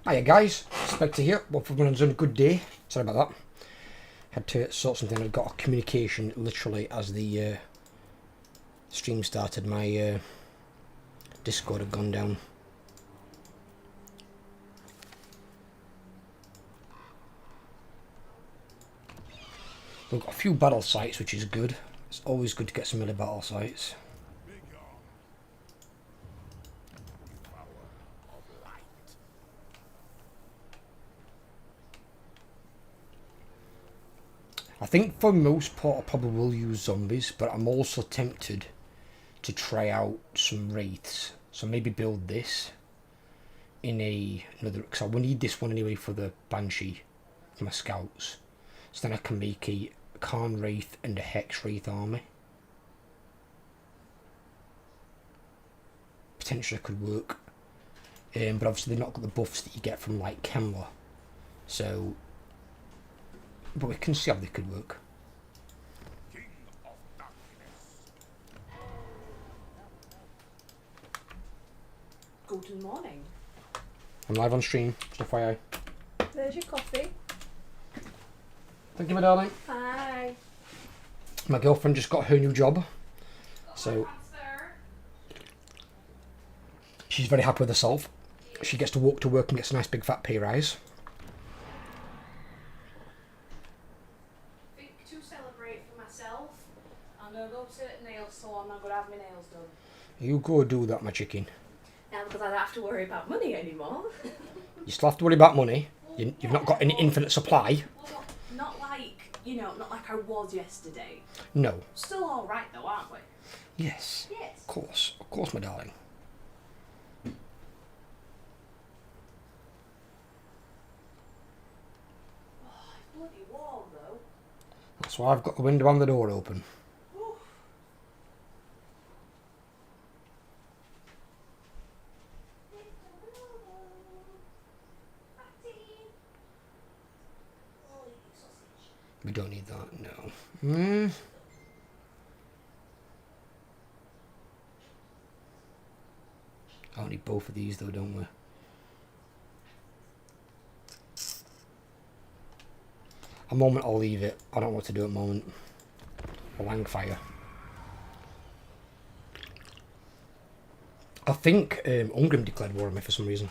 Hiya guys, Spectre here. Hope everyone's had a good day. Sorry about that. Had to sort something. I got a communication literally as the stream started. My Discord had gone down. We've got a few battle sites, which is good. It's always good to get some early battle sites. I think for most part I probably will use zombies, but I'm also tempted to try out some wraiths. So maybe build this in another, because I will need this one anyway for the Banshee, for my scouts. So then I can make a Khan Wraith and a Hex Wraith army. Potentially could work. But obviously they've not got the buffs that you get from like Kemler. So, but we can see how they could work. Good morning. I'm live on stream, just FYI. There's your coffee. Thank you, my darling. Hi. My girlfriend just got her new job, so she's very happy with herself. She gets to walk to work and gets a nice big fat pay rise. I think to celebrate for myself, I'm going to go to a nail salon. I'm going to have my nails done. You go do that, my chicken. Now, because I don't have to worry about money anymore. You still have to worry about money. You've not got any infinite supply. Well, not like, not like I was yesterday. No. Still all right though, aren't we? Yes. Yes. Of course, my darling. Oh, it's bloody warm though. That's why I've got the window and the door open. Oof. We don't need that, no. I need both of these though, don't we? A moment I'll leave it. I don't know what to do at the moment. A Langfire. I think Ungrim declared war on me for some reason.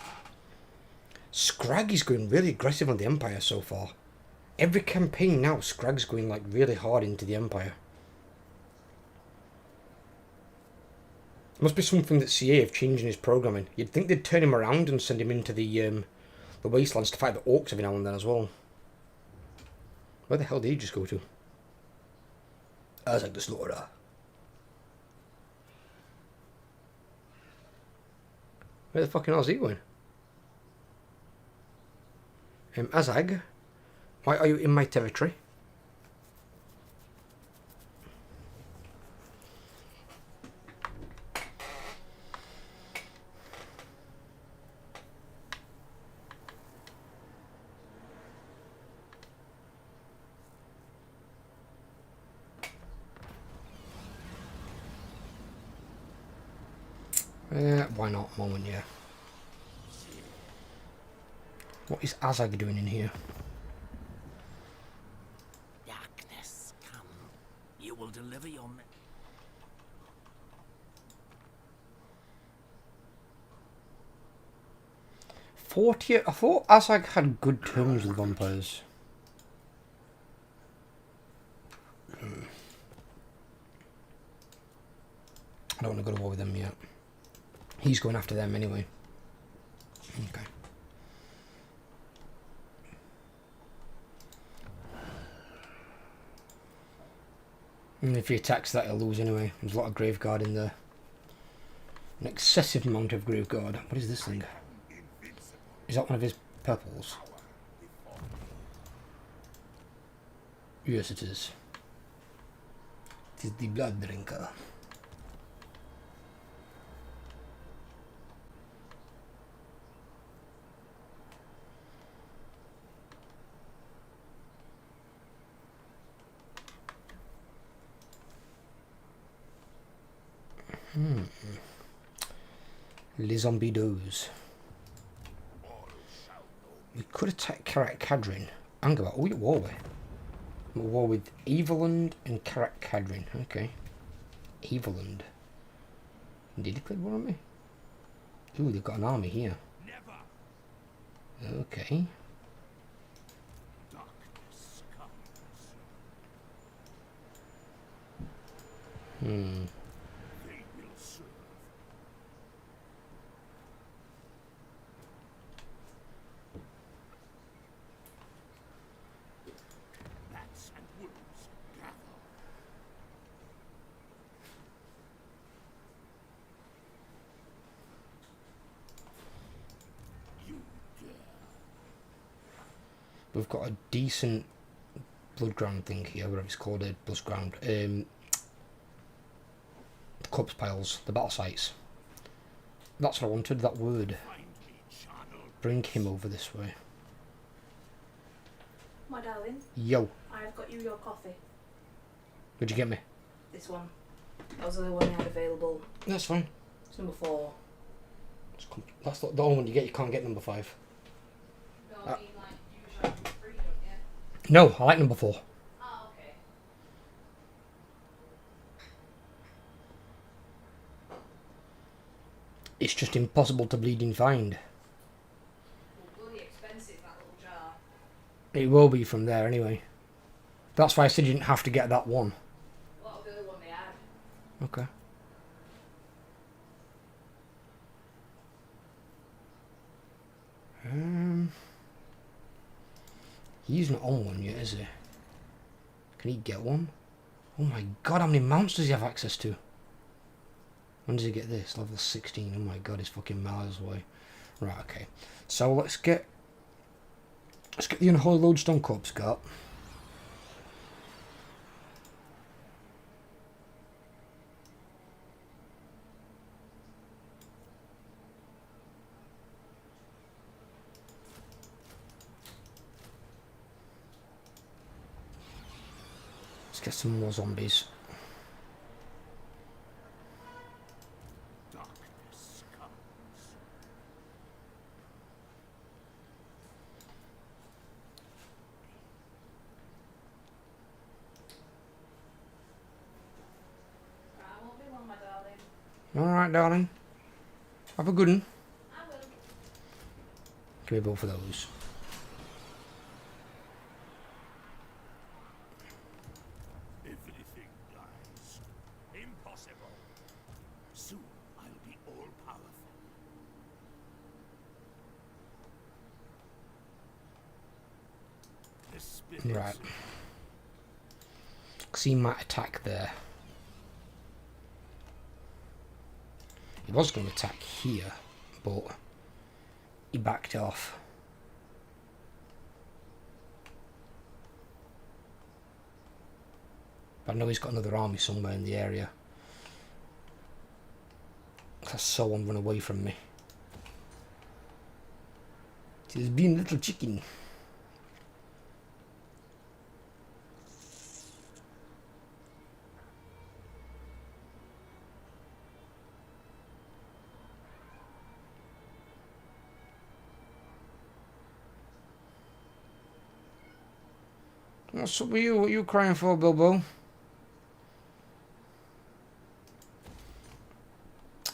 Scraggy's going really aggressive on the Empire so far. Every campaign now, Scrag's going like really hard into the Empire. Must be something that CA have changed in his programming. You'd think they'd turn him around and send him into the wastelands to fight the orcs every now and then as well. Where the hell did he just go to? I was like the Slaughterer. Where the fucking hell is he going? Azag, why are you in my territory? Why not? Moment, yeah. What is Azag doing in here? Darkness, come. You will deliver your... 40. I thought Azag had good terms with vampires. I don't want to go to war with them yet. He's going after them anyway. Okay. And if he attacks that, he'll lose anyway. There's a lot of Graveguard in there. An excessive amount of Graveguard. What is this thing? Is that one of his purples? Yes, it is. It is the Blood Drinker. Les Zombies. We could attack Karak Kadrin. Angaba. Oh, we at war with. I'm at war with Eveland and Karak Kadrin. Okay. Eveland. Did he declare war on me? Ooh, they've got an army here. Okay. Hmm. We've got a decent blood ground thing here, whatever it's called, a blood ground. The corpse piles, the battle sites. That's what I wanted, that word. Bring him over this way. My darling. Yo. I've got you your coffee. Where'd you get me? This one. That was the only one I had available. That's fine. It's number 4. That's the only one you get. You can't get number 5. No, I mean, like, usually number 3, don't you? No, I like number 4. Oh, okay. It's just impossible to bleeding find. Well, bloody expensive, that little jar. It will be from there anyway. That's why I said you didn't have to get that one. What was the other one they had? Okay. He's not on one yet, is he? Can he get one? Oh my god, how many mounts does he have access to? When does he get this? Level 16. Oh my god, he's fucking miles away. Right, okay. So let's get the unholy lodestone corpse got. Let's get some more zombies. Darkness comes. I won't be long, my darling. Alright, darling. Have a good one. I will. Give me both of those. Everything dies. Impossible. Soon I'll be all powerful. The spirits Right. Because he might attack there. He was going to attack here, but he backed off. But I know he's got another army somewhere in the area. I saw one run away from me. He's being a little chicken. What's up with you? What are you crying for, Bilbo?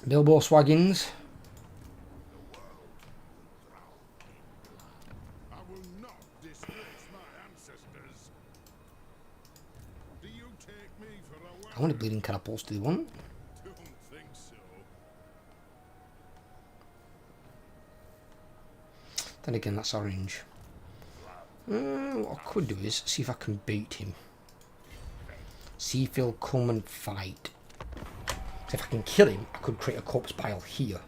Bilbo Swaggins. I will not disgrace my ancestors. Do you take me for a How many bleeding catapults do they want? Don't think so. Then again, that's orange. What I could do is see if I can beat him. See if he'll come and fight. So if I can kill him, I could create a corpse pile here.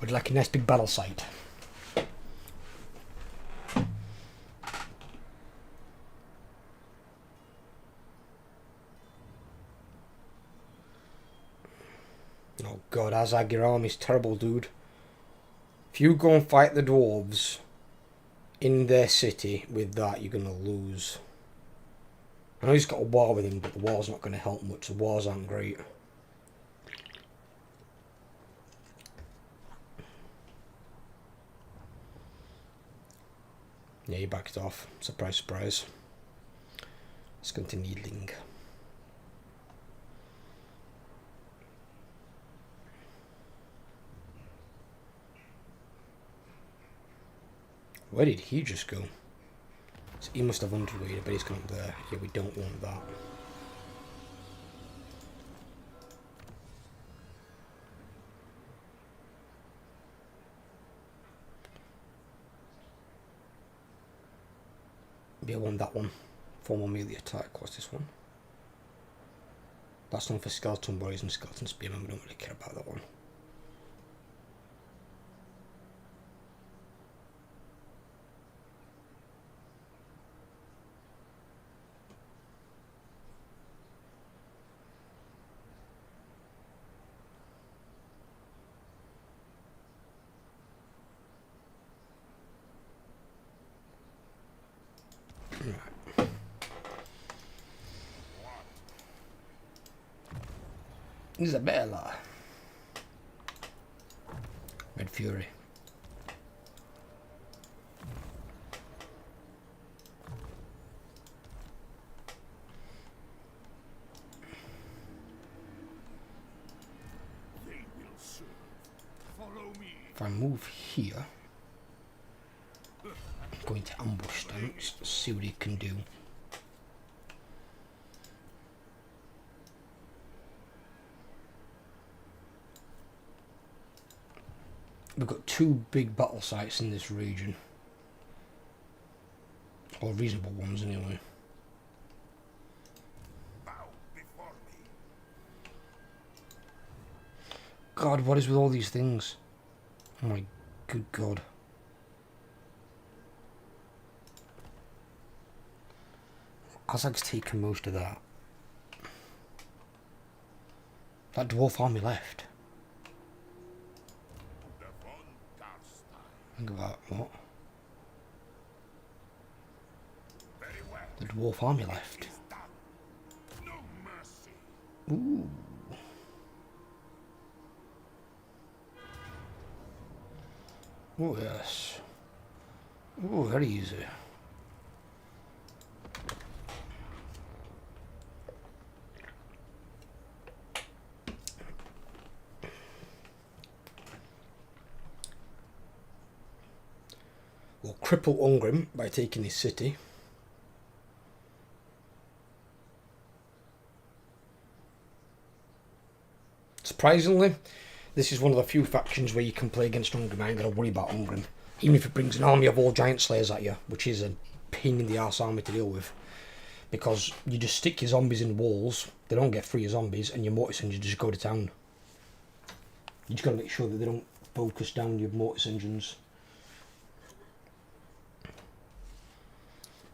Would like a nice big battle site. Oh god, Azag, your army's terrible, dude. If you go and fight the dwarves in their city with that, you're gonna lose. I know he's got a war with him, but the war's not going to help much. The wars aren't great. Yeah, he backed off. Surprise, surprise. Let's go to needling. Where did he just go? So he must have underweighted, but he's gone up there. Yeah, we don't want that. Yeah, I want that one. Formal melee attack. What's this one? That's one for skeleton warriors and skeleton spearmen. We don't really care about that one. Isabella. Red Fury. They will serve. Follow me. If I move here, I'm going to ambush them. Just see what he can do. We've got two big battle sites in this region. Or reasonable ones anyway. Bow before me. God, what is with all these things? Oh my good God. Azag's taken most of that. That dwarf army left. Think about what? Very well. The dwarf army left. No mercy. Ooh. Oh yes. Oh, very easy. We'll cripple Ungrim by taking his city. Surprisingly, this is one of the few factions where you can play against Ungrim. I ain't got to worry about Ungrim. Even if it brings an army of all giant slayers at you, which is a pain in the arse army to deal with. Because you just stick your zombies in walls, they don't get free of zombies, and your mortis engines just go to town. You just got to make sure that they don't focus down your mortis engines.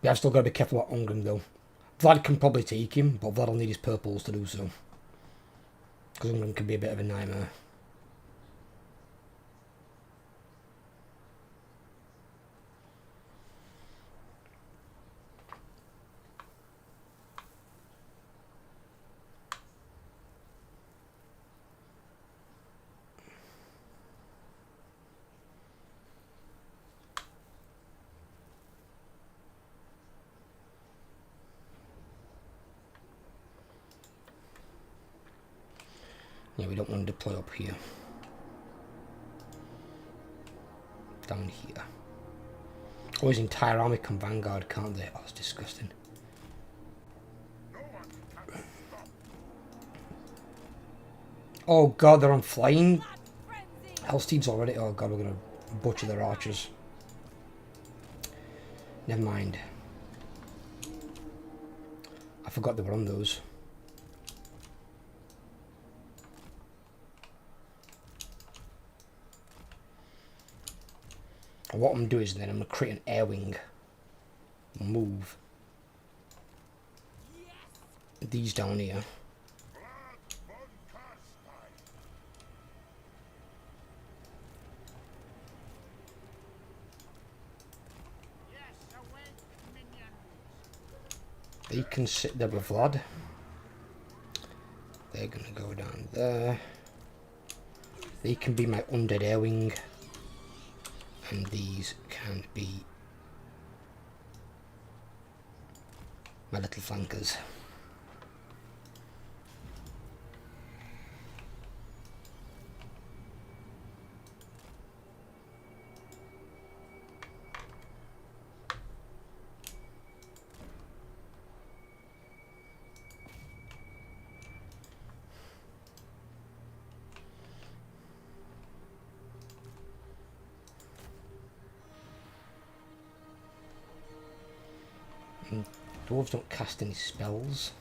Yeah, I've still got to be careful about Ungrim though. Vlad can probably take him, but Vlad will need his purples to do so. Because Ungrim can be a bit of a nightmare. Yeah, we don't want to deploy up here. Down here. Oh, his entire army can vanguard, can't they? Oh, it's disgusting. No one can stop. Oh god, they're on flying. Hellsteed's already. Oh god, we're gonna butcher their archers. Never mind. I forgot they were on those. And what I'm gonna do is then I'm gonna create an air wing. Move these down here. They can sit there with Vlad. They're gonna go down there. They can be my undead air wing. And these can be My little flankers. Dwarves don't cast any spells.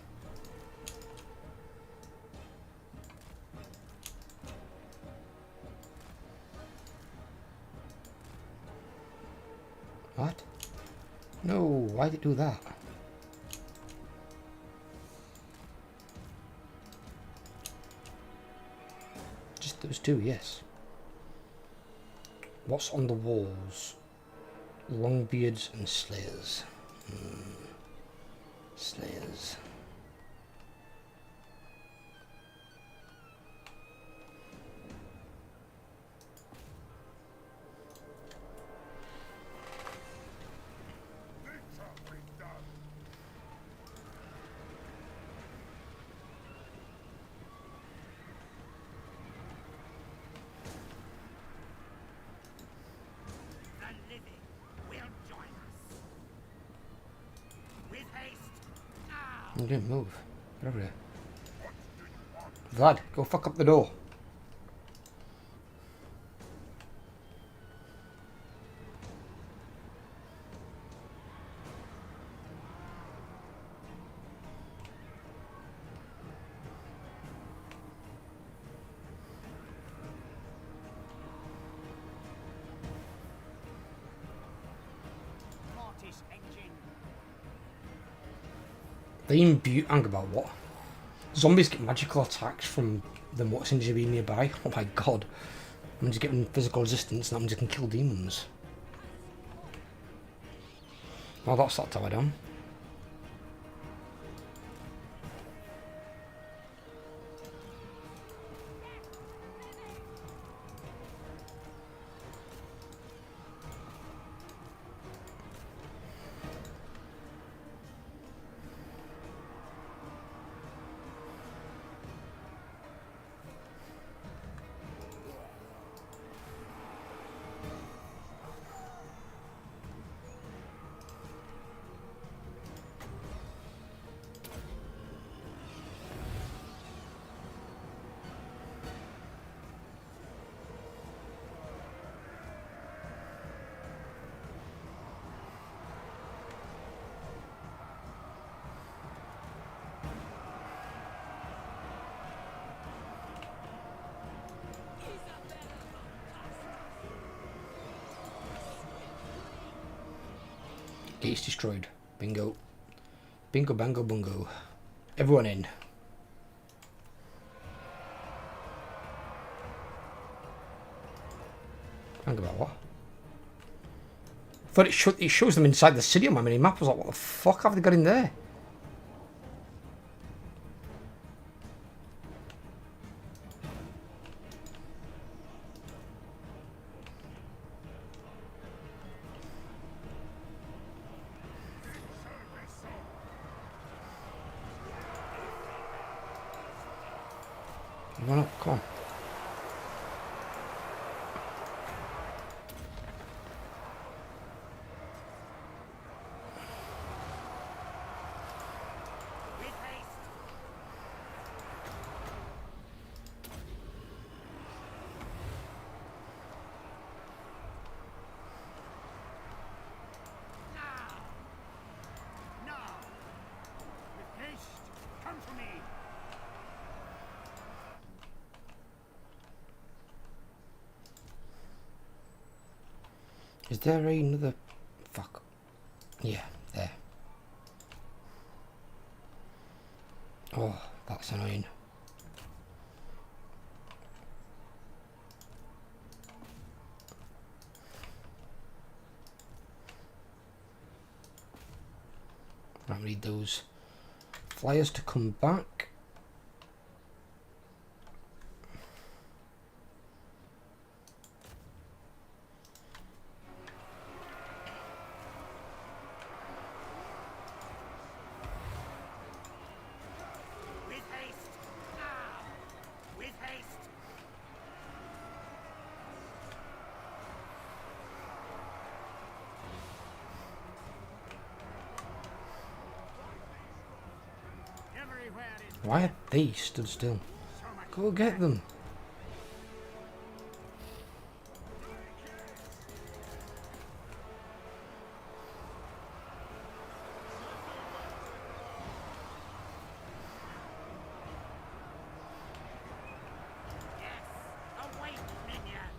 What? No, why did it do that? Just those two, yes. What's on the walls? Longbeards and Slayers. Slayers. This shall be done. The living will join us. With haste, now! You didn't move. Get over here. Vlad, go fuck up the door. Mortis engine. They imbue. Hang about what? Zombies get magical attacks from them. What seems to be nearby? Oh my god! I'm just getting physical resistance, and I'm just can kill demons. Oh, that's that tower down. Gates destroyed. Bingo. Bingo, bango, bungo. Everyone in. Hang about what? Thought it shows them inside the city on my mini map. I was like, what the fuck have they got in there? Run up, come on. With haste. Now! Now! With haste, come to me! Is there another... Fuck. Yeah, there. Oh, that's annoying. I need those flyers to come back. Why are they stood still? Go get them. Await, minions!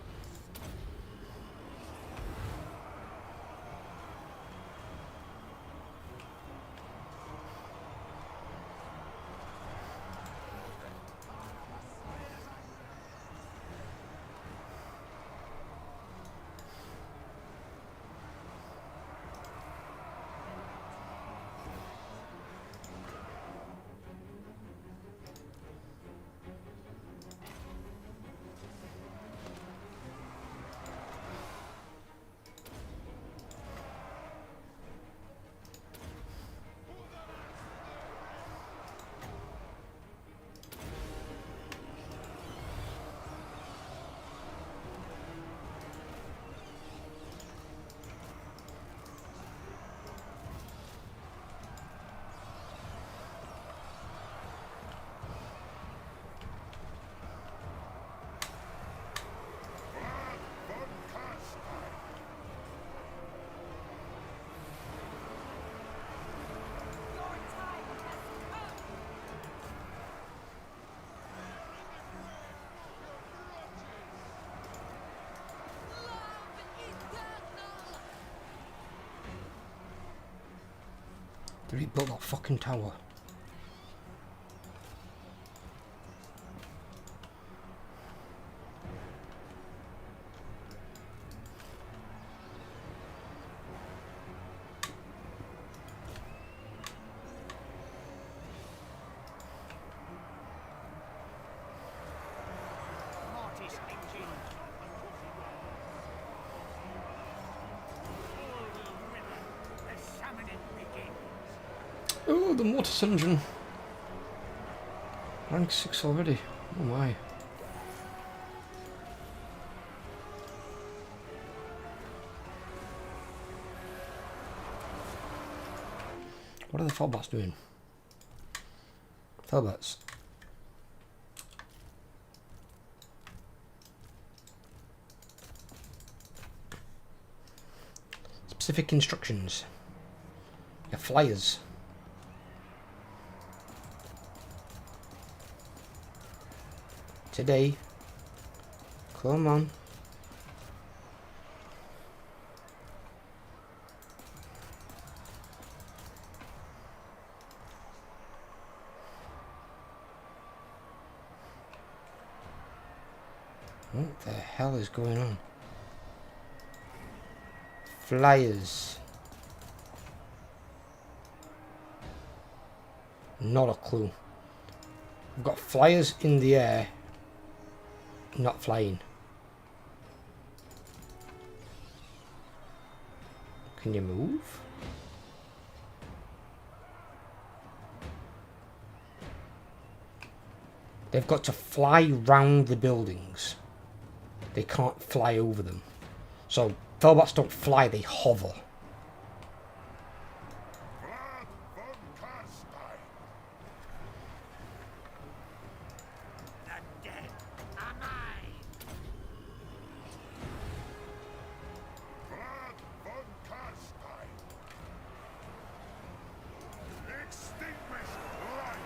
They rebuilt that fucking tower. Mortis engine! The summoning begins! Oh, the Mortis engine. Rank 6 already. Oh my. What are the Felbats doing? Felbats. Specific instructions. Your flyers. Today. Come on. What the hell is going on? Flyers. Not a clue. We've got flyers in the air, not flying. Can you move? They've got to fly round the buildings. They can't fly over them. So Felbats don't fly, they hover. Vlad von Karstein. The dead are mine! Vlad von Karstein. Extinguish life.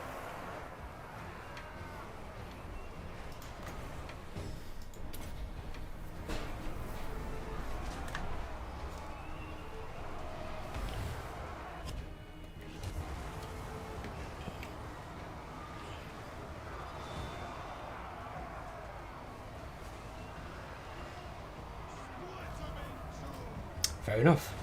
Fair enough.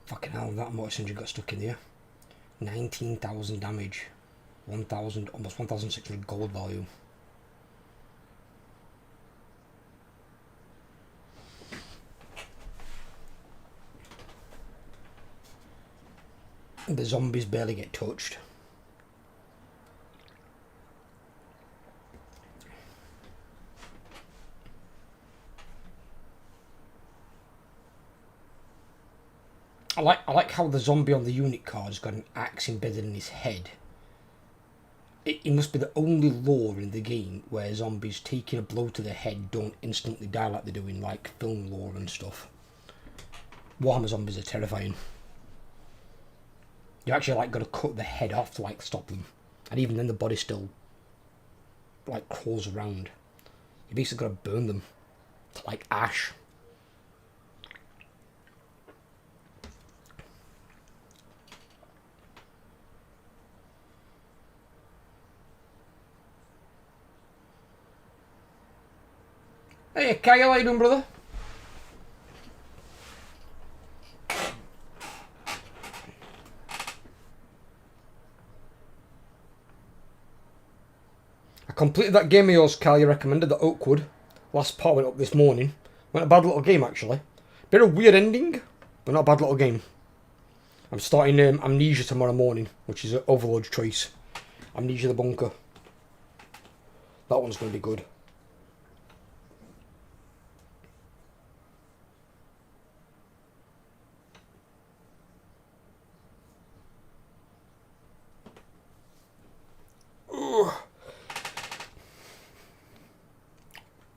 Fucking hell, that Mortis engine got stuck in there. 19,000 damage. 1,000, almost 1,600 gold value. The zombies barely get touched. I like how the zombie on the unit card's got an axe embedded in his head. It must be the only lore in the game where zombies taking a blow to the head don't instantly die like they do in like film lore and stuff. Warhammer zombies are terrifying. You actually like got to cut the head off to like stop them, and even then the body still like crawls around. You basically got to burn them to like ash. Hey, Kyle, how you doing, brother? I completed that game of yours, Kyle, you recommended, the Oakwood. Last part went up this morning. Went a bad little game, actually. Bit of weird ending, but not a bad little game. I'm starting Amnesia tomorrow morning, which is an Overlord's choice. Amnesia the Bunker. That one's going to be good.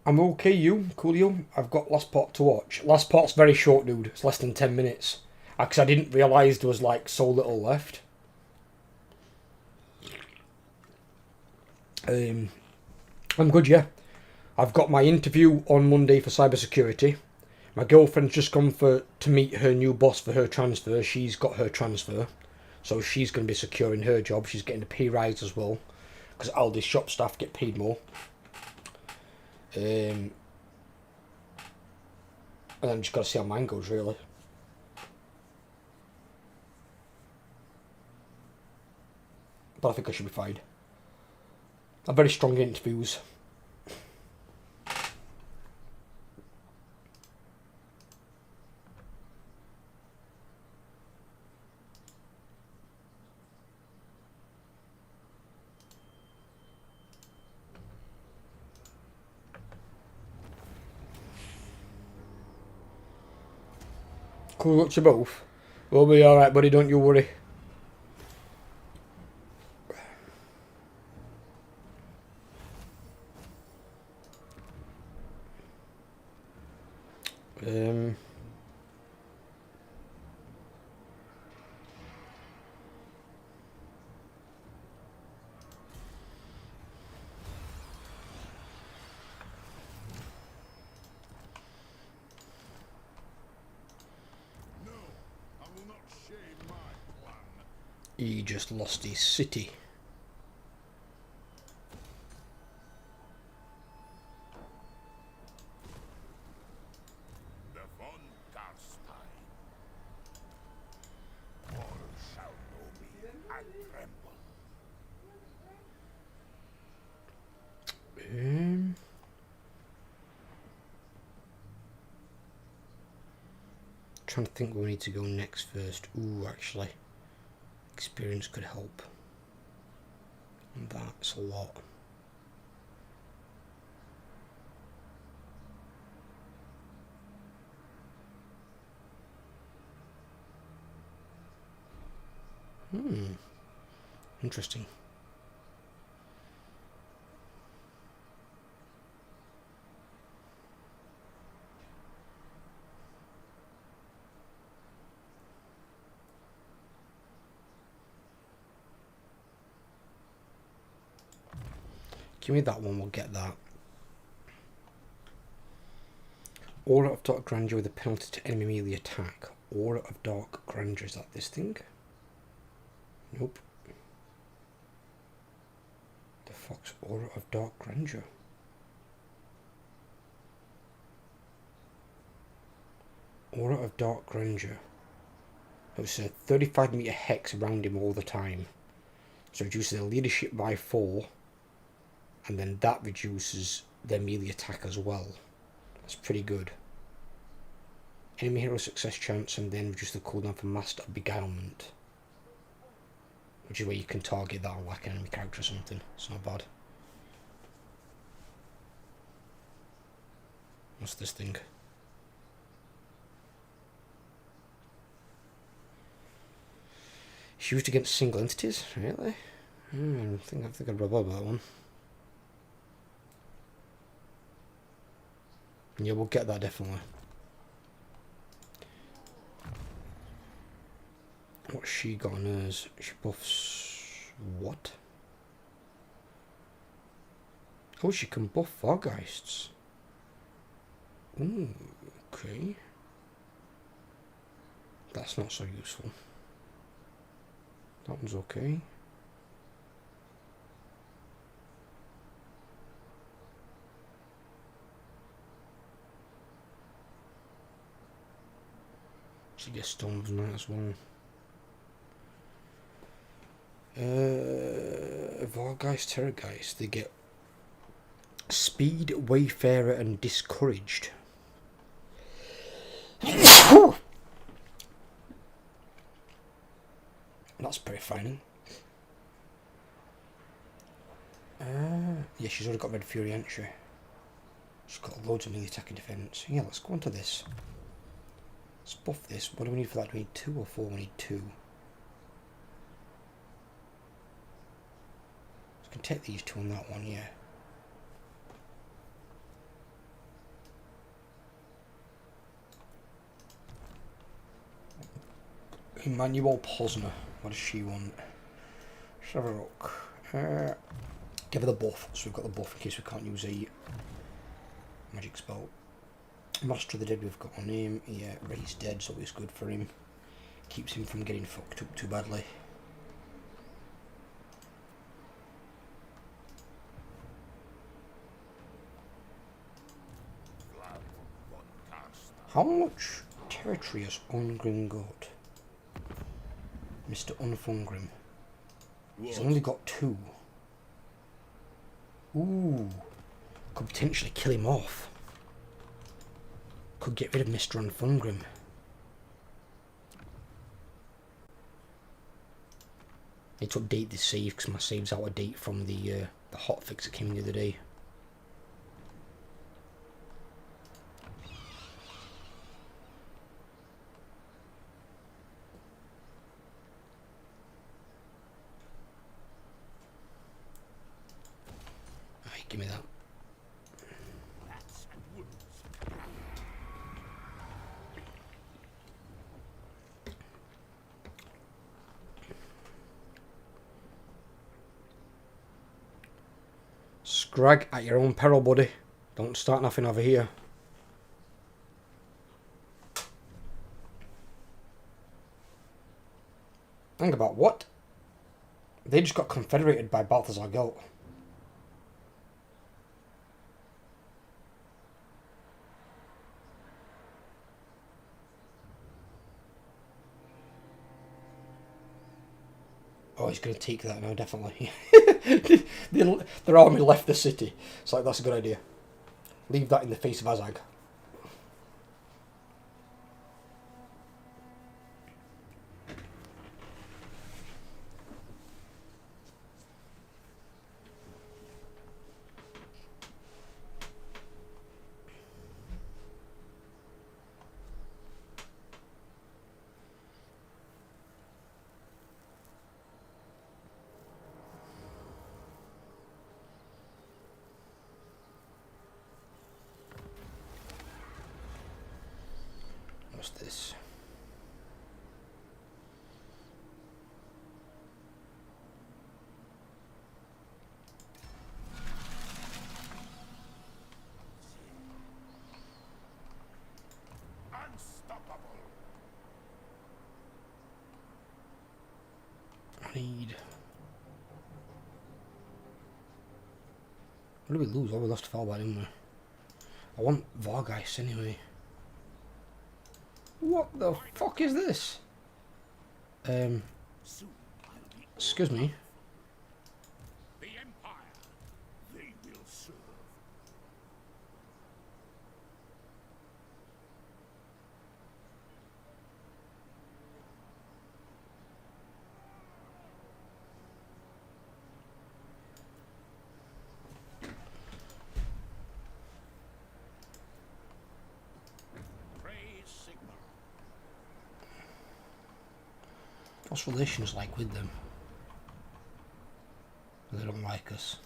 I'm okay, you? Cool, you? I've got last part to watch. Last part's very short, dude. It's less than 10 minutes. Because I didn't realise there was, like, so little left. I'm good, yeah. I've got my interview on Monday for cybersecurity. My girlfriend's just gone to meet her new boss for her transfer. She's got her transfer. So she's going to be securing her job. She's getting a pay rise as well. Because Aldi's shop staff get paid more. And then just got to see how mine goes, really. But I think I should be fine. I'm very strong in interviews. Cool, look to both. We'll be alright, buddy, don't you worry. He just lost his city. Trying to think where we need to go next first. Ooh, actually, experience could help. And that's a lot. Interesting. Give me that one, we'll get that. Aura of Dark Grandeur with a penalty to enemy melee attack. Aura of Dark Grandeur, is that this thing? Nope. The Fox Aura of Dark Grandeur. Aura of Dark Grandeur. It's a 35 meter hex around him all the time. So reduces their leadership by 4. And then that reduces their melee attack as well. That's pretty good. Enemy hero success chance, and then reduce the cooldown for Master of Beguilement. Which is where you can target that on like an enemy character or something. It's not bad. What's this thing? It's used against single entities, really? I think I'd read about that one. Yeah, we'll get that definitely. What's she got on hers? She buffs what? Oh, she can buff Vargeists. Ooh, okay. That's not so useful. That one's okay. She gets Storms Knight as well. Vargeist, Terrorgeist, they get Speed, Wayfarer and Discouraged. That's pretty frightening. Yeah, she's already got Red Fury entry. She's got loads of melee attack and defense. Yeah, let's go on to this. Let's buff this. What do we need for that? Do we need 2 or 4? We need 2. So I can take these 2 on that one, yeah. Emmanuel Posner. What does she want? Let's have a look. Give her the buff. So we've got the buff in case we can't use a magic spell. Master of the Dead we've got on him. Yeah, Ray's dead, so it's good for him. Keeps him from getting fucked up too badly. How much territory has Ungrim got? Mr. Unfungrim. He's only got 2. Ooh. Could potentially kill him off. Could get rid of Mr. Unfungrim. Need to update this save because my save's out of date from the hotfix that came in the other day. Give me that. Scrag at your own peril, buddy. Don't start nothing over here. Think about what? They just got confederated by Balthazar Gelt. Oh, he's going to take that now, definitely. Their army left the city. It's like, that's a good idea. Leave that in the face of Azag. What's this? Unstoppable. I need... What did we lose? Oh, we lost Falbad, didn't we? I want Vargeist anyway. What the fuck is this? Excuse me. The Empire. They will serve. What's relations like with them? They don't like us.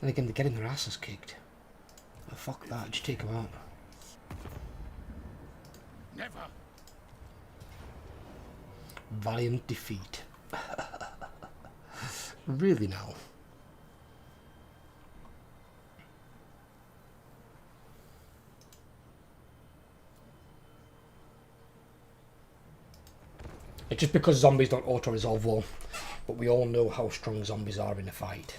Then again, they're getting their asses kicked. Oh, fuck that, just take them out. Never. Valiant defeat. Really now? It's just because zombies don't auto-resolve well, but we all know how strong zombies are in a fight.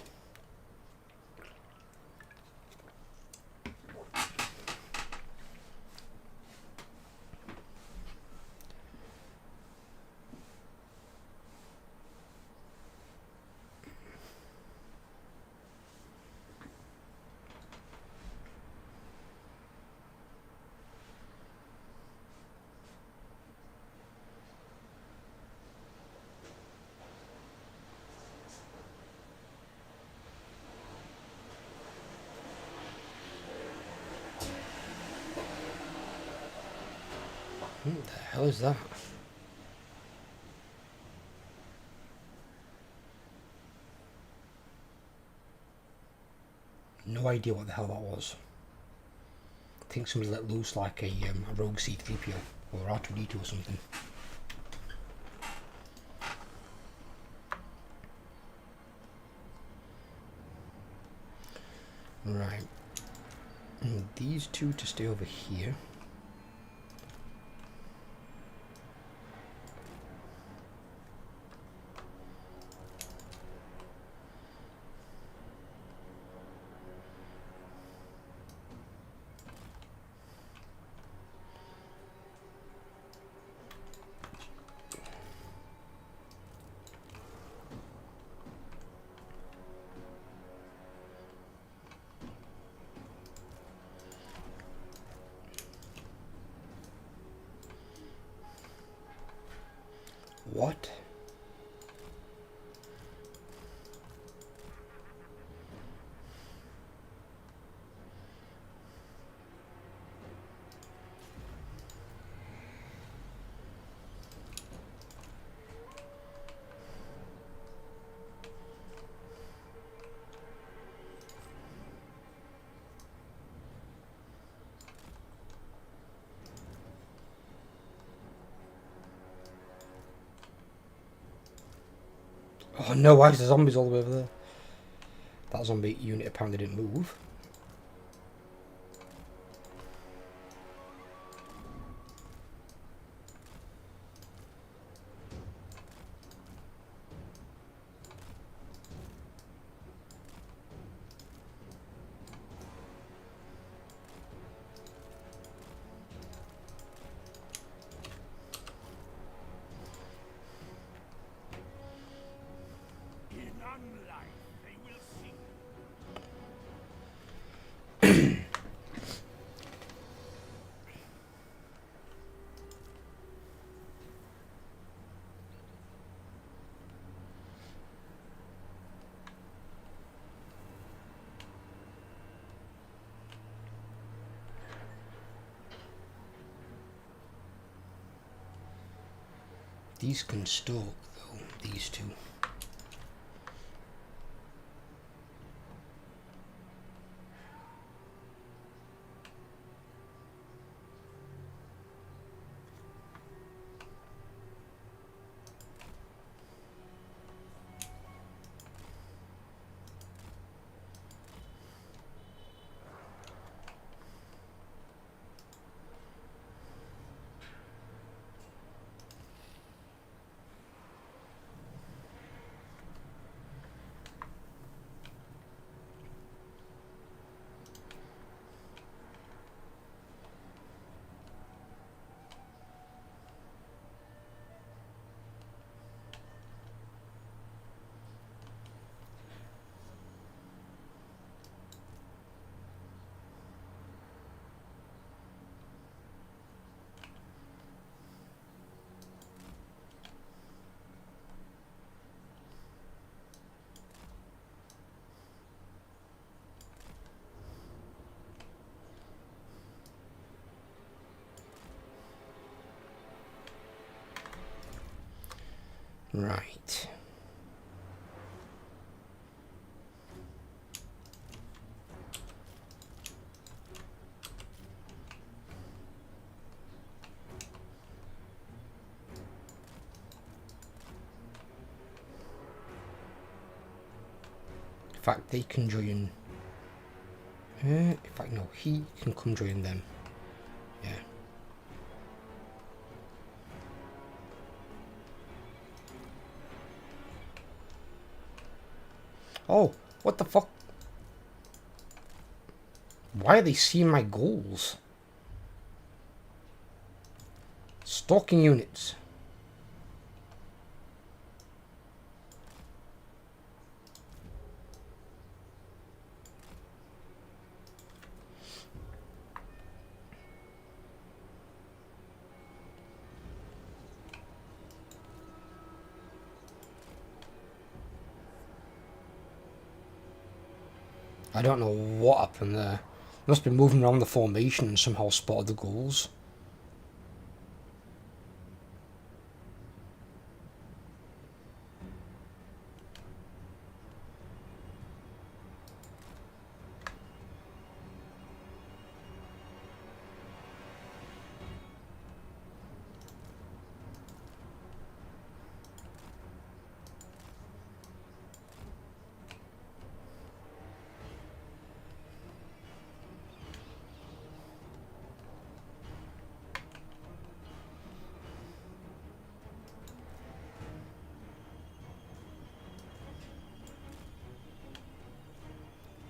What the hell is that? No idea what the hell that was. I think somebody let loose like a rogue C-3PO or R2-D2 or something. Right. These two to stay over here. What? Oh no, why is the zombies all the way over there? That zombie unit apparently didn't move. In unlife they will sing. These can stalk though, these two. Right. In fact, they can join. In fact, no, he can come join them. Yeah. Oh, what the fuck? Why are they seeing my goals? Stalking units. I don't know what happened there. Must be moving around the formation and somehow spotted the goals.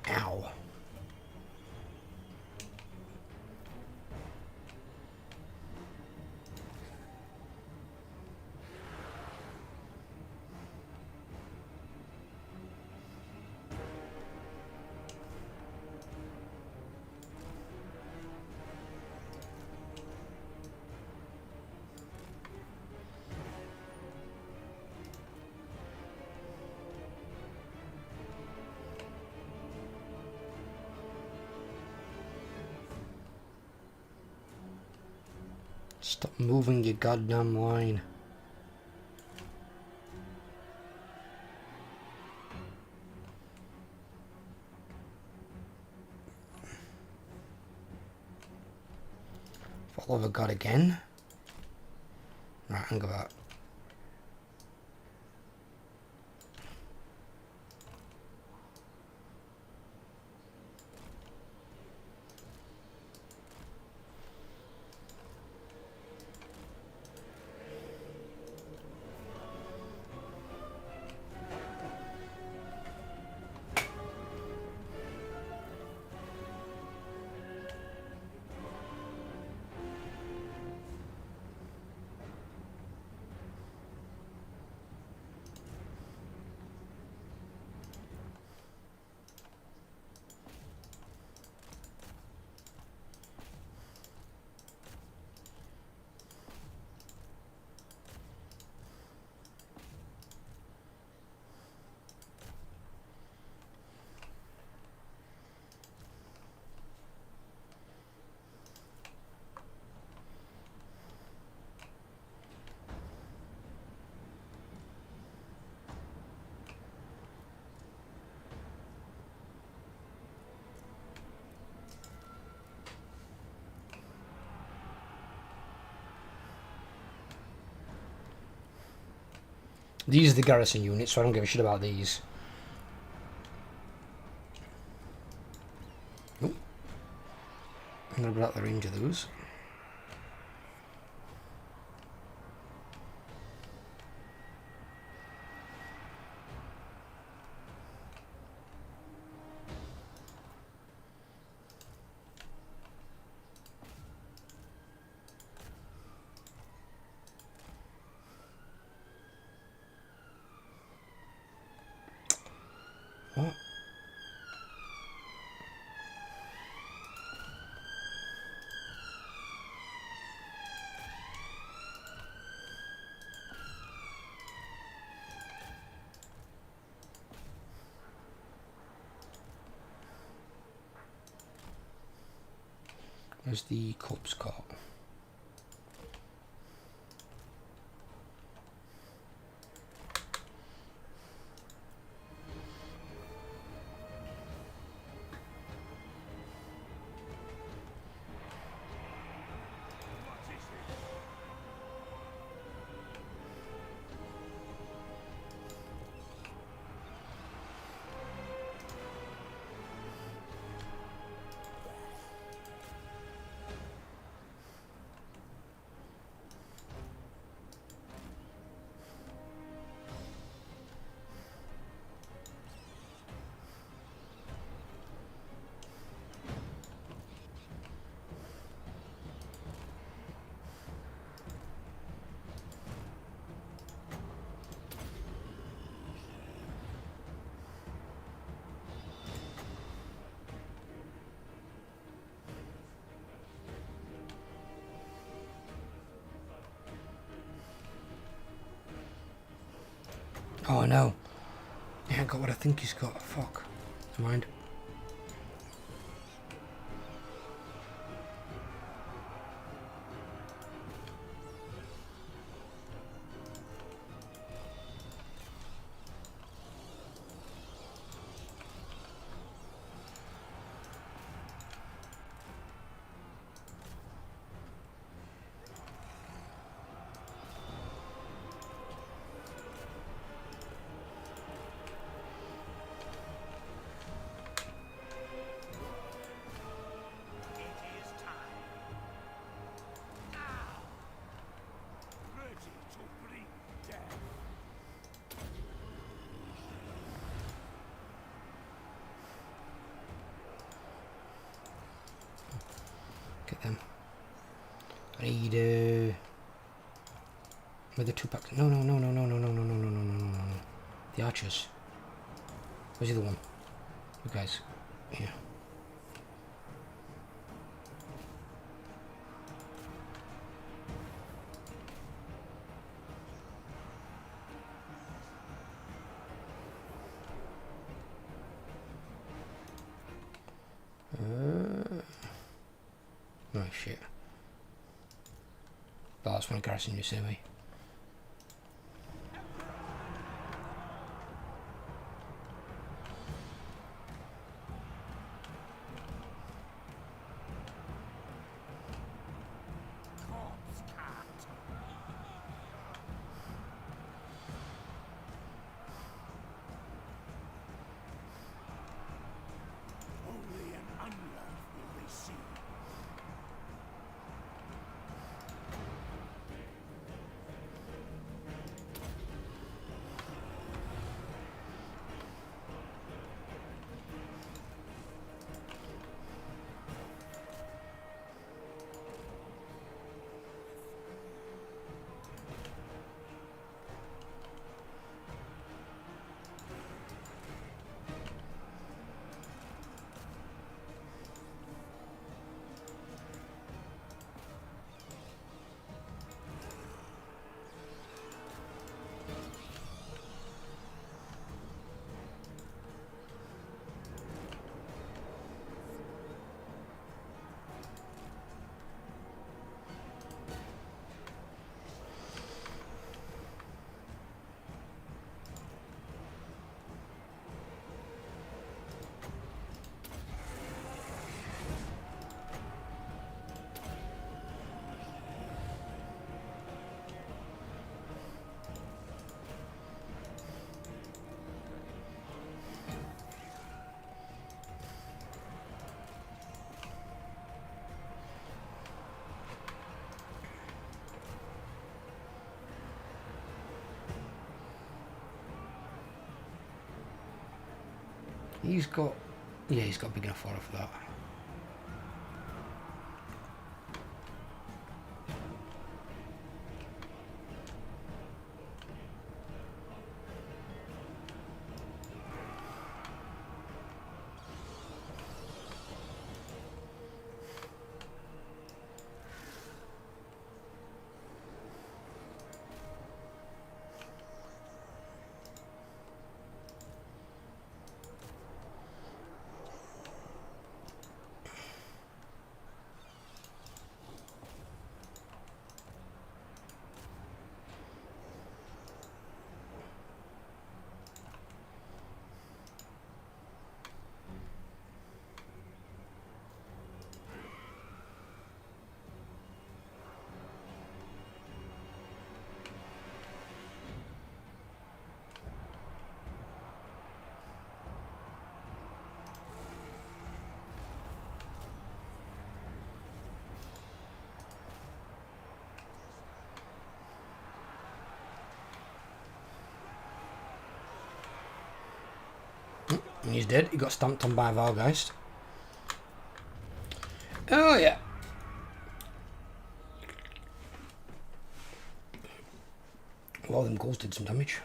Ow. Stop moving your goddamn line. Follow the god again. Right, hang about. These are the garrison units, so I don't give a shit about these. Nope. I'm gonna be out the range of those. What? Where's the corpse cart? Oh no. He ain't got what I think he's got. Fuck. Never mind. It is time. Now. Ready to bring death. Get them. I need where the 2-pack? No. The archers. Where's the other one? You guys. Here. Oh shit. Oh, that's one garrison you see me. Corpse cat. Only an unloved will they see. He's got... Yeah, he's got big enough order for that. And he's dead. He got stamped on by Valgeist. Oh yeah. Well, them goals did some damage.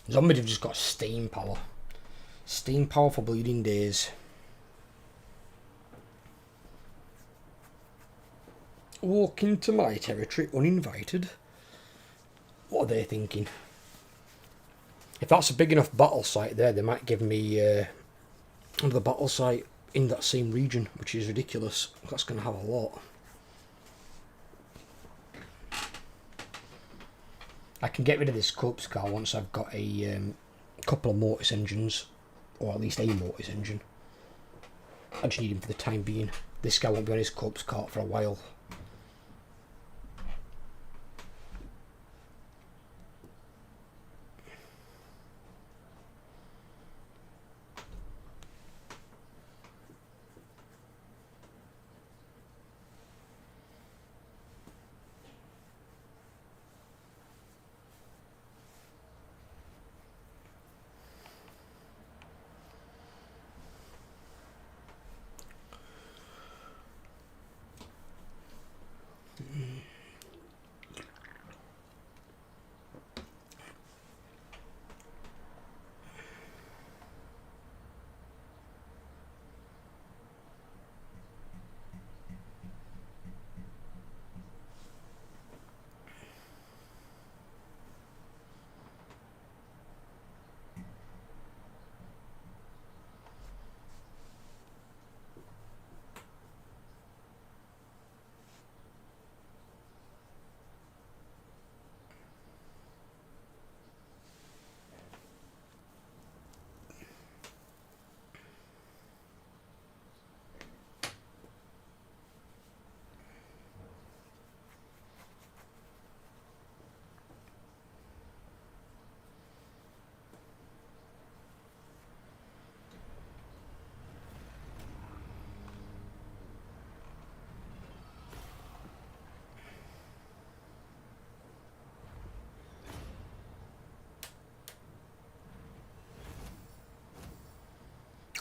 Zombies have just got steam power. Steam power for bleeding days. Walk into my territory uninvited. What are they thinking? If that's a big enough battle site there, they might give me another battle site in that same region, which is ridiculous. That's going to have a lot. I can get rid of this corpse car once I've got a couple of mortis engines, or at least a mortis engine. I just need him for the time being. This guy won't be on his corpse cart for a while.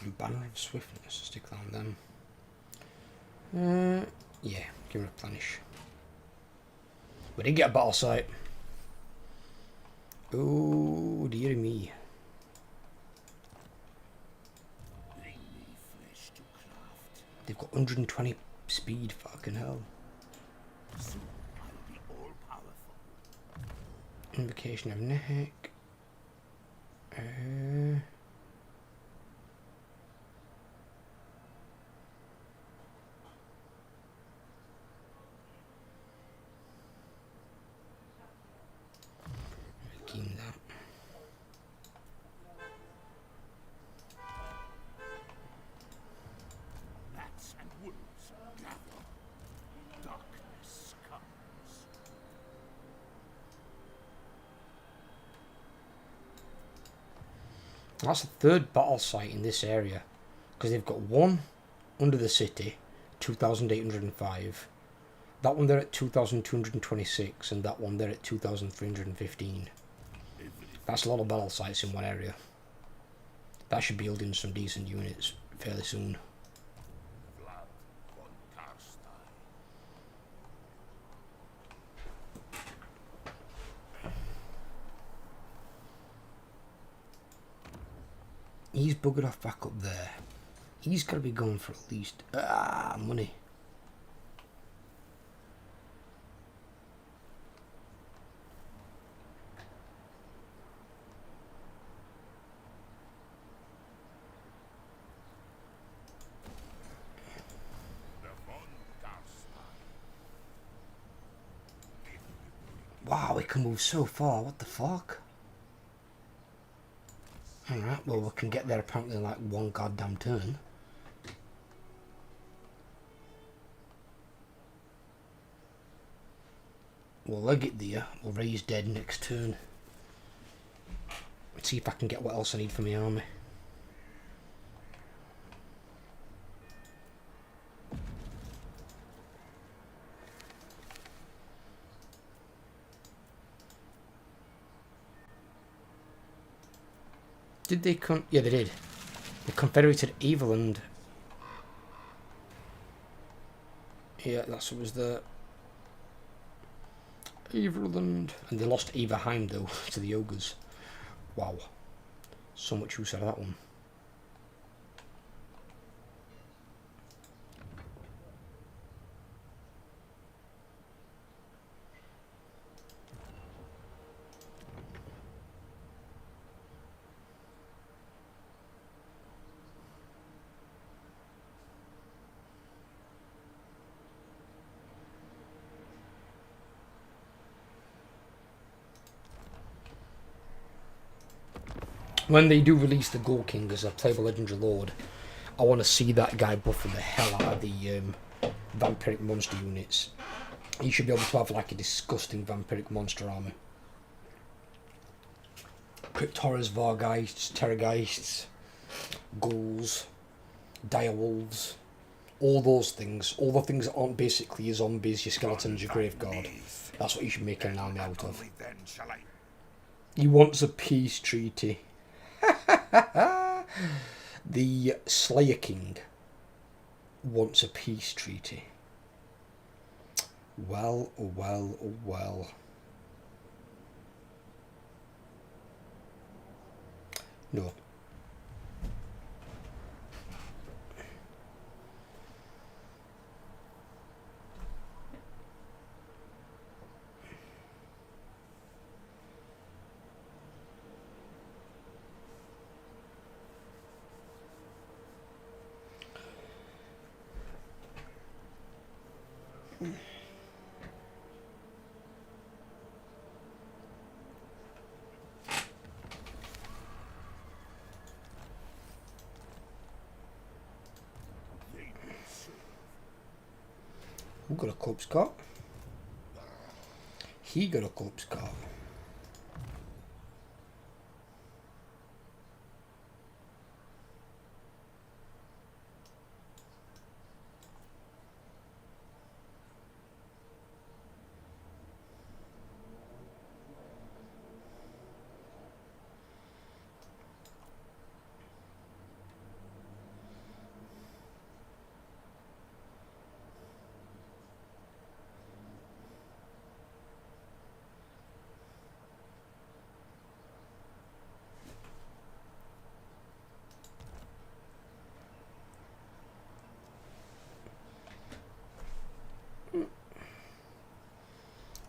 And banner of swiftness, stick that on them. Yeah, give it a replenish. We did get a battle site. Oh dear me. They've got 120 speed, fucking hell. Soon I'll be all powerful. Invocation of Neck. Keen that. Bats and wolves gather. Darkness comes. That's the third battle site in this area, because they've got one under the city, 2,805. That one there at 2,226, and that one there at 2,315. That's a lot of battle sites in one area. That should build in some decent units fairly soon. Vlad von Karstein. He's buggered off back up there. He's got to be going for at least money. The von Karstein. Wow, we can move so far. What the fuck? Alright, well, we can get there apparently in like one goddamn turn. We'll leg it there. We'll raise dead next turn. Let's see if I can get what else I need for my army. Did they come? Yeah, they did. They confederated Everland. Yeah, that's what was the Everland, and they lost Everheim though to the ogres. Wow. So much use out of that one. When they do release the Gold King as a playable legendary lord, I want to see that guy buffing the hell out of the vampiric monster units. He should be able to have like a disgusting vampiric monster armor. Cryptoras, Vargheists, Terrorgeists, ghouls, direwolves, all those things, all the things that aren't basically your zombies, your skeletons, your graveguard. That's what you should make an army out of. He wants a peace treaty. The Slayer King wants a peace treaty. Well, well, well. No. Who got a corpse cart? He got a corpse cart.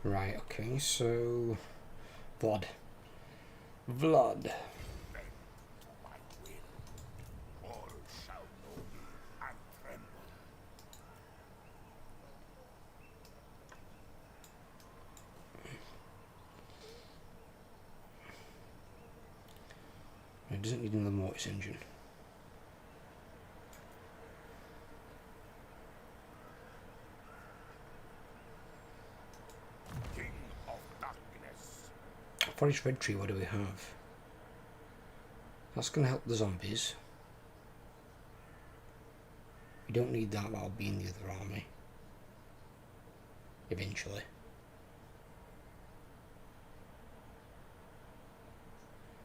Right, okay, so Vlad. Vlad. All shall know me and tremble. It doesn't need another mortis engine. King of darkness. Forest Red Tree, what do we have? That's going to help the zombies. We don't need that, that'll be in the other army. Eventually.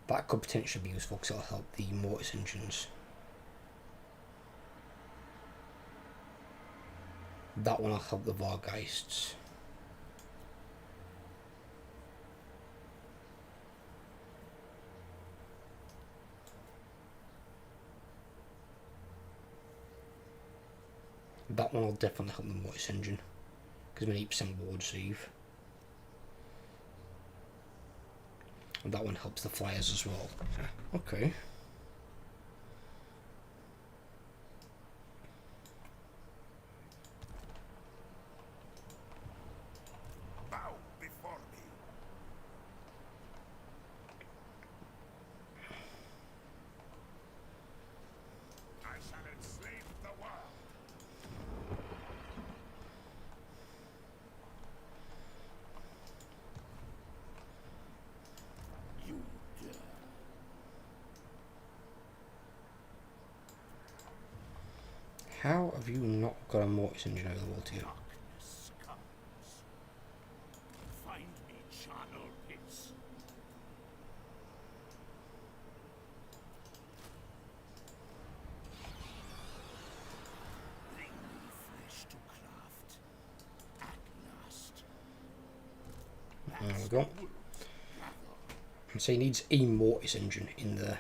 That could potentially be useful because it'll help the mortis engines. That one will help the Vargheists. That one will definitely help the mortis engine because we need 8% ward save. And that one helps the flyers as well. Okay. Bow before me. I shall enslave the world. You dare. How have you not got a mortis engine available to you? Darkness comes. Find me charnel pits. Bring me flesh to craft. At last. There we go. So he needs a Mortis engine in there.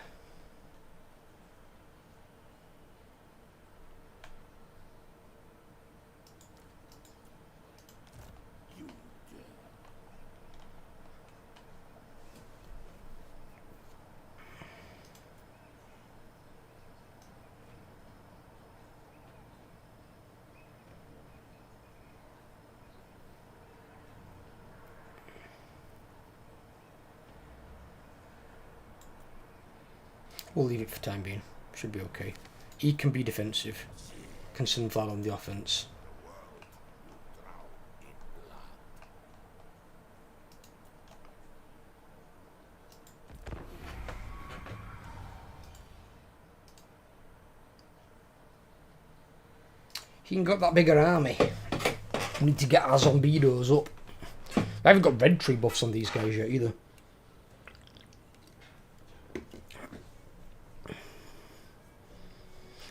We'll leave it for time being. Should be okay. He can be defensive. Can send Vlad on the offense. He ain't got that bigger army. We need to get our zombidos up. I haven't got red tree buffs on these guys yet either.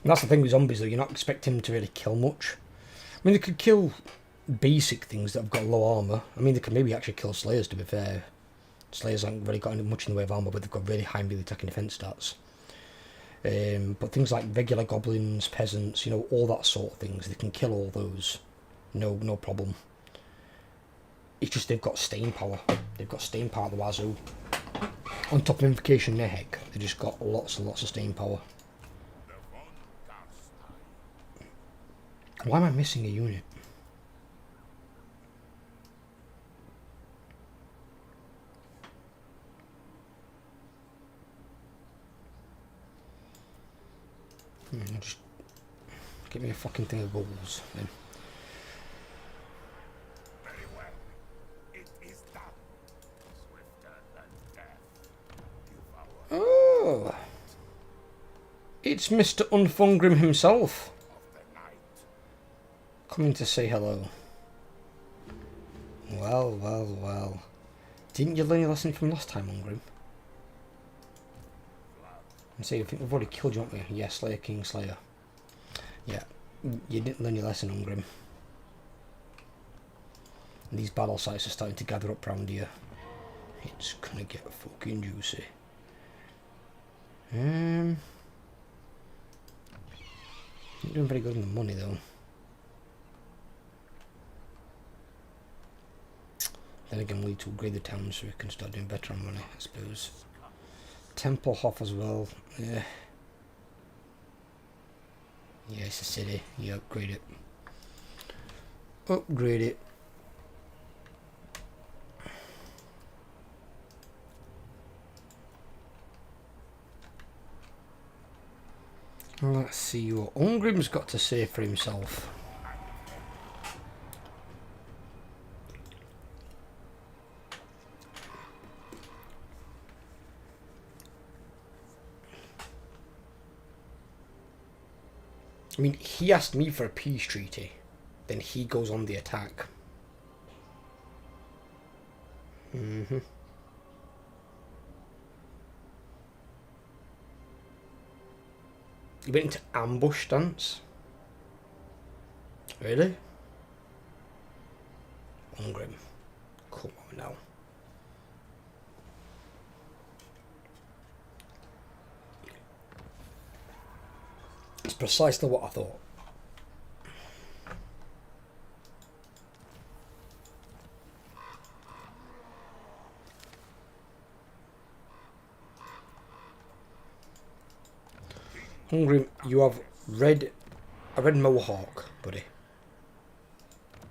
And that's the thing with zombies though, you're not expecting them to really kill much. I mean, they could kill basic things that have got low armour. I mean, they could maybe actually kill Slayers, to be fair. Slayers haven't really got much in the way of armour, but they've got really high melee attack and defence stats. But things like regular goblins, peasants, you know, all that sort of things, they can kill all those. No problem. It's just they've got staying power. They've got staying power at the wazoo. On top of invocation Nehek, they've just got lots and lots of staying power. Why am I missing a unit? Just give me a fucking thing of balls then. Very well. It is done. Swifter than death. Oh, it's Mr. Unfungrim himself. Coming to say hello. Well. Didn't you learn your lesson from last time, Ungrim? I say, I think we've already killed you, haven't we? Yeah, Slayer, King, Slayer. Yeah, you didn't learn your lesson, Ungrim. And these battle sites are starting to gather up round here. It's gonna get fucking juicy. You're doing very good on the money, though. Then again, we need to upgrade the town so we can start doing better on money, I suppose. Templehof as well. Yeah, it's a city. Yeah, upgrade it. Upgrade it. Let's see what Ungrim's got to say for himself. I mean, he asked me for a peace treaty, then he goes on the attack. He went into ambush stance. Really? Ungrim, come on now. It's precisely what I thought. Hungry, you have a red mohawk, buddy.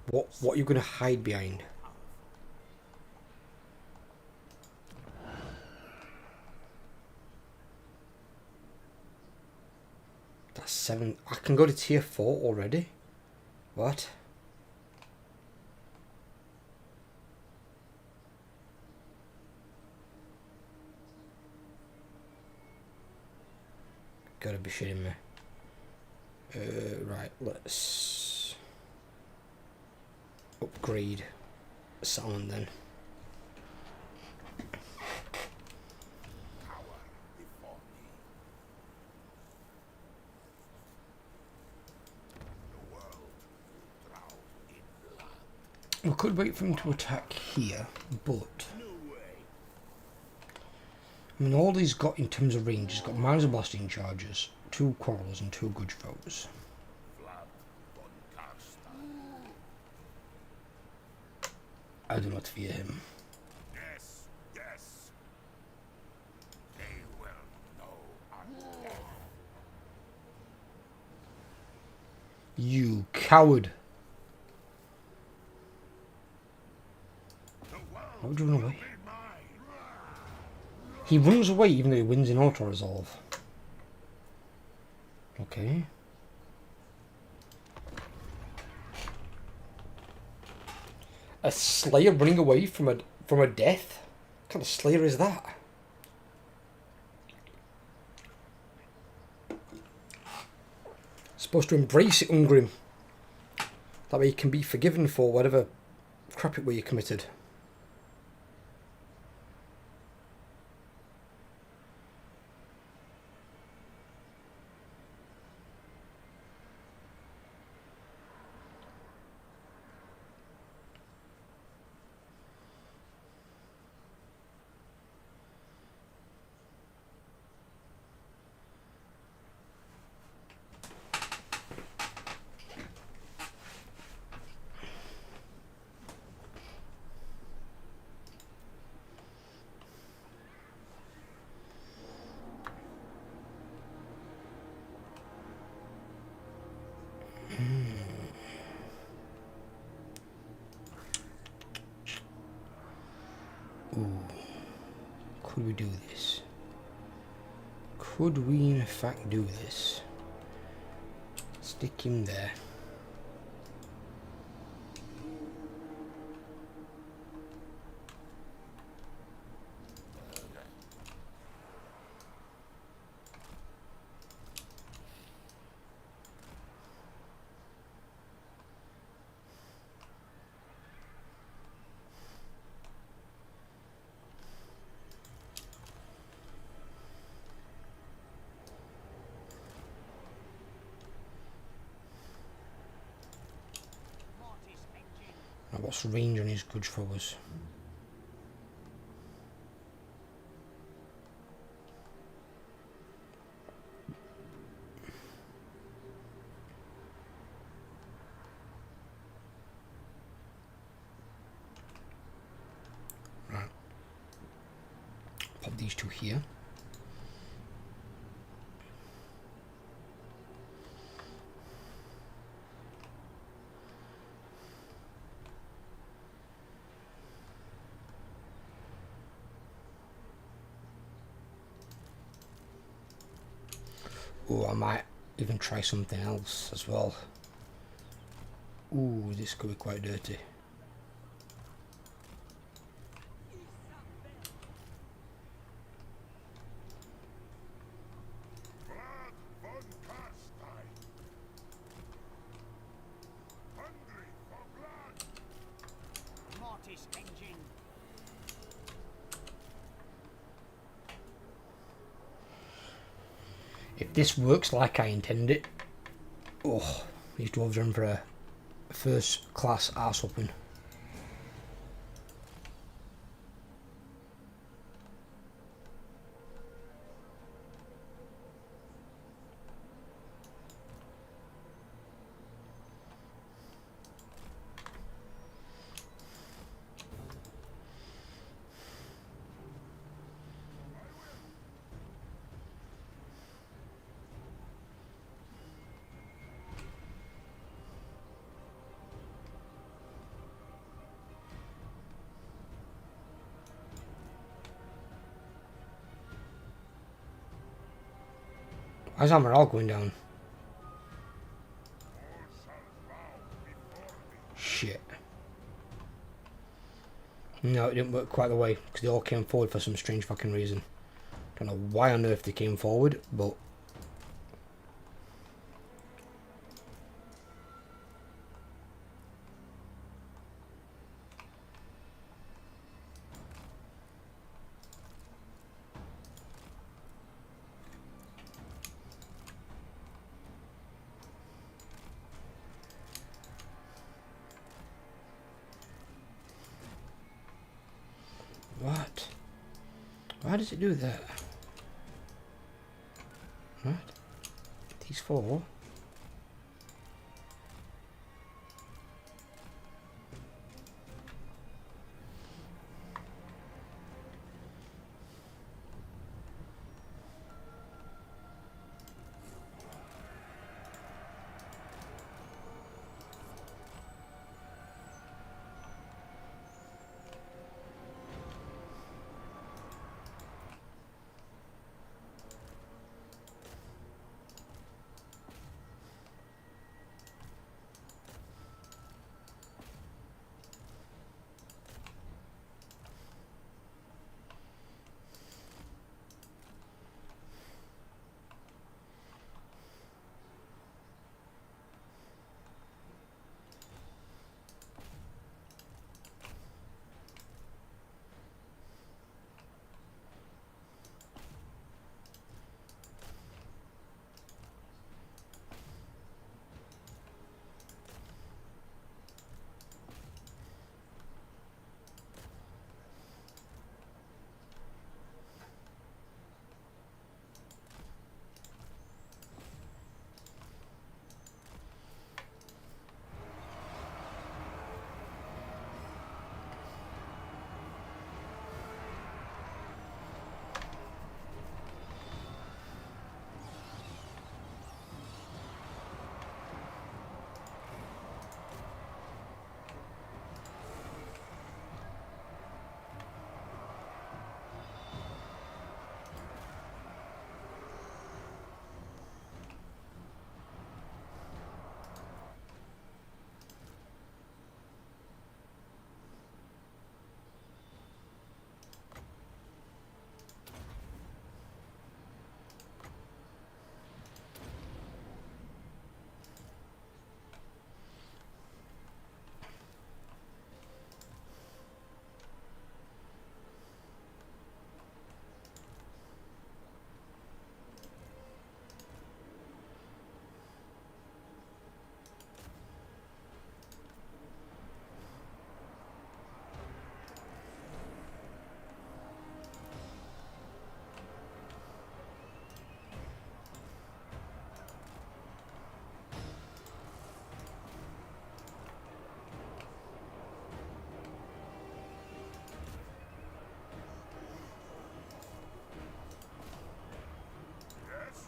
What are you gonna hide behind? That's 7. I can go to tier 4 already? What? Gotta be shitting me. Right, let's upgrade sound then. We could wait for him to attack here, but I mean, all he's got in terms of range, he's got mines and blasting charges, 2 quarrels and 2 good foes. Vlad von Karstein. I do not fear him. Yes, yes. They will know I'm dead. You coward! The world Why would you run away? be mine. He runs away even though he wins in auto resolve. Okay. A slayer running away from a death? What kind of slayer is that? Supposed to embrace it, Ungrim. That way you can be forgiven for whatever crap it were you committed. Ooh. Could we do this? Could we in fact do this? Stick him there. Now what's range on his good throwers? Right. Pop these two here. Oh, I might even try something else as well. Ooh, this could be quite dirty. Vlad von Karstein. Hungry for blood. Mortis engine. If this works like I intend it, oh, these dwarves are in for a first class arse whooping. Why is our morale going down? All shall bow before me. Shit. No, it didn't work quite the way, because they all came forward for some strange fucking reason. Don't know why on earth they came forward, but... What? Why does it do that? Right. These four. Yes?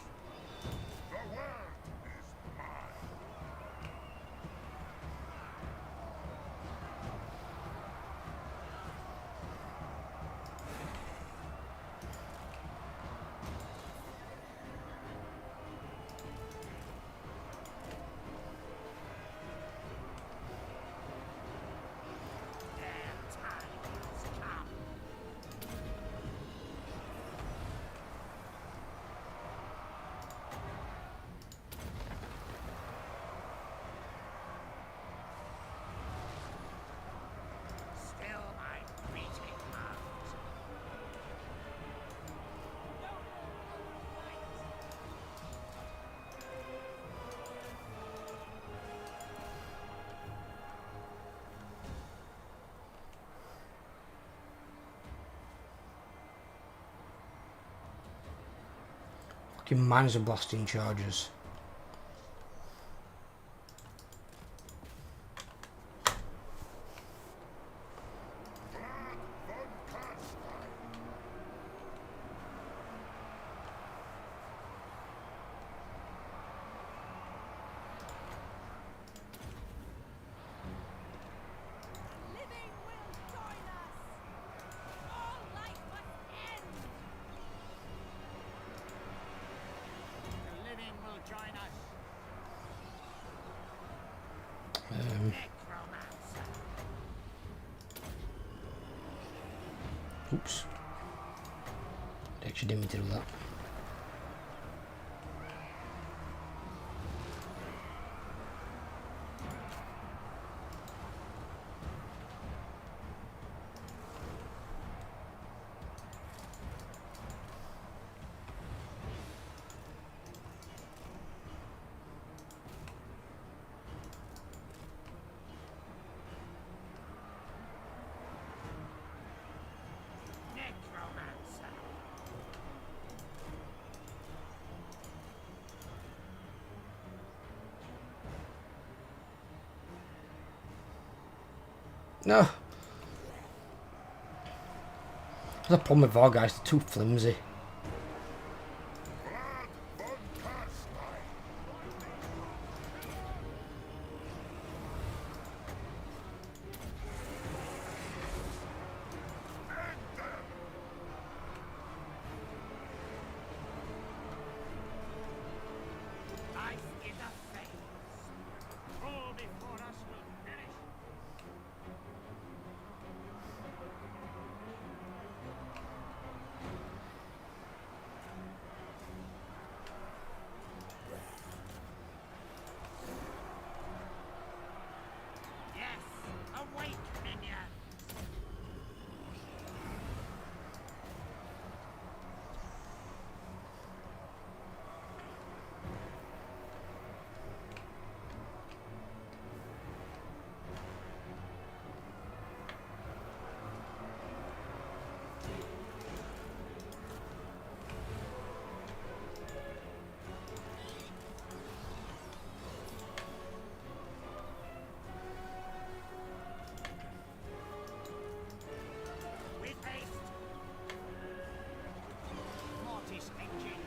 The world is mine. Their time has come. Still my beating heart. Fucking mines are blasting charges. Vlad von Karstein. Living will join us. All life must end. The living will join us. Necromancer. Oops. They actually didn't mean to do that. Necromancer. No. There's a problem with our guys, they're too flimsy. Life is a phase. All before us will perish. Yes, awake, minions. With haste. Mortis engine.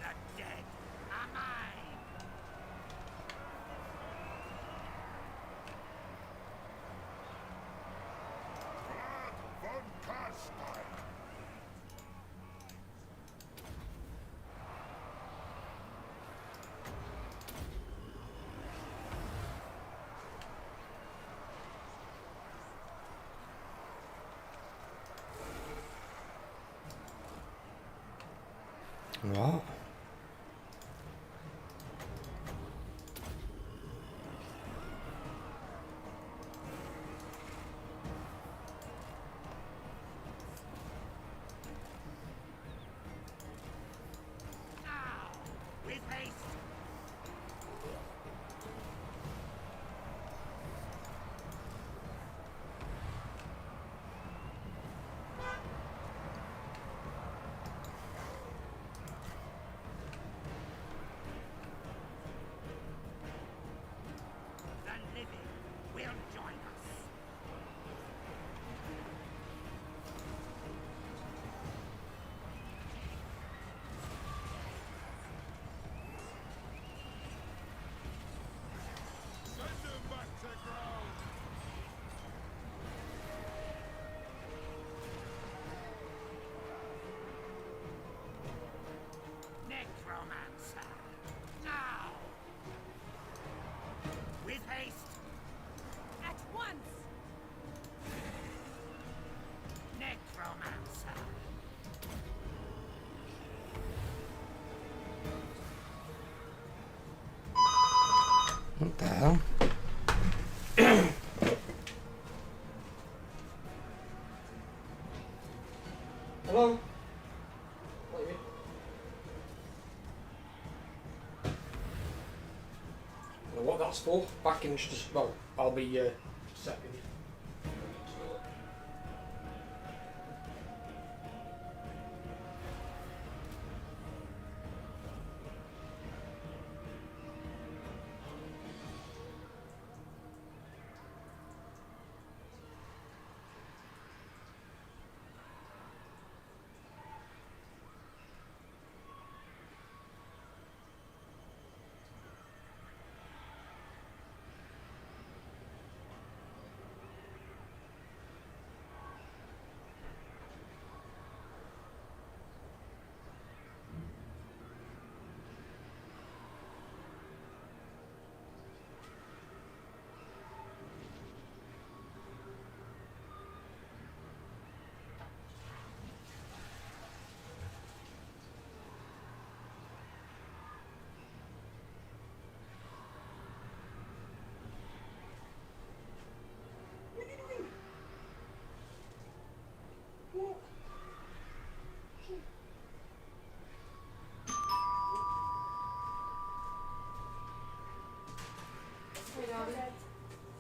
The dead are mine. Von Carstein. What? Now, with haste. The living will join us. Send them back to ground. Necromancer. Now. With haste. At once! Necromancer. What the hell? Hello? What are you? Well, what that's for? Back in just, well, I'll be second.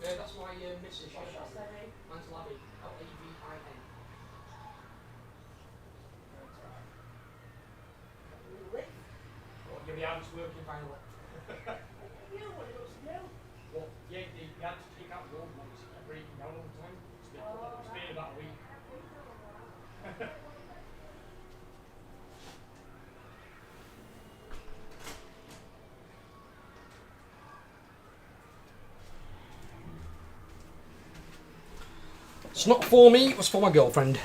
That's my missus. Mine's Labby. L-A-V-I-N. Well, your hands working finally. You know what it was to do? Well, yeah, they had to take out the old ones. They're breaking down all the time. It's been about a week. It's not for me, it was for my girlfriend.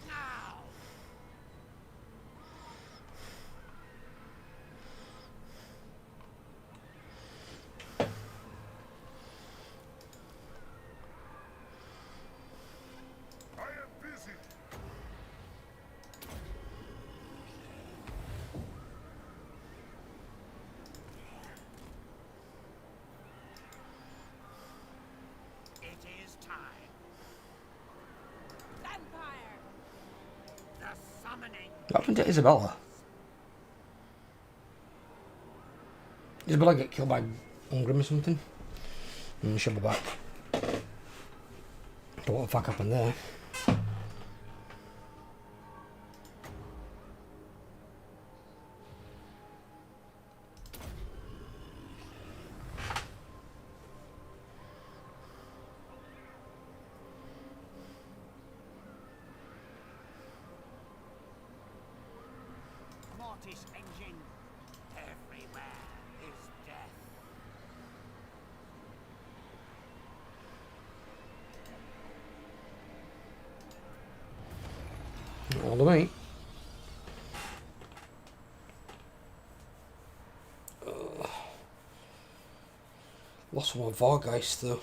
Now! I am busy. It is time. Vampire! The summoning. What happened to Isabella? Isabella get killed by Ungrim or something? She'll be back. But what the fuck happened there? Mortis engine. Everywhere is death. All the way. Lost one of our guys though.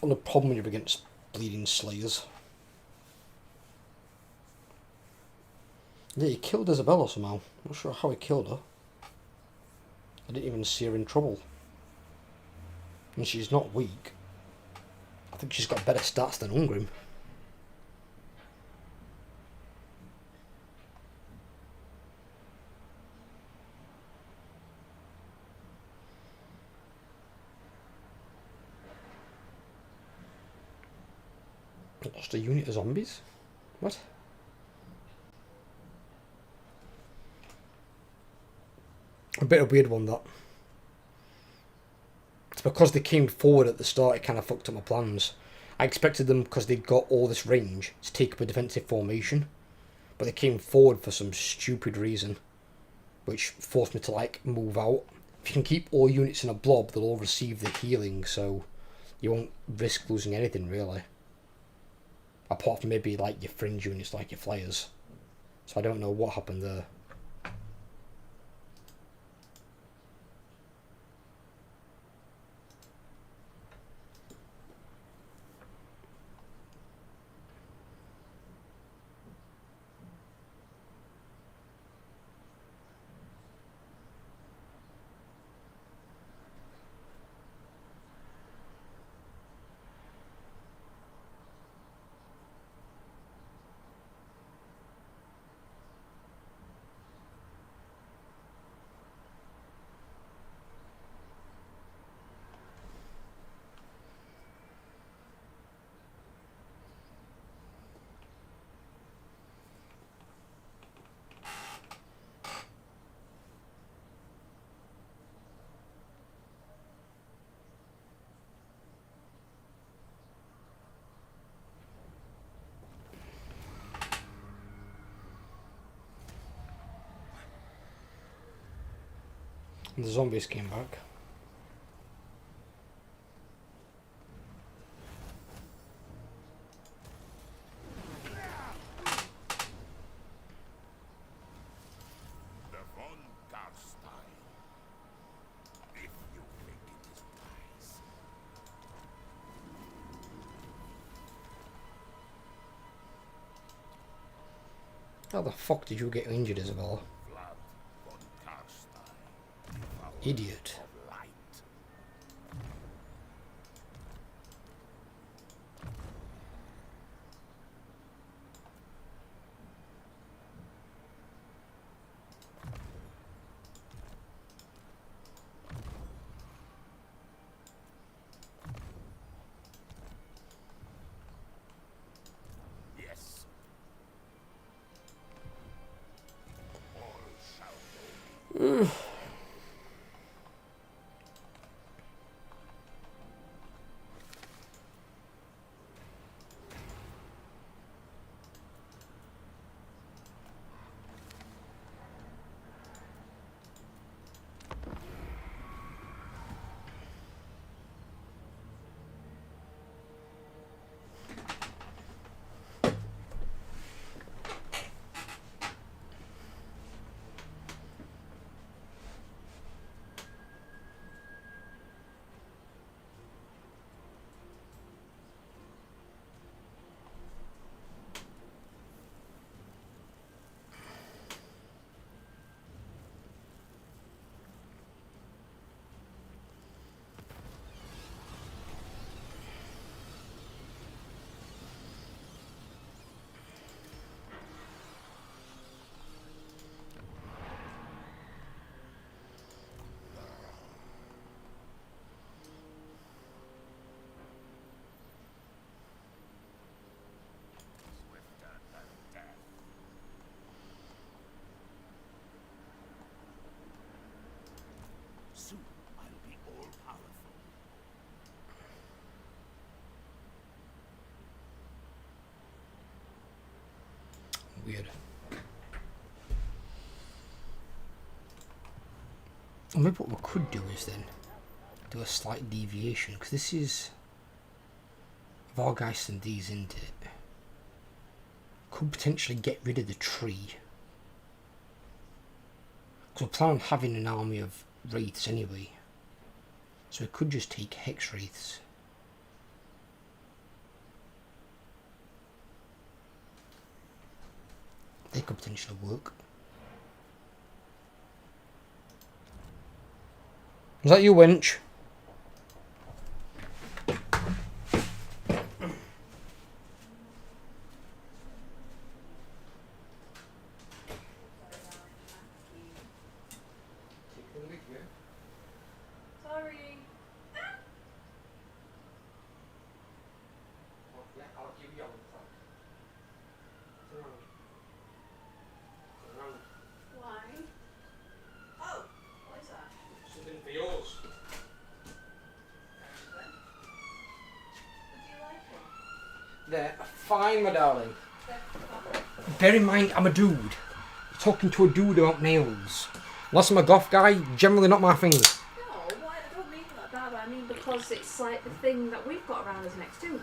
Only problem when you're against bleeding slayers. Yeah, he killed Isabella somehow. Not sure how he killed her. I didn't even see her in trouble. And she's not weak. I think she's got better stats than Ungrim. Lost a unit of zombies? What? A bit of a weird one, that. It's because they came forward at the start, it kind of fucked up my plans. I expected them, because they'd got all this range, to take up a defensive formation. But they came forward for some stupid reason, which forced me to, like, move out. If you can keep all units in a blob, they'll all receive the healing, so you won't risk losing anything, really. Apart from maybe, like, your fringe units, like your flyers. So I don't know what happened there. And the zombies came back. The von Garstein. If you think it is wise. How the fuck did you get injured, Isabella? Vlad von Garstein. Idiot. Of light. Swifter than death. Soon I'll be all powerful. Weird. Or maybe what we could do is then do a slight deviation, because this is Vargeist and these, isn't it? Could potentially get rid of the tree. Because we plan on having an army of wraiths anyway. So we could just take hex wraiths. They could potentially work. Is that you, wench? Sorry. Why? Oh, what is that? Something for yours. Do you like it? They're fine, my darling. They're fun. Bear in mind, I'm a dude. You're talking to a dude about nails. Unless I'm a goth guy, generally not my things. No, why? I don't mean like that, but I mean because it's like the thing that we've got around us next to.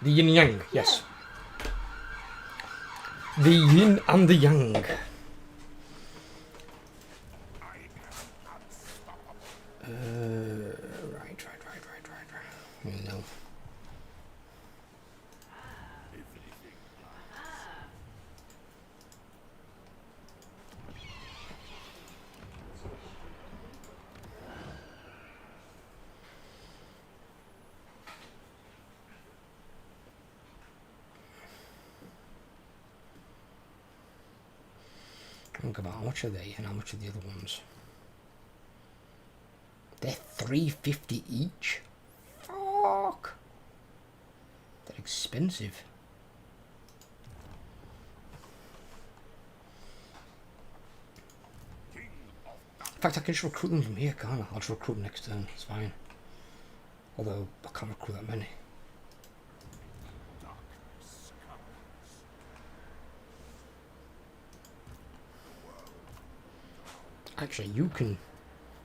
The yin and yang, yes. The yin and the yang. I am unstoppable. Right. No. Everything Think about how much are they and how much are the other ones. They're $350 each. Fuck. They're expensive. king of In fact, I can just recruit them from here, can't I? I'll just recruit them next turn. It's fine. Although I can't recruit that many. darkness comes. Actually, you can,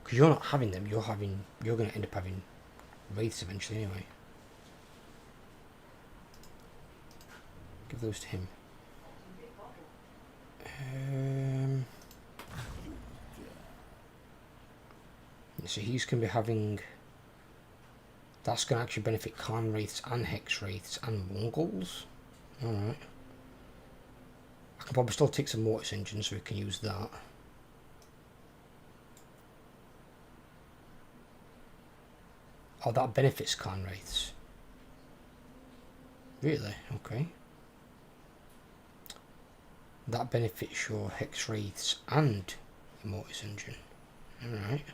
because you're not having them. You're going to end up having wraiths eventually anyway. Give those to him. So he's going to be having. That's going to actually benefit Khan wraiths and hex wraiths and Mongols. All right. I can probably still take some mortis engines so we can use that. Oh, that benefits Khan wraiths. Really? Okay. That benefits your hex wraiths and your mortis engine. Alright.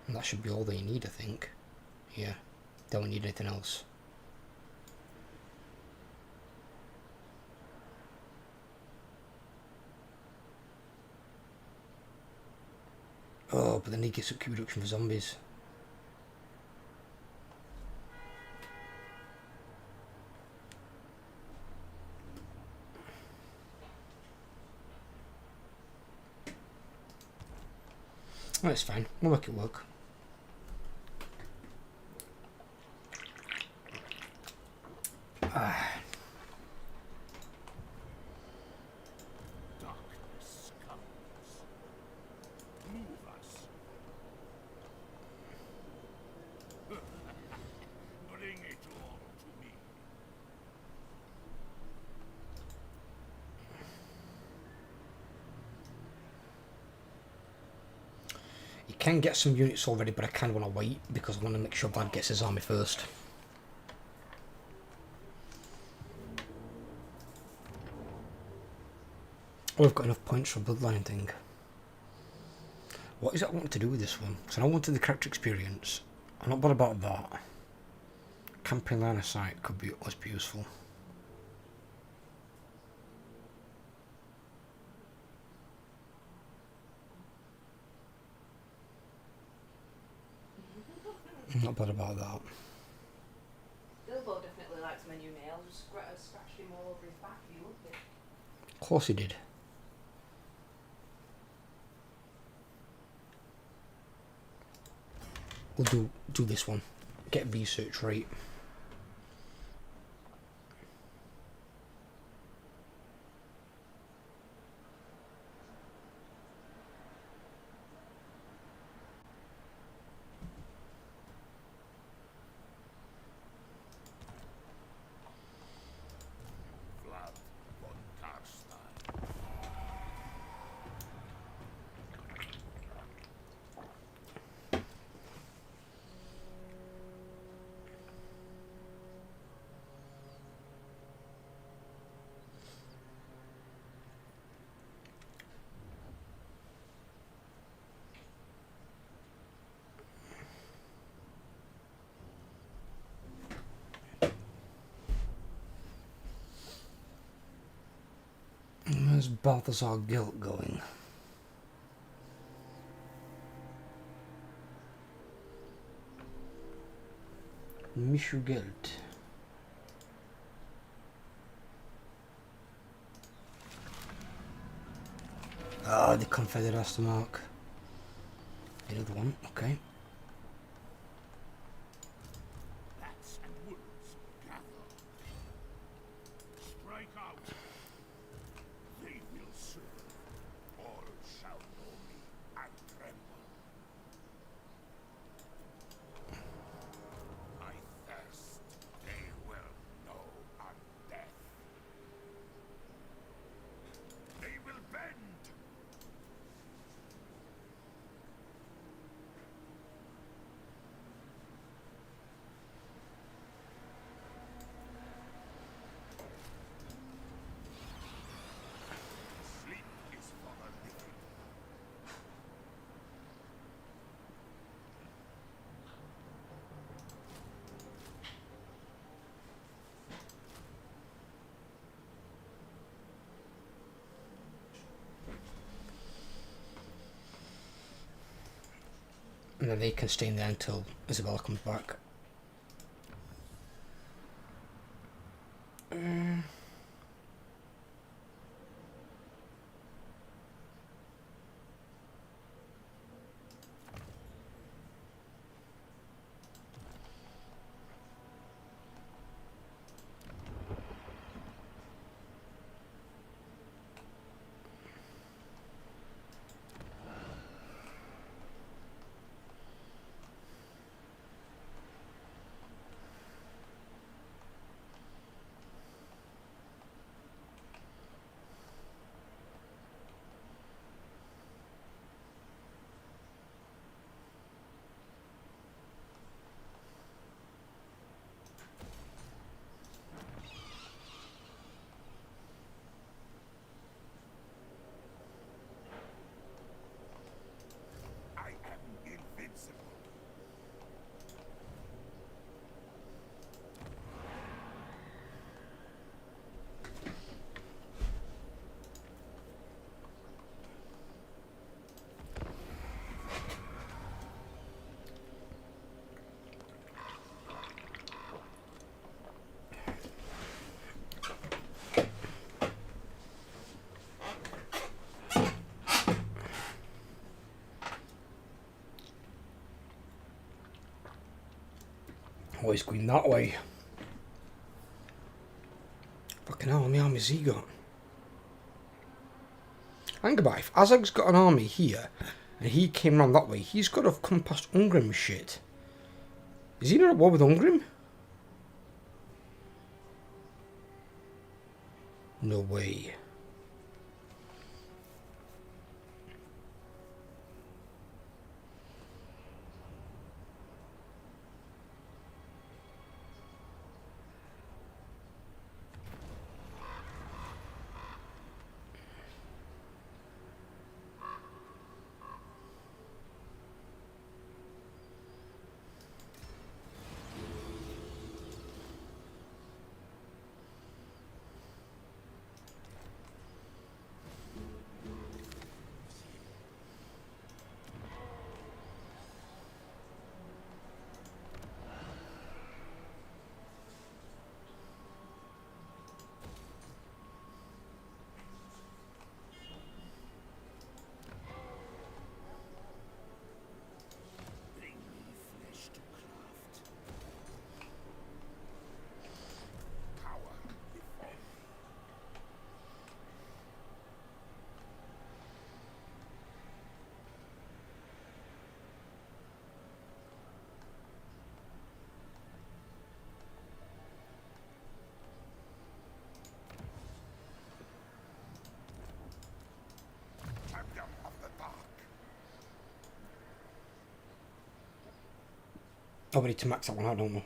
And that should be all they need, I think. Yeah. Don't need anything else. but then he gets up reduction for zombies. That's fine, we'll make it work. Darkness comes. Move us. Bring it all to me. You can get some units already, but I kind of want to wait because I want to make sure Vlad gets his army first. Oh, I've got enough points for a bloodline thing. What is it I want to do with this one? Because I wanted the character experience. I'm not bothered about that. Campaign line of sight could be must be useful. I'm not bothered about that. Bilbo definitely likes my new nails. Just scratched him all over his back. He loved it. Of course he did. We'll do this one. Get research rate. Vlad von Karstein. Where's Balthazar Guilt going? Mishu Guilt. Ah, the Confederate has to mark. Another one, okay. Bats and wolves gather. Strike out. They will serve. All shall know me and tremble. I thirst. They will know undeath. They will bend. Sleep is for the living. And then they can stay in there until Isabella comes back. Oh, he's going that way. Fucking hell, how many armies he got? Think about it, if Azag's got an army here, and he came round that way, he's got to have come past Ungrim shit. Is he not at war with Ungrim? No way. Bring me flesh to craft. Power before me. Champion of the dark. Oh, we need to max that one out, don't we?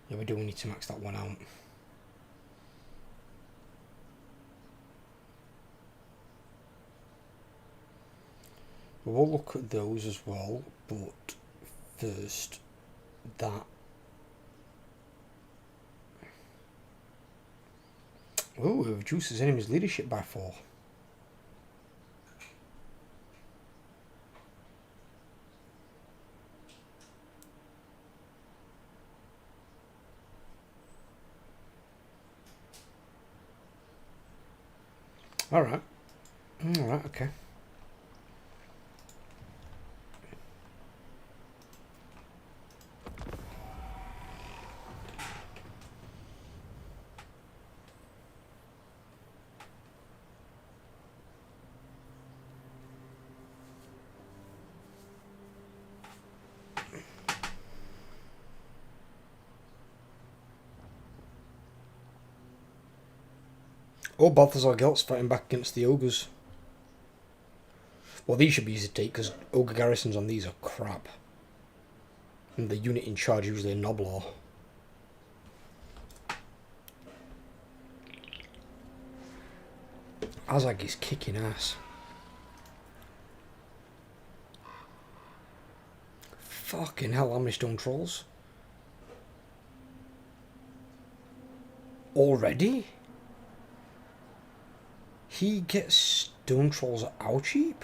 Yeah, we do need to max that one out. We'll look at those as well, but first, that. Oh, it reduces enemy's leadership by 4. Alright. Alright, okay. Oh, Balthazar Gelt's fighting back against the ogres. Well, these should be easy to take because ogre garrisons on these are crap. And the unit in charge usually a Noblar. Azag is kicking ass. Fucking hell, how many stone trolls? Already? He gets stone trolls at our cheap?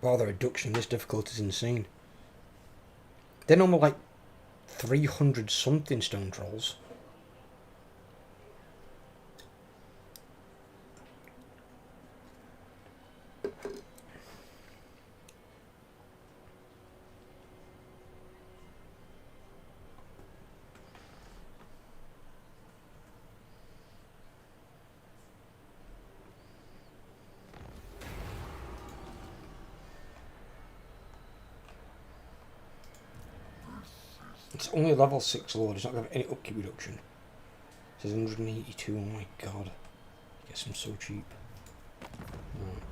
Wow, the reduction in this difficulty is insane. They're normally like 300 something stone trolls. It's only a level 6 load, it's not going to have any upkeep reduction. It says 182, oh my god. I guess I'm so cheap. Right.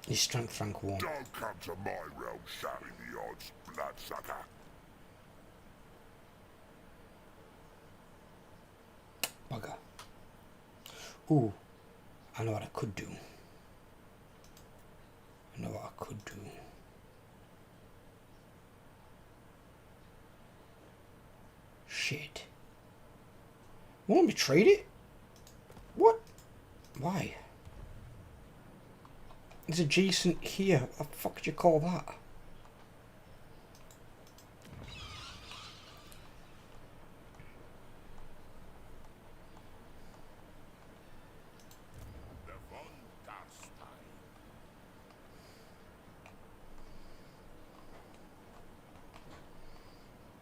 His strength rank 1. Don't come to my realm shouting the odds, bloodsucker. Bugger. Ooh, I know what I could do. I know what I could do. Shit. Want me to trade it? What? Why? It's adjacent here. What the fuck do you call that?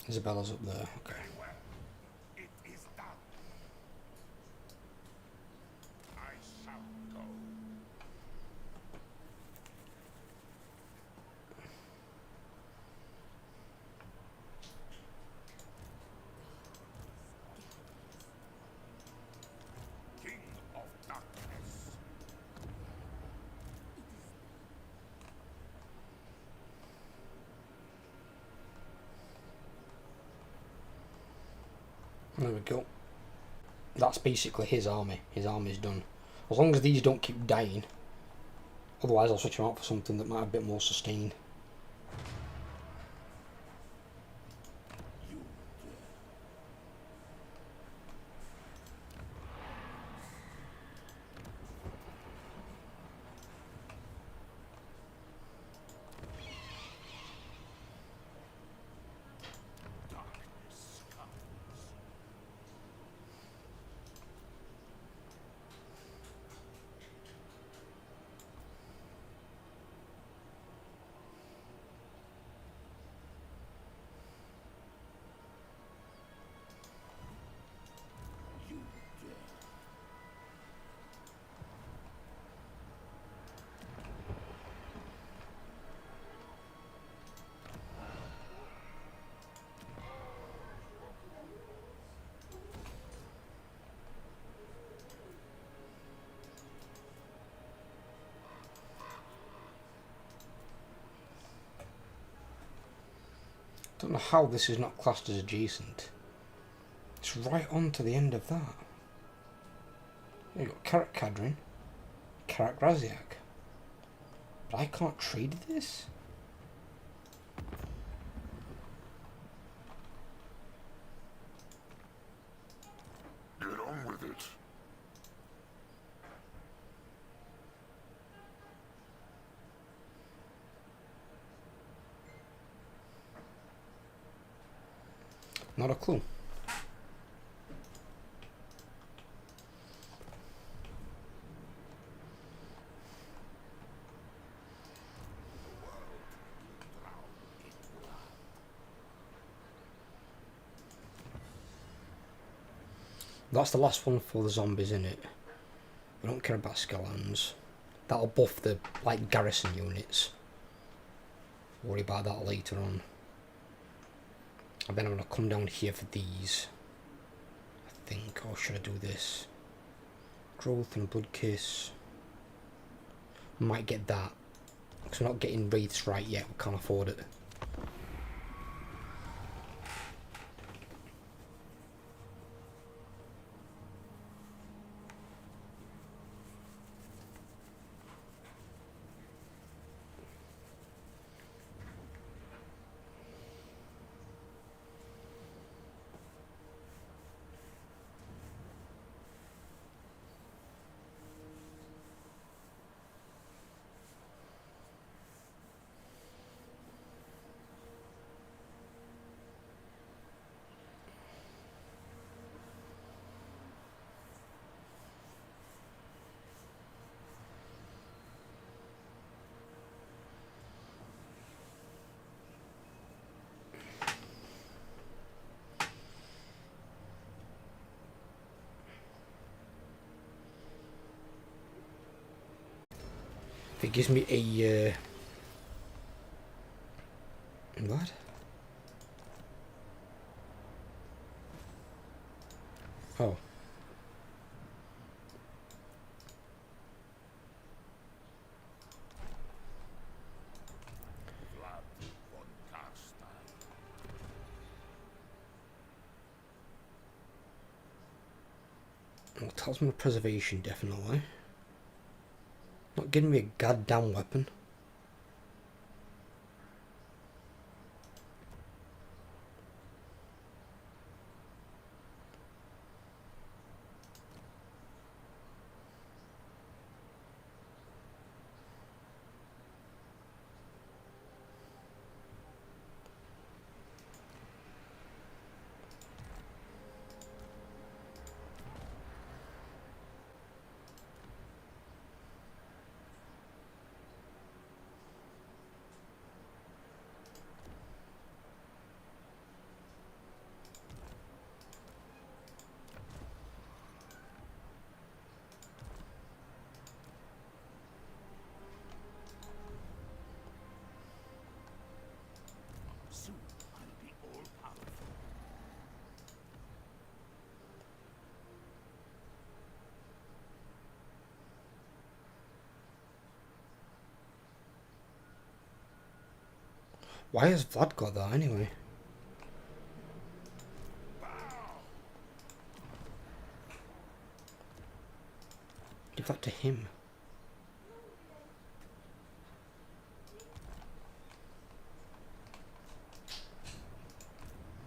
Isabella's up there, okay. It is done. I shall go. King of Darkness. There we go. That's basically his army. His army's done. As long as these don't keep dying. Otherwise I'll switch them out for something that might have a bit more sustain. Darkness comes. You dare. Don't know how this is not classed as adjacent. It's right on to the end of that. You've got Carrot Cadrin, Carrot Graziak. But I can't trade this? Get on with it. Not a clue. That's the last one for the zombies, in it. We don't care about skeletons. That'll buff the like garrison units. Worry about that later on. And then I'm gonna come down here for these. I think, or should I do this? Growth and Blood Kiss. Might get that. Because we're not getting wraiths right yet, we can't afford it. If it gives me a what? Oh. Vlad von Karstein. Well, Talisman of Preservation, definitely. Not giving me a goddamn weapon. Why has Vlad got that anyway? Give that to him.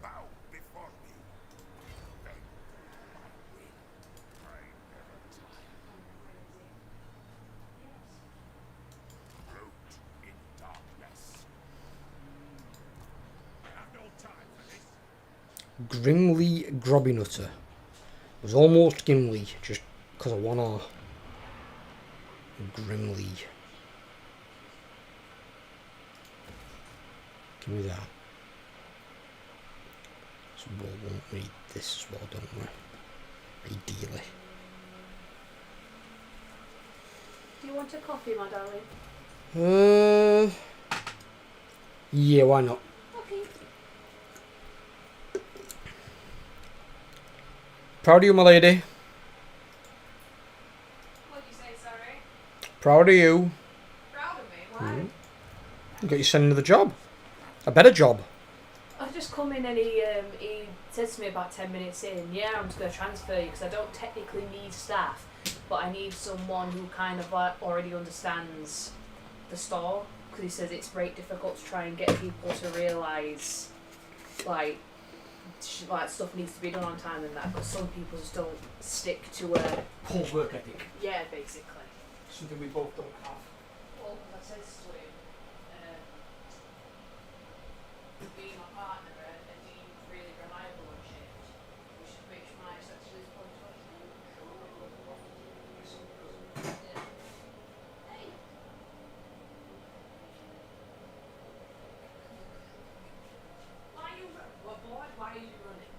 Bow before me. Beg my will. I never tire. Float in darkness. I have no time for this. Grimly Grobbynutter. It was almost Gimli, just because of one R. Grimly. Give me that. So we'll won't need this as well, don't we? Ideally. Do you want a coffee, my darling? Yeah, why not? Okay. Proud of you, my lady. What did you say, sorry? Proud of you. Proud of me? Why? You got you sent another job. A better job. I've just come in and he said to me about 10 minutes in, yeah, I'm just going to transfer you because I don't technically need staff, but I need someone who kind of already understands the store, because he says it's very difficult to try and get people to realise like stuff needs to be done on time and that, because some people just don't stick to a Poor work ethic. yeah, basically. Something we both don't have. Well, I said to him, being my partner and being really reliable on shift, which might actually is point of yeah. Hey. Why are you what boy? Why are you running?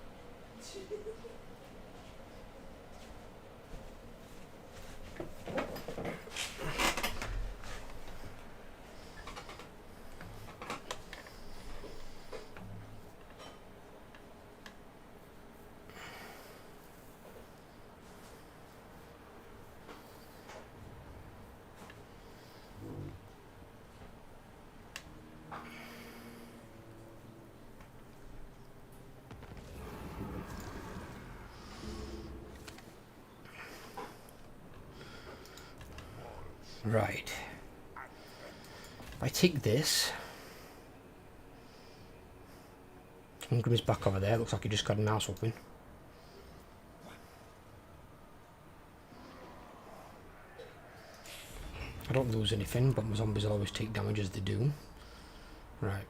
Right. If I take this. Ingram's back over there. Looks like he just got an ass whooping. I don't lose anything, but my zombies will always take damage as they do. Right.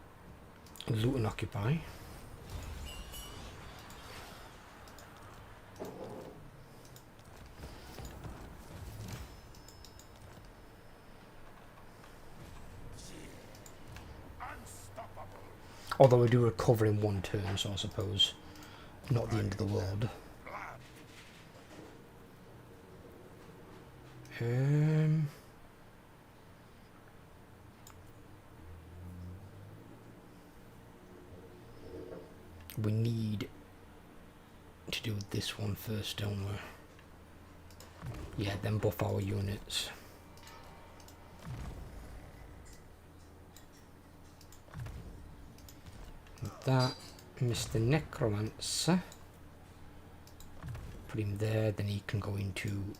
Loot and occupy. Although we do recover in one turn, so I suppose not the end of the world. We need to do this one first, don't we? Yeah, then buff our units. That, Mr. Necromancer. Put him there, then he can go into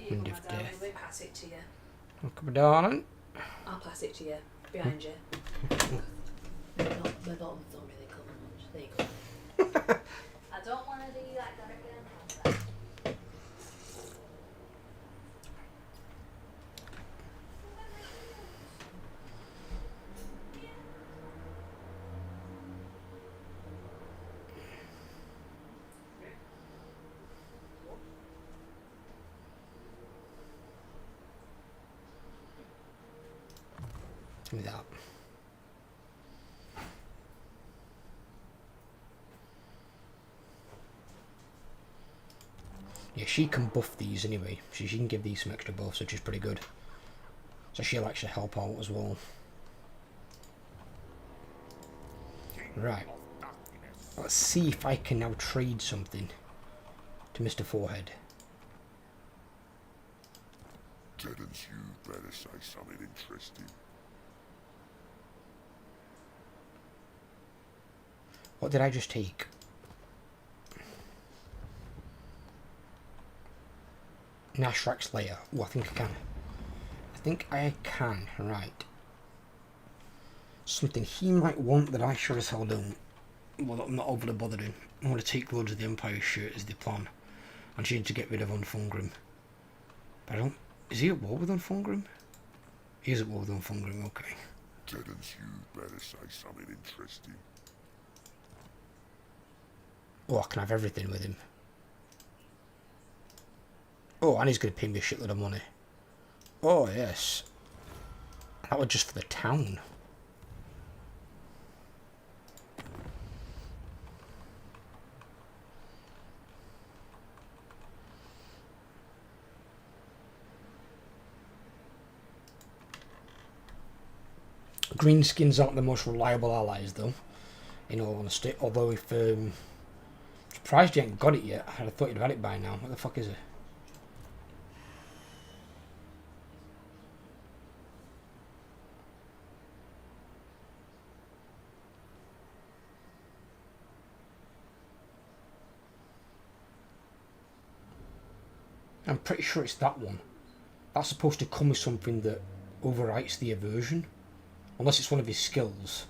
Wind of Death. We'll pass it to you. Okay, darling. I'll pass it to you. Behind you. My bottom's not really coming much. There you go. I don't want to do that directly on hand. Give me that. Yeah, she can buff these anyway. She can give these some extra buffs, which is pretty good. So she'll actually help out as well. Right. Let's see if I can now trade something to Mr. Forehead. Didn't you better say something interesting? What did I just take? Nashrak's layer. Oh, I think I can. I think I can. Right. Something he might want that I sure as hell don't. Well, I'm not overly bothered in. I'm going to take loads of the Empire shirt as the plan. I just need to get rid of Unfungrim. But I don't... Is he at war with Unfungrim? He is at war with Unfungrim, okay. Didn't you better say something interesting? Oh, I can have everything with him. Oh, and he's going to pay me a shitload of money. Oh, yes. That was just for the town. Greenskins aren't the most reliable allies, though, in all honesty. Although, if surprised you ain't got it yet. I'd have thought you'd have had it by now. What the fuck is it? I'm pretty sure it's that one. That's supposed to come with something that overwrites the aversion. Unless it's one of his skills.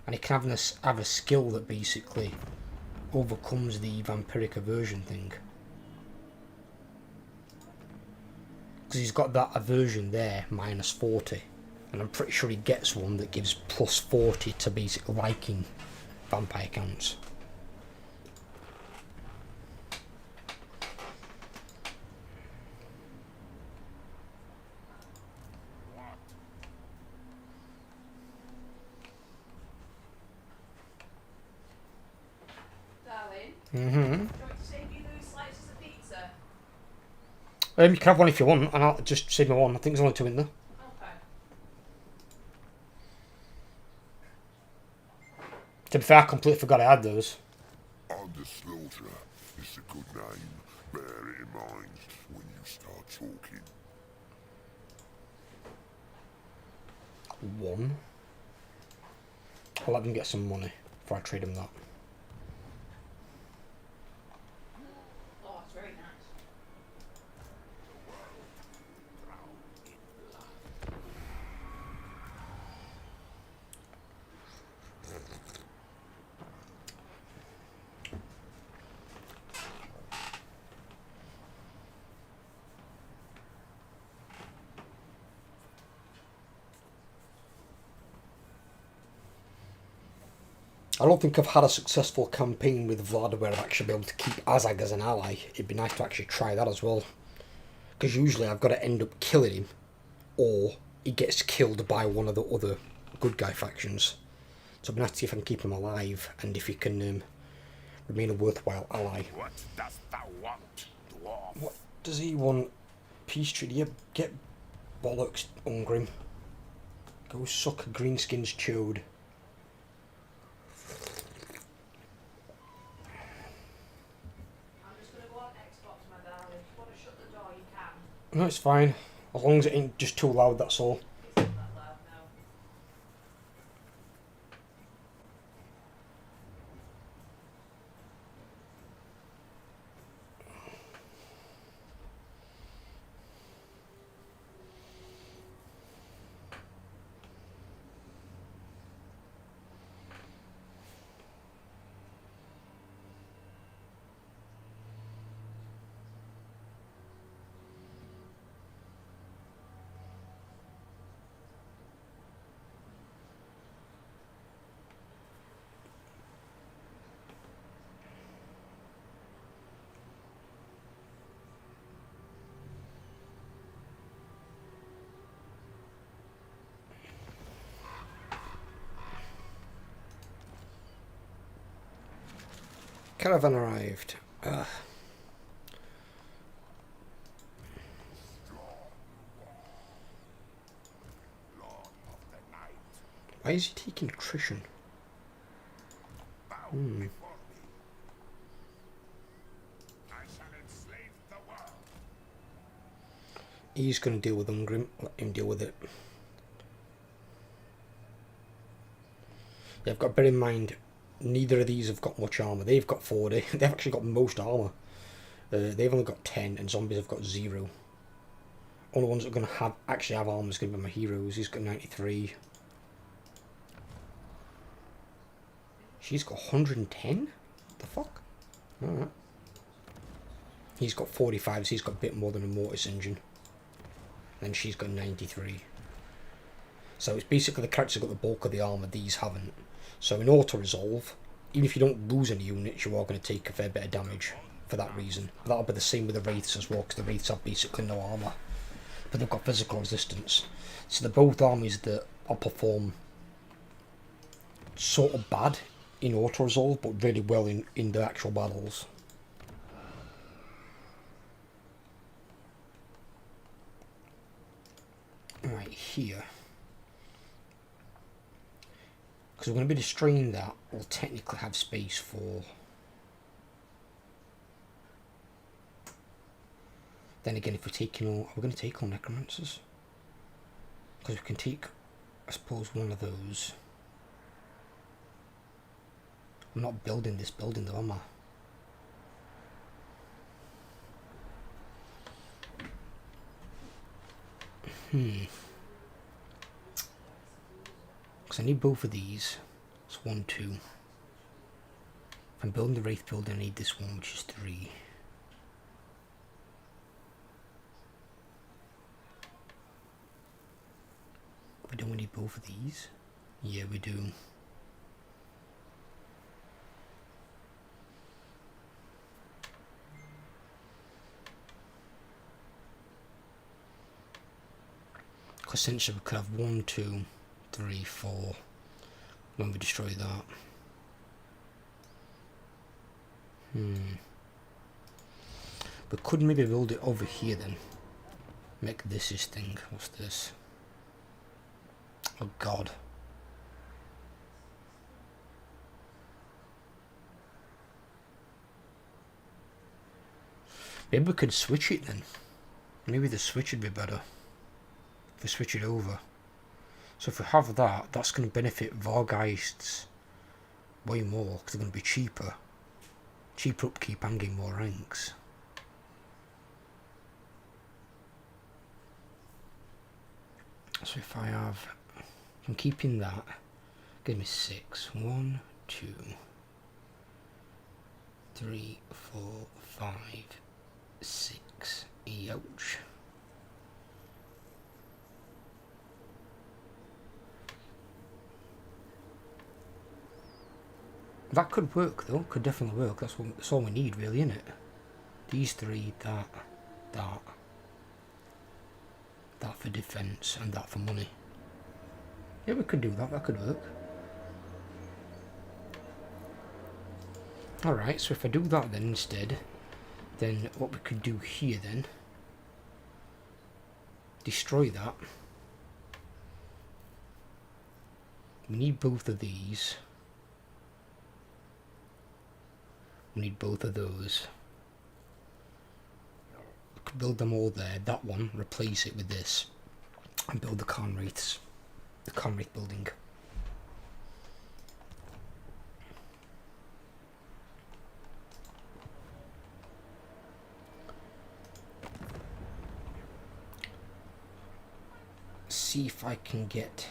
And he can have a skill that basically overcomes the vampiric aversion thing. Because he's got that aversion there, minus 40. And I'm pretty sure he gets one that gives plus 40 to basically liking vampire counts. Darling, do you want to save you those slices of pizza? You can have one if you want, and I'll just save me one. I think there's only 2 in there. Okay. To be fair, I completely forgot I had those. Under slaughter is a good name. Bear it in mind when you start talking. 1. I'll let them get some money before I trade them that. Oh, it's very nice. I don't think I've had a successful campaign with Vlad where I've actually been able to keep Azag as an ally. It'd be nice to actually try that as well. Because usually I've got to end up killing him, or he gets killed by one of the other good guy factions. So it'd be nice to see if I can keep him alive, and if he can remain a worthwhile ally. What dost thou want, dwarf? What does he want? Peace treaty? Yeah, get bollocks, Ungrim. Go suck a greenskin's chode. No, it's fine. As long as it ain't just too loud, that's all. It's not that loud now. Caravan arrived. Why is he taking attrition? Bow before me. I shall enslave the world. He's going to deal with Ungrim. Let him deal with it. Yeah, I've got to bear in mind, neither of these have got much armour. They've got 40. They've actually got most armour. They've only got 10, and zombies have got 0. Only ones that are going to actually have armour is going to be my heroes. He's got 93. She's got 110? The fuck? Alright. He's got 45, so he's got a bit more than a mortis engine. And she's got 93. So it's basically the characters have got the bulk of the armour, these haven't. So in auto-resolve, even if you don't lose any units, you are going to take a fair bit of damage for that reason. That'll be the same with the Wraiths as well, because the Wraiths have basically no armour. But they've got physical resistance. So they're both armies that will perform sort of bad in auto-resolve, but really well in the actual battles. Right here. Because we're going to be destroying that, we'll technically have space for... Then again, if we're taking all... We're going to take all necromancers. Because we can take, I suppose, one of those. I'm not building this building though, am I? Because I need both of these. It's 1, 2. If I'm building the Wraith building, I need this one, which is 3. But don't we need both of these? Yeah, we do. Because essentially we could have 1, 2, 3, 4 when we destroy that. We could maybe build it over here then. Make this his thing. What's this? Oh god. Maybe we could switch it then. Maybe the switch would be better. If we switch it over. So if we have that, that's going to benefit Vargeists way more, because they're going to be cheaper. Cheaper upkeep and gain more ranks. So if I have... I'm keeping that. Give me 6. 1, 2, 3, 4, 5, 6. Ouch. That could work though, could definitely work. That's all we need really, isn't it? These 3, that for defense, and that for money. Yeah, we could do that, that could work. Alright, so if I do that then instead, then what we could do here then, destroy that. We need both of these. We need both of those. We could build them all there. That one, replace it with this. And build the Khan Wraiths. The Khan Wraith building. See if I can get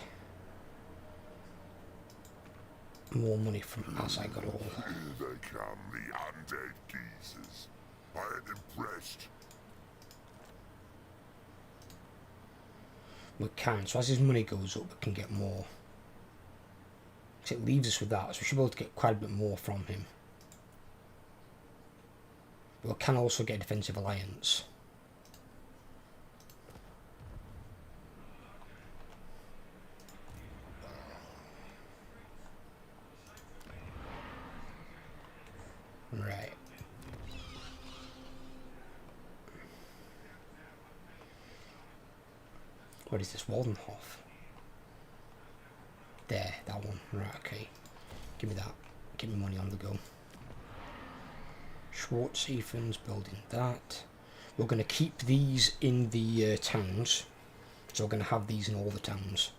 more money from as I got older. Here they come, the undead geezers. I am impressed. We can, so as his money goes up, we can get more. So it leaves us with that, so we should be able to get quite a bit more from him. But we can also get a defensive alliance. Right. What is this? Waldenhof? There, that one. Right, okay. Give me that. Give me money on the go. Schwarzhafen's building that. We're going to keep these in the towns. So we're going to have these in all the towns.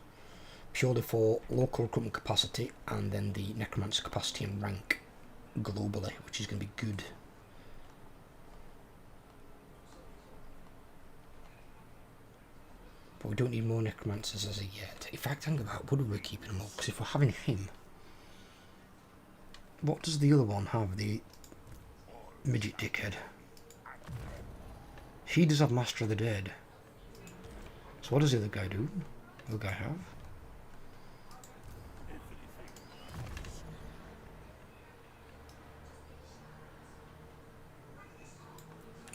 purely for local recruitment capacity and then the necromancer capacity and rank globally, which is going to be good. But we don't need more necromancers as of yet. In fact, think about would we keeping them up? Because if we're having him, what does the other one have? The midget dickhead. He does have Master of the Dead. So what does the other guy do? The other guy have?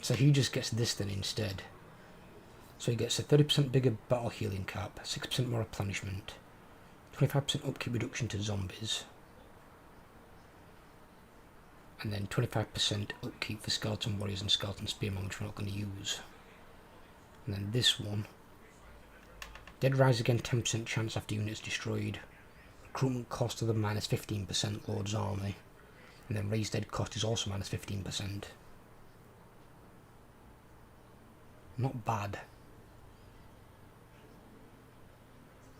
So he just gets this then instead. So he gets a 30% bigger battle healing cap, 6% more replenishment, 25% upkeep reduction to zombies, and then 25% upkeep for skeleton warriors and skeleton spearmen, which we're not going to use. And then this one, dead rise again, 10% chance after units destroyed, recruitment cost of the minus 15% Lord's army, and then raised dead cost is also minus 15%. Not bad.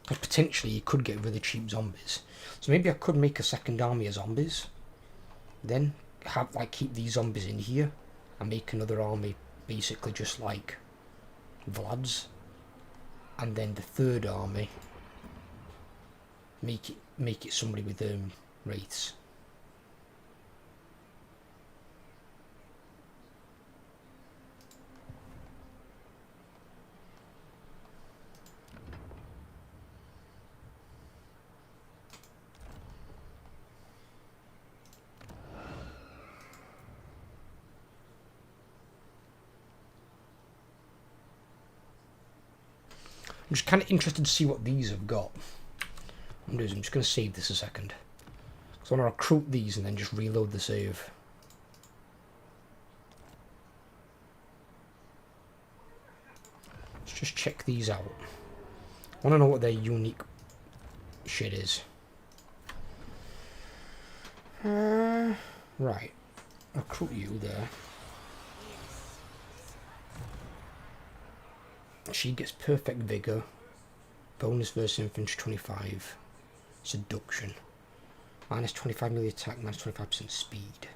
Because potentially you could get really cheap zombies. So maybe I could make a second army of zombies. Then have like keep these zombies in here and make another army basically just like Vlad's. And then the third army make it somebody with wraiths. I'm just kind of interested to see what these have got. I'm just going to save this a second. So I want to recruit these and then just reload the save. Let's just check these out. I want to know what their unique shit is. Right. Recruit you there. She gets perfect vigor, bonus versus infantry 25, seduction, minus 25 melee attack, minus 25% speed.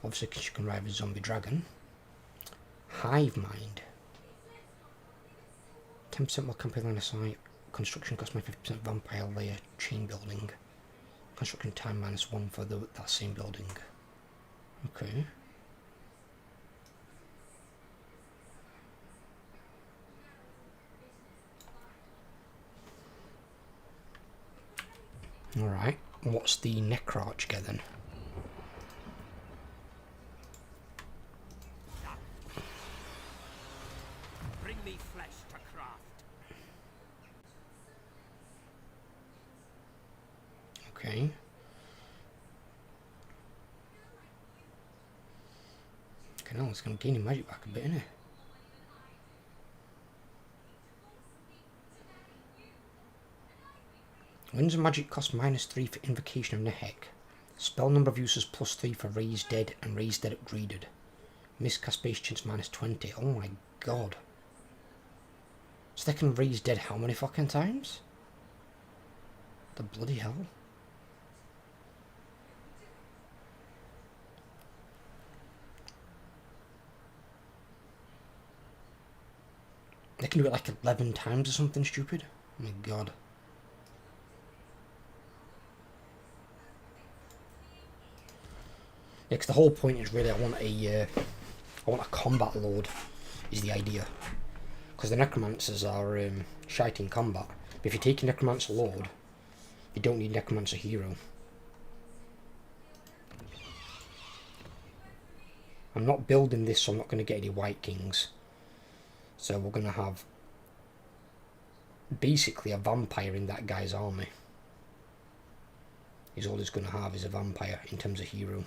Obviously she can ride a zombie dragon. Hive mind, 10% more campaign line of sight, construction cost my 50% vampire layer, chain building, construction time minus 1 for that same building. Okay. Alright, what's the Necrarch get then? Bring me flesh to craft. Okay. Okay, now it's going to gain your magic back a bit, isn't it? Winds of magic cost -3 for invocation of Nehek. Spell number of users +3 for raised dead and raised dead upgraded. Miscast base chance -20. Oh my god. So they can raise dead how many fucking times? The bloody hell. They can do it like 11 times or something stupid. Oh my god. Yeah, because the whole point is really I want a combat lord, is the idea. Because the necromancers are shite in combat. But if you take a necromancer lord, you don't need necromancer hero. I'm not building this, so I'm not going to get any white kings. So we're going to have basically a vampire in that guy's army. He's all he's going to have is a vampire in terms of hero.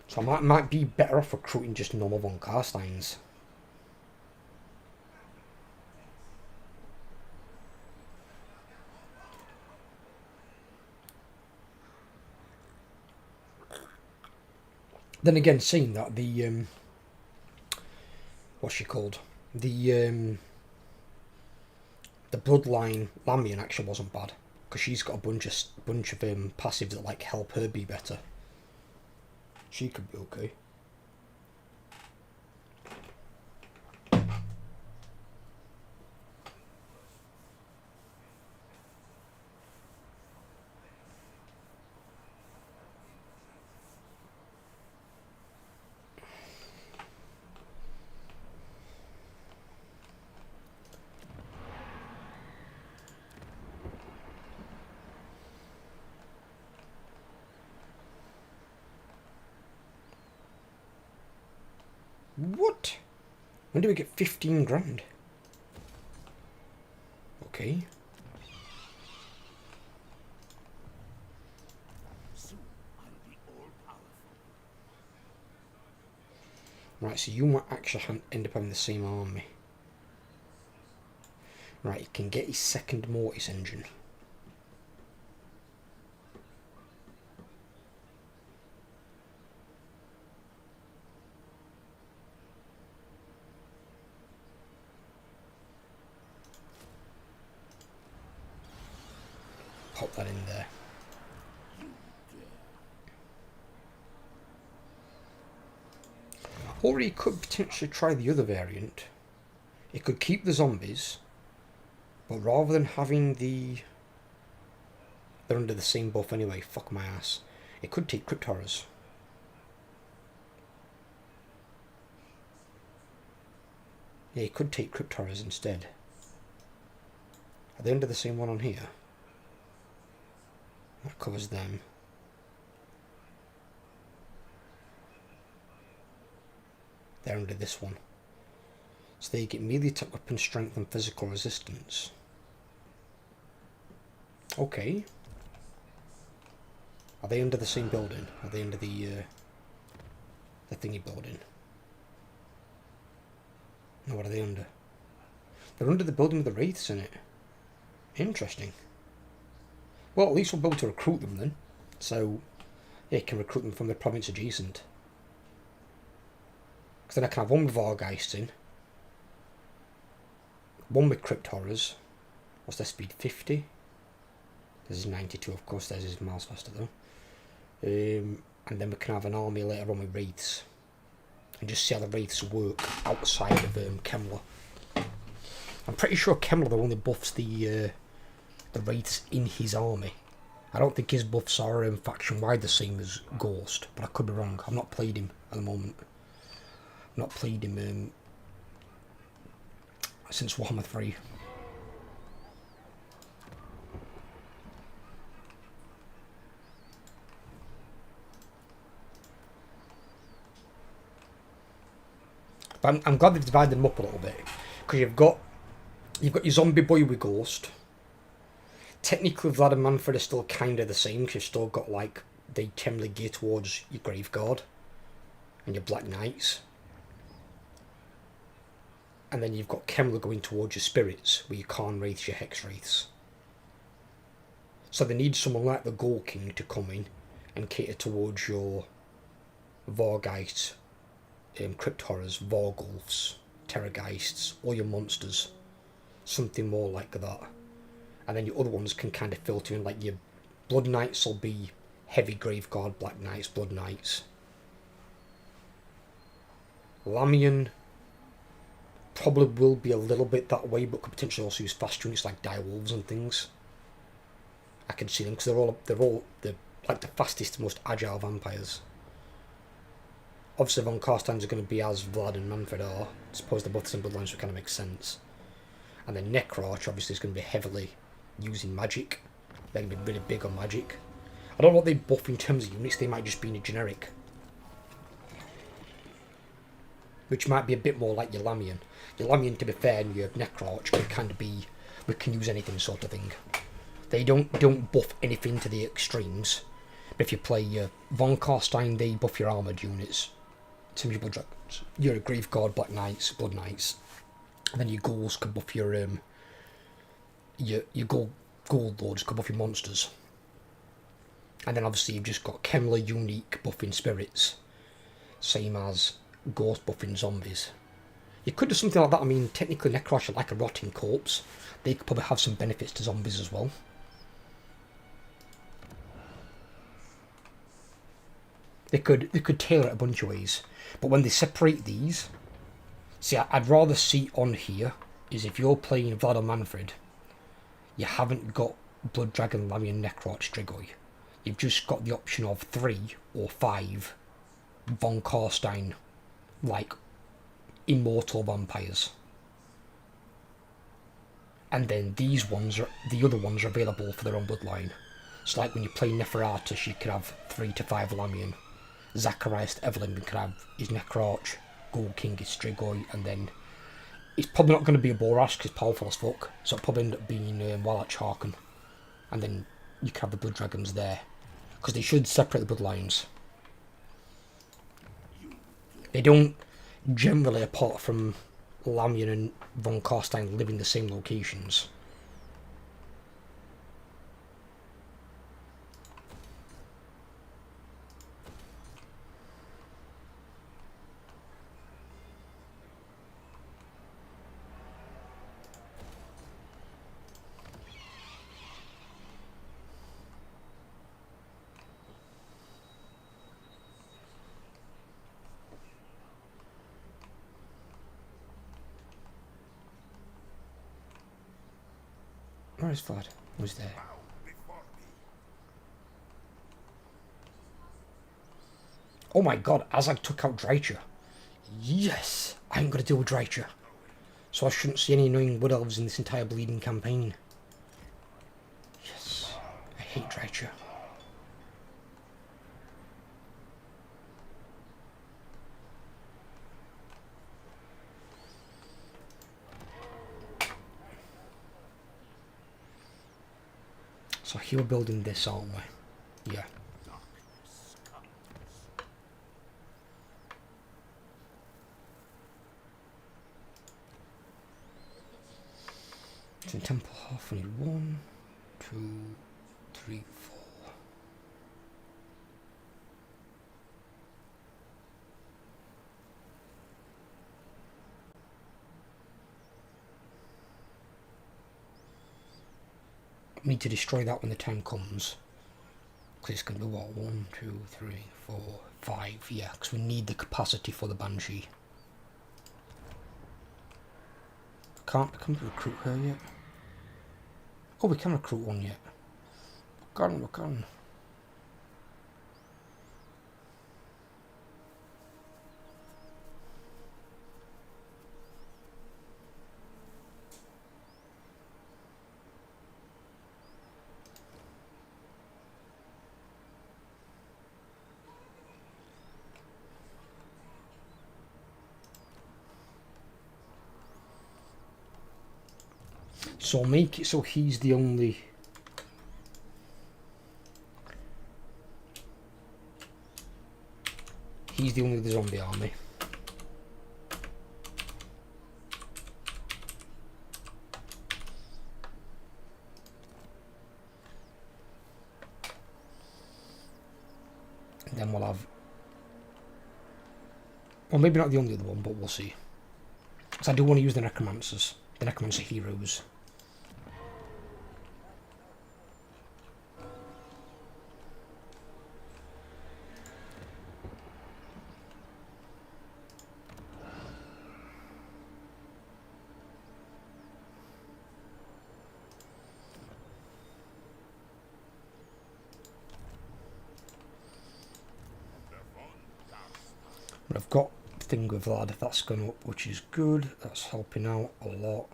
So I might be better off recruiting just normal von Carsteins. Then again, seeing that the what's she called? The bloodline Lamian actually wasn't bad because she's got a bunch of passives that like help her be better. She could be okay. What? When do we get 15 grand? Okay. Soon I'll be all-powerful. Right, so you might actually end up having the same army. Right, he can get his second Mortis engine. Pop that in there. Or he could potentially try the other variant. He could keep the zombies, but rather than having they're under the same buff anyway, fuck my ass. It could take Crypt Horrors. Yeah, he could take Crypt Horrors instead. Are they under the same one on here? That covers them. They're under this one. So they get melee attack, weapon strength and physical resistance. Okay. Are they under the same building? Are they under the thingy building? No, what are they under? They're under the building with the wraiths in it. Interesting. Well, at least we'll be able to recruit them then. So, yeah, you can recruit them from the province adjacent. Because then I can have one with Vargeists in. One with Crypt Horrors. What's their speed? 50? This is 92, of course. Theirs is miles faster though. And then we can have an army later on with Wraiths. And just see how the Wraiths work outside of Kemler. I'm pretty sure Kemler only buffs the Wraiths in his army. I don't think his buffs are faction-wide the same as Ghost, but I could be wrong. I've not played him at the moment. I've not played him since Warhammer 3. But I'm glad they've divided them up a little bit, because you've got your zombie boy with Ghost. Technically, Vlad and Manfred are still kind of the same, because you've still got, like, they generally gear towards your Graveguard and your Black Knights. And then you've got Kemler going towards your Spirits, where you Kharn Wraiths, your Hex Wraiths. So they need someone like the Ghoul King to come in and cater towards your Vargeists, Crypt Horrors, Vorgulfs, Terrorgeists, all your monsters. Something more like that. And then your other ones can kind of filter in, like your Blood Knights will be heavy Graveguard, Black Knights, Blood Knights. Lamian probably will be a little bit that way, but could potentially also use fast units like Direwolves and things. I can see them because they're like the fastest, most agile vampires. Obviously, Von Carstein's are going to be as Vlad and Manfred are. I suppose they're both the same bloodlines, so it kind of makes sense. And then Necroarch obviously is going to be heavily using magic. They're going to be really big on magic. I don't know what they buff in terms of units. They might just be in a generic, which might be a bit more like your Lamian. Your Lamian, to be fair, and your Necroarch can kind of be, we can use anything sort of thing. They don't buff anything to the extremes. But if you play your Von Carstein, they buff your armoured units. Your Dragons, your Graveguard, Black Knights, Blood Knights. And then your Ghouls can buff your Gold Lords can buff your monsters. And then obviously you've just got Kemler unique buffing Spirits. same as ghost buffing zombies. You could do something like that. I mean, technically Necrosh are like a rotting corpse. They could probably have some benefits to zombies as well. They could tailor it a bunch of ways. But when they separate these, see, I'd rather see on here is if you're playing Vlad or Manfred, you haven't got Blood Dragon, Lamian, Necroch, Strigoi. You've just got the option of 3 or 5 Von Karstein, like Immortal vampires. And then the other ones are available for their own bloodline. So like when you play Neferatus, you could have 3 to 5 Lamian. Zacharias Evelyn could have his Necroch, Gold King is Strigoi, and then it's probably not going to be a Borash because it's powerful as fuck, so it'll probably end up being Warlock Harken. And then you can have the Blood Dragons there, because they should separate the bloodlines. They don't generally, apart from Lamian and Von Karstein, live in the same locations. Where is Vlad? Who's there? Oh my god, Azag took out Drycha. Yes! I'm gonna deal with Drycha. So I shouldn't see any annoying Wood Elves in this entire bleeding campaign. Yes. I hate Drycha. So here we're building this, aren't we? Yeah. So in Temple Half we need 1, 2, 3, 4. We need to destroy that when the time comes. Because it's going to be what? 1, 2, 3, 4, 5. Yeah, because we need the capacity for the Banshee. Can't recruit her yet. Oh, we can recruit one yet. We can. So make it so he's the only... He's the only of the zombie army. And then we'll have... Well, maybe not the only other one, but we'll see. Because I do want to use the Necromancers. The Necromancer heroes. But I've got the thing with Vlad, that's gone up, which is good. That's helping out a lot.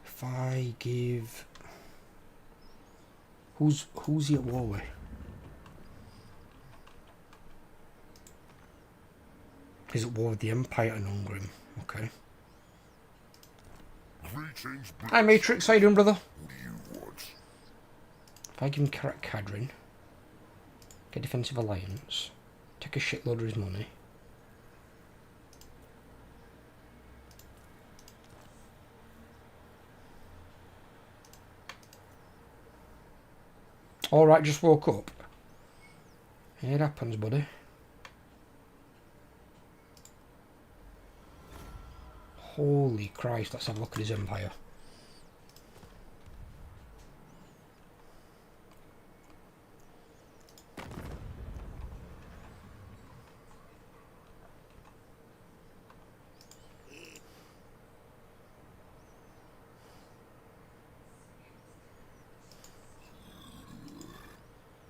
If I give... Who's he at war with? He's at war with the Empire and Ungrim. Okay. Hi Matrix, how you doing, brother? If I give him Karak Kadrin, get Defensive Alliance, take a shitload of his money. Alright, just woke up. It happens, buddy. Holy Christ, let's have a look at his empire.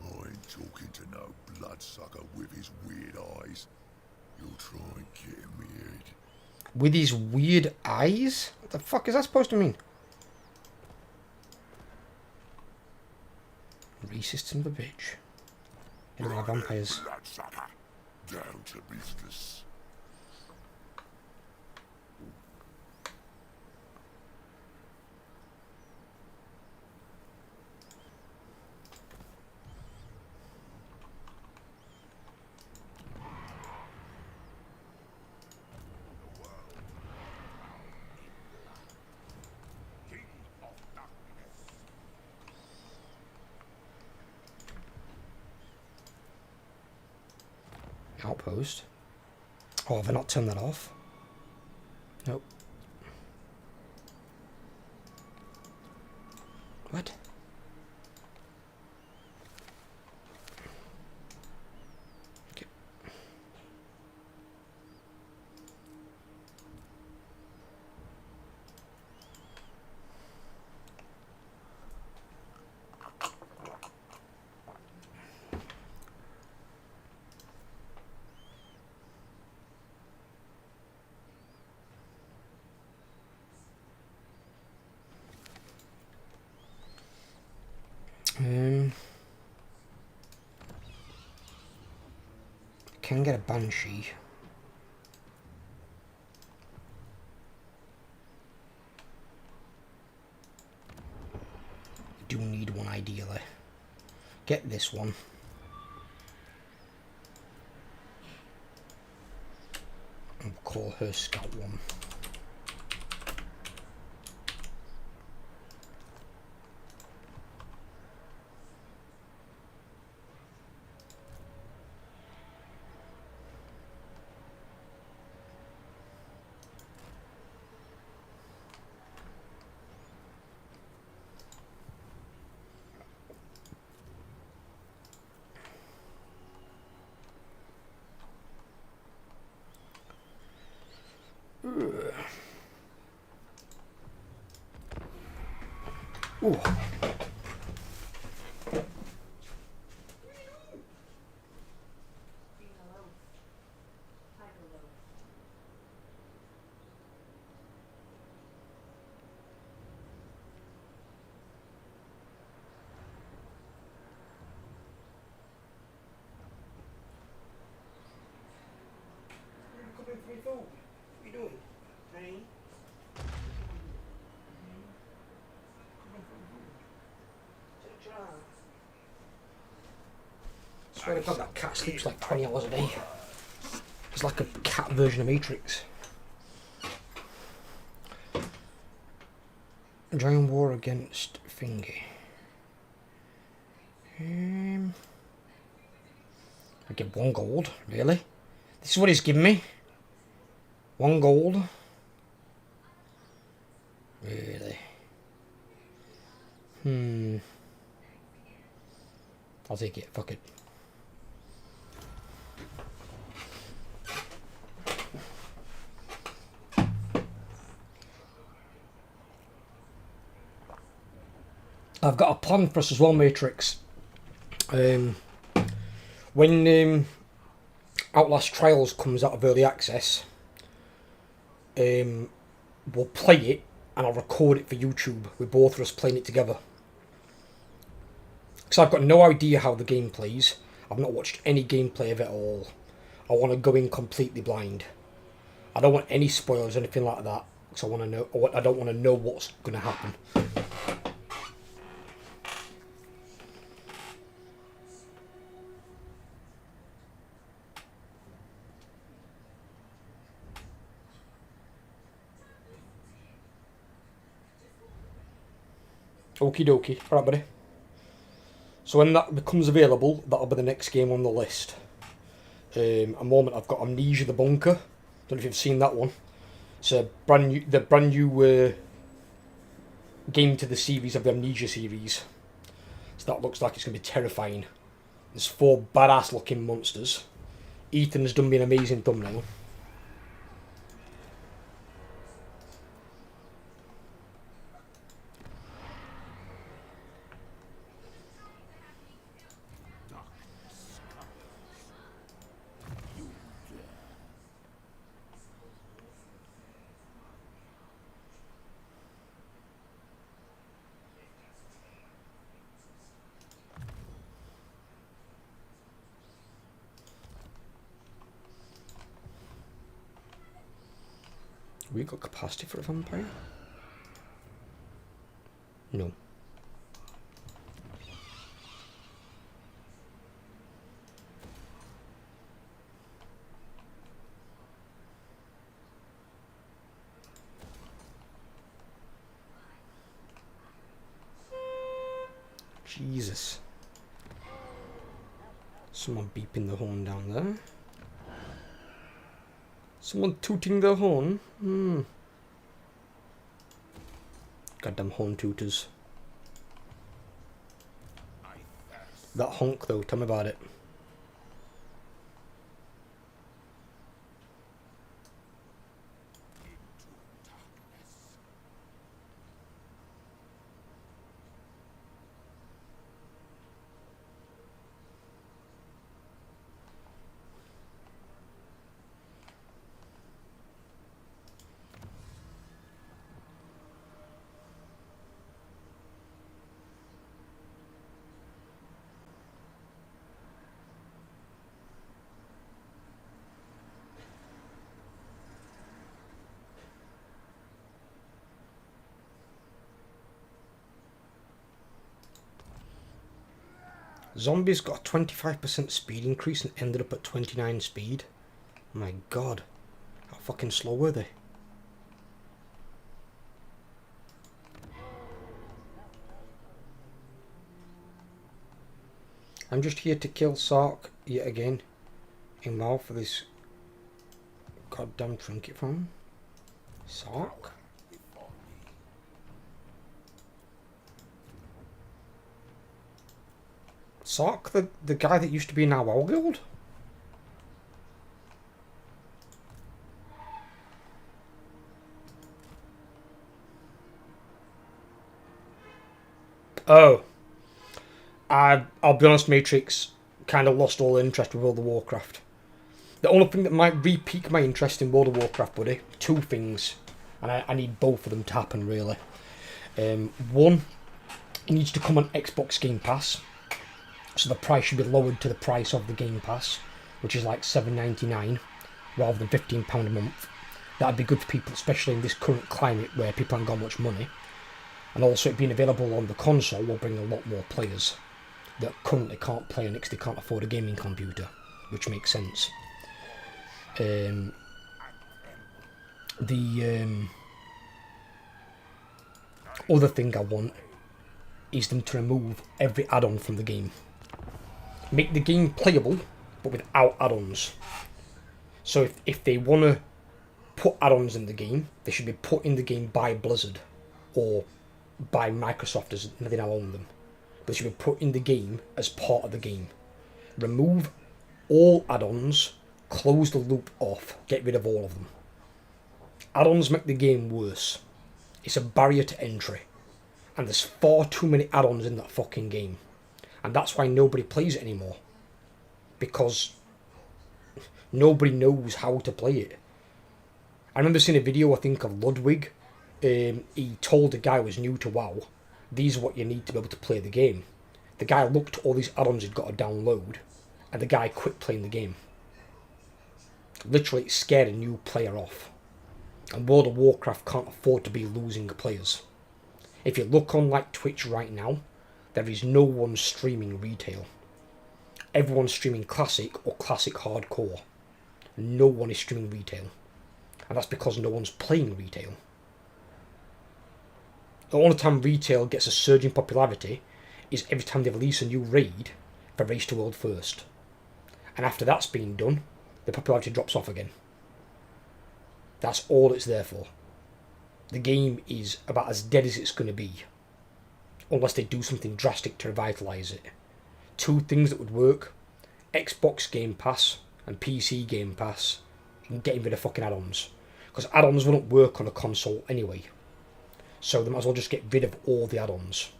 I ain't talking to no bloodsucker with his weird eyes. You'll try and get in me head. With his weird eyes? What the fuck is that supposed to mean? Racist son of a bitch. Anyway, vampires. Bloodsucker, down to business. Outpost. Oh, have I not turned that off? Nope. What? Okay. Can get a banshee. Do need one ideally. Get this one. And we'll call her Scout 1. Ooh. What are you doing? Hey? I swear to God, that cat sleeps like 20 hours a day. It's like a cat version of Matrix. Join war against Thingy. I get 1 gold, really? This is what he's giving me? 1 gold? Really? I'll take it, fuck it. I've got a plan for us as well, Matrix. When Outlast Trials comes out of early access, we'll play it and I'll record it for YouTube with both of us playing it together. Because I've got no idea how the game plays. I've not watched any gameplay of it at all. I want to go in completely blind. I don't want any spoilers or anything like that. Because I don't want to know what's going to happen. Okie dokie. Alright, buddy. So when that becomes available, that'll be the next game on the list. At the moment I've got Amnesia the Bunker. Don't know if you've seen that one. It's a brand new game to the series of the Amnesia series. So that looks like it's going to be terrifying. There's 4 badass looking monsters. Ethan's done me an amazing thumbnail. We got capacity for a vampire? No. Jesus. Someone beeping the horn down there. Someone tooting the horn? Goddamn horn tooters. That honk though, tell me about it. Zombies got a 25% speed increase and ended up at 29 speed. My god. How fucking slow were they? I'm just here to kill Sark yet again. In WoW for this goddamn trinket from Sark. Sark, the guy that used to be in our WoW guild? Oh. I'll be honest, Matrix kind of lost all interest with World of Warcraft. The only thing that might re-pique my interest in World of Warcraft, buddy, 2 things. And I need both of them to happen, really. One, it needs to come on Xbox Game Pass. So the price should be lowered to the price of the Game Pass, which is like $7.99 rather than £15 a month. That'd be good for people, especially in this current climate where people haven't got much money. And also it being available on the console will bring a lot more players that currently can't play on it because they can't afford a gaming computer, which makes sense. The other thing I want is them to remove every add-on from the game. Make the game playable, but without add-ons. So if they want to put add-ons in the game, they should be put in the game by Blizzard or by Microsoft, as they now own them. But they should be put in the game as part of the game. Remove all add-ons, close the loop off, get rid of all of them. Add-ons make the game worse. It's a barrier to entry. And there's far too many add-ons in that fucking game. And that's why nobody plays it anymore. Because nobody knows how to play it. I remember seeing a video, I think, of Ludwig. He told a guy who was new to WoW, these are what you need to be able to play the game. The guy looked at all these add-ons he'd got to download, and the guy quit playing the game. Literally, it scared a new player off. And World of Warcraft can't afford to be losing players. If you look on like Twitch right now, there is no one streaming retail. Everyone's streaming classic or classic hardcore. No one is streaming retail. And that's because no one's playing retail. The only time retail gets a surge in popularity is every time they release a new raid for Race to World First. And after that's been done, the popularity drops off again. That's all it's there for. The game is about as dead as it's going to be. Unless they do something drastic to revitalise it. Two things that would work: Xbox Game Pass and PC Game Pass, and getting rid of fucking add-ons. Because add-ons wouldn't work on a console anyway. So they might as well just get rid of all the add-ons.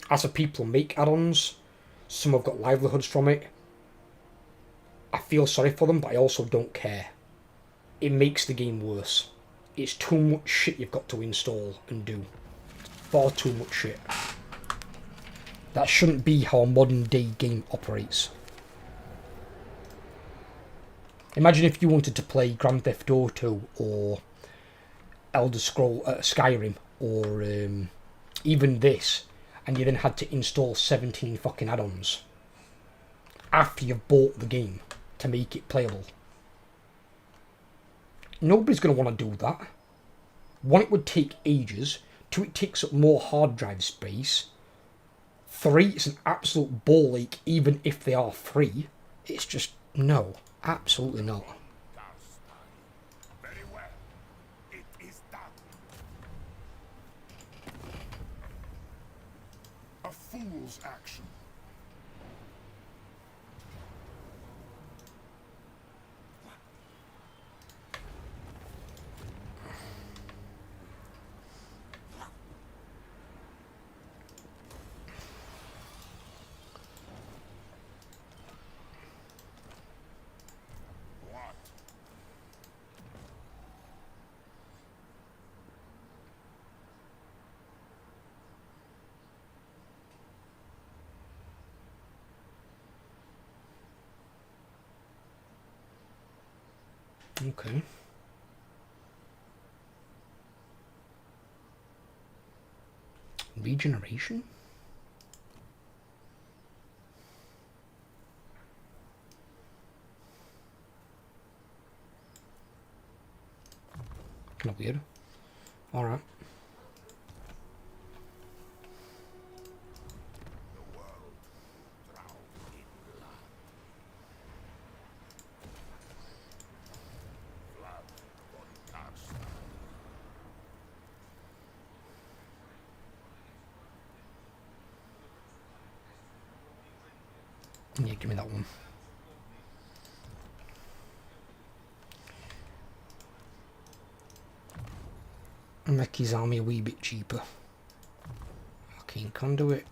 As for people who make add-ons, some have got livelihoods from it. I feel sorry for them, but I also don't care. It makes the game worse. It's too much shit you've got to install and do. Far too much shit. That shouldn't be how a modern day game operates. Imagine if you wanted to play Grand Theft Auto or Skyrim or even this, and you then had to install 17 fucking add-ons after you've bought the game to make it playable. Nobody's going to want to do that. One, it would take ages. Two, it takes up more hard drive space. Three, it's an absolute ball ache even if they are free. It's just, no. Absolutely not. Very well. It is done. A fool's action. Okay. Regeneration? Kind of weird. Alright. The world drowned in blood. Vlad von Karstein. Yeah, give me that one. Make his army a wee bit cheaper. Fucking conduit.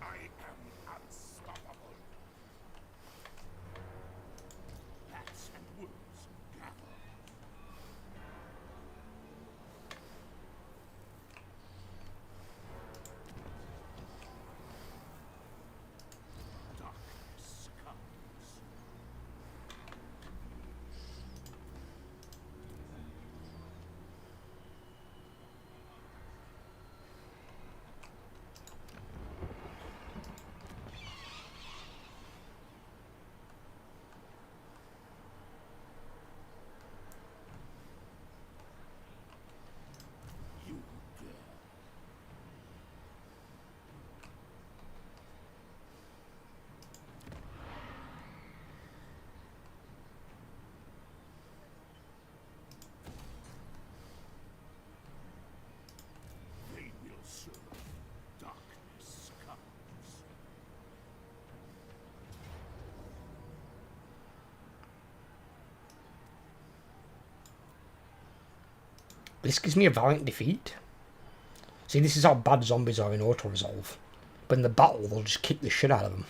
I am unstoppable. Bats and wolves gather. Darkness comes. You dare. They will serve. Darkness comes. This gives me a valiant defeat. See, this is how bad zombies are in auto-resolve. But in the battle, they'll just kick the shit out of them.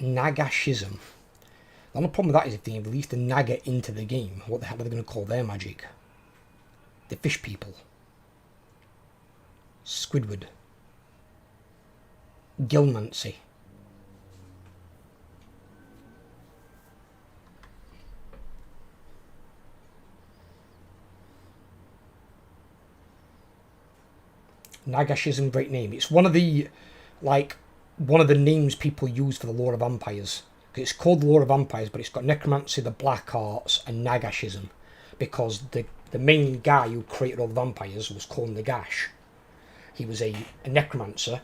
Nagashism. The only problem with that is if they release the Naga into the game, what the hell are they going to call their magic? The fish people. Squidward. Gilmancy. Nagashism, great name. It's one of the names people use for the Lore of Vampires. It's called the Lore of Vampires, but it's got necromancy, the black arts, and Nagashism, because the main guy who created all the vampires was called Nagash. He was a necromancer,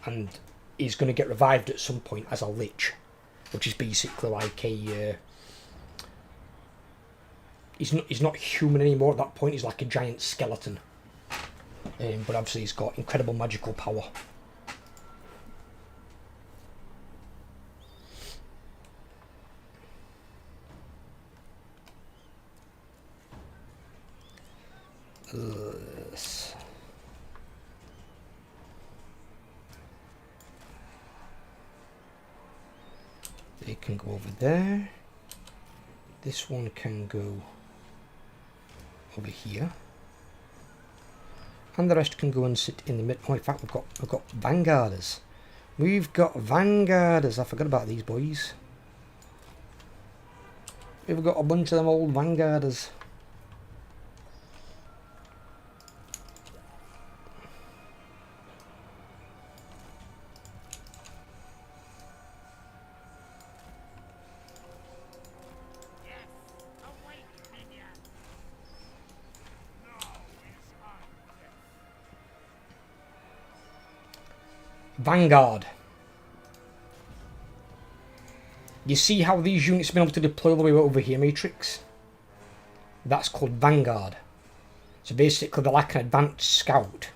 and he's going to get revived at some point as a lich, which is basically like a... he's not human anymore at that point. He's like a giant skeleton. But obviously he's got incredible magical power. They can go over there. This one can go over here. And the rest can go and sit in the middle. Oh, in fact, we've got vanguarders. We've got vanguarders. I forgot about these boys. We've got a bunch of them old vanguarders. Vanguard. You see how these units have been able to deploy all the way over here, Matrix? That's called Vanguard. So basically they're like an advanced scout.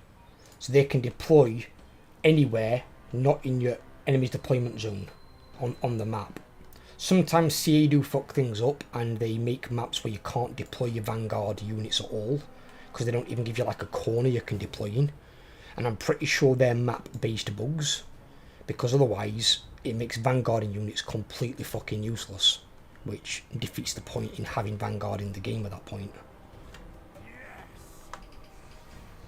So they can deploy anywhere, not in your enemy's deployment zone on the map. Sometimes CA do fuck things up and they make maps where you can't deploy your Vanguard units at all, because they don't even give you like a corner you can deploy in. And I'm pretty sure they're map-based bugs, because otherwise it makes Vanguarding units completely fucking useless, which defeats the point in having Vanguard in the game at that point.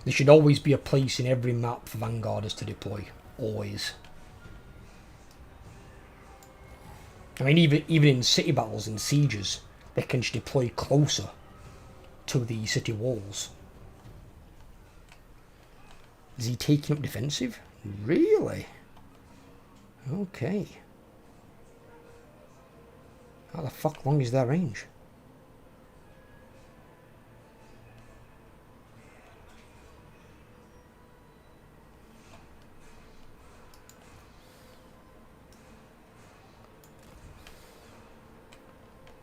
There should always be a place in every map for Vanguarders to deploy, always. I mean, even in city battles and sieges, they can just deploy closer to the city walls. Is he taking up defensive? Really? Okay. How the fuck long is their range?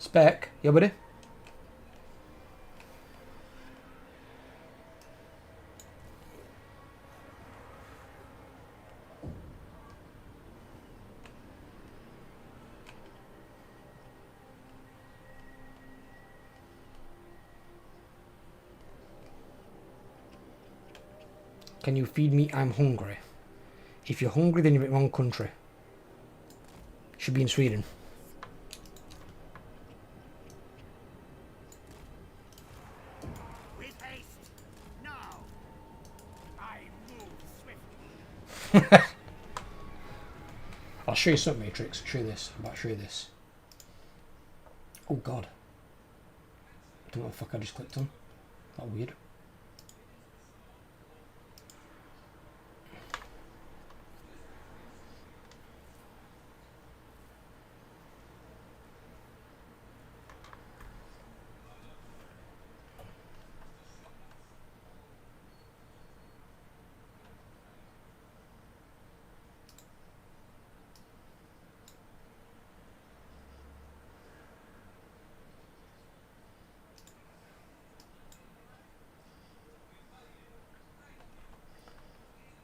Spec, you buddy? Can you feed me? I'm hungry. If you're hungry, then you're in the wrong country. Should be in Sweden. With haste. Now. I move swiftly. I'll show you something, Matrix. Show you this. I'm about to show you this. Oh god. I don't know what the fuck I just clicked on. That weird.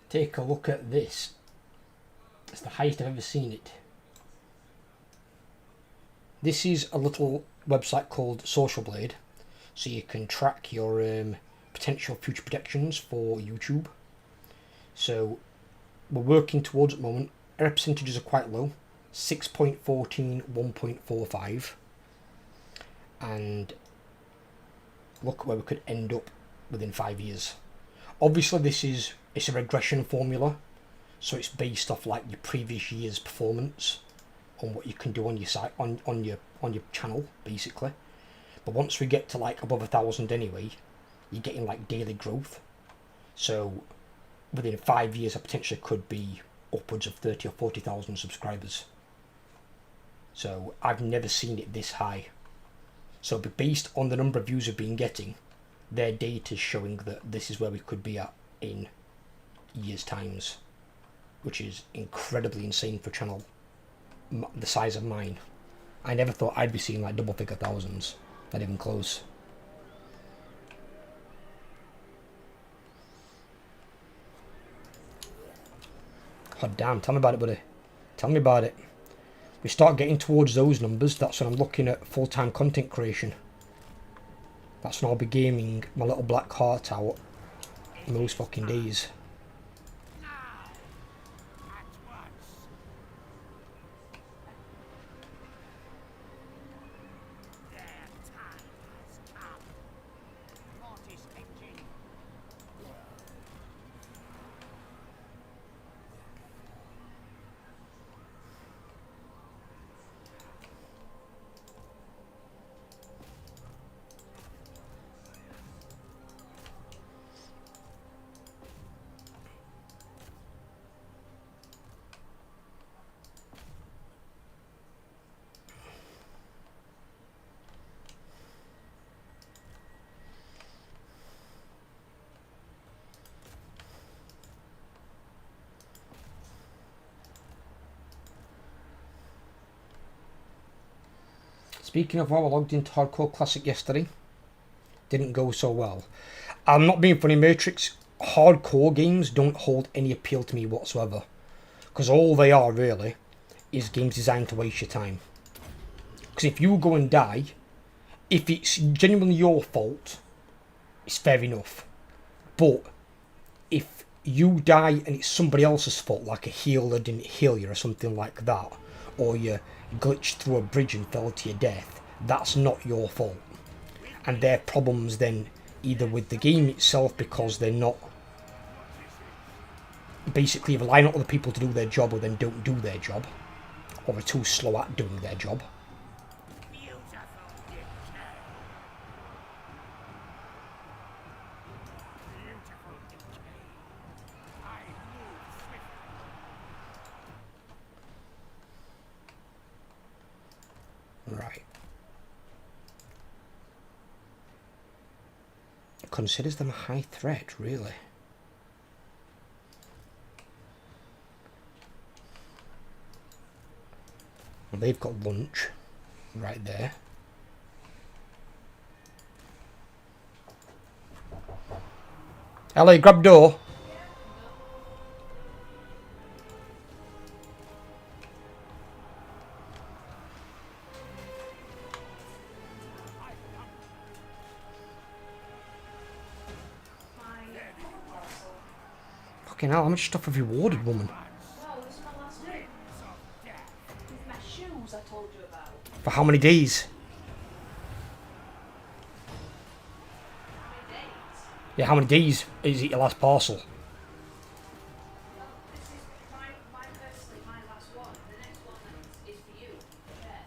Take a look at this. It's the highest I've ever seen it. This is a little website called Social Blade, so you can track your potential future projections for YouTube. So we're working towards at the moment. Error percentages are quite low, 6.14, 1.45, and look where we could end up within 5 years. Obviously it's a regression formula, so it's based off like your previous year's performance on what you can do on your site, on your channel basically. But once we get to like above 1,000 anyway, you're getting like daily growth. So within 5 years I potentially could be upwards of 30 or 40,000 subscribers. So I've never seen it this high. So based on the number of views we've been getting, their data is showing that this is where we could be at in years' times, which is incredibly insane for a channel the size of mine. I never thought I'd be seeing like double figure thousands, not even close. God damn, tell me about it, buddy. Tell me about it. We start getting towards those numbers, that's when I'm looking at full-time content creation. That's when I'll be gaming my little black heart out in those fucking days. Speaking of how I logged into Hardcore Classic yesterday, didn't go so well. I'm not being funny, Matrix. Hardcore games don't hold any appeal to me whatsoever. Because all they are, really, is games designed to waste your time. Because if you go and die, if it's genuinely your fault, it's fair enough. But if you die and it's somebody else's fault, like a healer didn't heal you or something like that, or you glitched through a bridge and fell to your death, that's not your fault. And their problems then either with the game itself, because they're not basically relying on other people to do their job, or then don't do their job, or are too slow at doing their job. Right. Considers them a high threat, really. Well, they've got lunch right there. Ellie, grab door. Fucking hell, how much stuff have you ordered, woman? No, this is my last day. With my shoes I told you about. For how many days? How many days? Yeah, how many days is it your last parcel? Well, this is my personally my last one. The next one is for you. Yeah.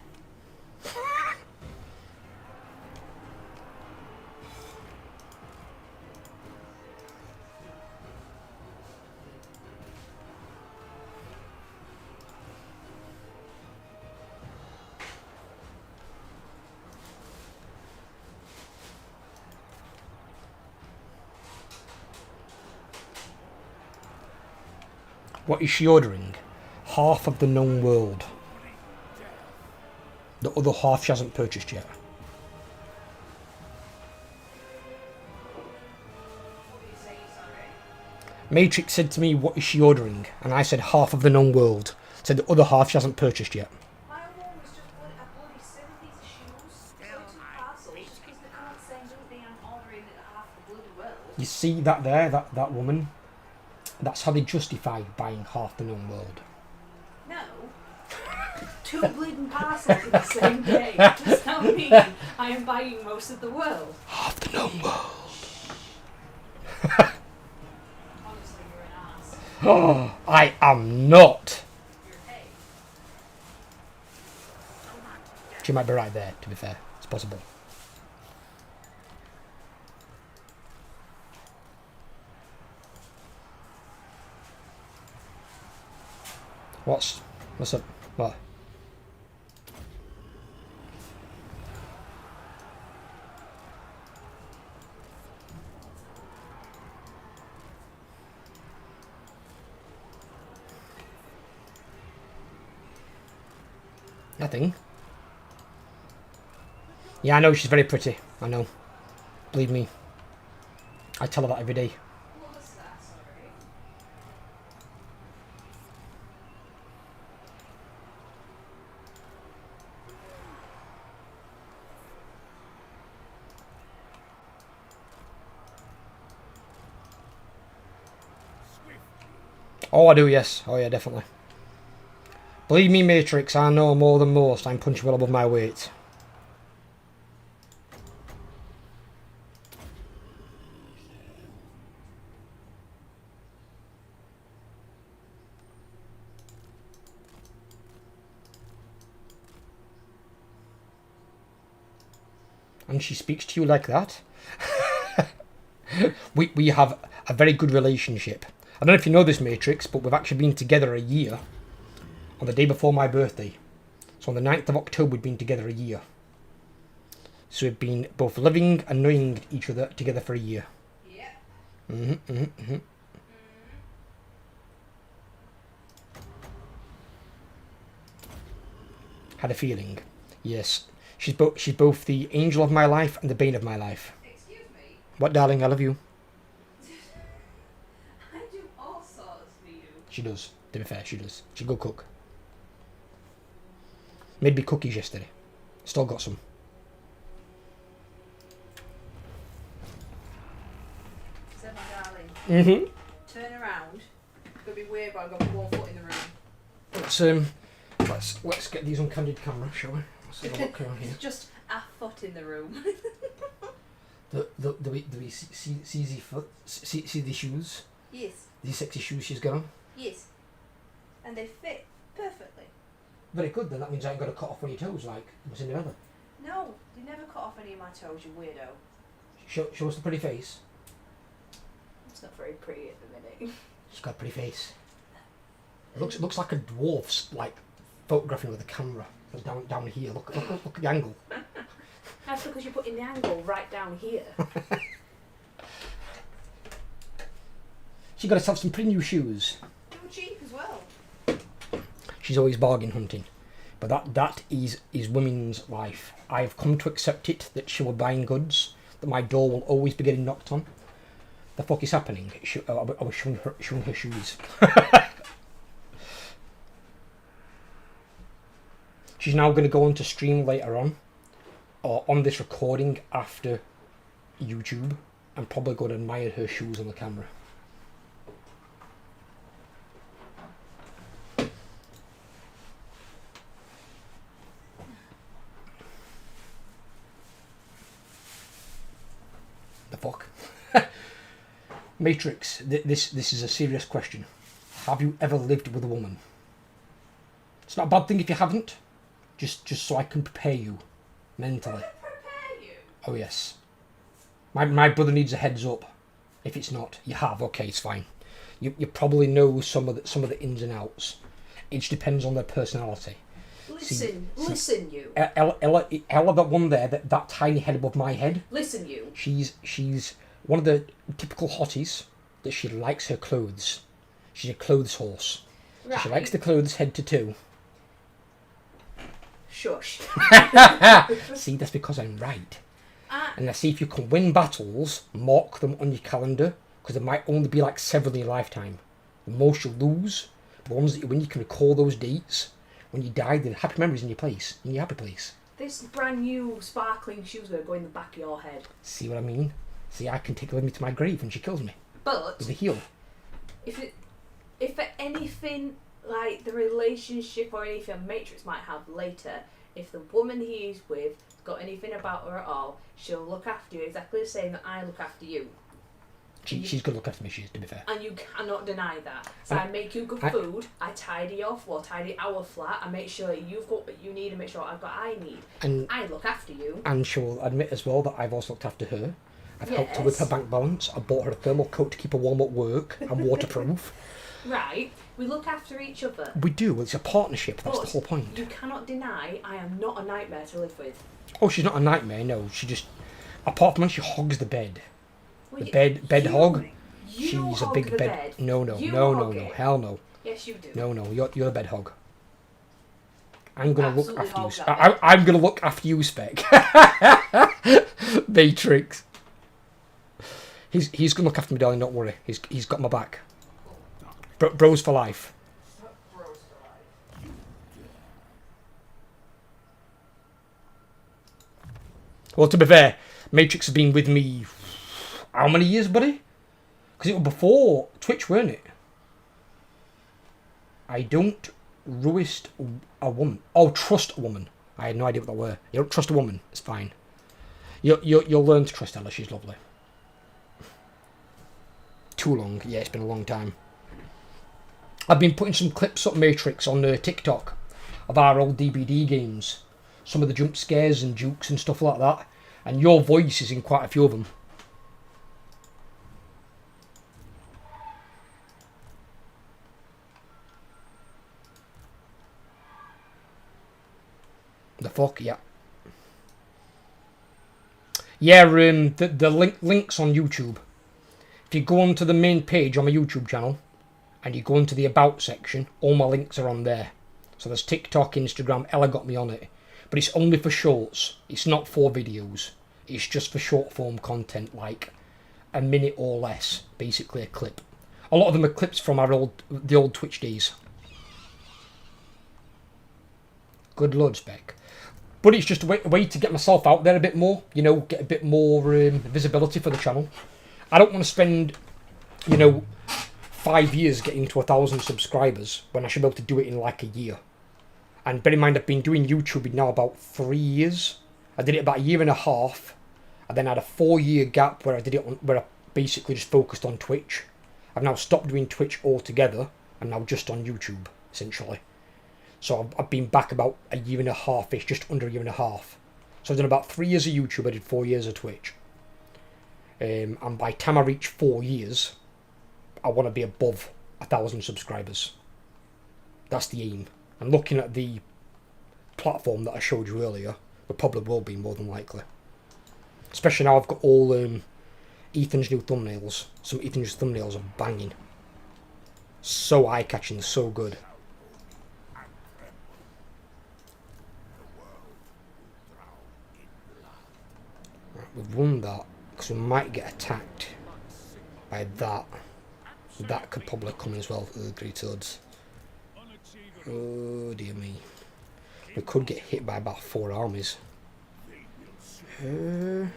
What is she ordering? Half of the known world. The other half she hasn't purchased yet. What did you say, sorry? Matrix said to me, what is she ordering? And I said half of the known world. Said the other half she hasn't purchased yet. My one was just a bloody 7 piece of shoes. So 2 parcels. Just because they can't send something I'm ordering at half the bloody world. You see that there, that woman? That's how they justify buying half the known world. No. 2 bleeding parcels in the same day does not mean I am buying most of the world. Half the known world. Honestly, you're an ass. Oh, I am not. You're a pig. She might be right there, to be fair. It's possible. What's up? What? Nothing. Yeah, I know she's very pretty. I know. Believe me. I tell her that every day. What was that? Sorry. Oh, I do, yes. Oh, yeah, definitely. Believe me, Matrix, I know more than most. I'm punching well above my weight. And she speaks to you like that? we have a very good relationship. I don't know if you know this, Matrix, but we've actually been together a year. On the day before my birthday. So on the 9th of October we've been together a year. So we've been both living and knowing each other together for a year. Yeah. Had a feeling. Yes. She's both the angel of my life and the bane of my life. Excuse me. What, darling? I love you. I do all sorts for you. She does. To be fair, she does. She's a good cook. Made me cookies yesterday. Still got some. So my darling, Mm-hmm. turn around. It's gonna be weird, but I've got one foot in the room. Let's get these on candid camera, shall we? Let's have a look around here. It's just a foot in the room. Do we see the foot? See the shoes? Yes. These sexy shoes she's got on? Yes. And they fit perfectly. Very good, then that means I ain't got to cut off one of your toes like Cinderella. No, they never cut off any of my toes, you weirdo. Show us the pretty face. It's not very pretty at the minute. She's got a pretty face. It looks like a dwarf's like photographing with a camera. Down here. Look at the angle. That's because you're putting the angle right down here. She got herself some pretty new shoes. They were cheap as well. She's always bargain hunting. But that is women's life. I've come to accept it that she will buying goods, that my door will always be getting knocked on. The fuck is happening? I was showing her shoes. She's now going to go on to stream later on, or on this recording after YouTube, and probably going to admire her shoes on the camera. The fuck? Matrix, this is a serious question. Have you ever lived with a woman? It's not a bad thing if you haven't. Just so I can prepare you mentally. Prepare you? Oh yes. My brother needs a heads up. If it's not, you have. Okay, it's fine. You probably know some of the ins and outs. It just depends on their personality. Listen, you. Ella, that one there, that tiny head above my head. Listen, you. She's one of the typical hotties that she likes her clothes. She's a clothes horse. Right. So she likes the clothes head to toe. Shush. See, that's because I'm right. And I see if you can win battles, mark them on your calendar, because there might only be like several in your lifetime. The most you'll lose, the ones that you win, you can recall those dates. When you die, the happy memories in your happy place. This brand new sparkling shoes are going to go in the back of your head. See what I mean? See, I can take her with me to my grave when she kills me. But With a heel. if for anything like the relationship or anything Matrix might have later, if the woman he is with got anything about her at all, she'll look after you exactly the same that I look after you. She's going to look after me, she is, to be fair. And you cannot deny that. So I make you good food, I tidy your floor, tidy our flat, I make sure you've got what you need and make sure I've got what I need. And I look after you. And she'll admit as well that I've also looked after her. I've helped her with her bank balance. I bought her a thermal coat to keep her warm at work and waterproof. Right, we look after each other. We do. It's a partnership. That's the But whole point. you cannot deny I am not a nightmare to live with. Oh, she's not a nightmare. No, she just. Apart from when she hogs the bed. Well, The bed hog. You She's a hog big the bed. No, You no, hog no. it. Hell no. Yes, you do. No. You're a bed hog. I'm gonna look Absolutely after you. hog that bed. I'm gonna look after you, Spec. Matrix. He's gonna look after me, darling. Don't worry. He's got my back. Bros for life. Well, to be fair, Matrix has been with me how many years, buddy? Because it was before Twitch, weren't it? I don't trust a woman. Oh, trust a woman. I had no idea what that were. You don't trust a woman. It's fine. You'll learn to trust Ella. She's lovely. Too long. Yeah, it's been a long time. I've been putting some clips up Matrix on TikTok of our old DBD games. Some of the jump scares and jukes and stuff like that. And your voice is in quite a few of them. The fuck, yeah. Yeah, the link's on YouTube. If you go onto the main page on my YouTube channel, and you go into the About section, all my links are on there. So there's TikTok, Instagram, Ella got me on it. But it's only for shorts. It's not for videos. It's just for short form content, like a minute or less, basically a clip. A lot of them are clips from the old Twitch days. Good lord, Spec. But it's just a way to get myself out there a bit more, you know, get a bit more visibility for the channel. I don't want to spend, 5 years getting to 1,000 subscribers when I should be able to do it in like a year. And bear in mind, I've been doing YouTube now about 3 years. I did it about a year and a half. I then had a 4-year gap where where I basically just focused on Twitch. I've now stopped doing Twitch altogether. I'm now just on YouTube, essentially. So I've been back about a year and a half-ish, just under a year and a half. So I've done about 3 years of YouTube, I did 4 years of Twitch. And by the time I reach 4 years, I want to be above 1,000 subscribers. That's the aim. And looking at the platform that I showed you earlier, there probably will be more than likely. Especially now I've got all Ethan's new thumbnails. Some Ethan's thumbnails are banging. So eye-catching, so good. Right, we've won that, because we might get attacked by that. That could probably come in as well, the Great Hordes. Oh dear me. We could get hit by about 4 armies. We've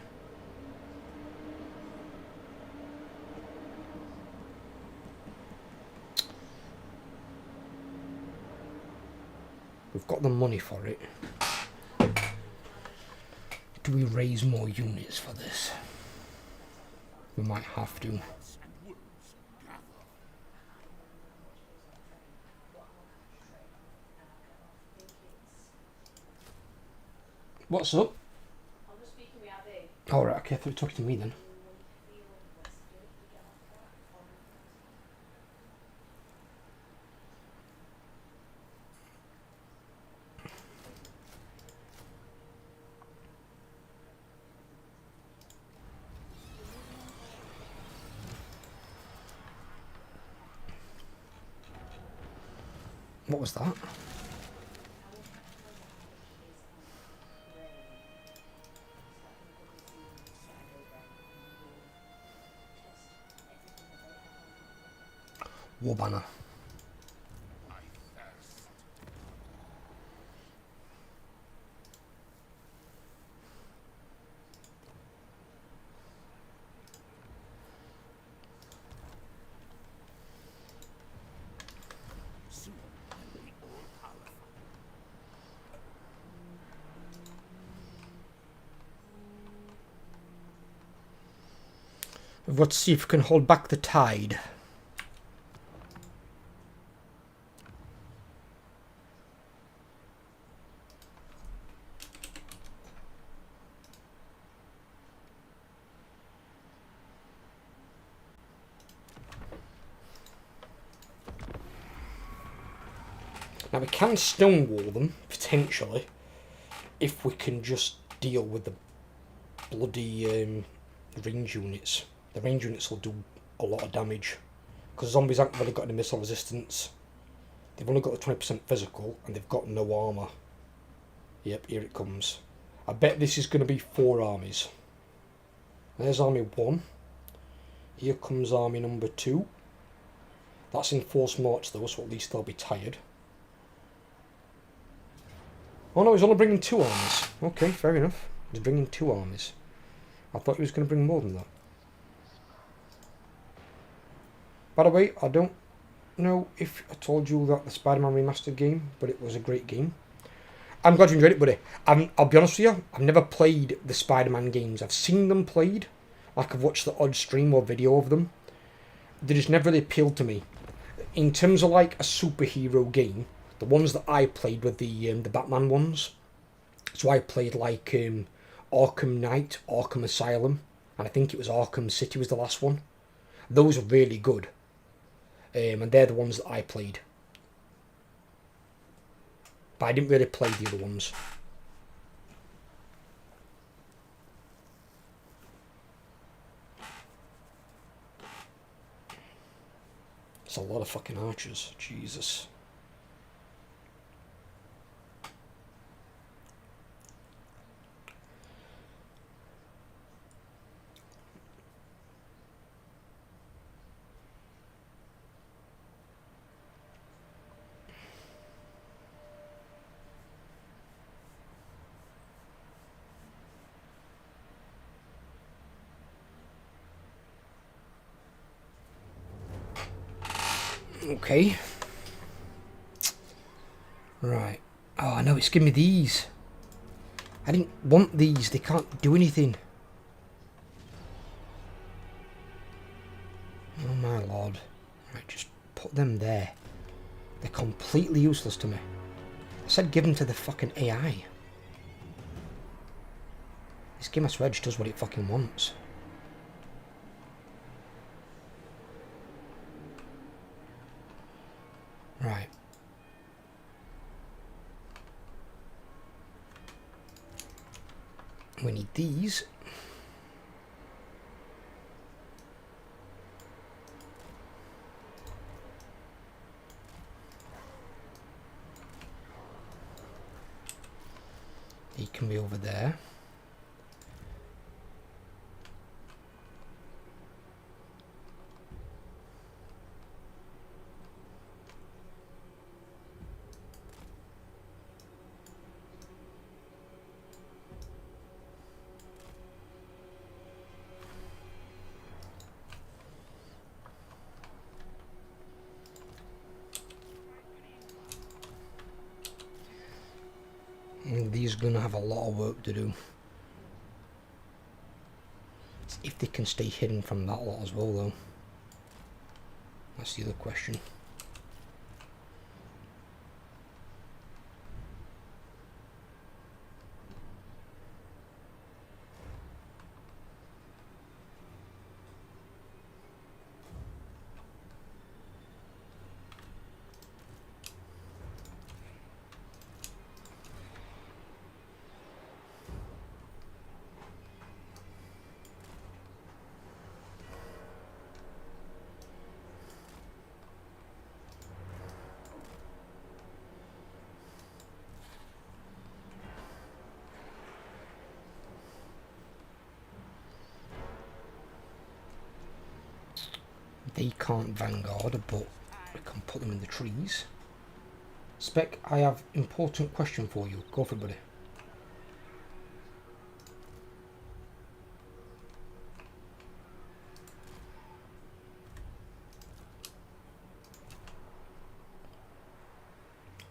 got the money for it. Do we raise more units for this? We might have to. What's up? I'm just speaking with Abby. Alright, okay, I thought you were talking to me then. What was that? War banner. Let's see if we can hold back the tide. Now we can stonewall them, potentially, if we can just deal with the bloody range units. The range units will do a lot of damage, because zombies haven't really got any missile resistance. They've only got the 20% physical, and they've got no armour. Yep, here it comes. I bet this is going to be 4 armies. There's army 1. Here comes army number 2. That's in forced march though, so at least they'll be tired. Oh no, he's only bringing 2 armies. Okay, fair enough. He's bringing 2 armies. I thought he was going to bring more than that. By the way, I don't know if I told you that the Spider-Man remastered game, but it was a great game. I'm glad you enjoyed it, buddy. I'll be honest with you, I've never played the Spider-Man games. I've seen them played, like I've watched the odd stream or video of them. They just never really appealed to me. In terms of like a superhero game, the ones that I played were the Batman ones. So I played like Arkham Knight, Arkham Asylum, and I think it was Arkham City was the last one. Those are really good. And they're the ones that I played. But I didn't really play the other ones. It's a lot of fucking archers. Jesus. Okay. Right. Oh, no, it's giving me these. I didn't want these. They can't do anything. Oh, my lord. Right, just put them there. They're completely useless to me. I said give them to the fucking AI. This game, I swear, just does what it fucking wants. Right. We need these. He can be over there. And these are going to have a lot of work to do. It's if they can stay hidden from that lot as well, though. That's the other question. They can't vanguard, but we can put them in the trees. Spec, I have important question for you. Go for it, buddy.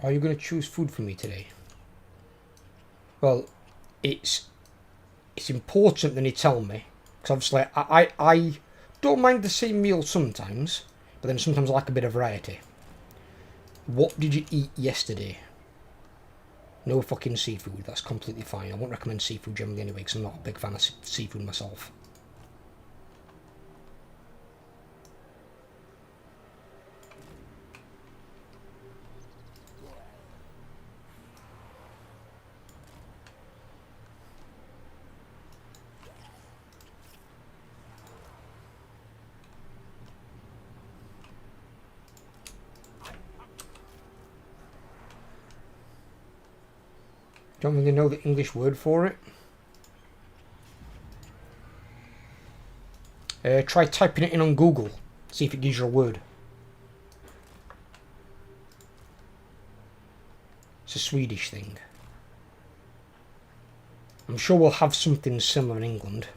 Are you going to choose food for me today? Well, it's important that you tell me, because obviously I don't mind the same meal sometimes, but then sometimes I like a bit of variety. What did you eat yesterday? No fucking seafood, that's completely fine. I won't recommend seafood generally anyway, because I'm not a big fan of seafood myself. Don't really know the English word for it. Try typing it in on Google. See if it gives you a word. It's a Swedish thing. I'm sure we'll have something similar in England.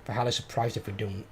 But highly surprised if we don't.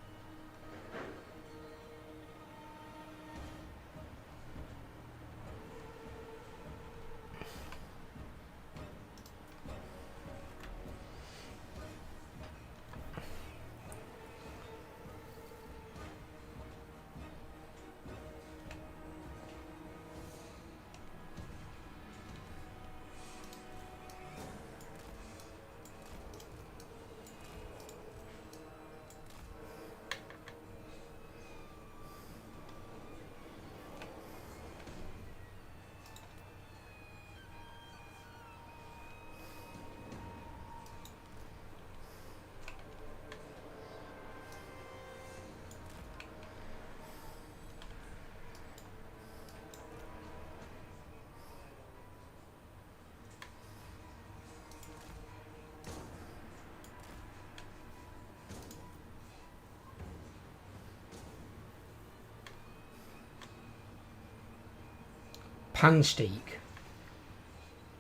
Pan steak.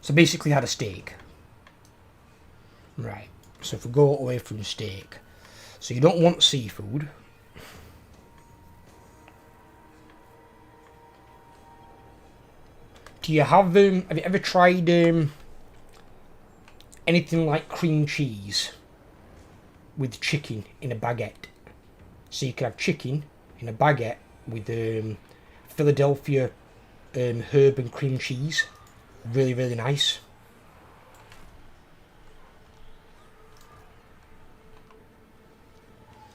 So basically had a steak. Right. So if we go away from steak. So you don't want seafood. Do you have you ever tried anything like cream cheese with chicken in a baguette? So you can have chicken in a baguette with Philadelphia herb and cream cheese. Really, really nice.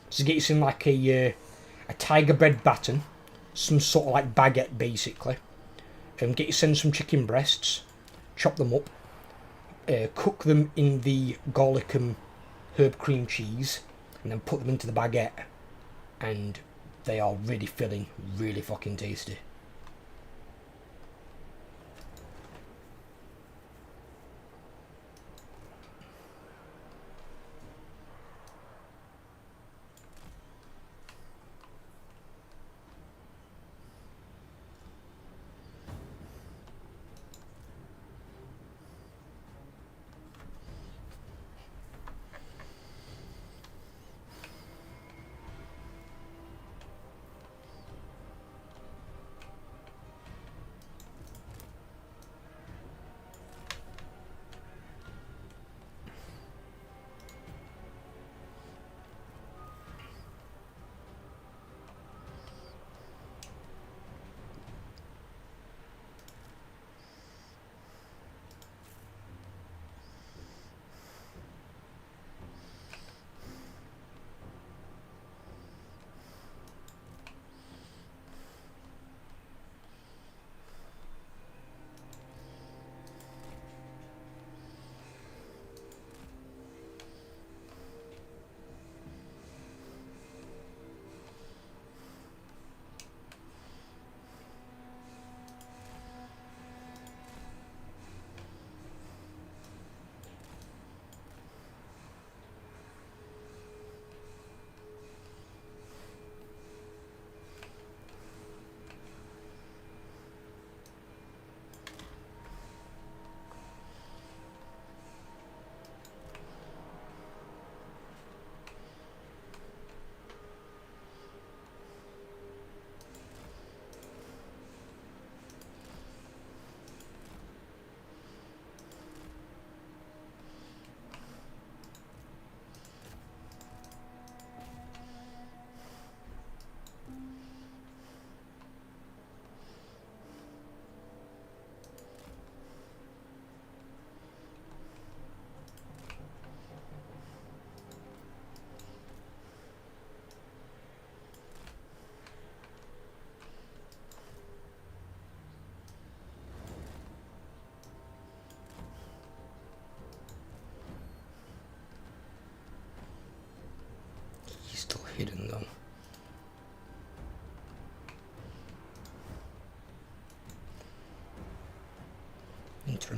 So get you some like a tiger bread batter, some sort of like baguette basically. Get you some chicken breasts, chop them up, cook them in the garlic and herb cream cheese, and then put them into the baguette, and they are really filling, really fucking tasty.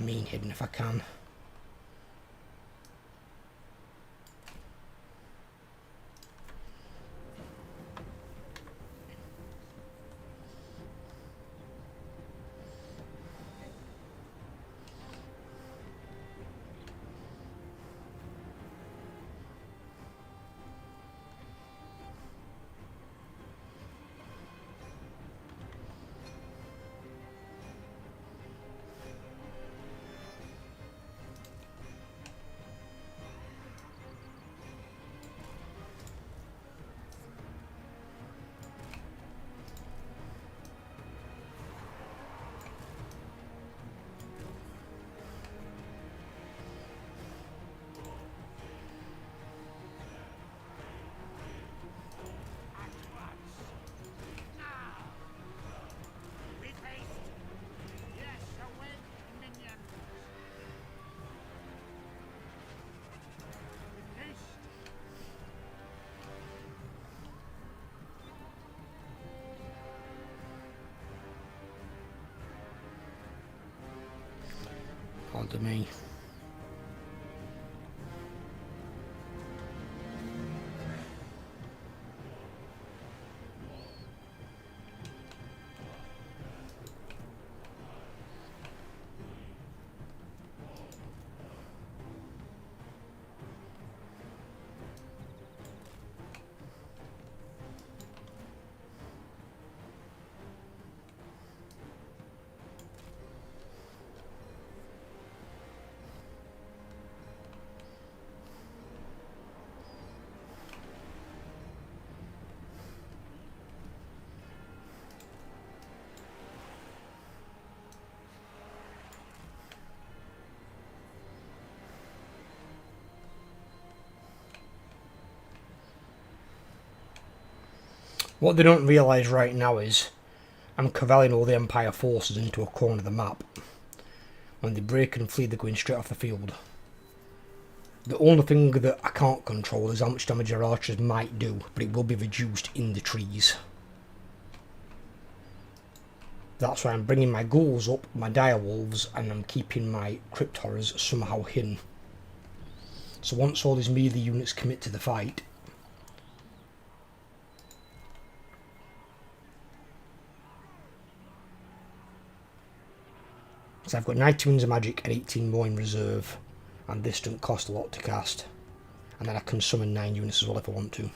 mean hidden if I can. Pardon me. What they don't realise right now is I'm corralling all the Empire forces into a corner of the map. When they break and flee, they're going straight off the field. The only thing that I can't control is how much damage our archers might do, but it will be reduced in the trees. That's why I'm bringing my ghouls up, my direwolves, and I'm keeping my crypt horrors somehow hidden. So once all these melee units commit to the fight, so I've got 90 wins of magic and 18 more in reserve, and this doesn't cost a lot to cast. And then I can summon 9 units as well if I want to.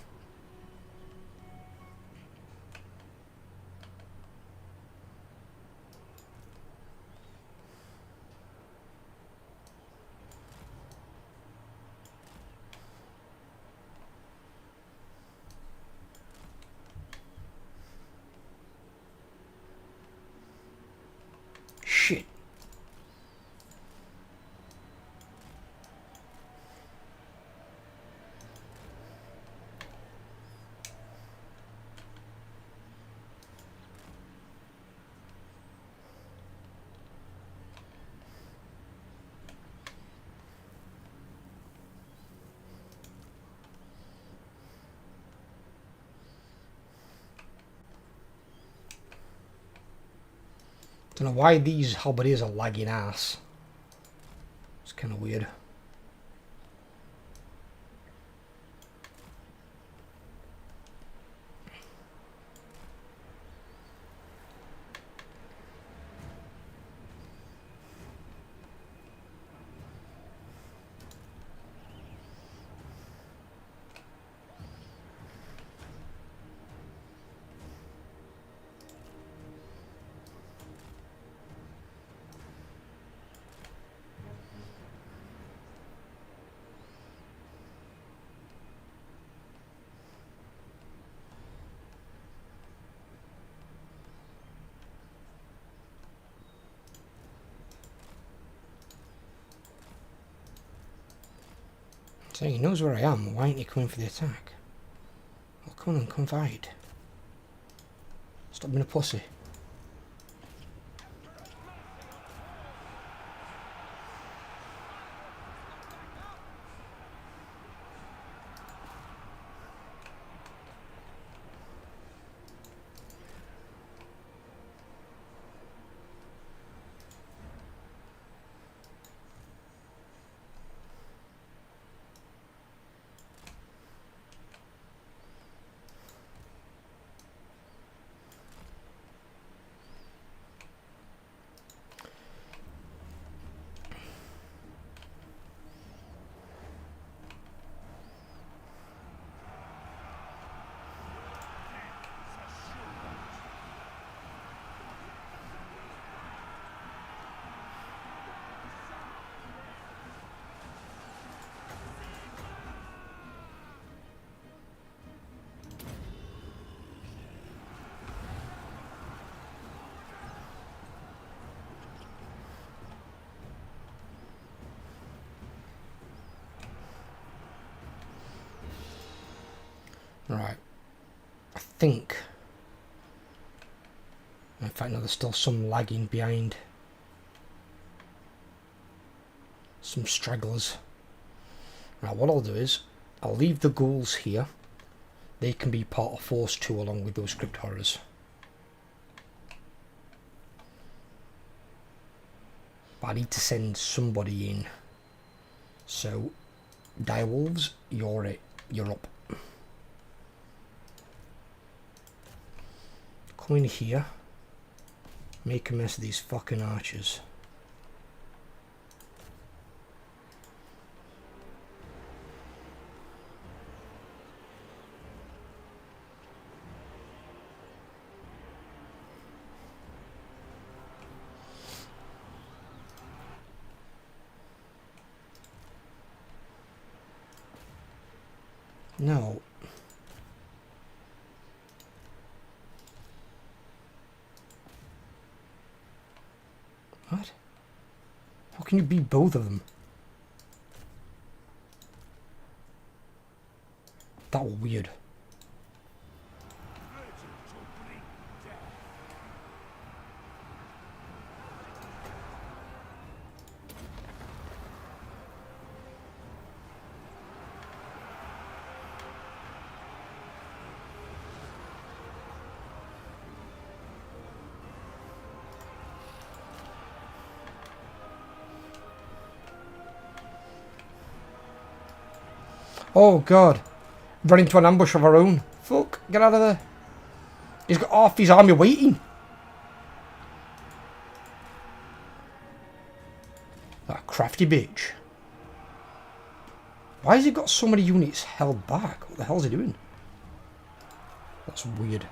Shit. Don't know why these halberdiers are lagging ass. It's kind of weird. So he knows where I am, why ain't he coming for the attack? Well, come on, come fight. Stop being a pussy. Right. I think... In fact, no, there's still some lagging behind. Some stragglers. Right, what I'll do is, I'll leave the ghouls here. They can be part of Force 2 along with those crypt horrors. But I need to send somebody in. So, direwolves, you're it. You're up. Come in here. Make a mess of these fucking archers. No. What? How can you be both of them? That was weird. Oh god. Run into an ambush of our own. Fuck, get out of there. He's got half his army waiting. That crafty bitch. Why has he got so many units held back? What the hell is he doing? That's weird.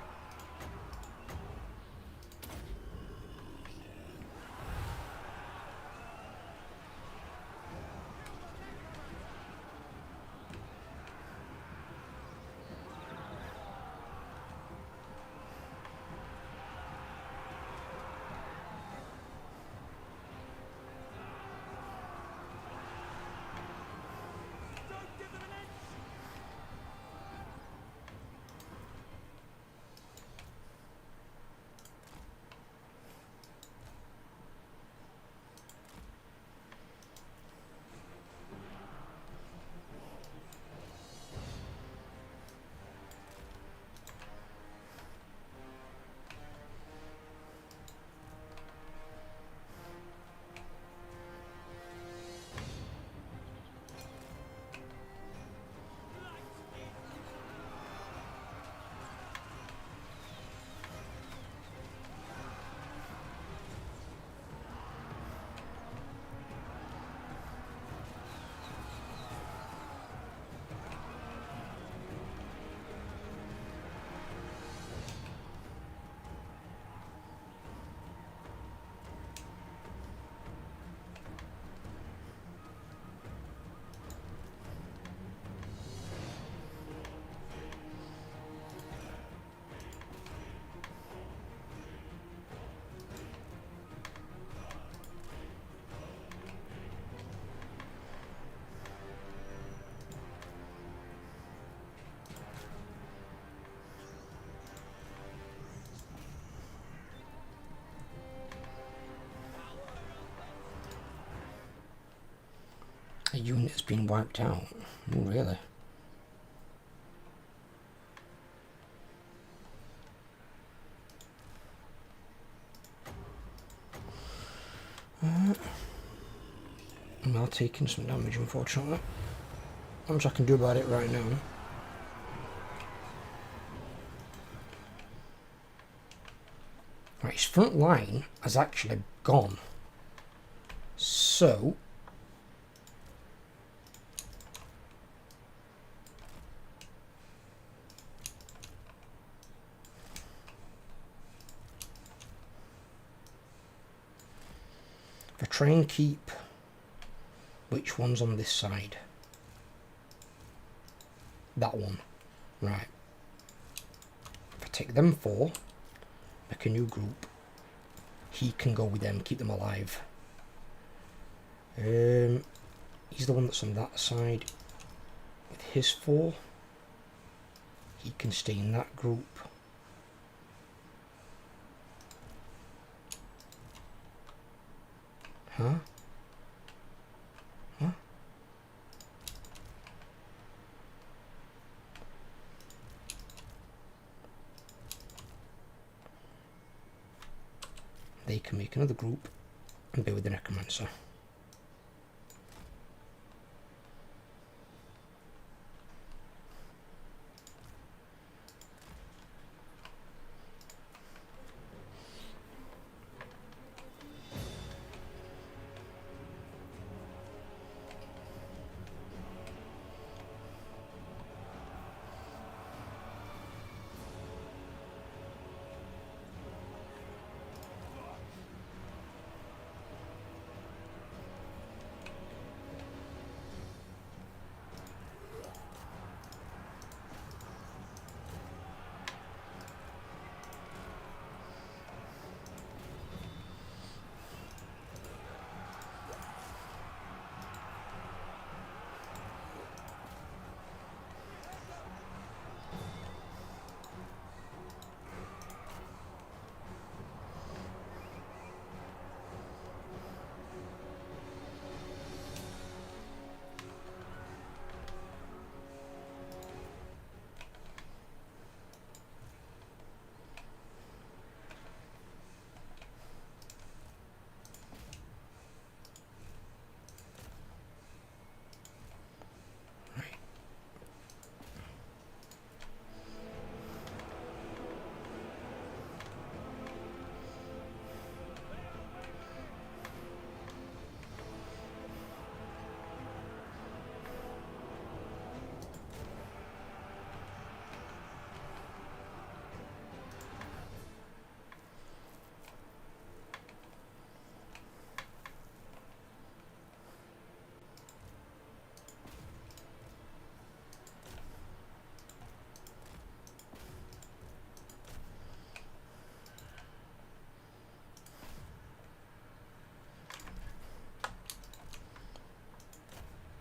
A unit has been wiped out. Oh, really? I'm now taking some damage, unfortunately. Not much I can do about it right now. Right, his front line has actually gone. So... if I try and keep... which one's on this side? That one. Right. If I take them four, make a new group, he can go with them, keep them alive. He's the one that's on that side with his four. He can stay in that group. Huh? Huh? They can make another group and be with the Necromancer.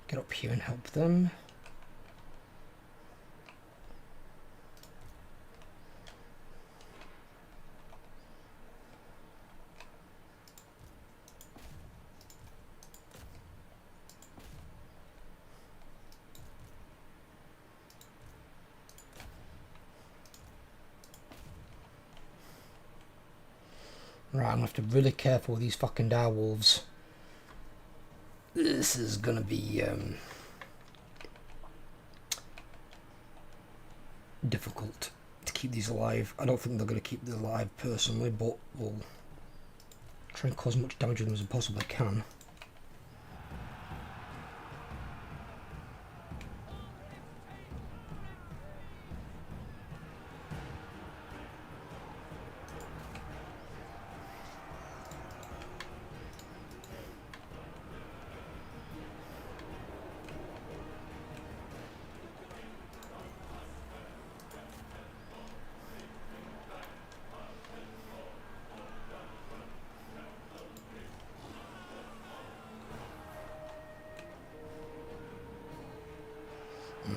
Get up here and help them. Right, I'm gonna have to be really careful with these fucking direwolves. This is gonna be difficult to keep these alive. I don't think they're gonna keep them alive personally, but we'll try and cause as much damage to them as we possibly can.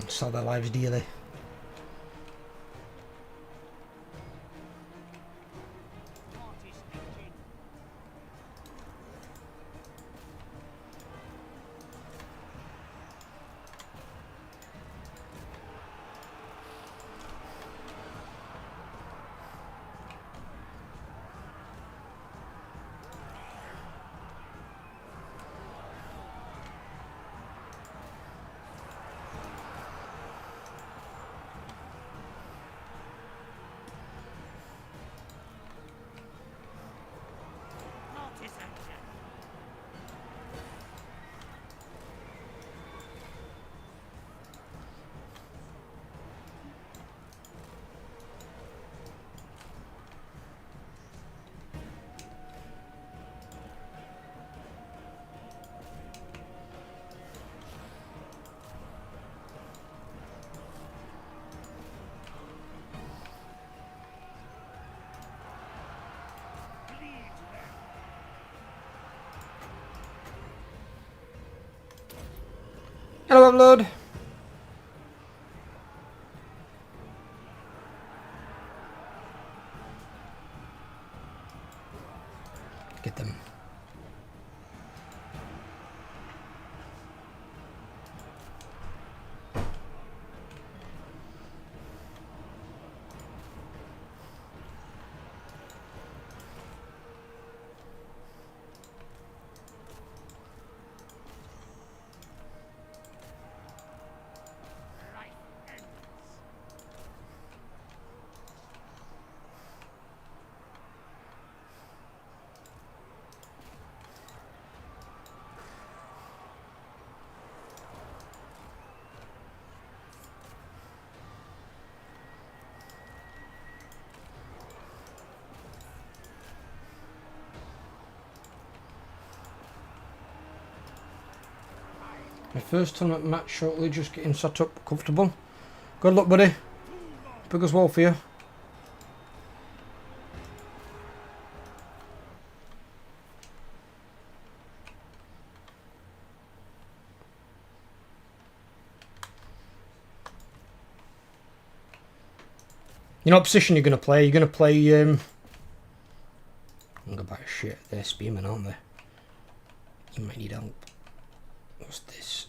Sell their lives dearly. Hello, upload. Get them. My first tournament match shortly, just getting set up, comfortable. Good luck, buddy. Big as well for you. You know what position you're going to play? You're going to play... I'm going to buy shit. They're spearmen, aren't they? You might need help. What's this?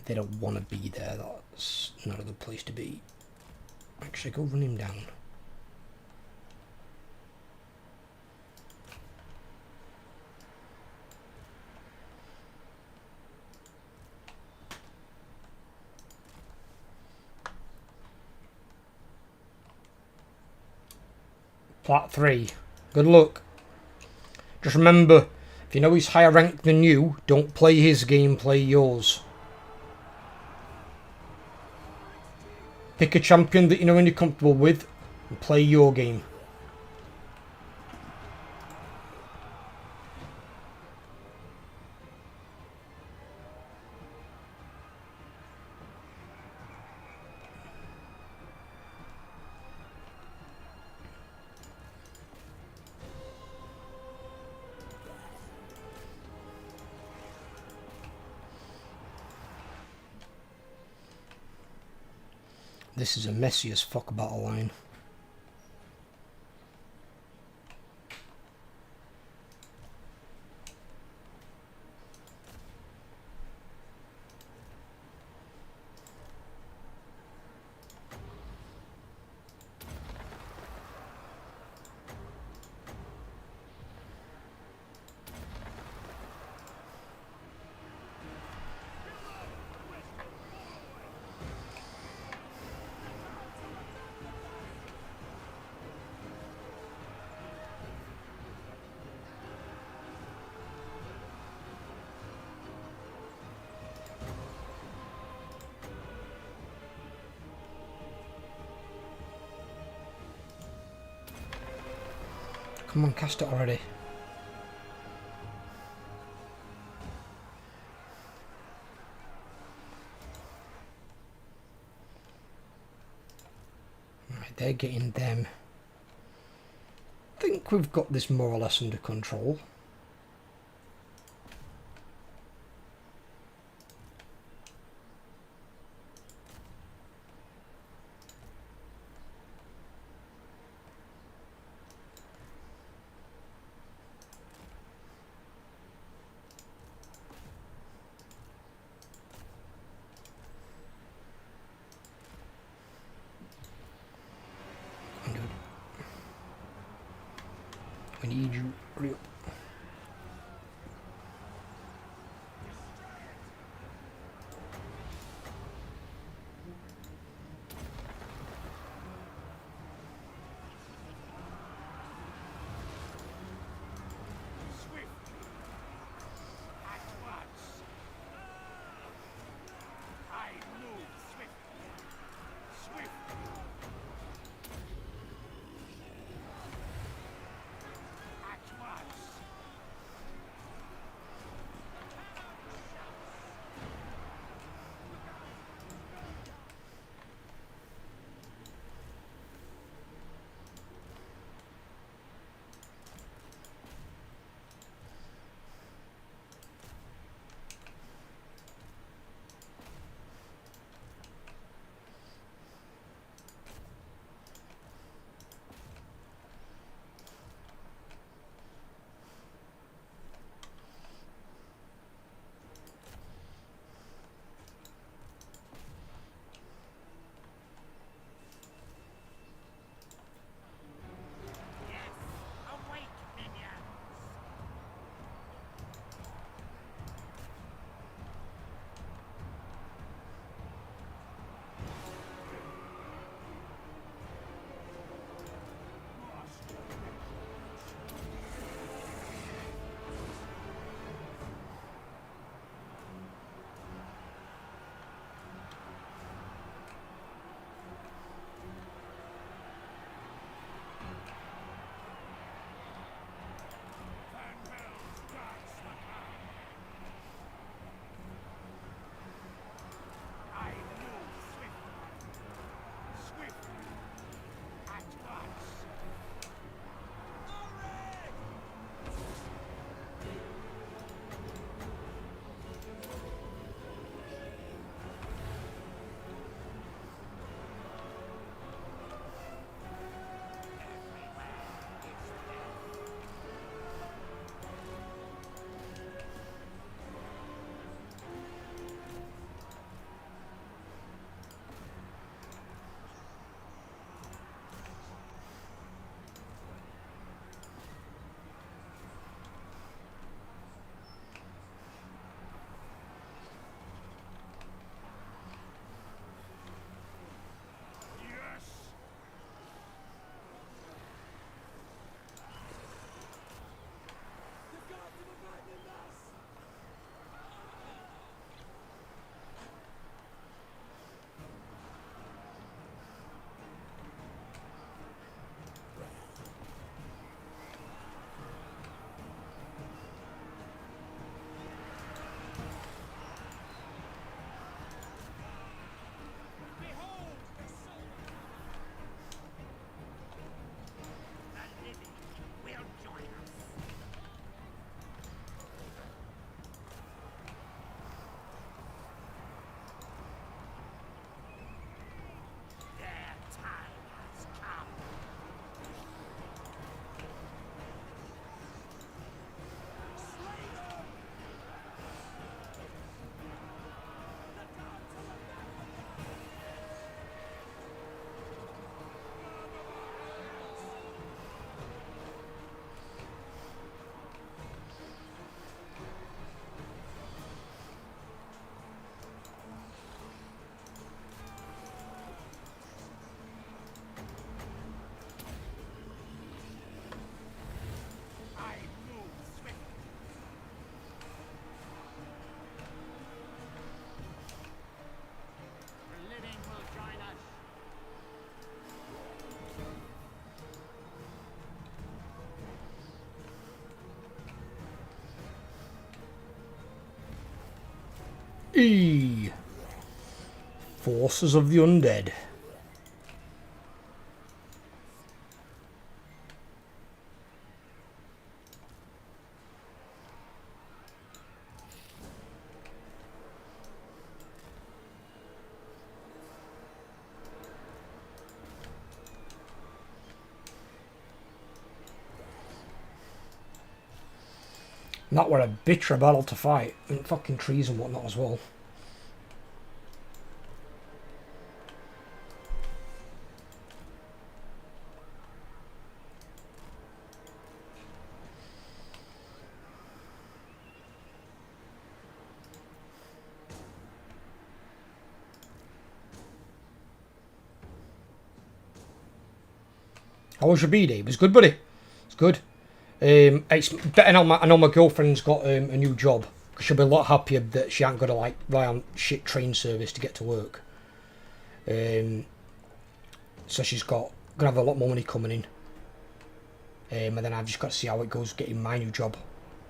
They don't want to be there. That's not a good place to be. Actually, go run him down. Plat 3. Good luck. Just remember, if you know he's higher ranked than you, don't play his game, play yours. Pick a champion that you know and you're comfortable with and play your game. This is a messy as fuck battle line. Come on, cast it already. Right, they're getting them. I think we've got this more or less under control. We need you. Hurry up. E. Forces of the Undead. And that were a bitter battle to fight. And fucking trees and whatnot as well. How was your B-day? It was good, buddy. It's good. It's better now. I know my girlfriend's got a new job. Cause she'll be a lot happier that she ain't got to like rely on shit train service to get to work. So she's gonna have a lot more money coming in. And then I've just got to see how it goes getting my new job.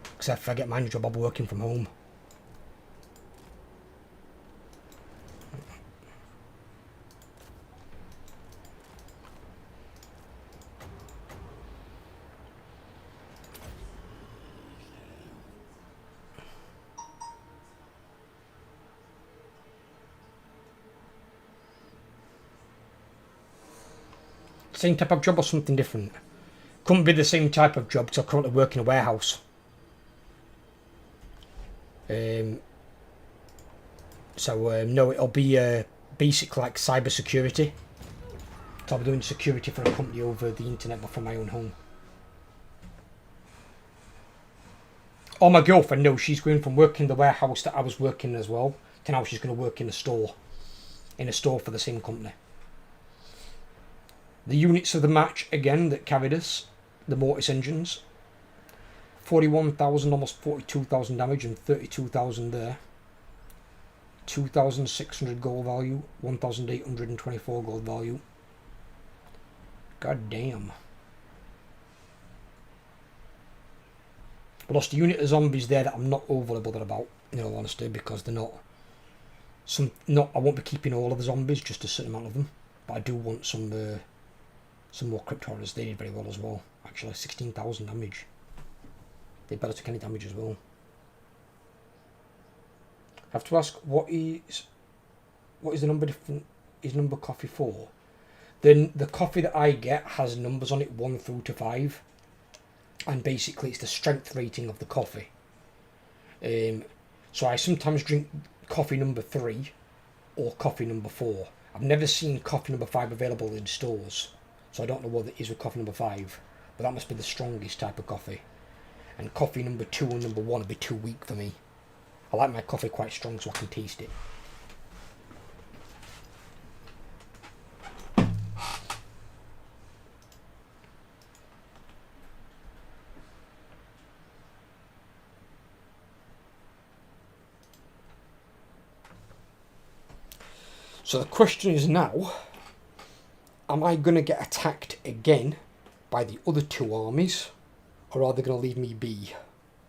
Because if I get my new job, I'll be working from home. Same type of job or something different? Couldn't be the same type of job because I currently work in a warehouse. No, it'll be basically like cyber security. So I'll be doing security for a company over the internet but from my own home. Oh, my girlfriend, no, she's going from working in the warehouse that I was working as well to now she's going to work in a store. In a store for the same company. The units of the match, again, that carried us, the Mortis engines. 41,000, almost 42,000 damage and 32,000 there. 2,600 gold value, 1,824 gold value. God damn. I lost a unit of zombies there that I'm not overly bothered about, in all honesty, because they're not... I won't be keeping all of the zombies, just a certain amount of them. But I do want some more Crypt Horrors. They did very well as well. Actually, 16,000 damage. They better take any damage as well. I have to ask, what is the number different? Is number coffee for? Then the coffee that I get has numbers on it 1 through to 5, and basically it's the strength rating of the coffee. So I sometimes drink coffee number 3 or coffee number 4. I've never seen coffee number 5 available in stores. So I don't know what it is with coffee number 5, but that must be the strongest type of coffee. And coffee number 2 and number 1 would be too weak for me. I like my coffee quite strong so I can taste it. So the question is now, am I going to get attacked again by the other 2 armies, or are they going to leave me be?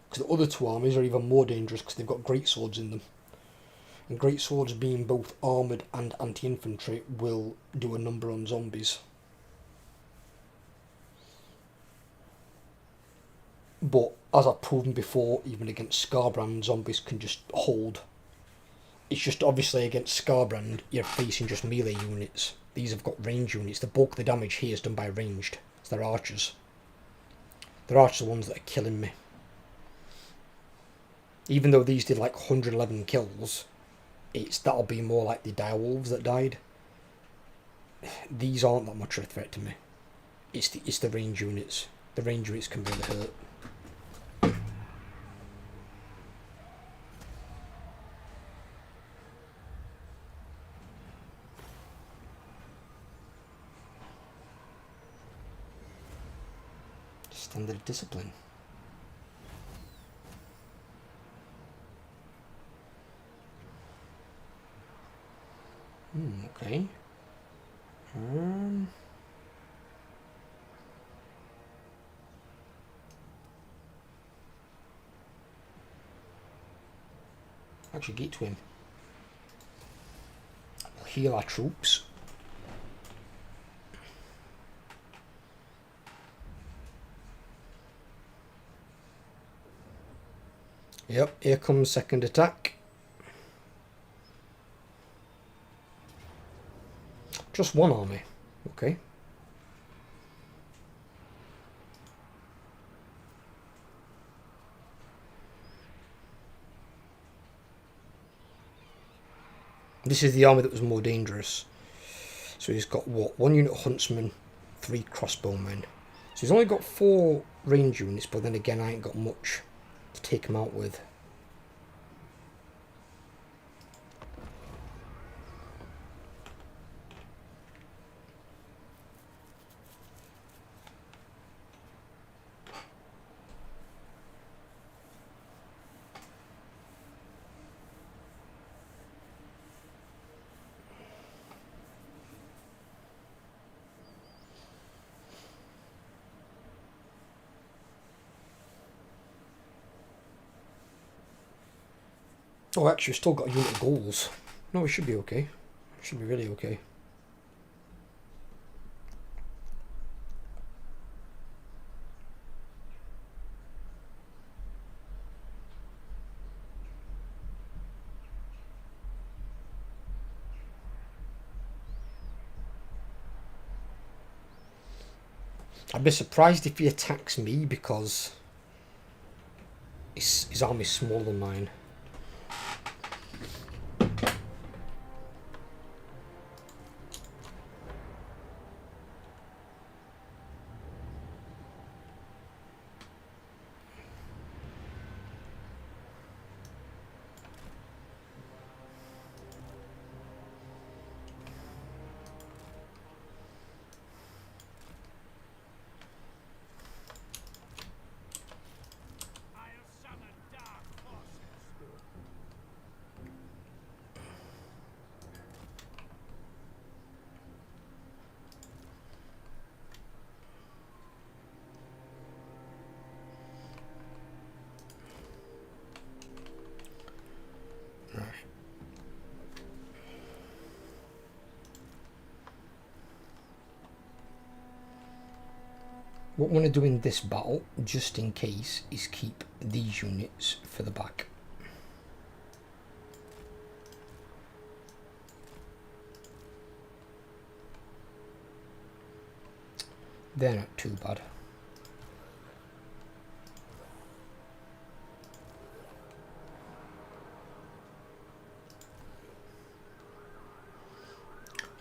Because the other 2 armies are even more dangerous because they've got greatswords in them. And greatswords, being both armoured and anti-infantry, will do a number on zombies. But as I've proven before, even against Scarbrand, zombies can just hold. It's just obviously against Scarbrand, you're facing just melee units. These have got range units. The bulk of the damage here is done by ranged. So they're archers. They're archers the ones that are killing me. Even though these did like 111 kills, that'll be more like the direwolves that died. These aren't that much of a threat to me. It's the range units. The range units can really hurt. Standard discipline. Okay. Actually, get to him. heal our troops. Yep, here comes second attack. Just one army. Okay. This is the army that was more dangerous. So he's got what? 1 unit huntsman, 3 crossbowmen. So he's only got 4 range units, but then again I ain't got much to take him out with. Oh, actually, we've still got a unit of goals. No, we should be okay. Should be really okay. I'd be surprised if he attacks me because his army's smaller than mine. What I want to do in this battle, just in case, is keep these units for the back. They're not too bad.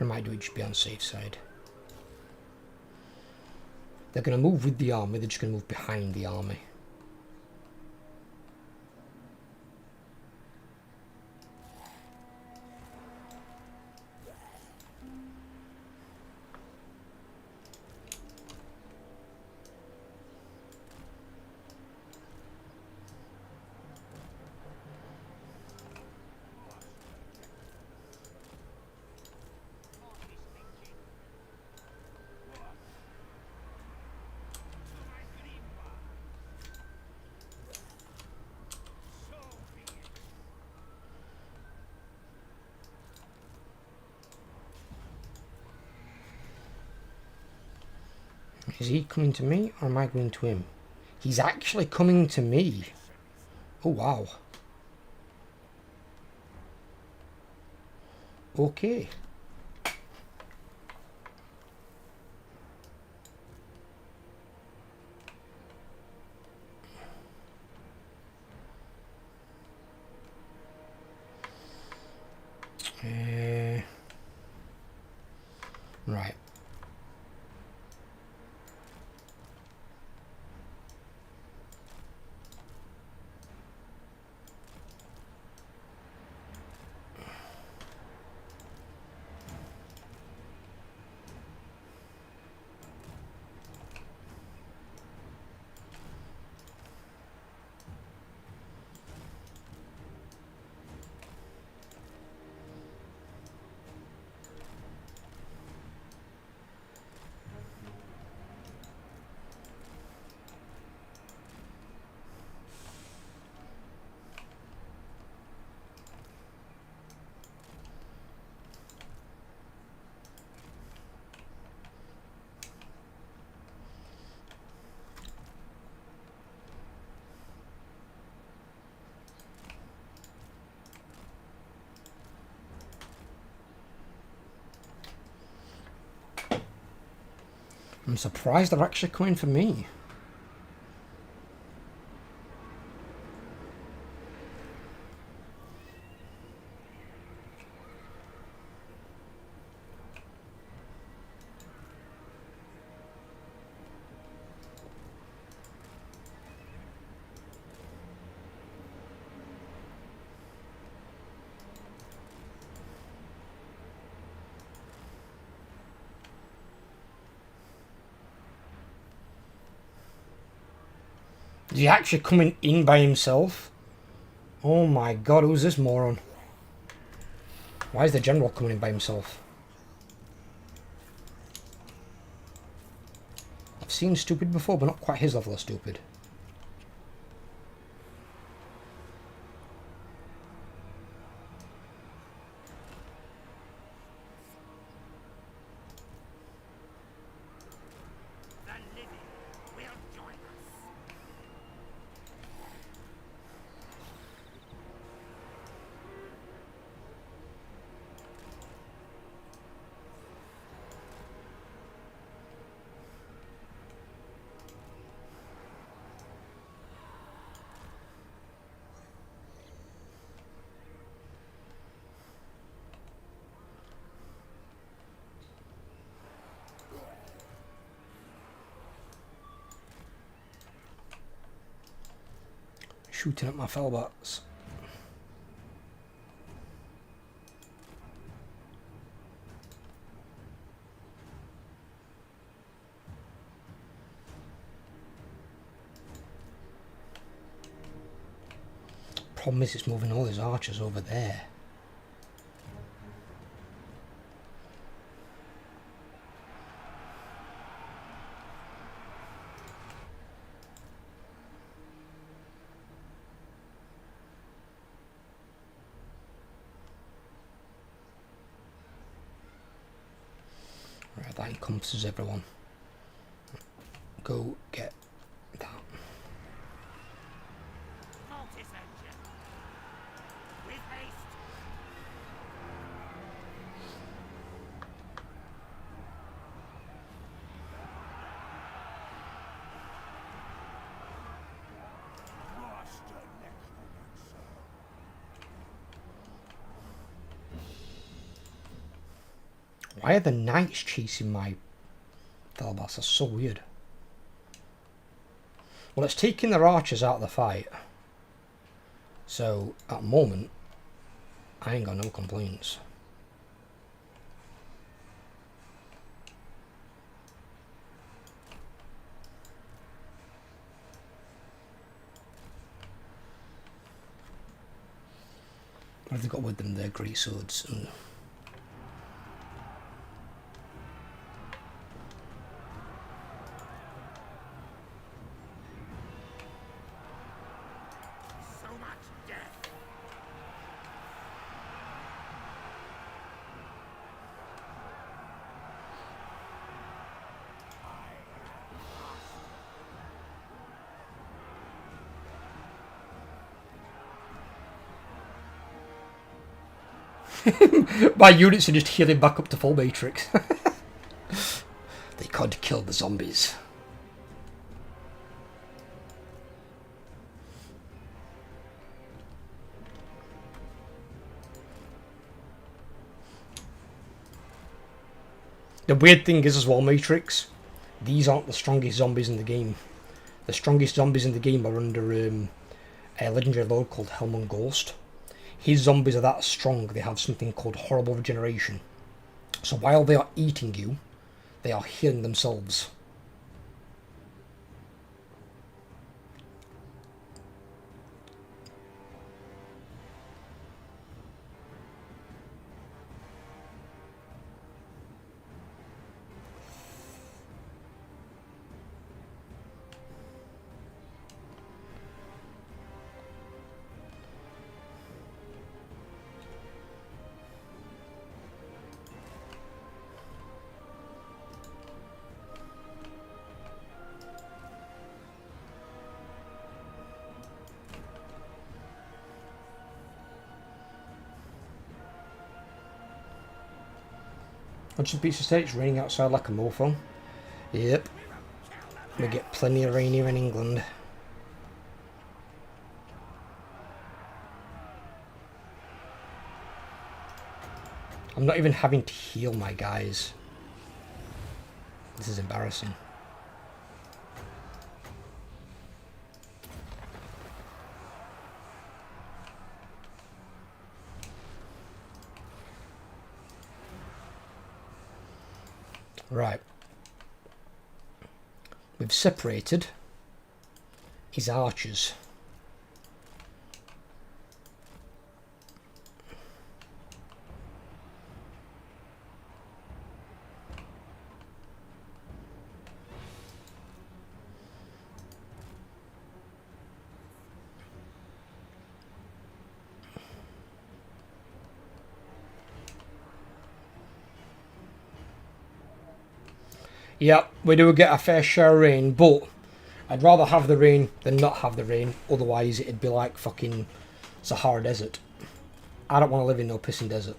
I might do it just be on the safe side. They're going to move with the army, they're just going to move behind the army. Is he coming to me or am I going to him? He's actually coming to me. Oh wow. Okay. Right. I'm surprised they're actually coming for me. Is he actually coming in by himself? Oh my god, who's this moron? Why is the general coming in by himself? I've seen stupid before, but not quite his level of stupid. Shooting at my fellbats. Problem is, it's moving all his archers over there. Right, that encompasses everyone. Go get that. Master Necromancer. Why are the knights chasing my fellbats? That's so weird. Well, it's taking their archers out of the fight. So, at the moment, I ain't got no complaints. What have they got with them? Their great swords. And So much death. my units are just healing back up to full matrix. They can't kill the zombies. The weird thing is as well, Matrix, these aren't the strongest zombies in the game. The strongest zombies in the game are under a legendary lord called Helmund Ghost. His zombies are that strong, they have something called horrible regeneration. So while they are eating you, they are healing themselves. What's a piece of steak? It's raining outside like a mofo. Yep. We get plenty of rain here in England. I'm not even having to heal my guys. This is embarrassing. Right. We've separated his archers. Yeah, we do get a fair share of rain, but I'd rather have the rain than not have the rain. Otherwise, it'd be like fucking Sahara Desert. I don't want to live in no pissing desert.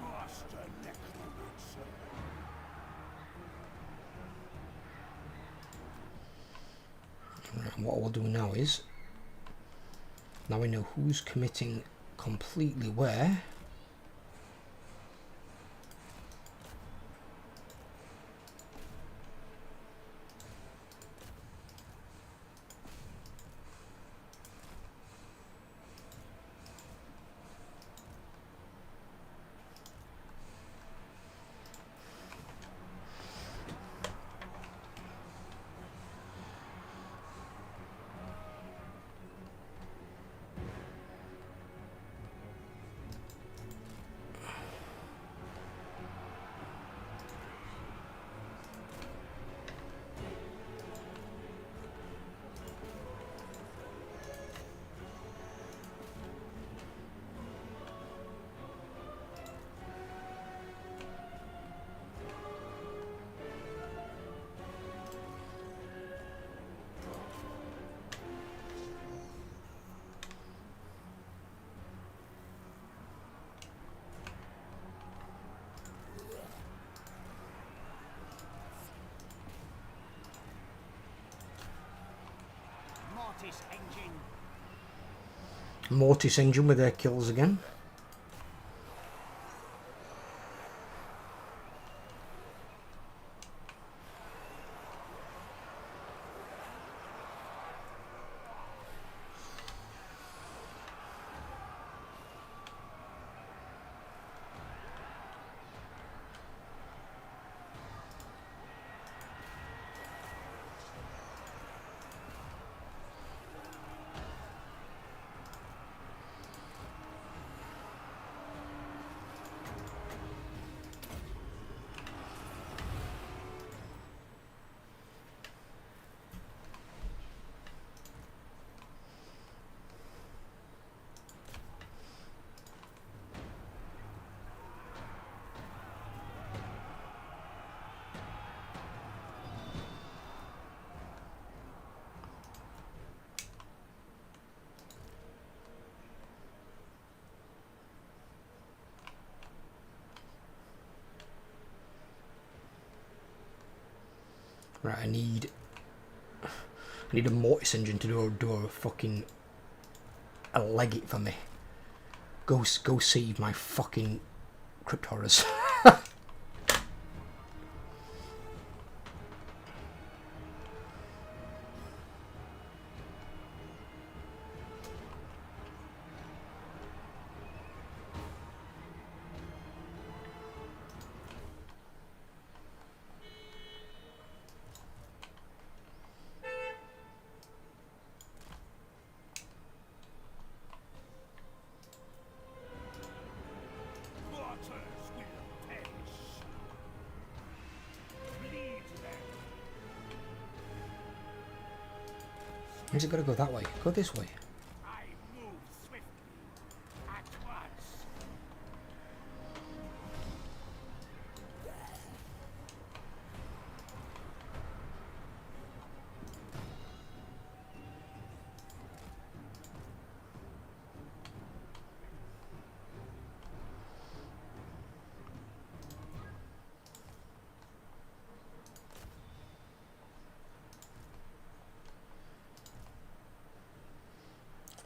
Master Necromancer. And what we'll do now is, now we know who's committing completely where. Mortis engine with their kills again. Right, I need a Mortis engine to do a fucking a leg it for me. Go save my fucking Crypt Horrors. Waters will perish. Bleed them. Where's it gotta go that way? Go this way. I move swiftly. At once.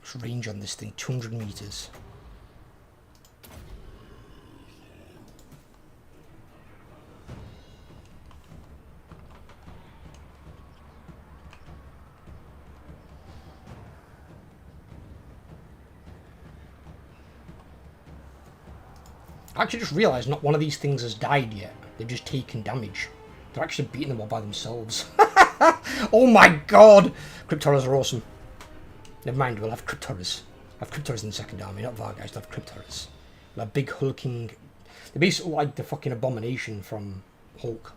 What's range on this thing? 200 meters. I actually just realised not one of these things has died yet. They've just taken damage. They're actually beating them all by themselves. Oh my god! Cryptorers are awesome. Never mind, we'll have Cryptorers. I have Cryptorers in the second army, not Vargeist, I'll have Cryptorers. They're big hulking... They're basically like the fucking abomination from Hulk.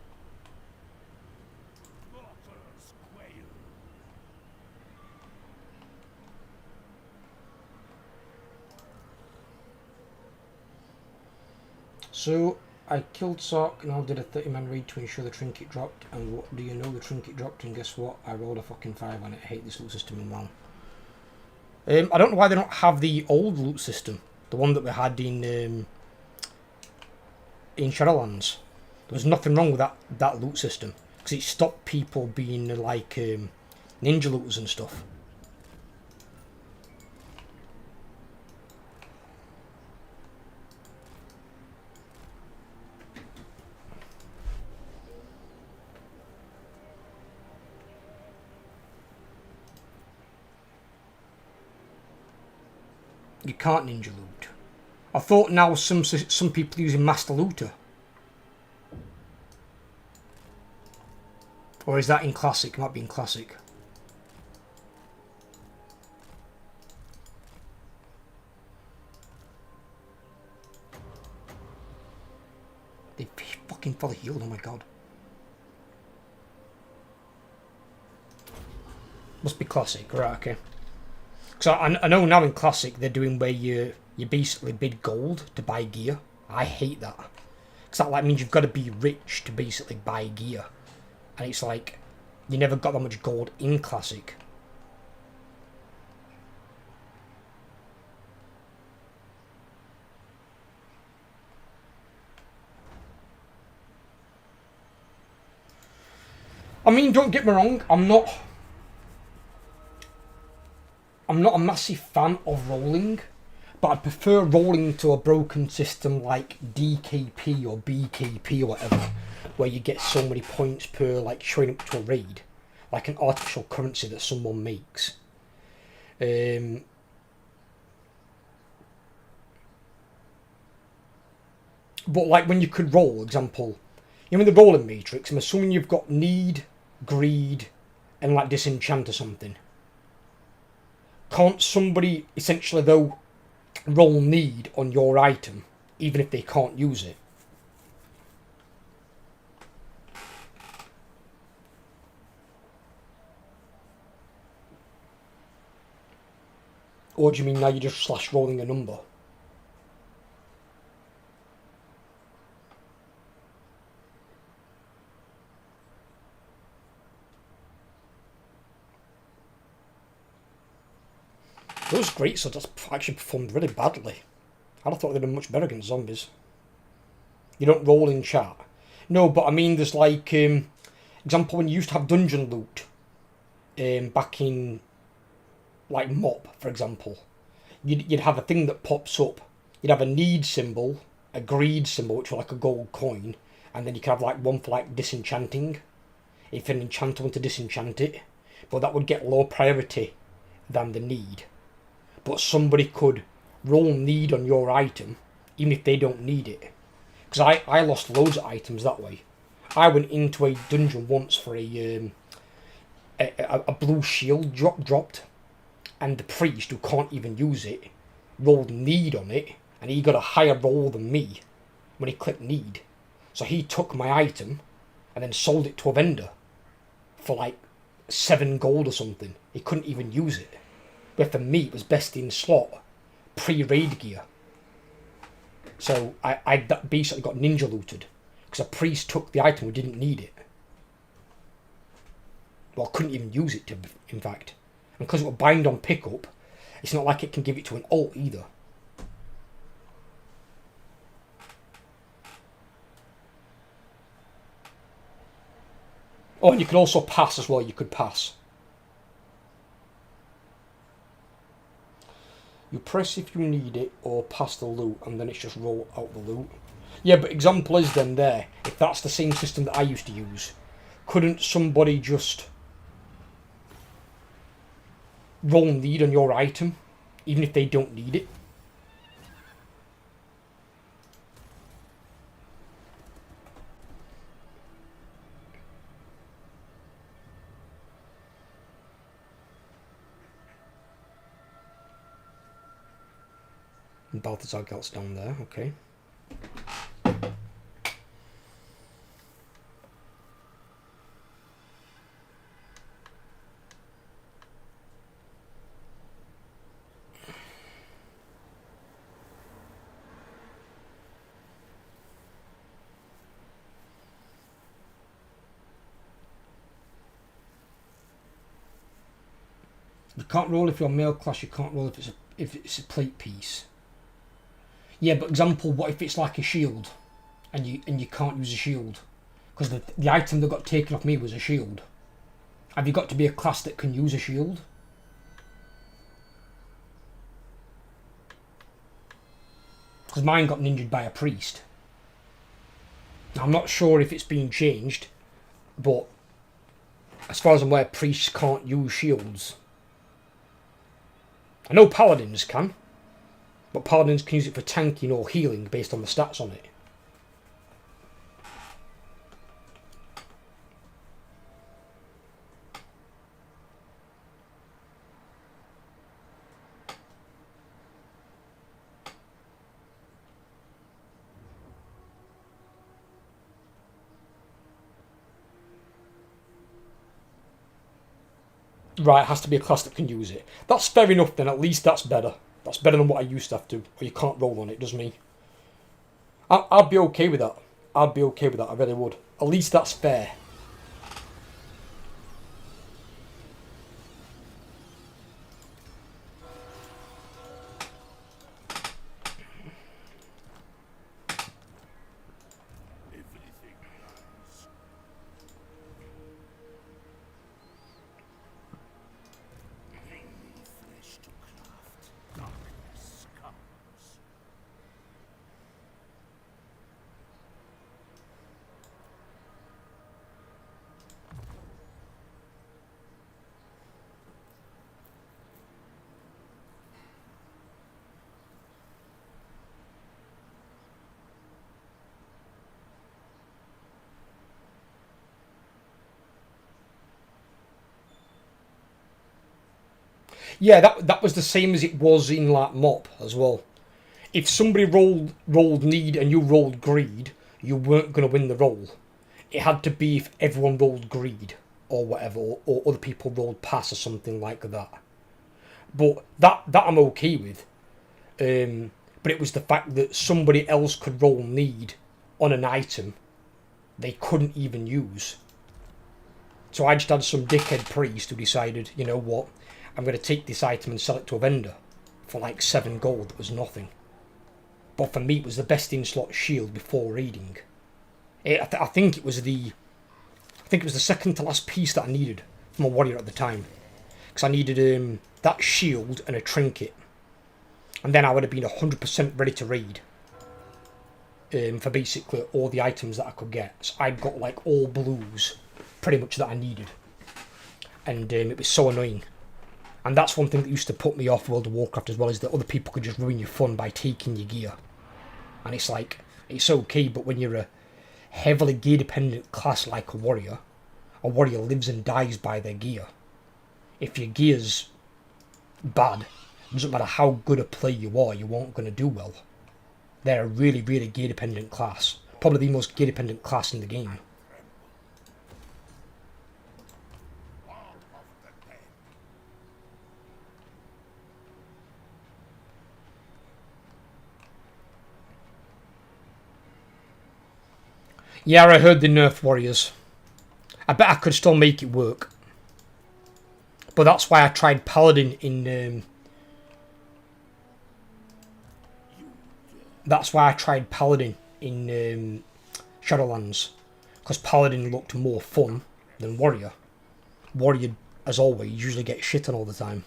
So, I killed Sark and I did a 30-man raid to ensure the trinket dropped, and what do you know, the trinket dropped, and guess what? I rolled a fucking 5 on it. I hate this loot system in WoW. I don't know why they don't have the old loot system, the one that we had in Shadowlands. There was nothing wrong with that loot system, because it stopped people being like ninja looters and stuff. You can't ninja loot. I thought now some people using Master Looter. Or is that in Classic? It might be in Classic. They fucking fully healed, oh my god. Must be Classic, right, okay. So I know now in Classic they're doing where you basically bid gold to buy gear. I hate that. Because that like means you've got to be rich to basically buy gear. And it's like, you never got that much gold in Classic. I mean, don't get me wrong, I'm not a massive fan of rolling, but I prefer rolling to a broken system like DKP or BKP or whatever, where you get so many points per like showing up to a raid, like an artificial currency that someone makes. But like when you could roll, example, you know in the rolling matrix, I'm assuming you've got need, greed, and like disenchant or something. Can't somebody essentially though roll need on your item even if they can't use it? Or do you mean now you're just slash rolling a number? Those great swords actually performed really badly. I'd have thought they'd been much better against zombies. You don't roll in chat. No, but I mean there's like, example when you used to have dungeon loot, back in like MOP for example, you'd have a thing that pops up. You'd have a need symbol, a greed symbol which was like a gold coin, and then you could have like one for like disenchanting, if an enchanter wanted to disenchant it, but that would get lower priority than the need. But somebody could roll need on your item even if they don't need it. Because I lost loads of items that way. I went into a dungeon once for a blue shield dropped, and the priest, who can't even use it, rolled need on it, and he got a higher roll than me when he clicked need. So he took my item and then sold it to a vendor for like 7 gold or something. He couldn't even use it. But for me it was best in slot, pre-raid gear. So I basically got ninja looted because a priest took the item who didn't need it. Well, couldn't even use it, in fact. And because it was bind on pickup, it's not like it can give it to an alt either. Oh, and you could also pass as well, you could pass. You press if you need it or pass the loot, and then it's just roll out the loot. Yeah, but example is then there, if that's the same system that I used to use, couldn't somebody just roll need on your item, even if they don't need it? And Balthazar gets down there, okay. You can't roll if you're male class, you can't roll if it's a plate piece. Yeah, but example, what if it's like a shield and you can't use a shield? Because the item that got taken off me was a shield. Have you got to be a class that can use a shield? Because mine got ninjaed by a priest. Now, I'm not sure if it's been changed, but as far as I'm aware, priests can't use shields. I know paladins can, but paladins can use it for tanking or healing based on the stats on it. Right, it has to be a class that can use it. That's fair enough then, at least that's better. That's better than what I used to have to, or you can't roll on it, does me. I'd be okay with that. I'd be okay with that, I really would. At least that's fair. Everything runs. They need flesh to craft. Darkness comes. Yeah, that was the same as it was in like MOP as well. If somebody rolled need and you rolled greed, you weren't going to win the roll. It had to be if everyone rolled greed or whatever, or other people rolled pass or something like that. But that I'm okay with. But it was the fact that somebody else could roll need on an item they couldn't even use. So I just had some dickhead priest who decided, you know what, I'm going to take this item and sell it to a vendor for like 7 gold. That was nothing. But for me, it was the best in-slot shield before raiding. I think it was the second to last piece that I needed from a warrior at the time, because I needed that shield and a trinket, and then I would have been 100% ready to raid. For basically all the items that I could get. So I'd got like all blues, pretty much, that I needed, and it was so annoying. And that's one thing that used to put me off World of Warcraft as well, is that other people could just ruin your fun by taking your gear. And it's like, it's okay, but when you're a heavily gear dependent class like a warrior lives and dies by their gear. If your gear's bad, it doesn't matter how good a player you are, you aren't going to do well. They're a really, really gear dependent class. Probably the most gear dependent class in the game. Yeah, I heard the nerf warriors. I bet I could still make it work. But that's why I tried Paladin in... that's why I tried Paladin in Shadowlands. Because Paladin looked more fun than Warrior. Warrior, as always, usually gets shit on all the time.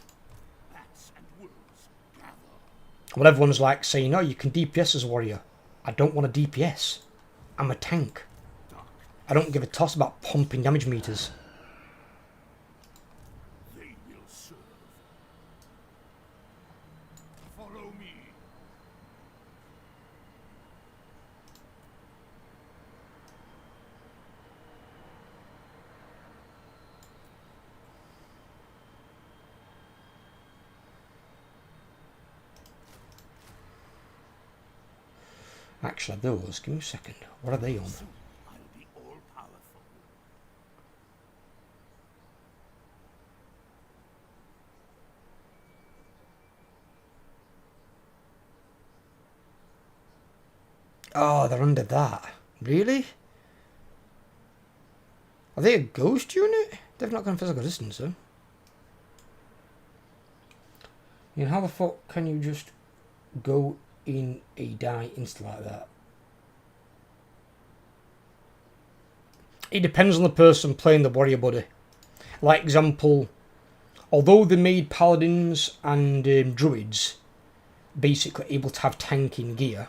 Bats and wolves gather. Well, everyone's like saying, oh, you can DPS as a warrior. I don't want a DPS. I'm a tank. I don't give a toss about pumping damage meters. They will serve. Follow me. Actually, those, give me a second. What are they on? Soon I'll be all powerful. Oh, they're under that. Really? Are they a ghost unit? They've not gone physical distance, though. You know, how the fuck can you just go in a die insta like that? It depends on the person playing the warrior buddy. Like example, although they made paladins and druids basically able to have tanking gear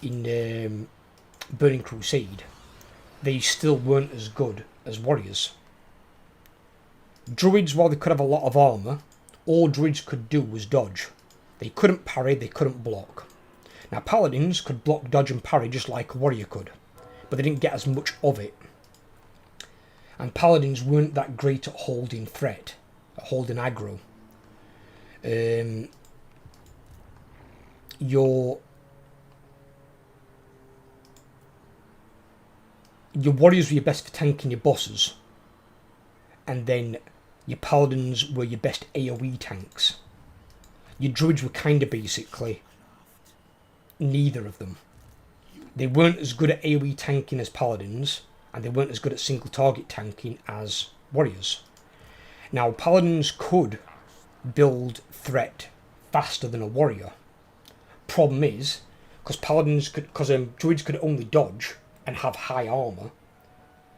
in Burning Crusade, they still weren't as good as warriors. Druids, while they could have a lot of armour, all druids could do was dodge. They couldn't parry, they couldn't block. Now paladins could block, dodge and parry just like a warrior could, but they didn't get as much of it. And paladins weren't that great at holding threat, at holding aggro. Your warriors were your best for tanking your bosses, and then your paladins were your best AoE tanks. Your druids were kind of basically neither of them. They weren't as good at AoE tanking as paladins, and they weren't as good at single target tanking as warriors. Now, paladins could build threat faster than a warrior. Problem is, because druids could only dodge and have high armour,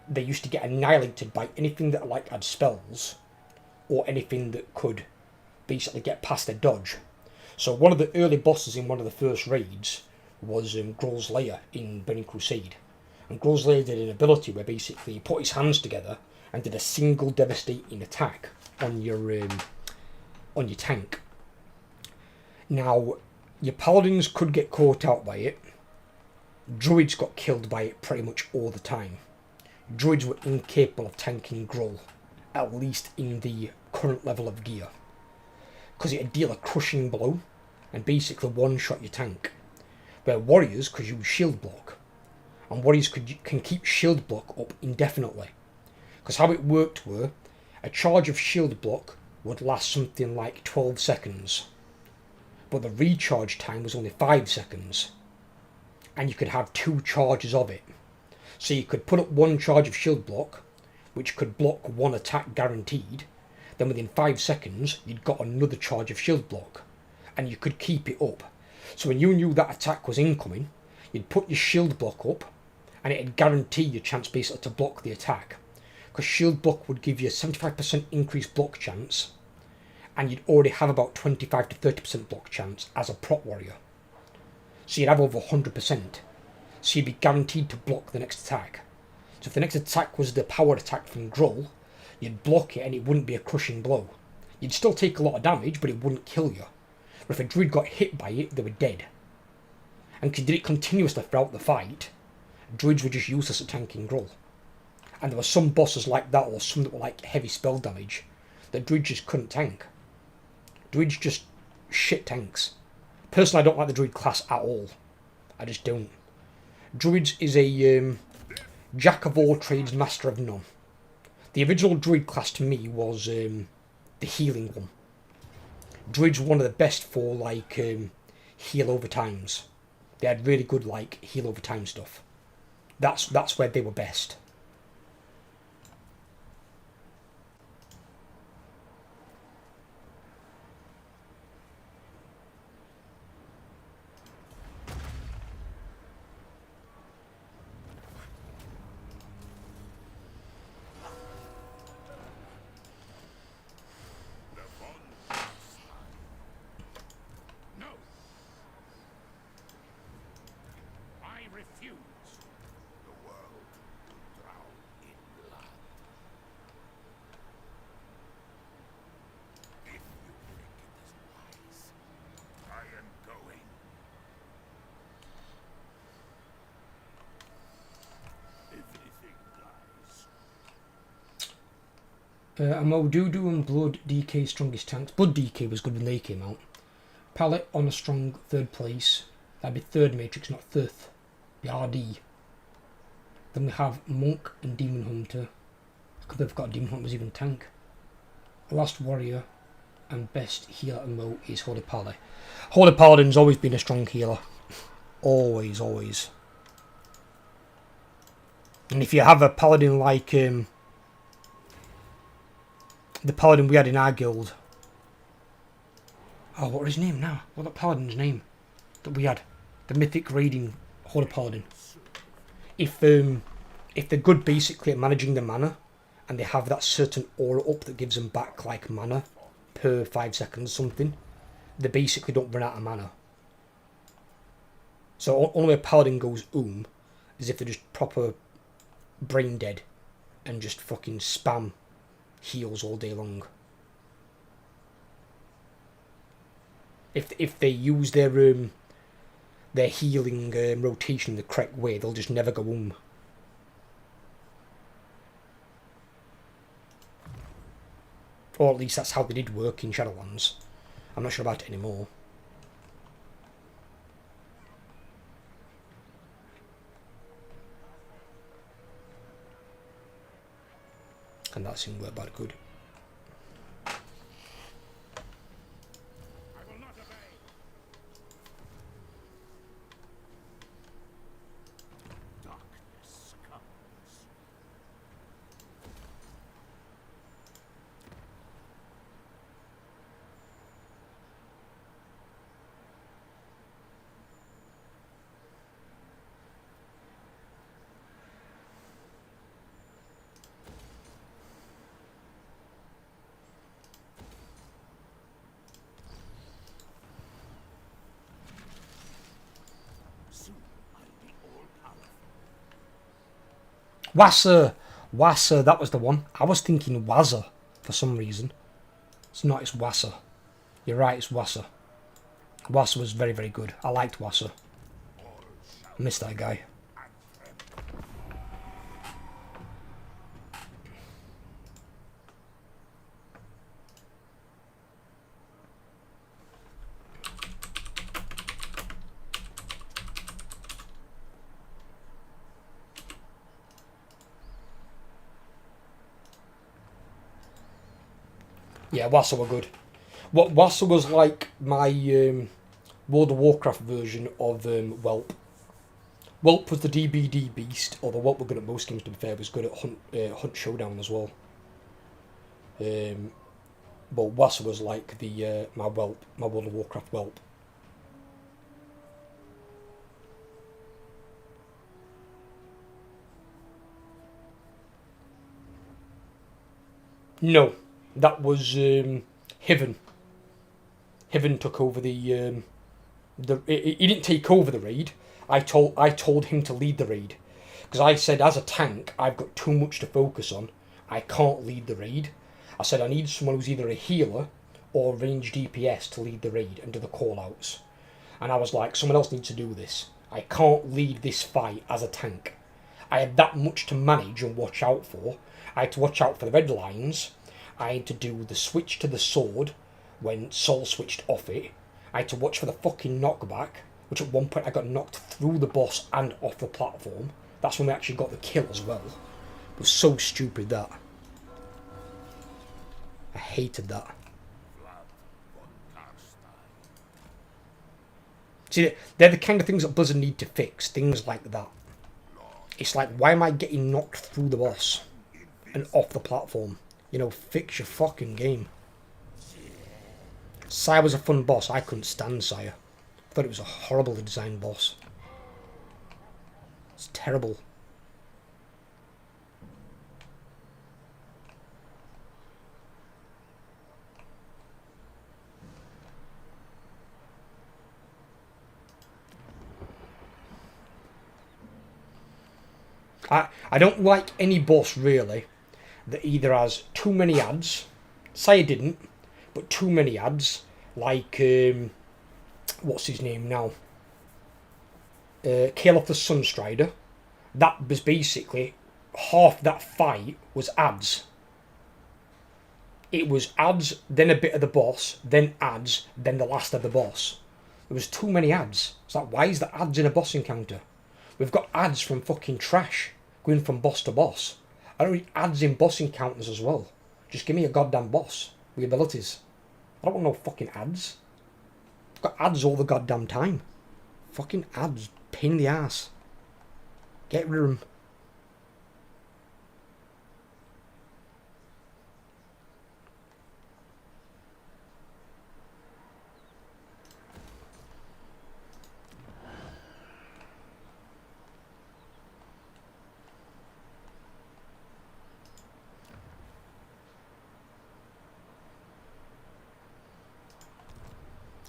they used to get annihilated by anything that like had spells or anything that could basically get past their dodge. So one of the early bosses in one of the first raids was Grol's Lair in Burning Crusade. And Grol's Lair did an ability where basically he put his hands together and did a single devastating attack on your tank. Now, your paladins could get caught out by it. Druids got killed by it pretty much all the time. Druids were incapable of tanking Grol, at least in the current level of gear, because it'd deal a crushing blow and basically one-shot your tank, where warriors could use shield block, and warriors can keep shield block up indefinitely, because how it worked were, a charge of shield block would last something like 12 seconds, but the recharge time was only 5 seconds, and you could have 2 charges of it. So you could put up 1 charge of shield block, which could block 1 attack guaranteed, then within 5 seconds you'd got another charge of shield block, and you could keep it up. So when you knew that attack was incoming, you'd put your shield block up, and it'd guarantee your chance basically to block the attack, because shield block would give you a 75% increased block chance, and you'd already have about 25 to 30% block chance as a prot warrior. So you'd have over 100%. So you'd be guaranteed to block the next attack. So if the next attack was the power attack from Grol, you'd block it and it wouldn't be a crushing blow. You'd still take a lot of damage, but it wouldn't kill you. But if a druid got hit by it, they were dead. And because you did it continuously throughout the fight, druids were just useless at tanking Grol. And there were some bosses like that, or some that were like heavy spell damage, that druids just couldn't tank. Druids just shit tanks. Personally, I don't like the druid class at all. I just don't. Druids is a jack of all trades, master of none. The original druid class to me was the healing one. Druids were one of the best for like heal over times. They had really good like heal over time stuff. That's where they were best. No. refuse. The world will drown in blood. If you think it is wise, I am going. Everything dies. Amo Doodoo and Blood DK strongest tanks. Blood DK was good when they came out. Palette on a strong third place. That'd be third matrix, not fifth. Be RD. Then we have Monk and Demon Hunter. I could have got Demon Hunter was even tank. Last Warrior and best healer Amo is Holy Paladin. Holy Paladin's always been a strong healer. Always, always. And if you have a Paladin like the Paladin we had in our guild. Oh, what was his name now? What was the Paladin's name that we had? The mythic raiding Holy Paladin. If they're good basically at managing the mana, and they have that certain aura up that gives them back like mana per 5 seconds or something, they basically don't run out of mana. So only a Paladin goes is if they're just proper brain dead and just fucking spam heals all day long. If they use their healing rotation the correct way, they'll just never go home. Or at least that's how they did work in Shadowlands. I'm not sure about it anymore. And that seemed work bad good. Darkness comes. Soon I'll be all-powerful. Wasser, that was the one. I was thinking Wazza for some reason. It's not, it's Wasser. You're right, it's Wasser. Wasser was very, very good. I liked Wasser. I missed that guy. Yeah, Wasser were good. Wasser was like my World of Warcraft version of Whelp. Whelp was the DBD beast, although Whelp were good at most games to be fair, was good at Hunt Showdown as well. But Wasser was like the my World of Warcraft Whelp. No, that was Hiven. Hiven took over the he didn't take over the raid. I told him to lead the raid because I said as a tank I've got too much to focus on. I can't lead the raid. I said I need someone who's either a healer or range DPS to lead the raid and do the call outs. And I was like, someone else needs to do this. I can't lead this fight as a tank. I had that much to manage and watch out for. I had to watch out for the red lines. I had to do the switch to the sword when Sol switched off it. I had to watch for the fucking knockback, which at one point I got knocked through the boss and off the platform. That's when we actually got the kill as well. It was so stupid that. I hated that. See, they're the kind of things that Blizzard need to fix. Things like that. It's like, why am I getting knocked through the boss and off the platform? You know, fix your fucking game. Sire was a fun boss. I couldn't stand Sire. I thought it was a horribly designed boss. It's terrible. I don't like any boss, really, that either has too many ads. Sire didn't, but too many ads. Like, what's his name now? Kill-Off the Sunstrider. That was basically, half that fight was ads. It was ads, then a bit of the boss, then ads, then the last of the boss. There was too many ads. It's like, why is there ads in a boss encounter? We've got ads from fucking trash, going from boss to boss. I don't need ads in boss encounters as well. Just give me a goddamn boss with abilities. I don't want no fucking ads. I've got ads all the goddamn time. Fucking ads, pain in the ass. Get rid of them.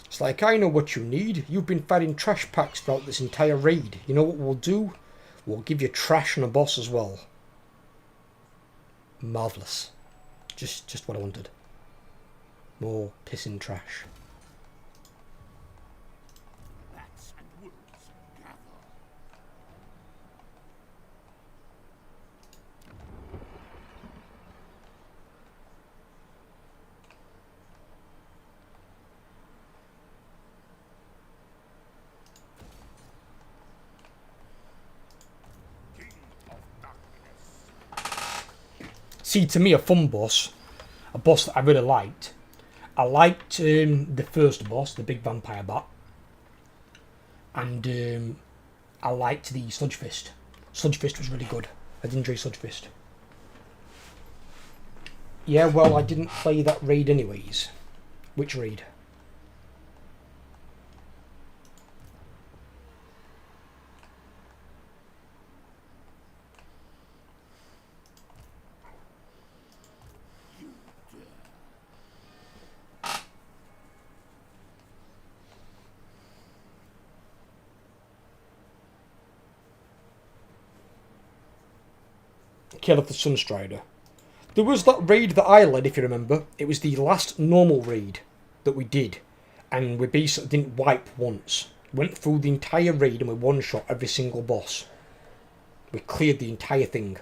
It's like, I know what you need. You've been fighting trash packs throughout this entire raid. You know what we'll do? We'll give you trash and a boss as well. Marvellous. Just what I wanted. More pissing trash. Bats and wolves gather. King of darkness. See, to me, a fun boss, a boss that I really liked. I liked the first boss, the big vampire bat, and I liked the Sludge Fist. Sludge Fist was really good. I did enjoy Sludge Fist. Yeah, well, I didn't play that raid anyways. Which raid? Kill-Off the Sunstrider. There was that raid that I led, if you remember. It was the last normal raid that we did, and we basically didn't wipe once. Went through the entire raid and we one-shot every single boss. We cleared the entire thing.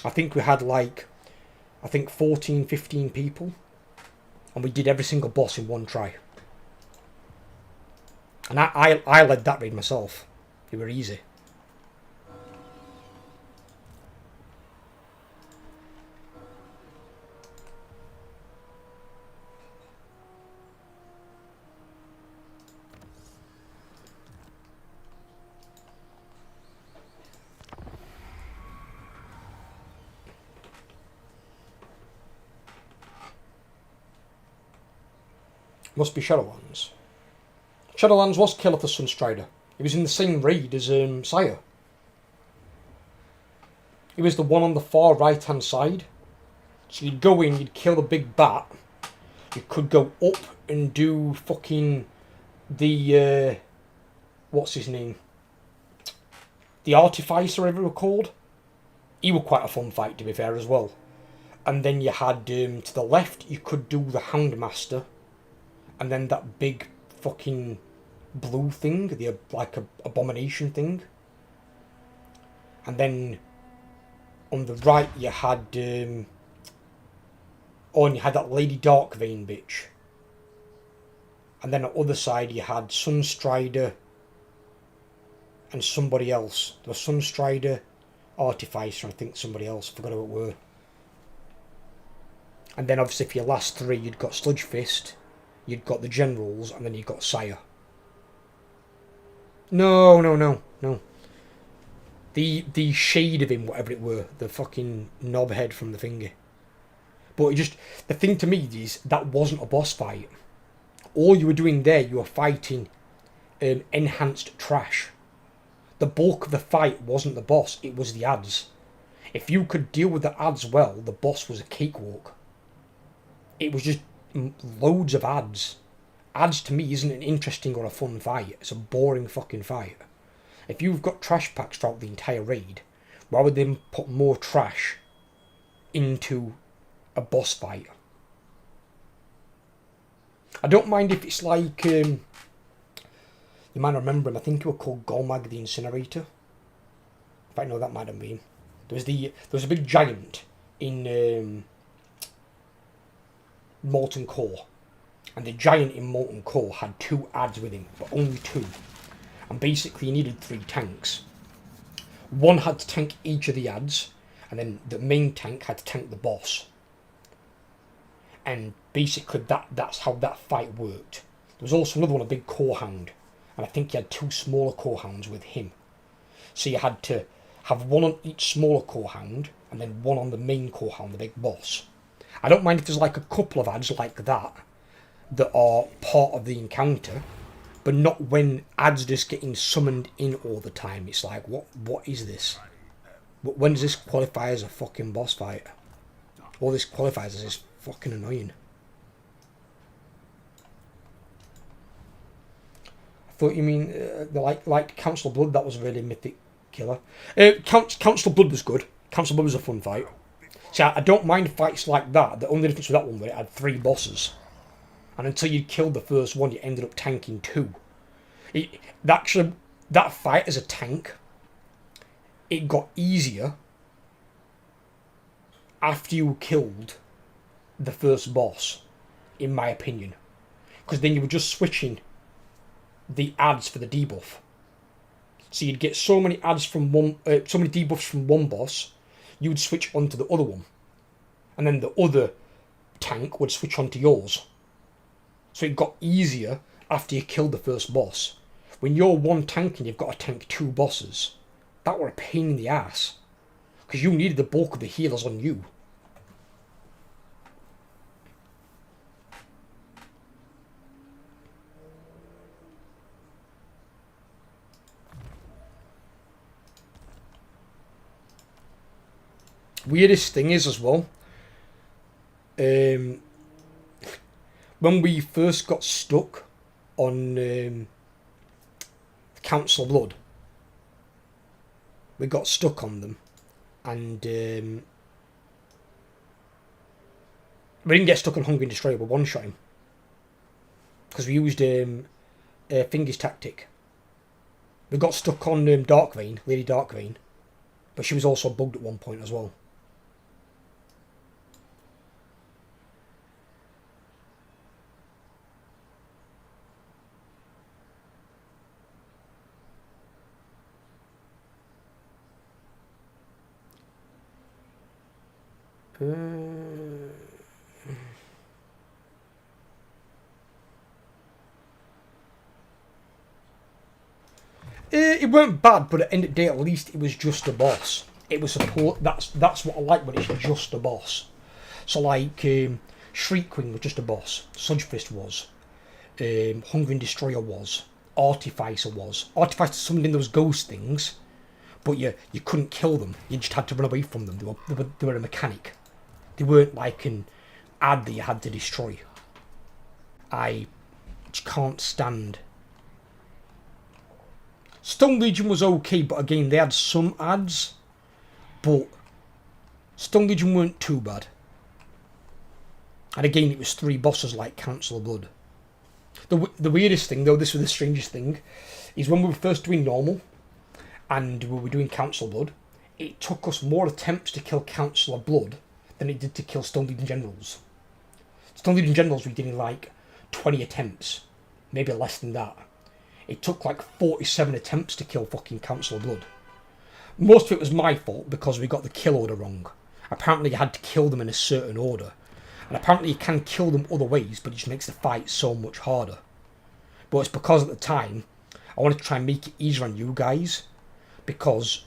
I think we had 14, 15 people, and we did every single boss in one try. And I led that raid myself. It were easy. Must be Shadowlands. Shadowlands was Kill-Off the Sunstrider. He was in the same raid as Sire. He was the one on the far right hand side. So you'd go in, you'd kill the big bat. You could go up and do fucking the what's his name? The Artificer, whatever it was called. He was quite a fun fight, to be fair, as well. And then you had to the left, you could do the Houndmaster. And then that big fucking blue thing, the abomination thing. And then on the right you had and you had that Lady Darkvein bitch. And then on the other side you had Sunstrider and somebody else. There was Sunstrider, Artificer, I think somebody else, I forgot who it were. And then obviously for your last three you'd got Sludge Fist, you'd got the Generals, and then you got Sire. No. The shade of him, whatever it were, the fucking knob head from the finger. But the thing to me is, that wasn't a boss fight. All you were doing there, you were fighting enhanced trash. The bulk of the fight wasn't the boss, it was the ads. If you could deal with the ads well, the boss was a cakewalk. It was just loads of ads. Ads to me isn't an interesting or a fun fight. It's a boring fucking fight. If you've got trash packs throughout the entire raid, Why would they put more trash into a boss fight? I don't mind if it's like, you might remember him, I think he was called Golmag the Incinerator. In fact, no, that might have been. There was a big giant in Molten Core. And the giant in Molten Core had 2 adds with him, but only 2. And basically he needed 3 tanks. One had to tank each of the adds, and then the main tank had to tank the boss. And basically that's how that fight worked. There was also another one, a big core hound, and I think he had 2 smaller core hounds with him. So you had to have one on each smaller core hound, and then one on the main core hound, the big boss. I don't mind if there's like a couple of adds like that are part of the encounter, but not when adds just getting summoned in all the time. It's like, what is this? When does this qualify as a fucking boss fight? All this qualifies as is fucking annoying. I thought you mean like Council of Blood. That was a really mythic killer. Council of Blood was good. Council of Blood was a fun fight. See, I don't mind fights like that. The only difference with that one was it had 3 bosses. And until you killed the first one, you ended up tanking 2. That fight as a tank, it got easier after you killed the first boss, in my opinion. Because then you were just switching the adds for the debuff. So you'd get so many adds from so many debuffs from one boss, you'd switch onto the other one. And then the other tank would switch onto yours. So it got easier after you killed the first boss. When you're one tank and you've got to tank 2 bosses, that were a pain in the ass. Because you needed the bulk of the healers on you. Weirdest thing is as well, when we first got stuck on Council of Blood, we got stuck on them, and we didn't get stuck on Hungry and Destroyer, we one-shot him because we used Finger's tactic. We got stuck on Darkvein, Lady Darkvein, but she was also bugged at one point as well. It weren't bad, but at the end of the day, at least it was just a boss. It was support. That's what I like when it's just a boss. So like Shriekwing was just a boss. Sudgefist was. Hungry and Destroyer was. Artificer was. Artificer summoned in those ghost things, but you couldn't kill them. You just had to run away from them. They were a mechanic. They weren't like an ad that you had to destroy. I just can't stand. Stone Legion was okay, but again, they had some ads. But Stone Legion weren't too bad. And again, it was 3 bosses like Council of Blood. The weirdest thing, though, this was the strangest thing, is when we were first doing normal, and we were doing Council of Blood, it took us more attempts to kill Council of Blood than it did to kill Stone Legion Generals. Stone Legion Generals we did in like 20 attempts, maybe less than that. It took like 47 attempts to kill fucking Council of Blood. Most of it was my fault because we got the kill order wrong. Apparently you had to kill them in a certain order. And apparently you can kill them other ways, but it just makes the fight so much harder. But it's because at the time, I wanted to try and make it easier on you guys, because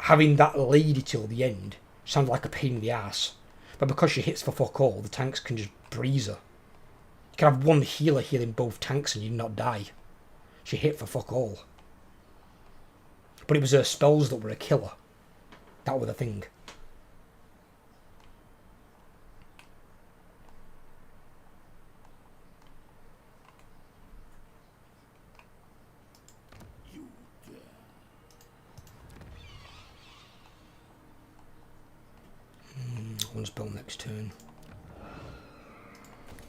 having that lady till the end sounds like a pain in the ass. But because she hits for fuck all, the tanks can just breeze her. You can have one healer healing both tanks and you not die. She hit for fuck all. But it was her spells that were a killer. That were the thing. Someone's build next turn.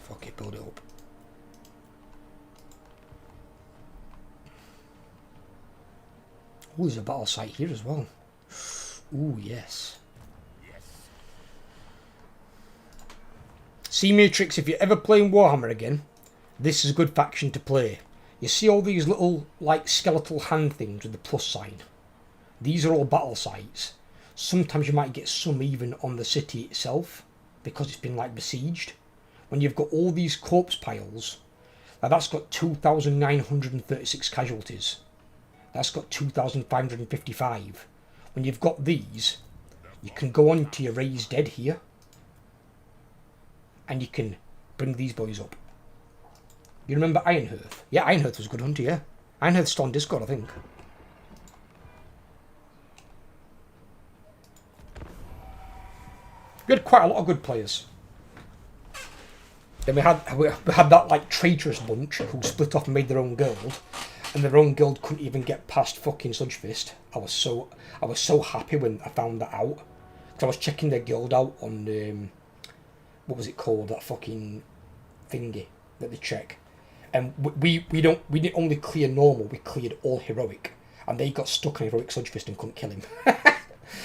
Fuck it, build it up. Oh, there's a battle site here as well. Ooh, yes. See, Matrix, if you're ever playing Warhammer again, this is a good faction to play. You see all these little, like, skeletal hand things with the plus sign? These are all battle sites. Sometimes you might get some even on the city itself, because it's been, like, besieged. When you've got all these corpse piles, now that's got 2,936 casualties. That's got 2,555. When you've got these, you can go on to your raised dead here, and you can bring these boys up. You remember Ironhearth? Yeah, Ironhearth was a good hunter, yeah. Ironhearth's still on Discord, I think. We had quite a lot of good players. Then we had that like traitorous bunch who split off and made their own guild, and their own guild couldn't even get past fucking Sludgefist. I was so happy when I found that out, because I was checking their guild out on what was it called, that fucking thingy that they check, and we didn't only clear normal, we cleared all heroic, and they got stuck on heroic Sludgefist and couldn't kill him.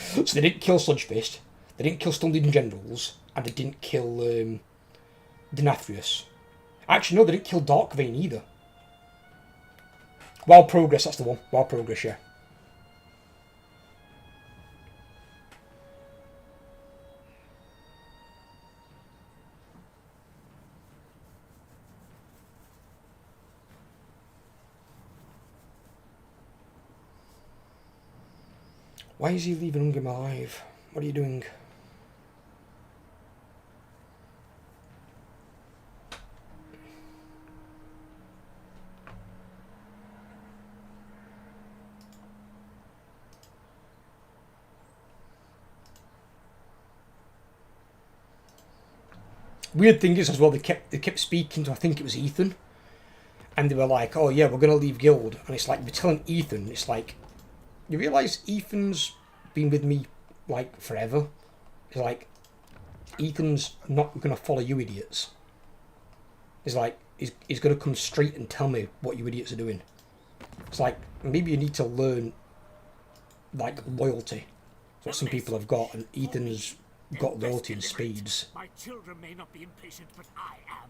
So they didn't kill Sludgefist, they didn't kill Stone Generals, and they didn't kill Denathrius. Actually, no, they didn't kill Darkvein either. Wild Progress, that's the one. Wild Progress, yeah. Why is he leaving Ungrim alive? What are you doing? Weird thing is as well, they kept speaking to, I think it was Ethan, and they were like, "Oh yeah, we're gonna leave guild," and it's like, we're telling Ethan, it's like, you realise Ethan's been with me like forever. It's like, Ethan's not gonna follow you idiots. It's like, he's gonna come straight and tell me what you idiots are doing. It's like, maybe you need to learn like loyalty. That's what some people have got, and Ethan's got loyalty in spades. My children may not be impatient, but I am.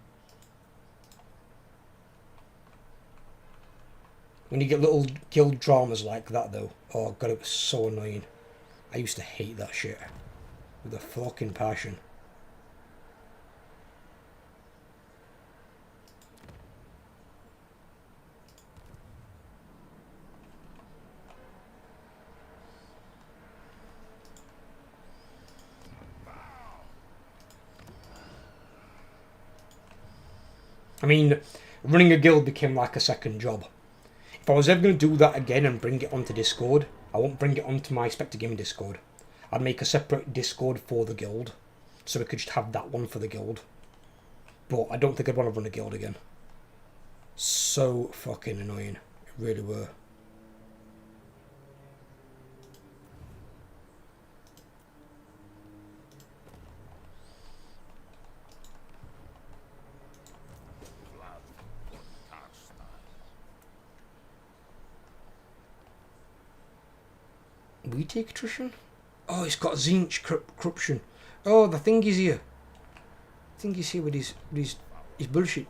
When you get little guild dramas like that though, oh god, it was so annoying. I used to hate that shit with a fucking passion. I mean, running a guild became like a second job. If I was ever going to do that again and bring it onto Discord, I won't bring it onto my SpectreGaming Discord. I'd make a separate Discord for the guild, so we could just have that one for the guild. But I don't think I'd want to run a guild again. So fucking annoying. It really were. We take attrition? Oh, it's got Zinch corruption. Oh, the thing is here. The thing is here with his bullshit.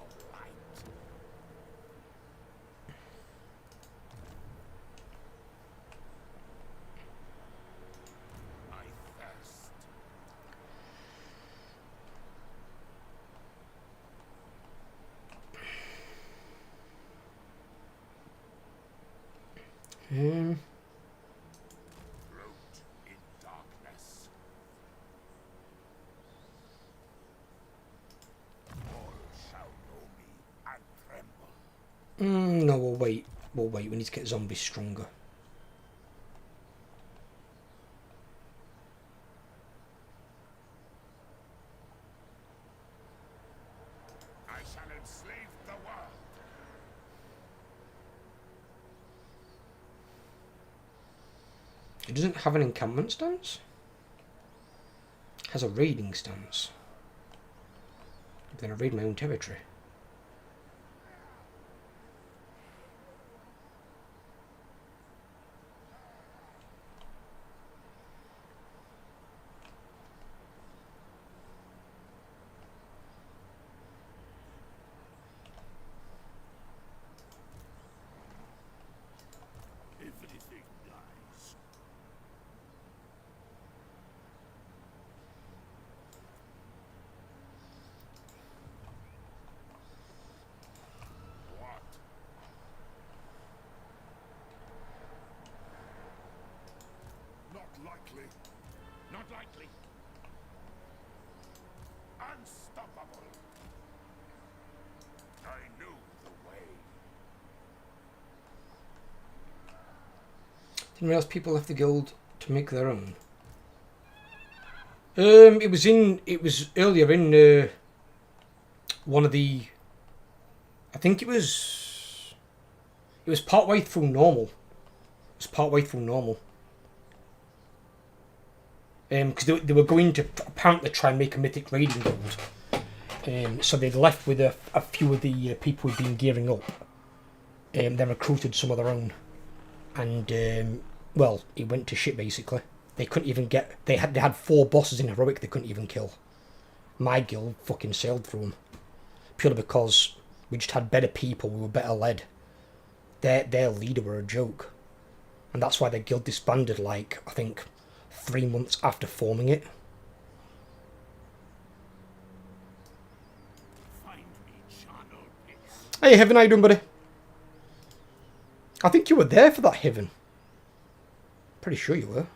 No, we'll wait. We'll wait. We need to get zombies stronger. I shall enslave the world. It doesn't have an encampment stance? Has a raiding stance. I'm going to raid my own territory. Everything dies. What? Not likely. Not likely. Unstoppable. I knew the way. Didn't realise people left the guild to make their own. It was earlier in one of the. I think it was part way through normal. It was part way through normal. Because they were going to apparently try and make a mythic raiding guild. So they'd left with a few of the people who'd been gearing up. Then recruited some of their own. And, well, it went to shit basically. They couldn't even get... They had 4 bosses in heroic they couldn't even kill. My guild fucking sailed through them. Purely because we just had better people, we were better led. Their leader were a joke. And that's why their guild disbanded, like, I think, 3 months after forming it. Find me, charnel pits. Hey, Heaven, how you doing, buddy? I think you were there for that, Heaven. Pretty sure you were.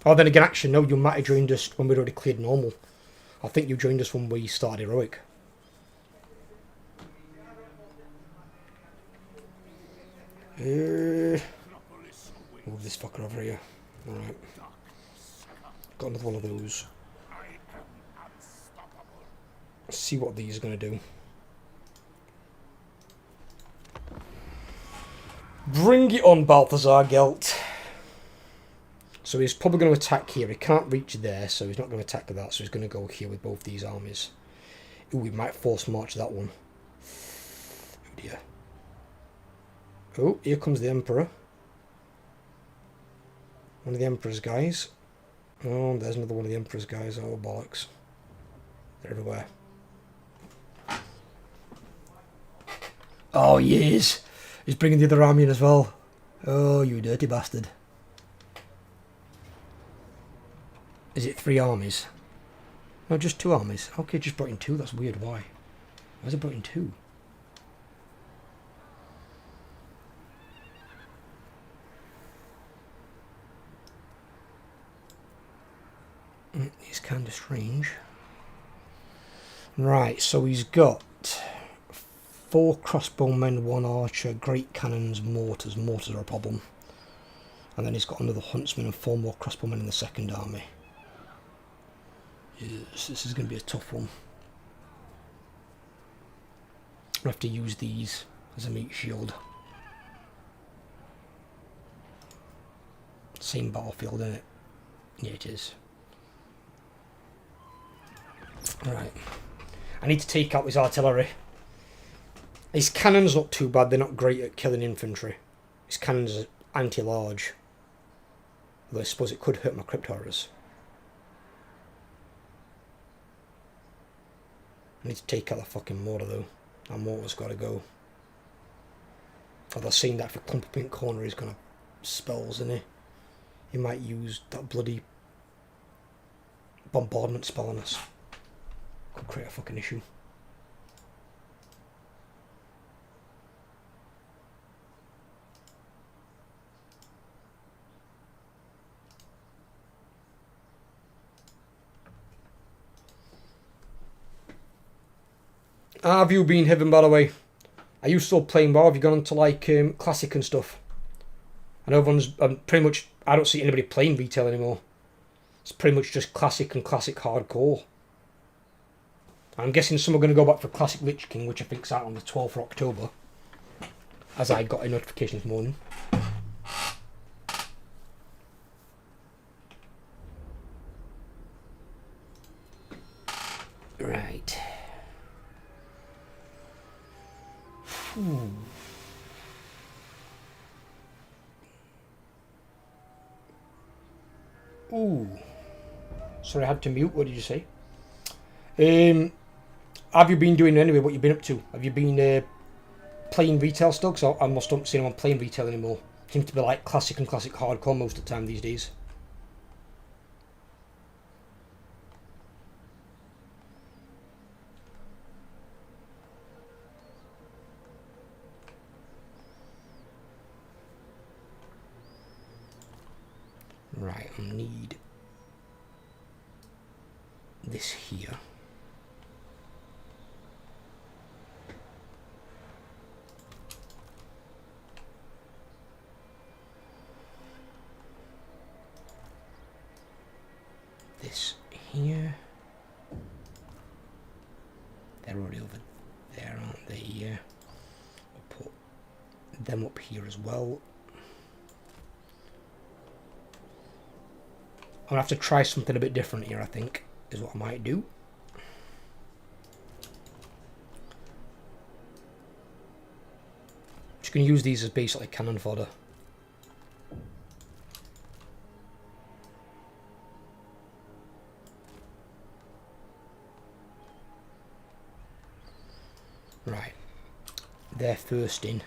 Oh, then again, actually, no, you might have joined us when we'd already cleared normal. I think you joined us when we started heroic. Move this fucker over here. Alright. Got another one of those. Let's see what these are going to do. Bring it on, Balthazar Gelt. So he's probably going to attack here. He can't reach there, so he's not going to attack with that. So he's going to go here with both these armies. Ooh, we might force march that one. Oh dear. Oh, here comes the Emperor. One of the Emperor's guys. Oh, there's another one of the Emperor's guys. Oh, bollocks. They're everywhere. Oh, he is. He's bringing the other army in as well. Oh, you dirty bastard. Is it 3 armies? No, just 2 armies. Okay, just brought in 2. That's weird. Why? Why is it brought in 2? It's kind of strange. Right, so he's got 4 crossbowmen, 1 archer, great cannons, mortars. Mortars are a problem. And then he's got another huntsman and 4 more crossbowmen in the second army. Yes, this is going to be a tough one. I have to use these as a meat shield. Same battlefield, isn't it? Yeah, it is. Right. I need to take out his artillery. His cannons not too bad, they're not great at killing infantry. His cannons are anti-large. Although I suppose it could hurt my crypt horrors. I need to take out the fucking mortar though. That mortar's got to go. Although seeing that for Clump Corner he's gonna spells, isn't he? He might use that bloody bombardment spell on us. Could create a fucking issue. How have you been, Heaven, by the way? Are you still playing WoW? Have you gone on to like Classic and stuff? I know everyone's pretty much... I don't see anybody playing retail anymore. It's pretty much just Classic and Classic Hardcore. I'm guessing some are going to go back for Classic Lich King, which I think's out on the 12th of October, as I got a notification this morning. Right. Ooh. Sorry, I had to mute. What did you say? Have you been doing anyway? What you've been up to? Have you been playing retail still? Because I must not see anyone playing retail anymore. Seems to be like classic and classic hardcore most of the time these days. Right, I need this here. This here. They're already over there, aren't they? Yeah. I'll put them up here as well. I'm going to have to try something a bit different here, I think, is what I might do. Just going to use these as basically cannon fodder. Right. They're first in.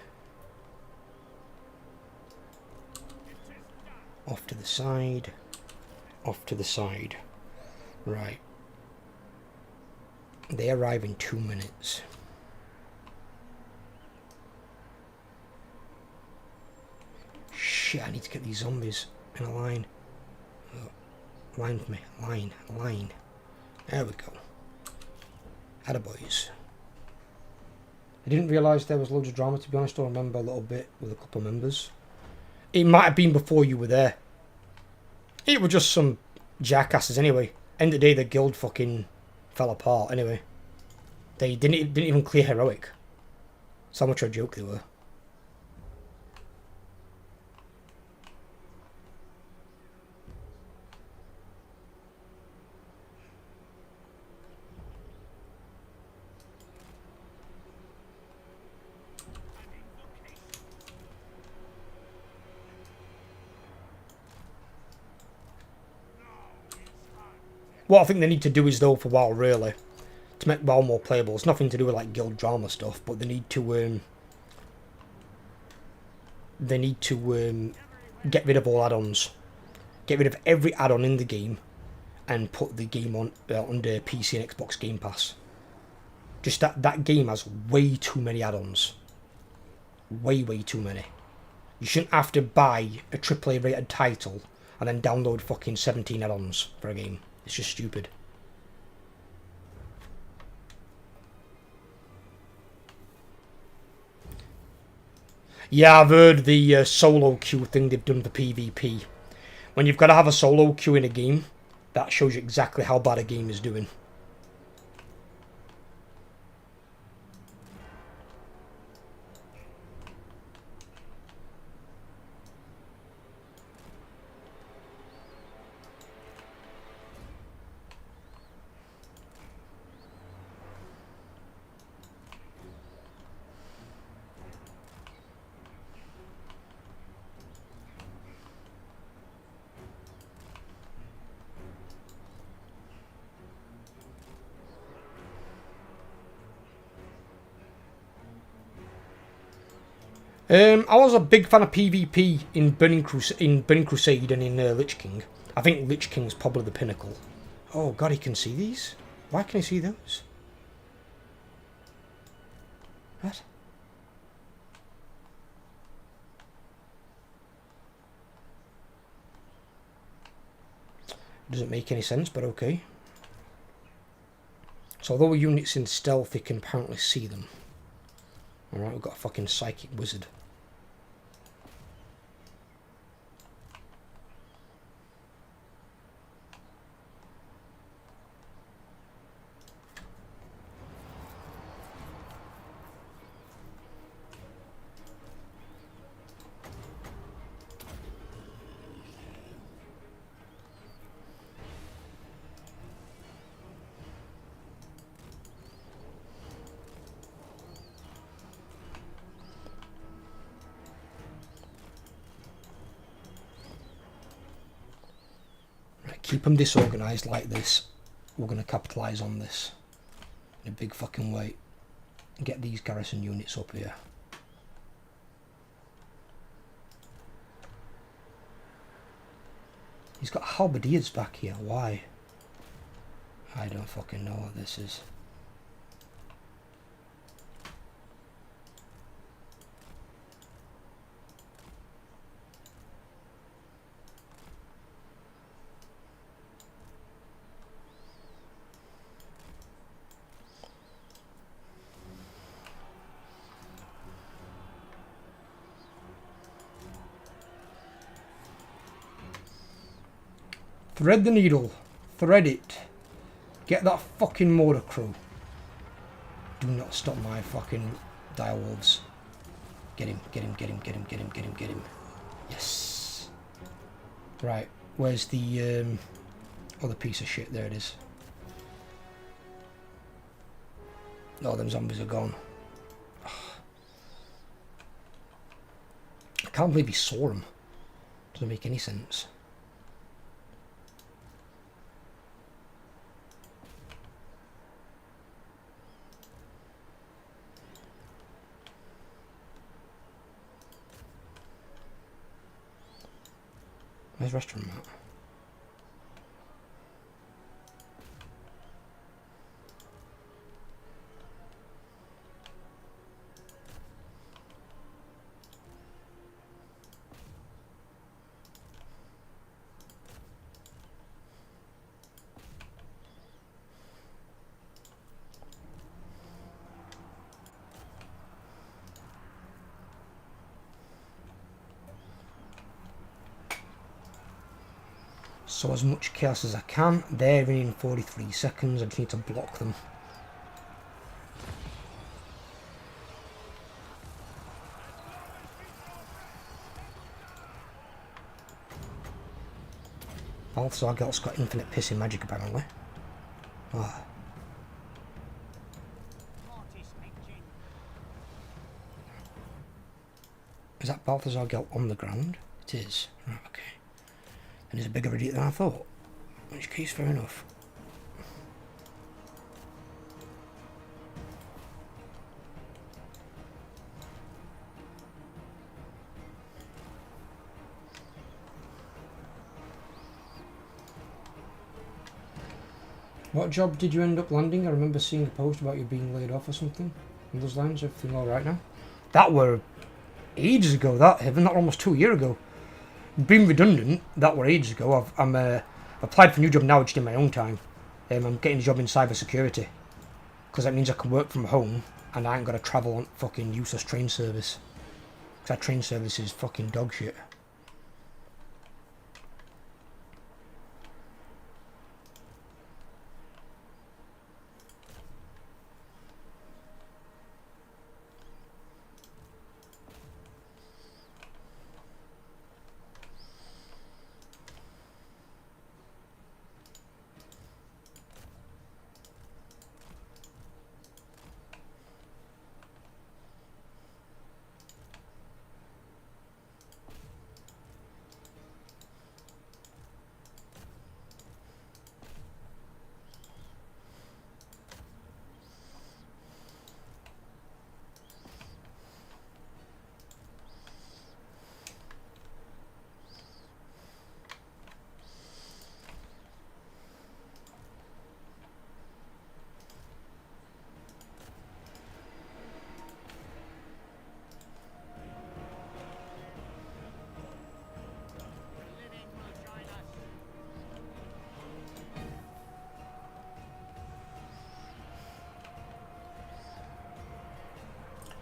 Off to the side. Off to the side. Right. They arrive in 2 minutes. Shit, I need to get these zombies in a line. Oh, line for me. Line. There we go. Attaboys. I didn't realise there was loads of drama, to be honest. I remember a little bit with a couple of members. It might have been before you were there. It were just some jackasses anyway. End of the day, the guild fucking fell apart anyway. They didn't even clear heroic. So much of a joke they were. What I think they need to do is, though, for WoW, really, to make WoW more playable, it's nothing to do with like guild drama stuff, but they need to get rid of all add-ons, get rid of every add-on in the game, and put the game on under PC and Xbox Game Pass. Just that game has way too many add-ons, way too many. You shouldn't have to buy a AAA rated title and then download fucking 17 add-ons for a game. It's just stupid. Yeah, I've heard the solo queue thing they've done for PvP. When you've got to have a solo queue in a game, that shows you exactly how bad a game is doing. I was a big fan of PvP in Burning Crusade and in Lich King. I think Lich King's probably the pinnacle. Oh god, he can see these? Why can he see those? What? Doesn't make any sense, but okay. So although a unit's in stealth, they can apparently see them. Alright, we've got a fucking psychic wizard. keep them disorganised like this. We're going to capitalise on this in a big fucking way. Get these garrison units up here. He's got halberdiers back here. Why? I don't fucking know what this is. Thread the needle. Thread it. Get that fucking mortar crew. Do not stop my fucking direwolves. Get him, get him, get him, get him, get him, get him, get him. Yes. Right, where's the other piece of shit? There it is. Oh, them zombies are gone. I can't believe he saw them. Doesn't make any sense. Where's the restaurant at? So as much chaos as I can. They're in 43 seconds. I just need to block them. Also, I got infinite pissing magic apparently. Oh. Is that Balthazar Gelt on the ground? It is. Right, okay. And he's a bigger idiot than I thought. In which case, fair enough. What job did you end up landing? I remember seeing a post about you being laid off or something. On those lines, everything alright now? That were ages ago, that, Heaven. That were almost 2 years ago. Being redundant, that were ages ago. I'm applied for a new job now, just in my own time. I'm getting a job in cyber security. Because that means I can work from home and I ain't got to travel on fucking useless train service. Because that train service is fucking dog shit.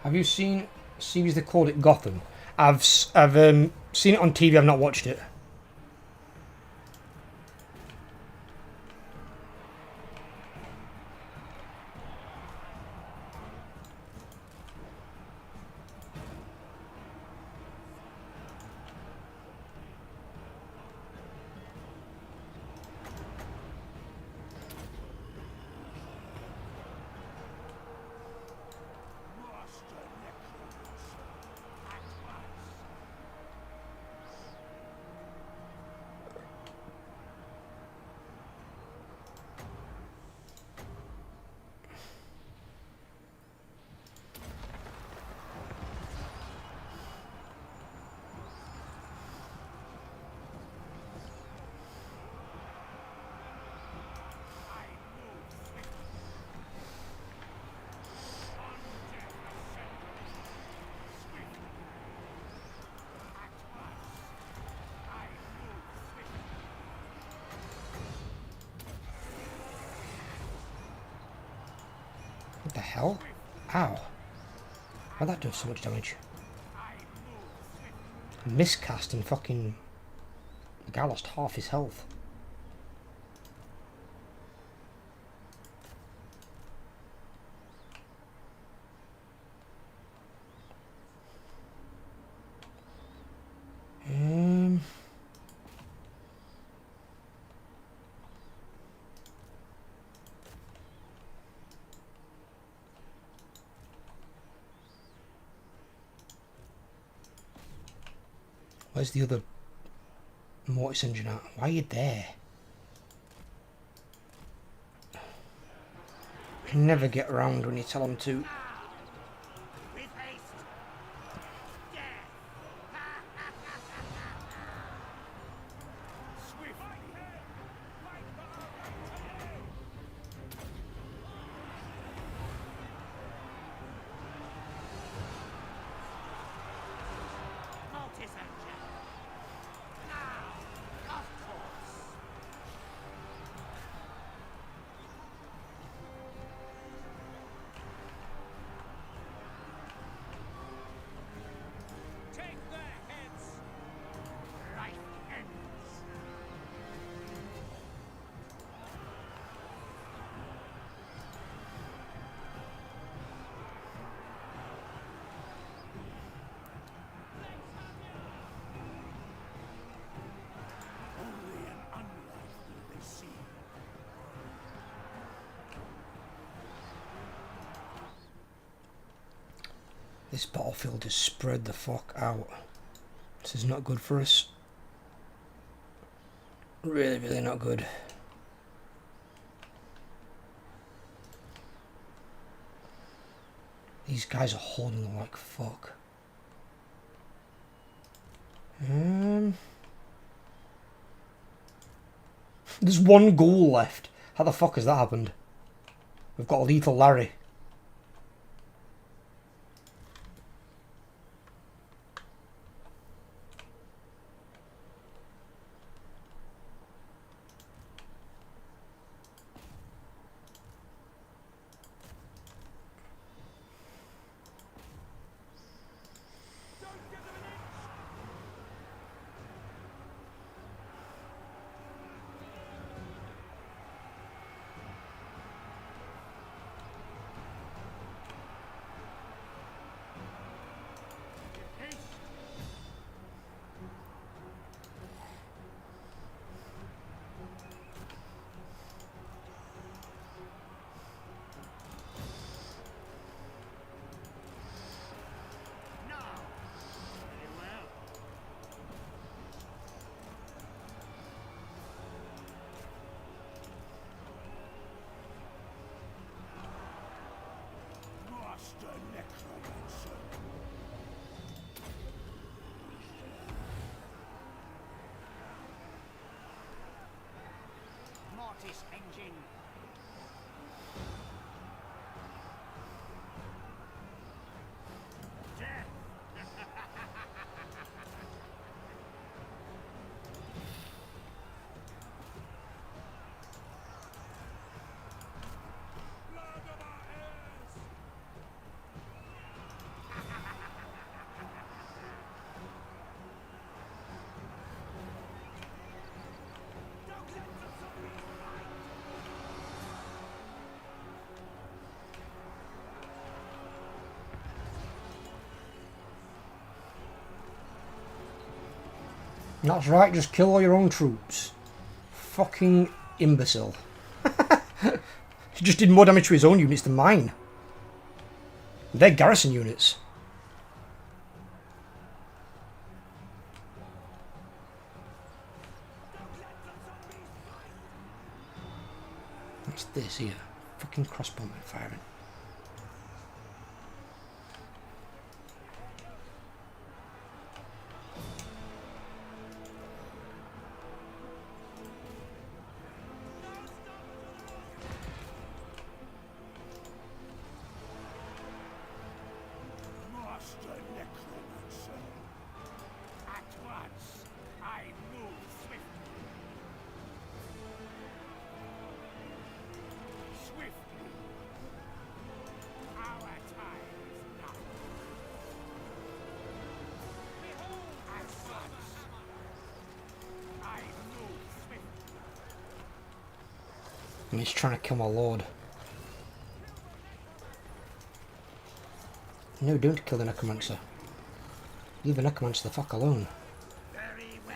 Have you seen a series they called it Gotham? I've seen it on TV. I've not watched it. What the hell? Ow. Why'd that do so much damage? Miscast and fucking... The guy lost half his health. Where's the other Mortis engine at? Why are you there? Can never get around when you tell them to. This battlefield is spread the fuck out. This is not good for us. Really, really not good. These guys are holding like fuck. There's one goal left. How the fuck has that happened? We've got a lethal Larry. Engine. That's right, just kill all your own troops. Fucking imbecile. He just did more damage to his own units than mine. They're garrison units. What's this here? Fucking crossbowmen firing. And he's trying to kill my lord. No, don't kill the necromancer. Leave the necromancer the fuck alone. Very well.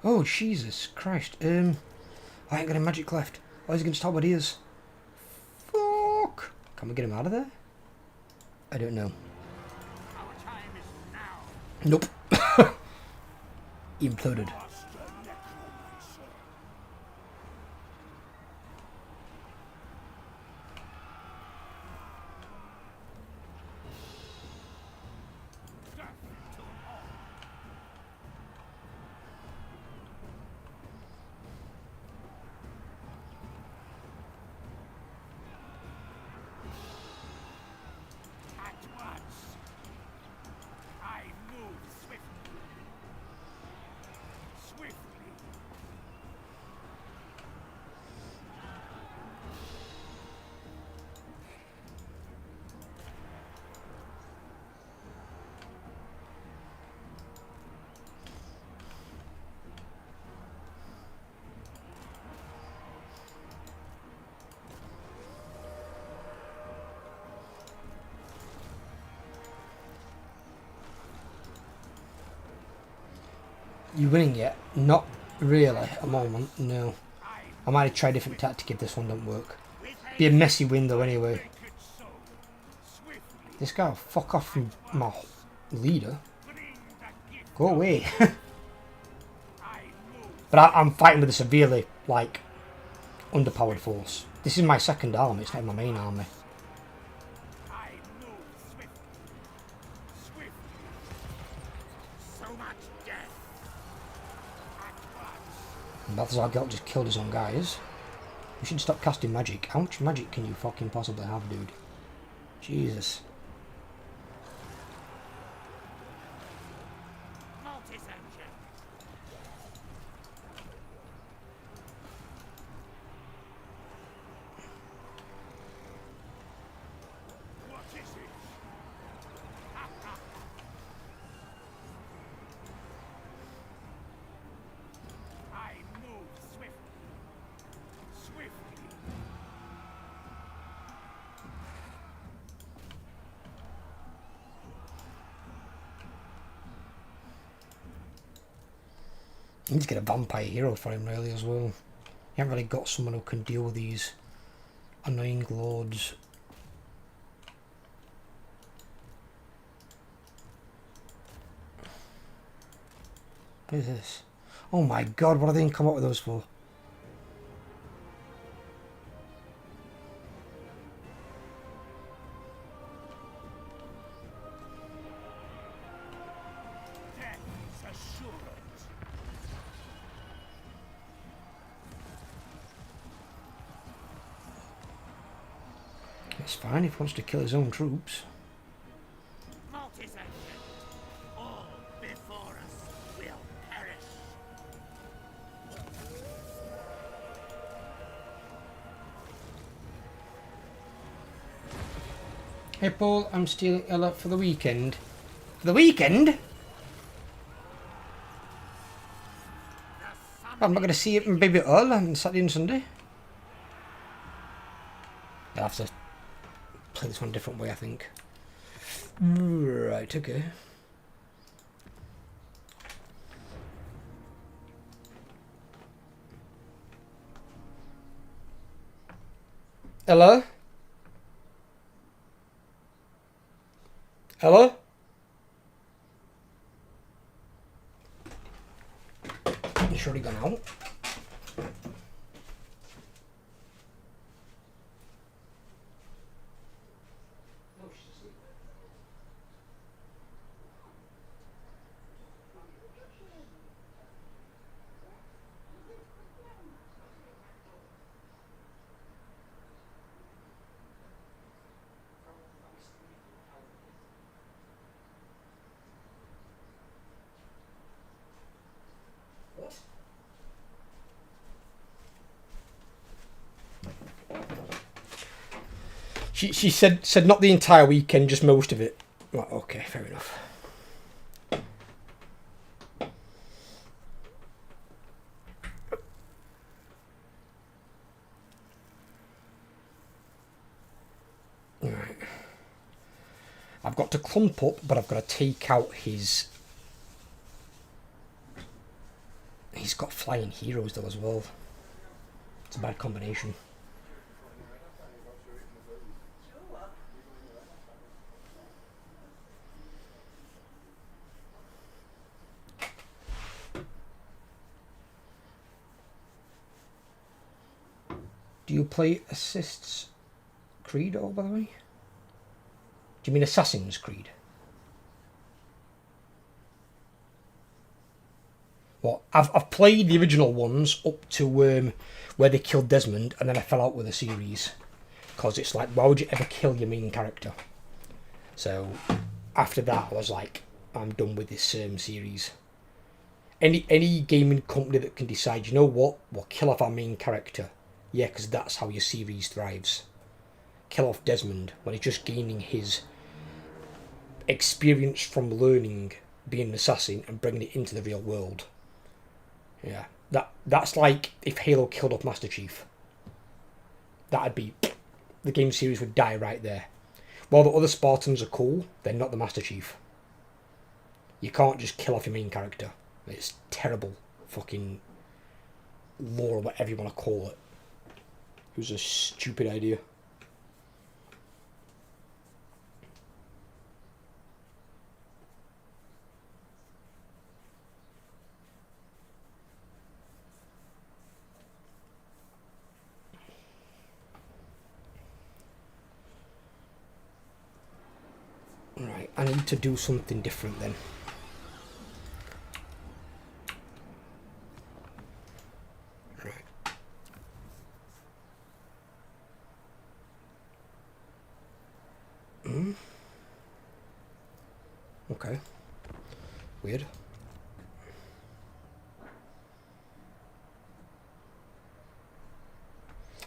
Oh, Jesus Christ. I ain't got any magic left. Oh, he's against halberdiers. Fuck! Can we get him out of there? I don't know. Our time is now. Nope. He imploded. Master Necromancer. At once. I move swiftly. Swiftly. You winning yet? Not really at the moment, no. I might try a different tactic if this one don't work. Be a messy win though anyway. Wicked soul. Swiftly. This guy will fuck off from my leader. Bring the gift. Go away. I move. But I'm fighting with a severely, like, underpowered force. This is my second army, it's not my main army. I move swiftly. Swiftly. So much death. At once. And Balthazar Gelt just killed his own guys. We should stop casting magic. How much magic can you fucking possibly have, dude? Jesus. Mortis engine. What is it? I move swiftly. Swiftly. I need to get a vampire hero for him really as well. He hasn't really got someone who can deal with these annoying lords. What is this? Oh my god, what have they come up with those for? Death is assured. It's fine if he wants to kill his own troops. Mortis engine. All before us will perish. Hey Paul, I'm stealing Ella for the weekend. For the weekend? I'm not going to see it in Baby Earl on Saturday and Sunday. I'll have to play this one a different way, I think. Right, okay. Hello? Hello? You sure he gone out? She said not the entire weekend, just most of it. Right, okay, fair enough. Right. I've got to clump up, but I've got to take out his... He's got flying heroes though as well. It's a bad combination. Do you play Assist's Creed, oh, by the way? Do you mean Assassin's Creed? Well, I've played the original ones up to where they killed Desmond, and then I fell out with the series. Because it's like, why would you ever kill your main character? So, after that, I was like, I'm done with this series. Any gaming company that can decide, you know what, we'll kill off our main character. Yeah, because that's how your series thrives. Kill off Desmond when he's just gaining his experience from learning being an assassin and bringing it into the real world. Yeah, that's like if Halo killed off Master Chief. That'd be... The game series would die right there. While the other Spartans are cool, they're not the Master Chief. You can't just kill off your main character. It's terrible fucking lore, or whatever you want to call it. It was a stupid idea. Right, I need to do something different then. Right. Okay. Weird.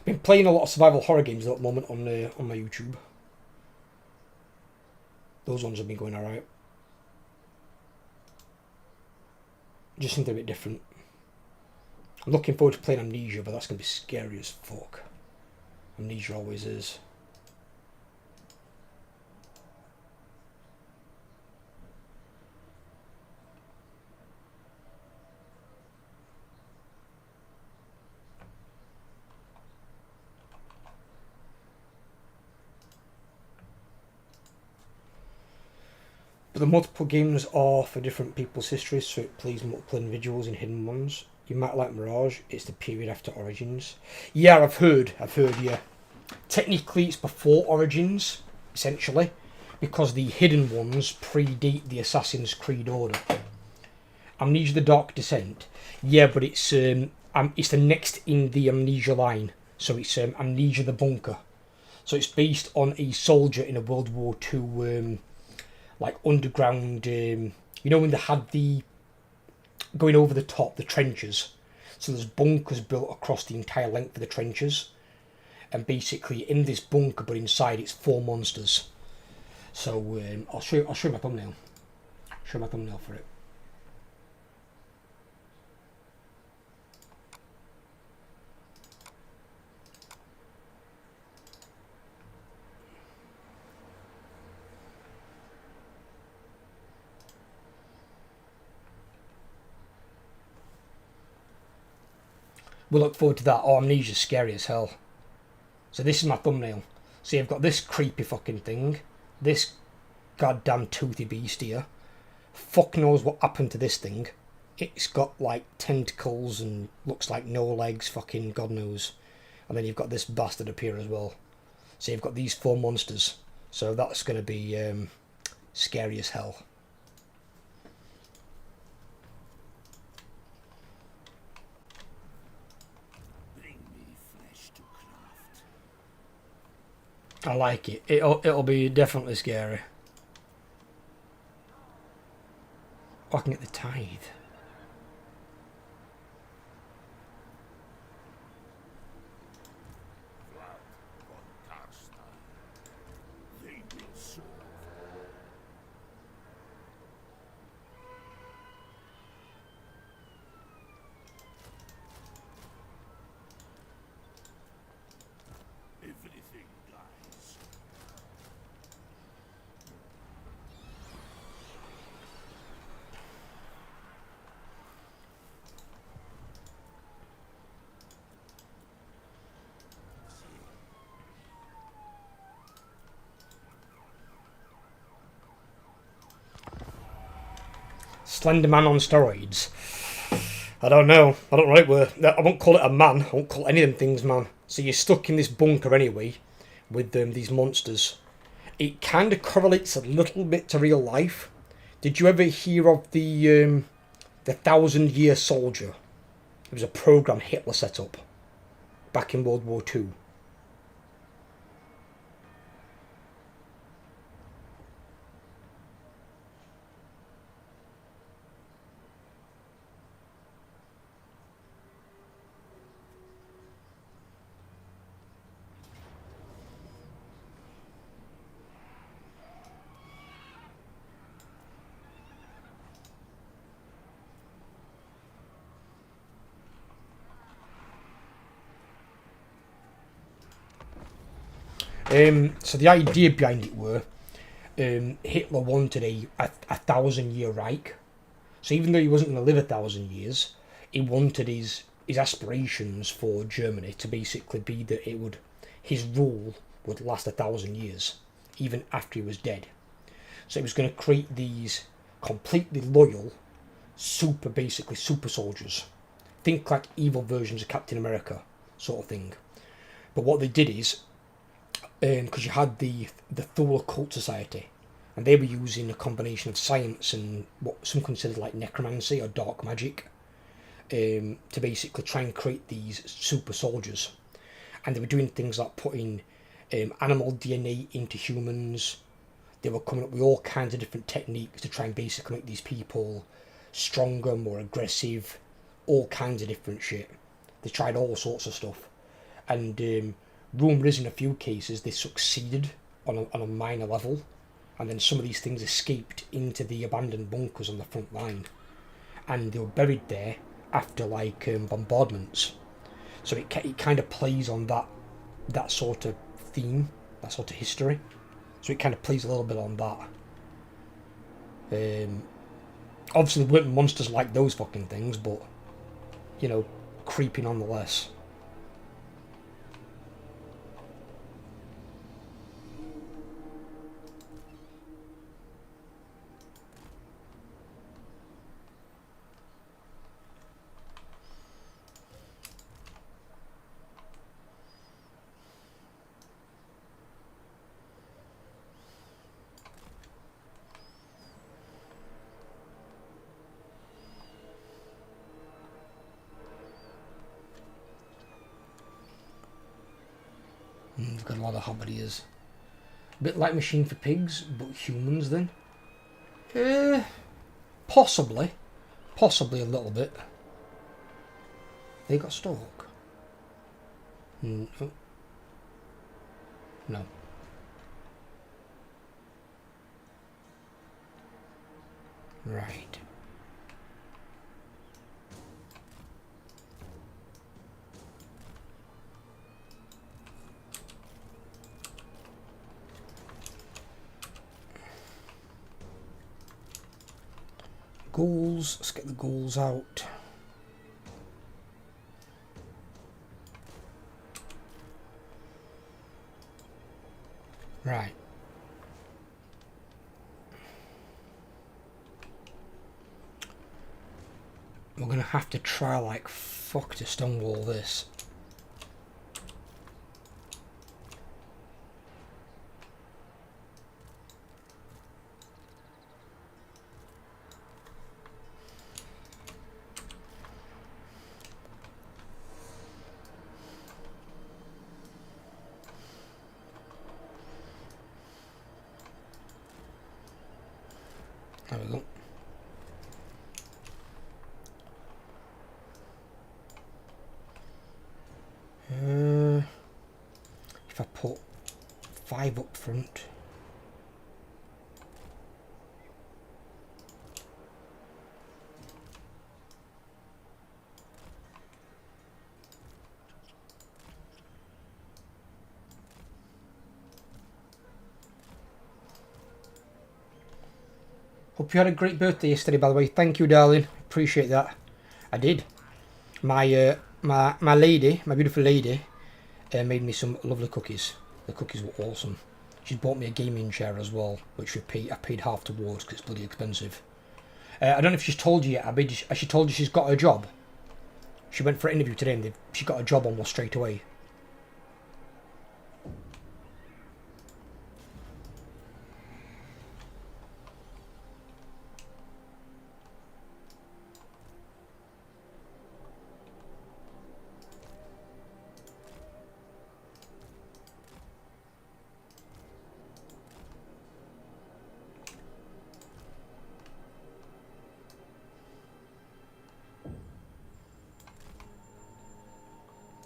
Been playing a lot of survival horror games at the moment on my YouTube. Those ones have been going alright. Just something a bit different. I'm looking forward to playing Amnesia, but that's going to be scary as fuck. Amnesia always is. But the multiple games are for different people's histories, so it plays multiple individuals in hidden ones. You might like Mirage, it's the period after Origins. Yeah, I've heard, yeah. Technically it's before Origins, essentially, because the hidden ones predate the Assassin's Creed order. Amnesia the Dark Descent, yeah, but it's the next in the Amnesia line, so it's Amnesia the Bunker. So it's based on a soldier in a World War II like underground, you know when they had the going over the top, the trenches, so there's bunkers built across the entire length of the trenches, and basically in this bunker but inside it's 4 monsters. So I'll show you my thumbnail. Show my thumbnail for it. We look forward to that. Oh, Amnesia's scary as hell. So this is my thumbnail. See, I've got this creepy fucking thing. This goddamn toothy beast here. Fuck knows what happened to this thing. It's got like tentacles and looks like no legs. Fucking God knows. And then you've got this bastard up here as well. So you've got these 4 monsters. So that's going to be scary as hell. I like it. It'll be definitely scary. Oh, I can get the tithe. Vlad von Karstein. serve. Everything dies. Slender Man on steroids. I don't know. I don't know what it were. I won't call it a man. I won't call any of them things man. So you're stuck in this bunker anyway with these monsters. It kind of correlates a little bit to real life. Did you ever hear of the 1,000-Year Soldier? It was a program Hitler set up back in World War II. So the idea behind it were Hitler wanted a 1,000-year Reich. So even though he wasn't going to live 1,000 years, he wanted his aspirations for Germany to basically be that his rule would last 1,000 years, even after he was dead. So he was going to create these completely loyal, super soldiers. Think like evil versions of Captain America, sort of thing. But what they did is, because you had the Thule Cult Society, and they were using a combination of science and what some considered like necromancy or dark magic to basically try and create these super soldiers. And they were doing things like putting animal DNA into humans. They were coming up with all kinds of different techniques to try and basically make these people stronger, more aggressive, all kinds of different shit. They tried all sorts of stuff. And rumour is in a few cases they succeeded on a minor level, and then some of these things escaped into the abandoned bunkers on the front line, and they were buried there after like bombardments. So it kind of plays on that sort of theme, that sort of history. So it kind of plays a little bit on that. Obviously there weren't monsters like those fucking things, but you know, creepy nonetheless. We've got a lot of hobbitiers. A bit like Machine for Pigs, but humans then. Possibly. Possibly a little bit. They got stalk. No. No. Right. Ghouls, let's get the ghouls out. Right. We're gonna have to try like fuck to stonewall this. There we go. If I put 5 up front, Hope you had a great birthday yesterday, by the way. Thank you, darling. Appreciate that. I did. My my lady, my beautiful lady, made me some lovely cookies. The cookies were awesome. She bought me a gaming chair as well, which I paid half towards because it's bloody expensive. I don't know if she's told you yet. Has she told you she's got a job? She went for an interview today and she got a job almost straight away.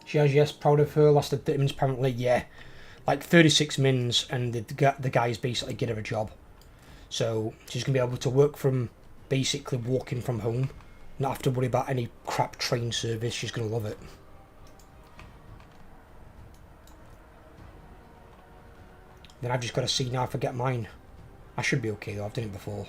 She has, yes, proud of her. Lasted 30 minutes apparently, yeah. Like 36 mins, and the guys basically get her a job. So she's going to be able to work from basically walking from home. Not have to worry about any crap train service. She's going to love it. Then I've just got to see now if I get mine. I should be okay though, I've done it before.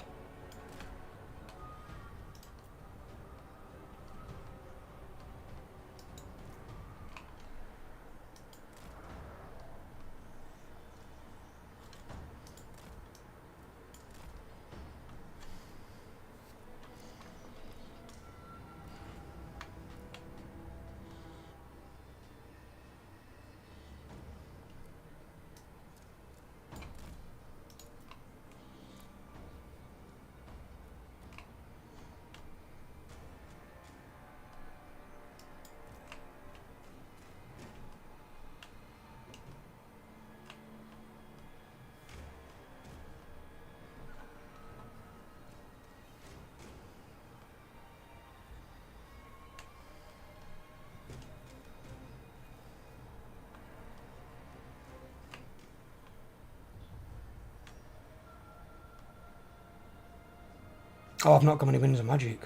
Oh, I've not got many wins of magic.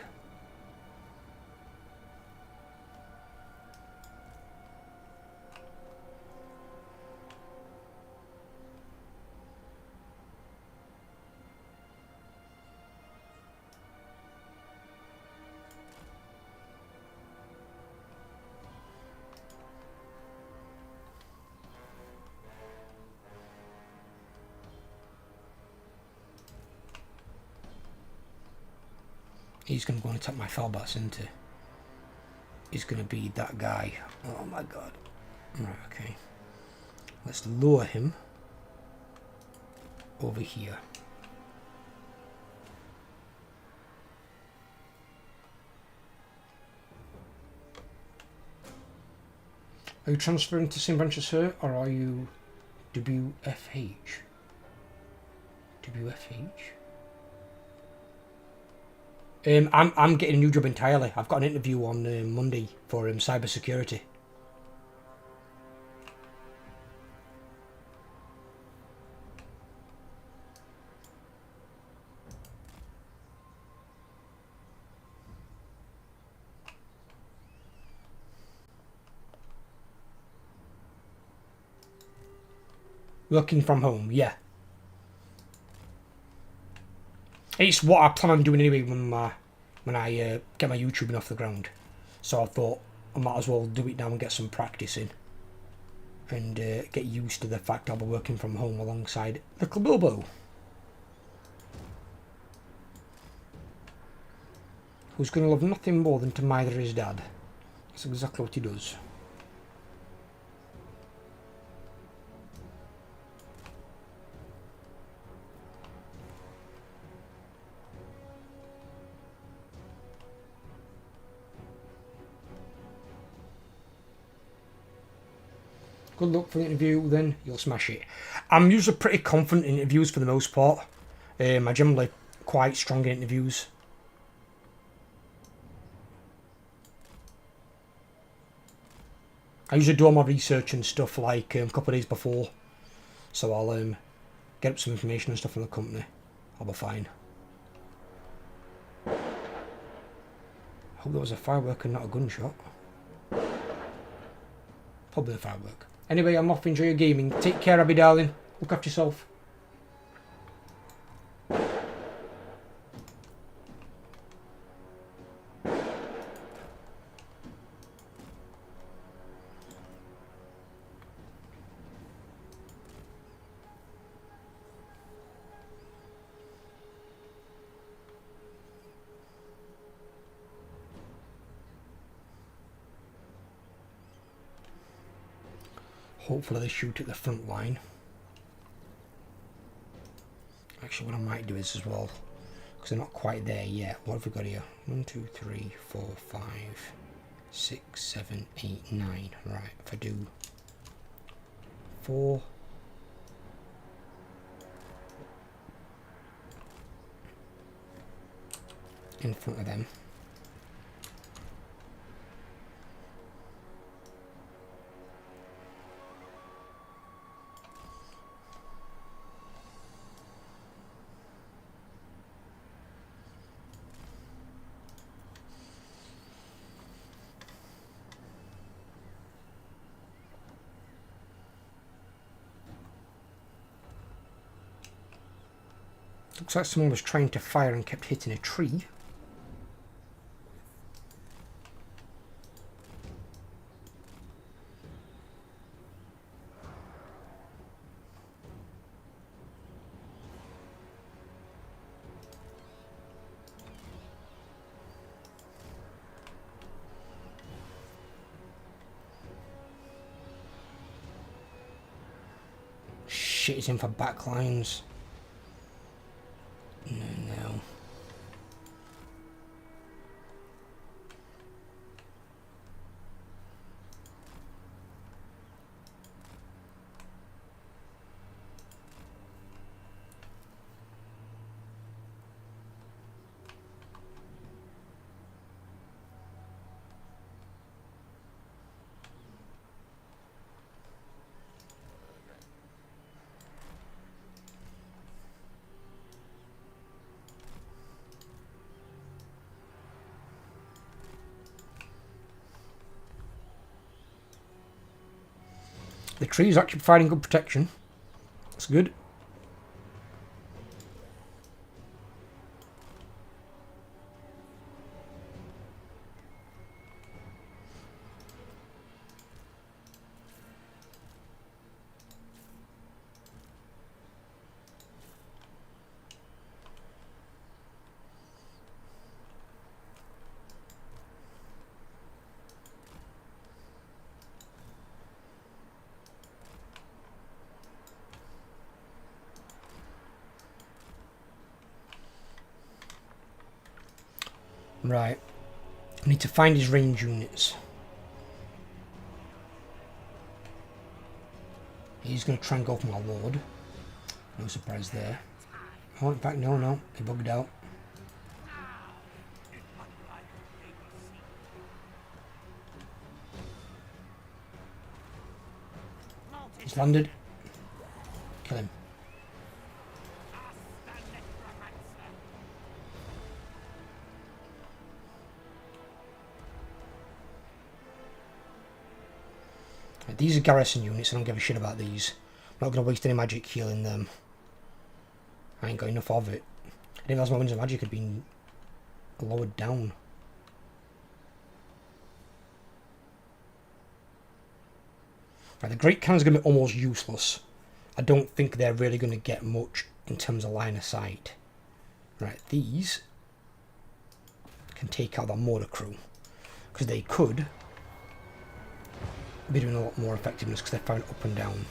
He's going to go and attack my Falbats, isn't he? He's going to be that guy. Oh my god. Right, okay. Let's lure him over here. Are you transferring to St. Branch as her, or are you WFH? WFH? I'm getting a new job entirely. I've got an interview on Monday for cyber security. Working from home, yeah. It's what I plan on doing anyway when I get my YouTubing off the ground. So I thought I might as well do it now and get some practice in. And get used to the fact I'll be working from home alongside Little Bilbo. Who's going to love nothing more than to mither his dad. That's exactly what he does. Good luck for the interview, then you'll smash it. I'm usually pretty confident in interviews for the most part. I'm generally quite strong in interviews. I usually do all my research and stuff like a couple of days before. So I'll get up some information and stuff from the company. I'll be fine. I hope that was a firework and not a gunshot. Probably a firework. Anyway, I'm off. Enjoy your gaming. Take care, Abby darling. Look after yourself. Hopefully they shoot at the front line. Actually, what I might do is as well, because they're not quite there yet. What have we got here? 1, 2, 3, 4, 5, 6, 7, 8, 9. Right, if I do 4, in front of them. Looks like someone was trying to fire and kept hitting a tree. Shit, he's in for backlines. No. The tree is actually providing good protection. That's good. Right. I need to find his range units. He's going to try and go for my lord. No surprise there. Oh, in fact, no. He bugged out. He's landed. Kill him. These are garrison units. I don't give a shit about these. I'm not going to waste any magic healing them. I ain't got enough of it. I didn't realize my winds of magic had been lowered down. Right, the great cannon's going to be almost useless. I don't think they're really going to get much in terms of line of sight. Right, these can take out the mortar crew. Because they could be doing a lot more effectiveness because they're firing up and down.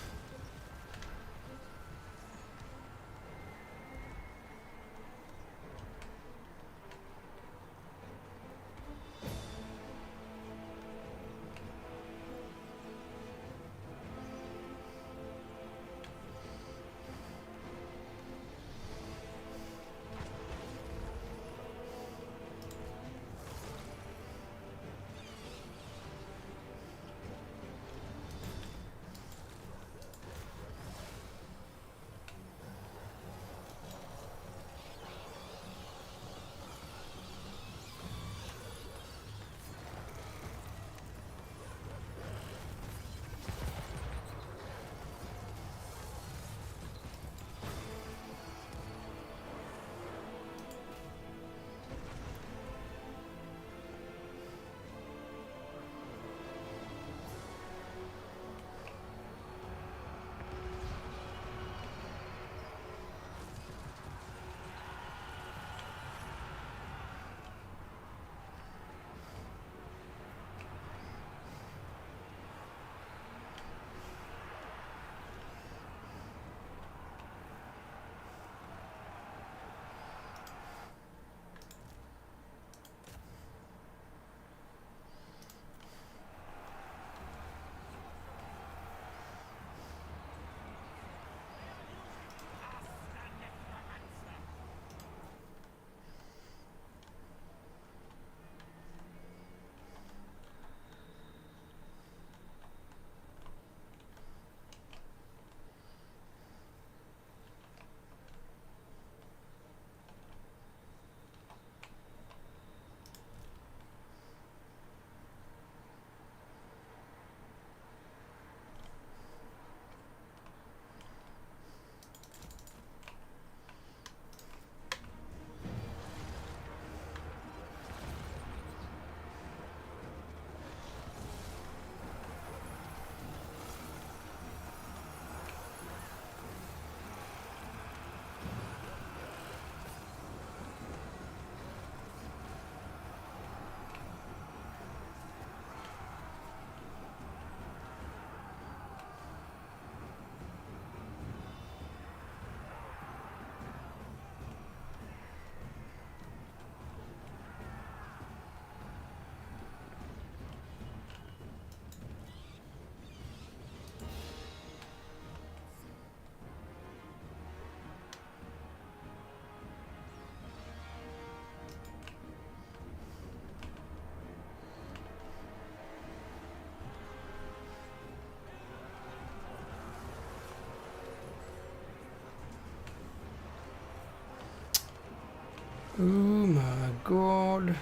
Oh my god.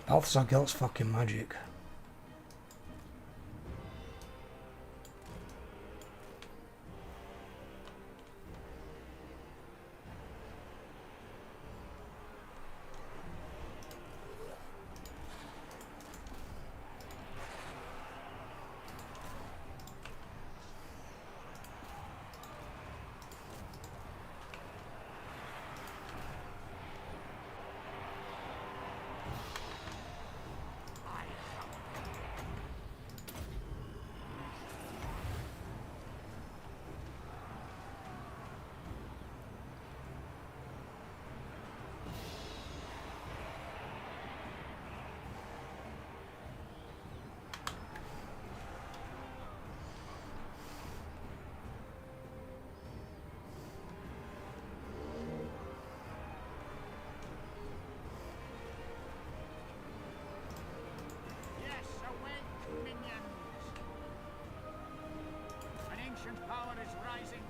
Balthazar Gelt's fucking magic. Yes, awake, minions! An ancient power is rising.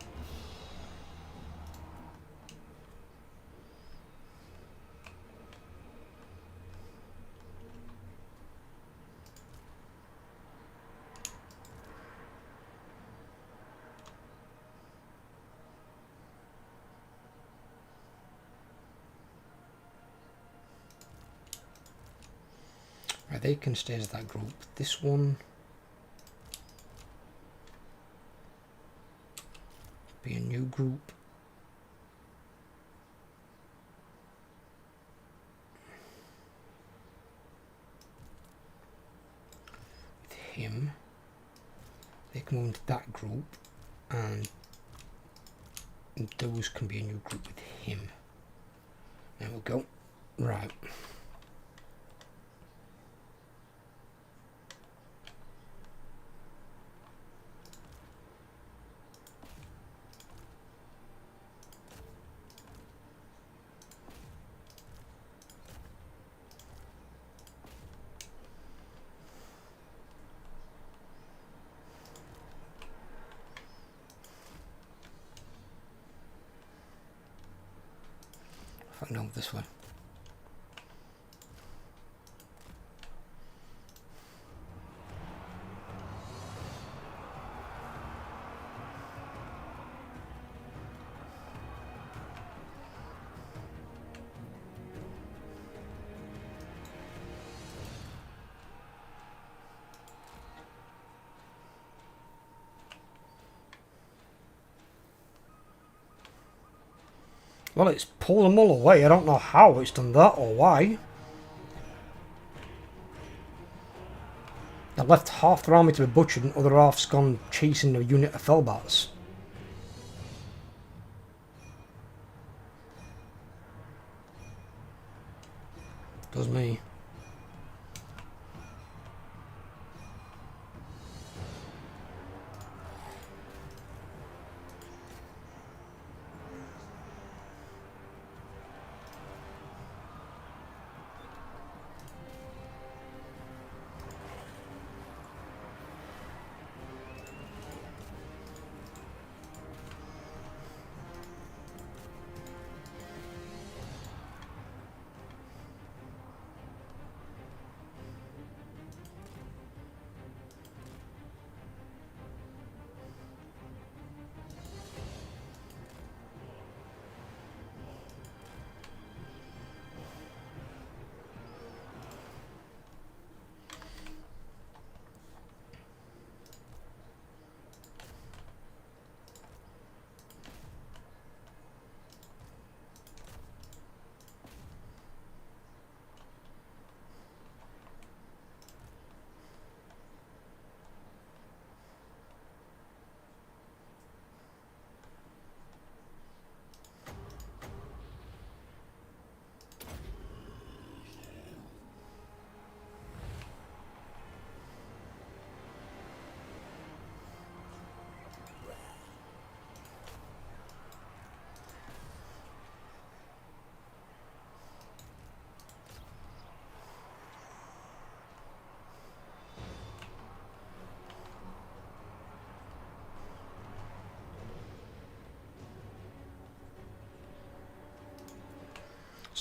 Right, they can stay as that group. This one be a new group. With him. They can move into that group, and those can be a new group with him. There we go. Right. No, this way. Well, it's pulled them all away. I don't know how it's done that or why. I left half the army to be butchered and other half's gone chasing a unit of Felbats. Does me.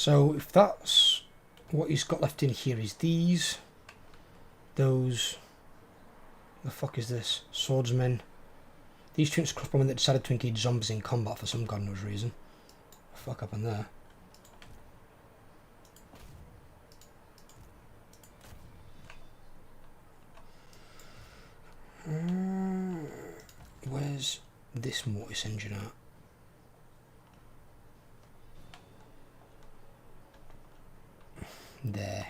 So if that's what he's got left in here is these, those, the fuck is this? Swordsmen. These two crossbowmen that decided to engage zombies in combat for some god knows reason. What the fuck happened there? Where's this mortis engine at? There.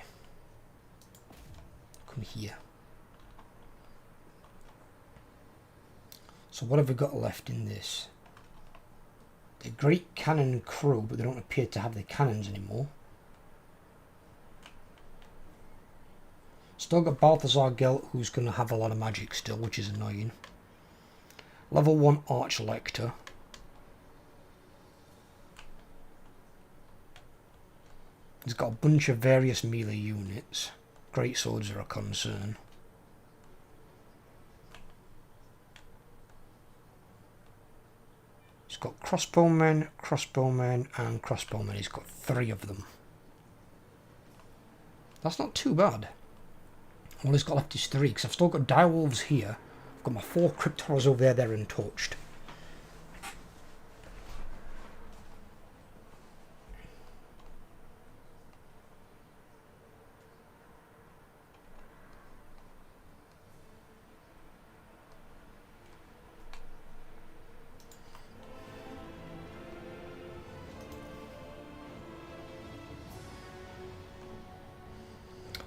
Come here. So what have we got left in this? The great cannon crew, but they don't appear to have the cannons anymore. Still got Balthazar Gelt, who's going to have a lot of magic still, which is annoying. Level 1 Arch Lector. He's got a bunch of various melee units. Great swords are a concern. He's got crossbowmen, and crossbowmen. He's got 3 of them. That's not too bad. All he's got left is 3, because I've still got direwolves here. I've got my 4 crypt horrors over there, they're untouched.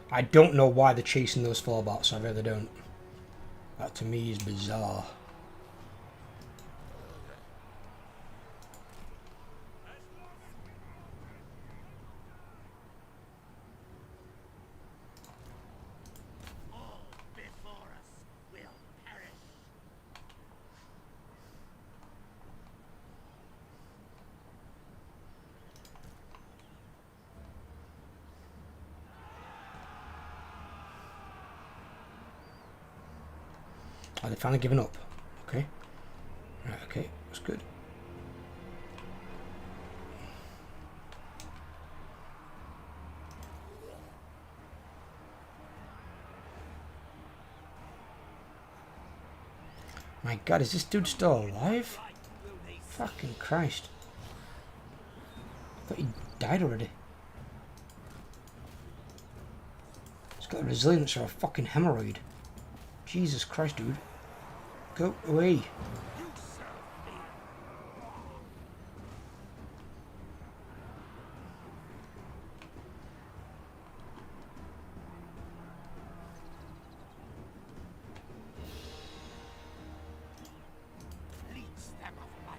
I don't know why they're chasing those fallbacks, I really don't. That to me is bizarre. All before us will perish. Are they finally giving up? Okay. Right, okay, that's good. My god, is this dude still alive? Fucking Christ. I thought he died already. He's got the resilience of a fucking hemorrhoid. Jesus Christ, dude. Go away. Leech them of life.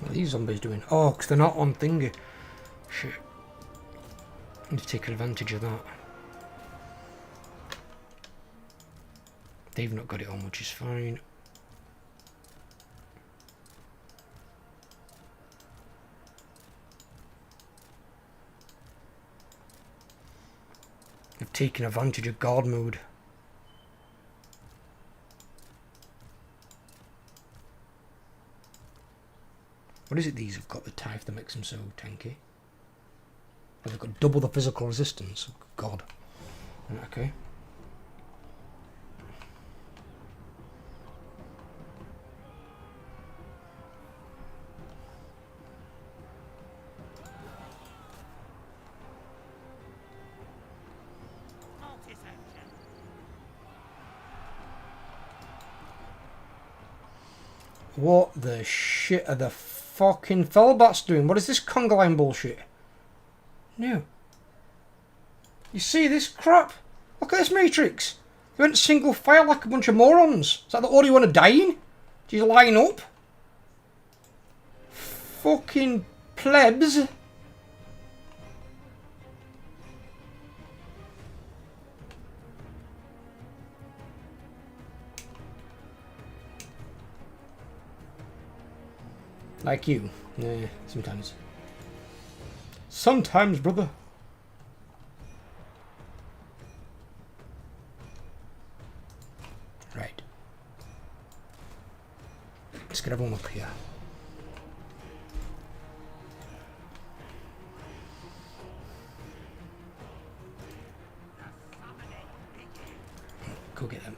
What are these zombies doing? Oh, because they're not on thingy. Shit. They've taken advantage of that. They've not got it on, which is fine. They've taken advantage of guard mode. What is it these have got the type that makes them so tanky? Oh, they've got double the physical resistance. Oh, God. Okay. What the shit are the fucking Fellbats doing? What is this conga line bullshit? No. You see this crap? Look at this matrix. They went single file like a bunch of morons. Is that the order you want to die in? Do you line up? Fucking plebs. Like you. Nah, sometimes. Sometimes, brother. Right. Let's get everyone up here. Go get them.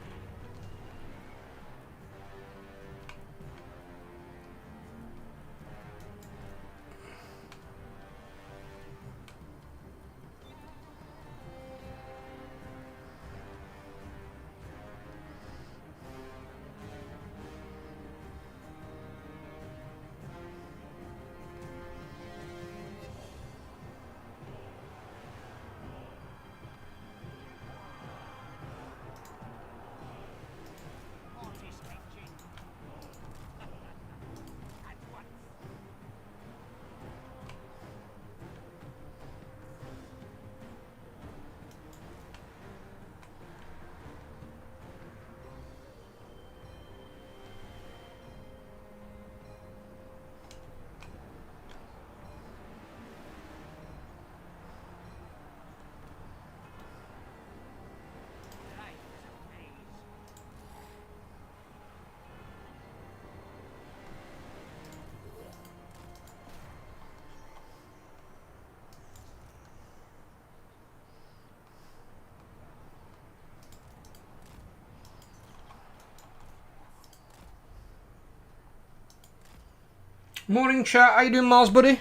Morning chat, how you doing, Mars buddy?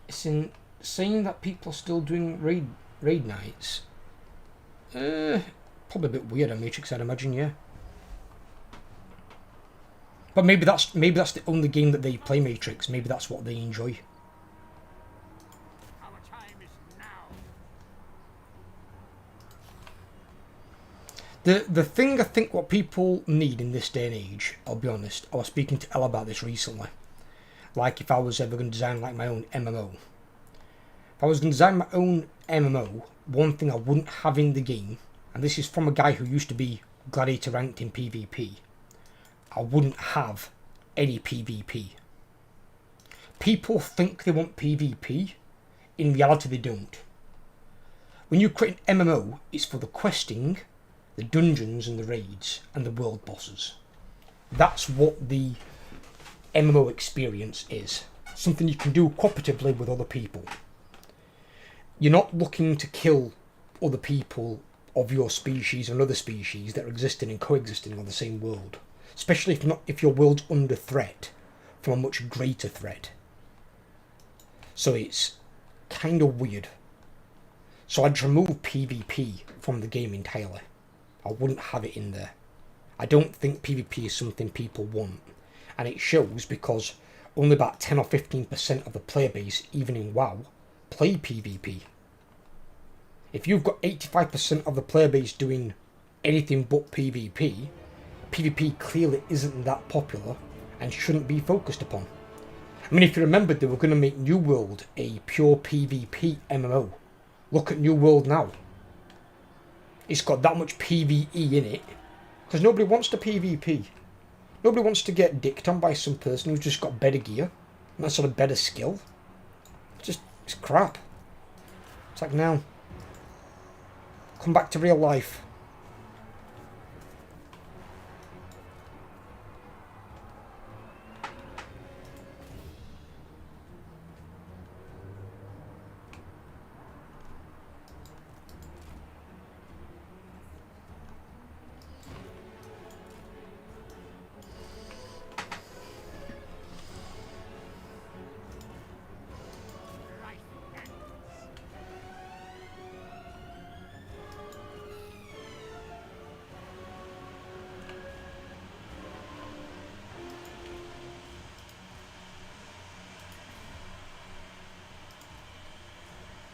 It's insane that people are still doing raid nights. Probably a bit weird on Matrix, I'd imagine, yeah. But maybe that's the only game that they play, Matrix. Maybe that's what they enjoy. Our time is now. The thing I think what people need in this day and age, I'll be honest, I was speaking to Elle about this recently. Like if I was ever going to design like my own MMO. If I was going to design my own MMO, one thing I wouldn't have in the game, and this is from a guy who used to be Gladiator ranked in PvP, I wouldn't have any PvP. People think they want PvP, in reality they don't. When you create an MMO, it's for the questing, the dungeons and the raids, and the world bosses. That's what the MMO experience is. Something you can do cooperatively with other people. You're not looking to kill other people of your species and other species that are existing and coexisting on the same world. Especially if your world's under threat from a much greater threat. So it's kind of weird. So I'd remove PvP from the game entirely. I wouldn't have it in there. I don't think PvP is something people want. And it shows because only about 10 or 15% of the player base, even in WoW, play PvP. If you've got 85% of the player base doing anything but PvP, PvP clearly isn't that popular and shouldn't be focused upon. I mean, if you remember, they were going to make New World a pure PvP MMO. Look at New World now. It's got that much PvE in it. Because nobody wants to PvP. Nobody wants to get dicked on by some person who's just got better gear. And that sort of better skill. It's crap. It's like, no. Come back to real life.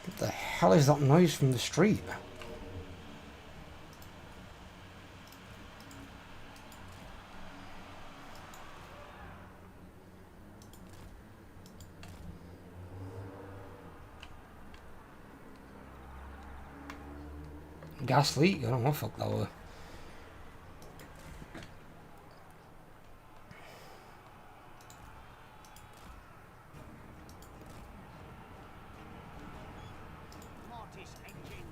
What the hell is that noise from the street? Gas leak? I don't know what the fuck that was. Mortis engine.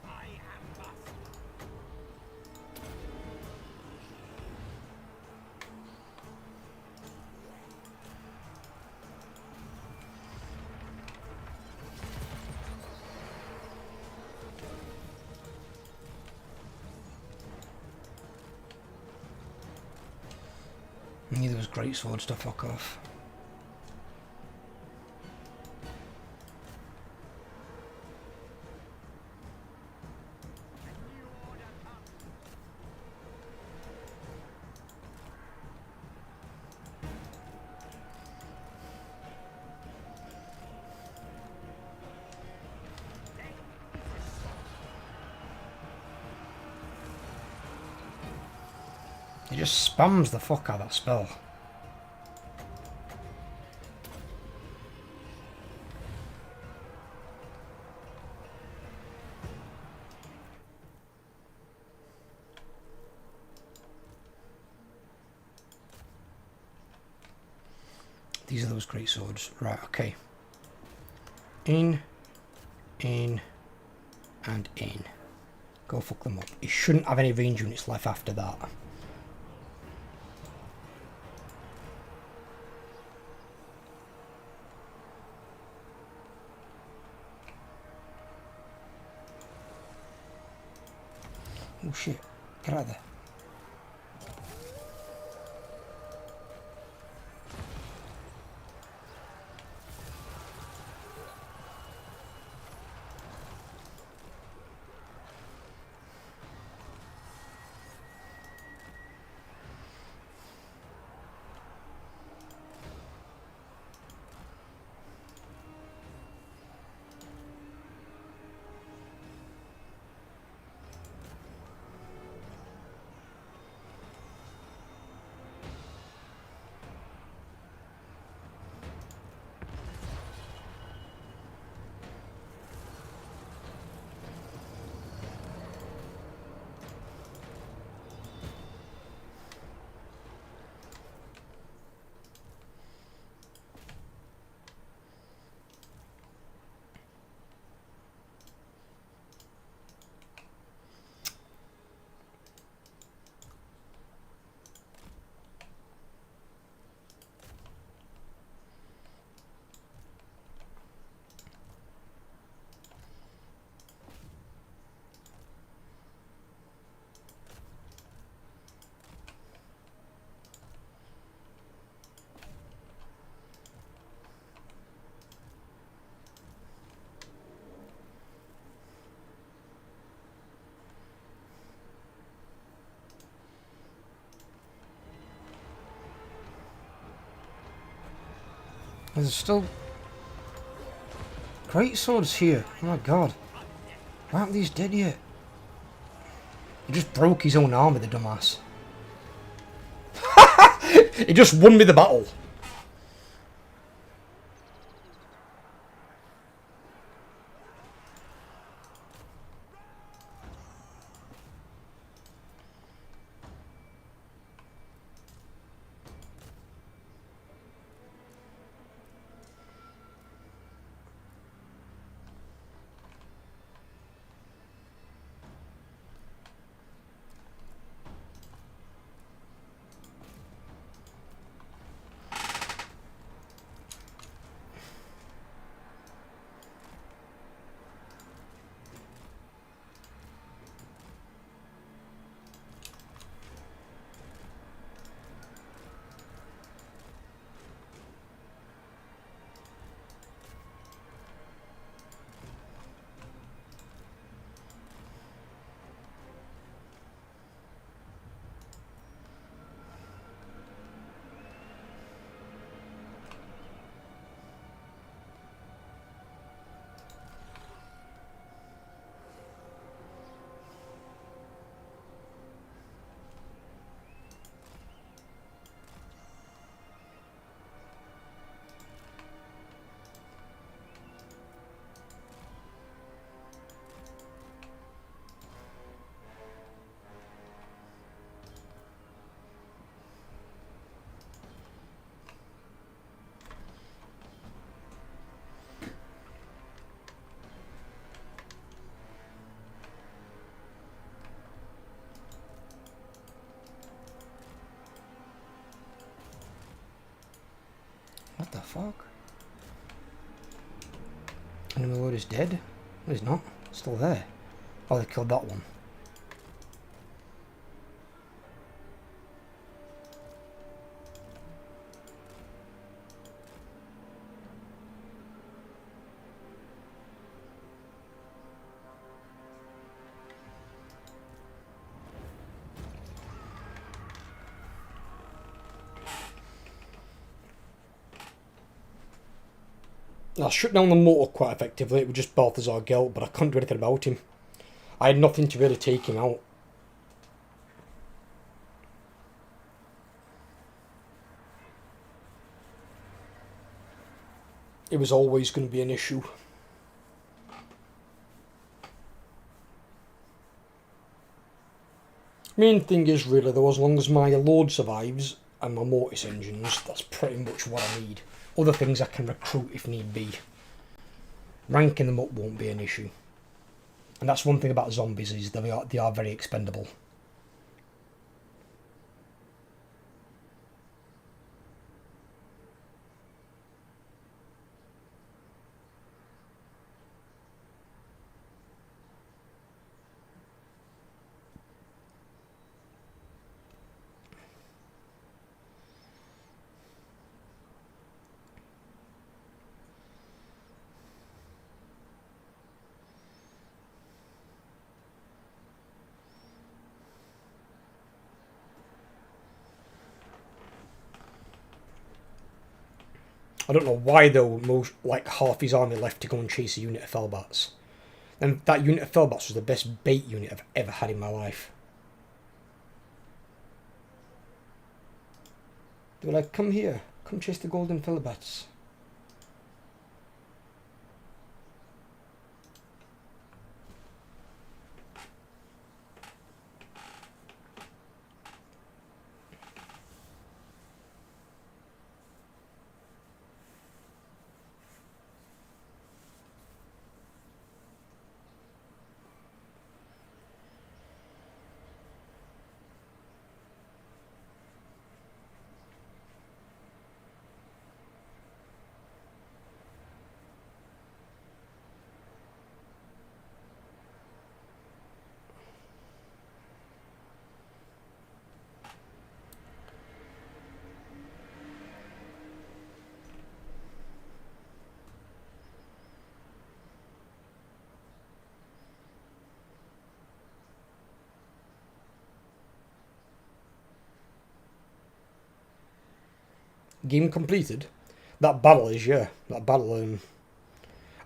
I am bust. Neither was great swords to fuck off. A new order comes. He just spams the fuck out of that spell. These are those great swords. Right, okay. In, and in. Go fuck them up. He shouldn't have any range units left after that. Oh shit, get out of there. There's still great swords here. Oh my god. Why aren't these dead yet? He just broke his own arm with the dumbass. He just won me the battle. What the fuck? Enemy Lord is dead? No, he's not. Still there. Oh, they killed that one. I shut down the motor quite effectively. It was just Balthazar Gelt, but I couldn't do anything about him. I had nothing to really take him out. It was always going to be an issue. Main thing is really though, as long as my Lord survives and my Mortis engines, that's pretty much what I need. Other things I can recruit if need be. Ranking them up won't be an issue. And that's one thing about zombies, is they are very expendable. I don't know why though, like half his army left to go and chase a unit of Felbats. And that unit of Felbats was the best bait unit I've ever had in my life. They were like, come here, come chase the golden Felbats. Game completed. That battle is, yeah. That battle,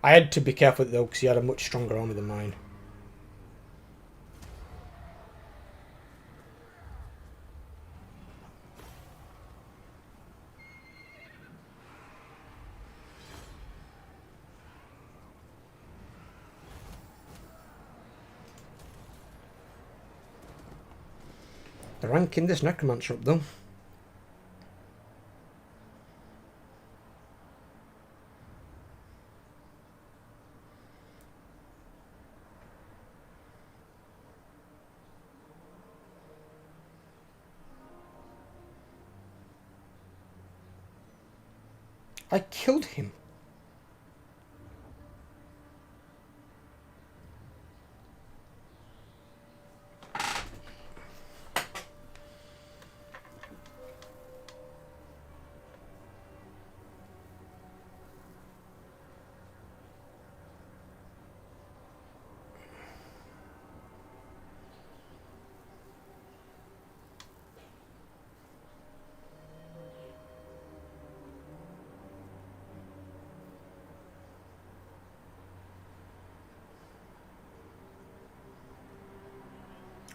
I had to be careful though, because he had a much stronger army than mine. They're ranking this necromancer up though. I killed him.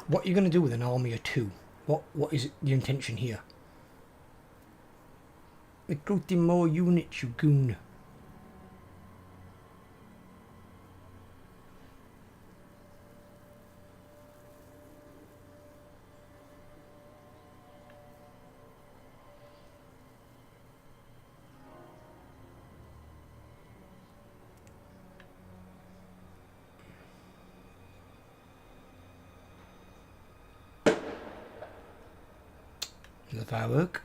What are you going to do with an army of 2? What is your intention here? Recruiting more units, you goon. The firework.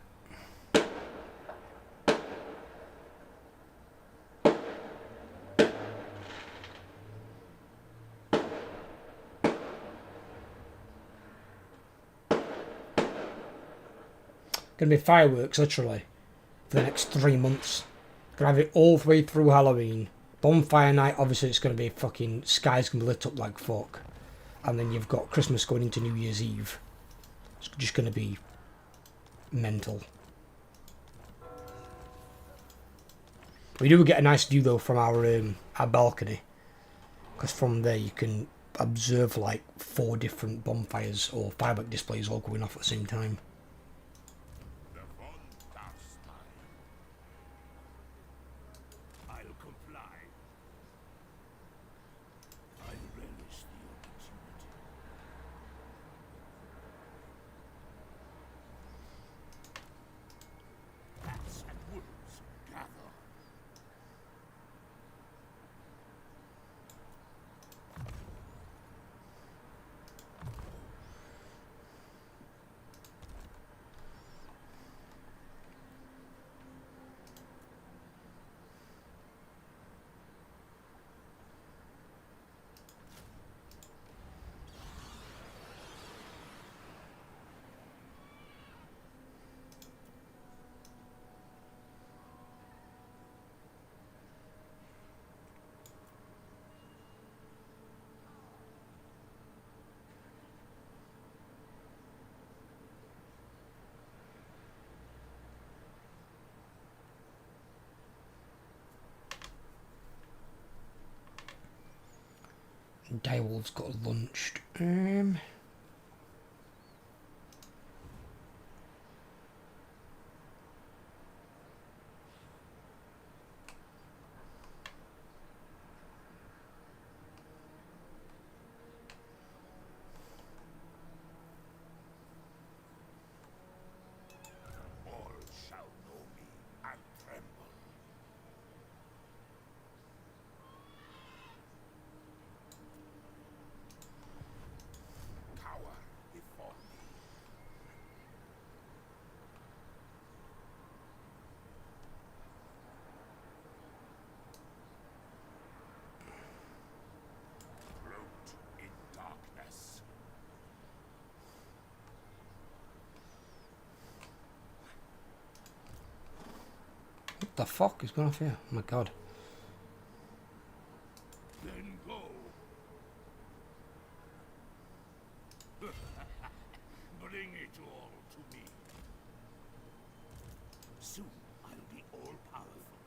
Gonna be fireworks literally for the next 3 months. Gonna have it all the way through Halloween. Bonfire night, obviously it's gonna be fucking sky's gonna be lit up like fuck. And then you've got Christmas going into New Year's Eve. It's just gonna be mental. We do get a nice view though from our balcony, because from there you can observe like 4 different bonfires or firework displays all going off at the same time. The fun dark time. I'll comply. I relish the opportunity. Bats and wolves gather. Direwolf's got lunched. All shall know me and tremble. Cower before me. Float in darkness. What the fuck is going off here? Oh my god. Then go. Bring it all to me. Soon I'll be all powerful.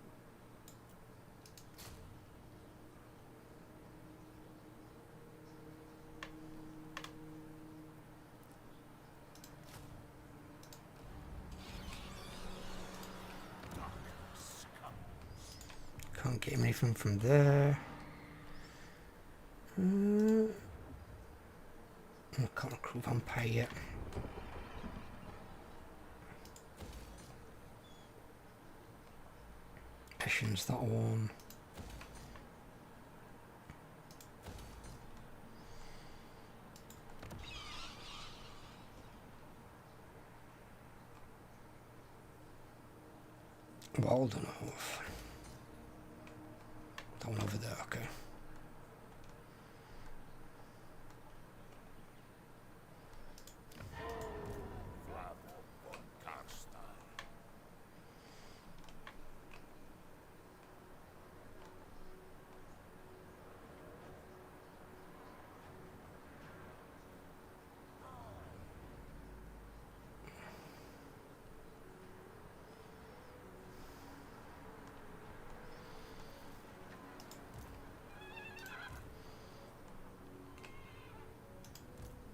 Can't get him anything from there. I can't recruit vampire yet. Passions, that one. Well done, off. That one over there, okay. Vlad von Karstein.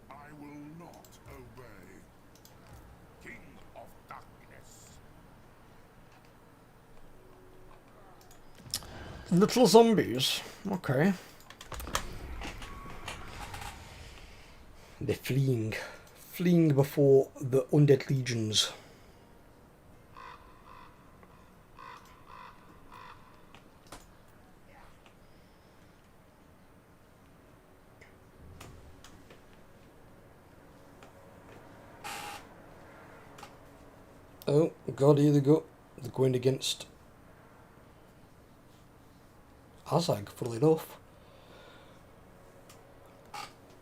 I will not obey. King of Darkness. Little zombies. Okay. They're fleeing. Fleeing before the undead legions. Oh, God, here they go. They're going against Azag, funnily enough.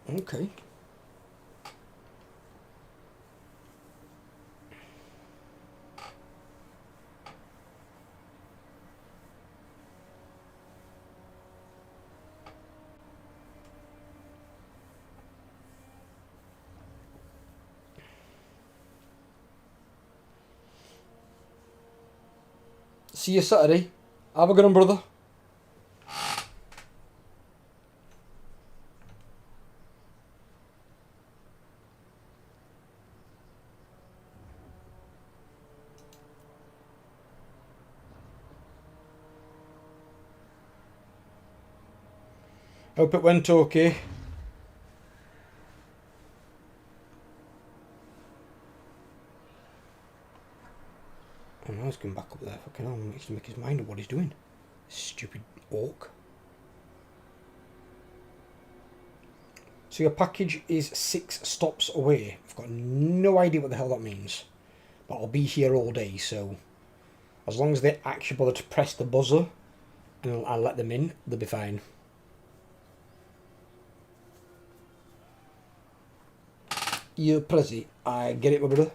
Okay. See you Saturday. Have a good one, brother. Hope it went okay. Oh no, he's going back up there. Fucking hell, he needs to make his mind up what he's doing. Stupid orc. So your package is 6 stops away. I've got no idea what the hell that means. But I'll be here all day, so as long as they actually bother to press the buzzer and I'll let them in, they'll be fine. You're Prezi. I get it, my brother.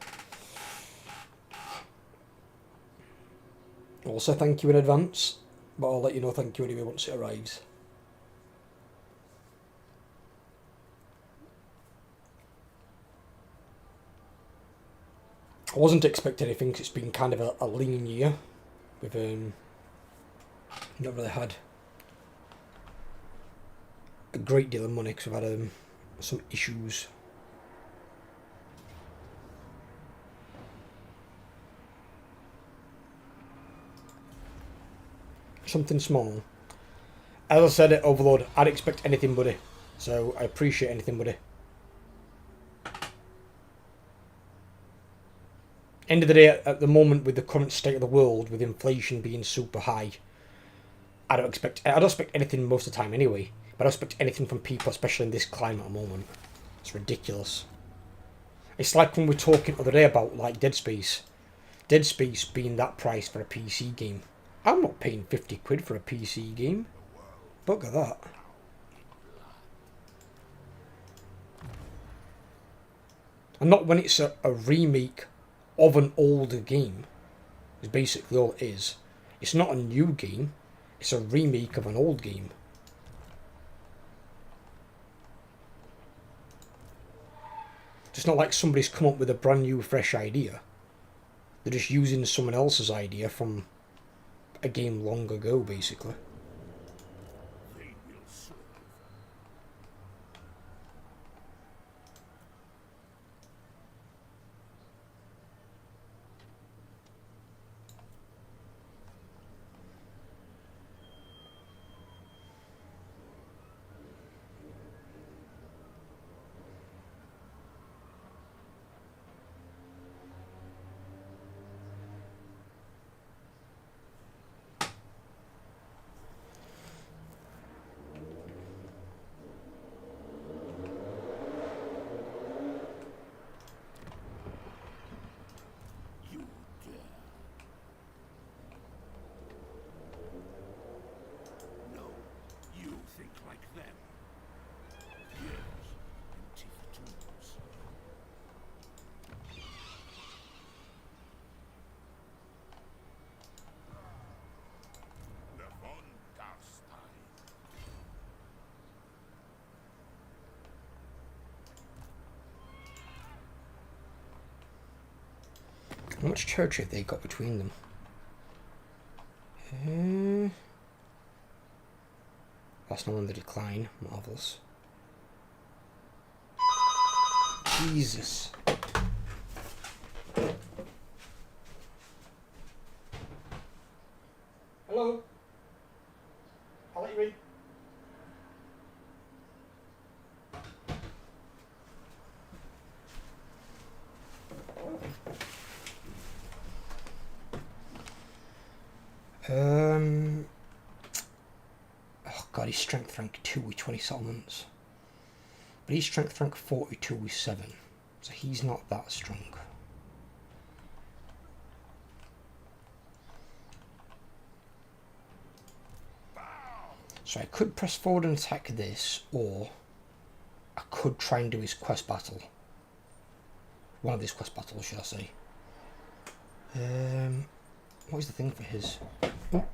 I'll say thank you in advance, but I'll let you know thank you anyway once it arrives. I wasn't expecting anything because it's been kind of a lean year. We've not really had a great deal of money because we've had some issues. Something small. As I said at Overlord, I'd expect anything, buddy. So I appreciate anything, buddy. End of the day, at the moment, with the current state of the world, with inflation being super high, I don't expect anything most of the time anyway. But I don't expect anything from people, especially in this climate at the moment. It's ridiculous. It's like when we were talking the other day about like Dead Space. Dead Space being that price for a PC game. I'm not paying 50 quid for a PC game. Look at that. And not when it's a remake of an older game. Is basically all it is. It's not a new game. It's a remake of an old game. It's not like somebody's come up with a brand new fresh idea. They're just using someone else's idea from a game long ago, basically. They will serve. How much territory have they got between them? That's not on the decline. Marvellous. Jesus. Hello? I'll let you in. Oh god, he's strength rank 2 with 20 settlements. But he's strength rank 42 with 7. So he's not that strong. So I could press forward and attack this, or I could try and do his quest battle. One of his quest battles, should I say. What is the thing for his? Oh.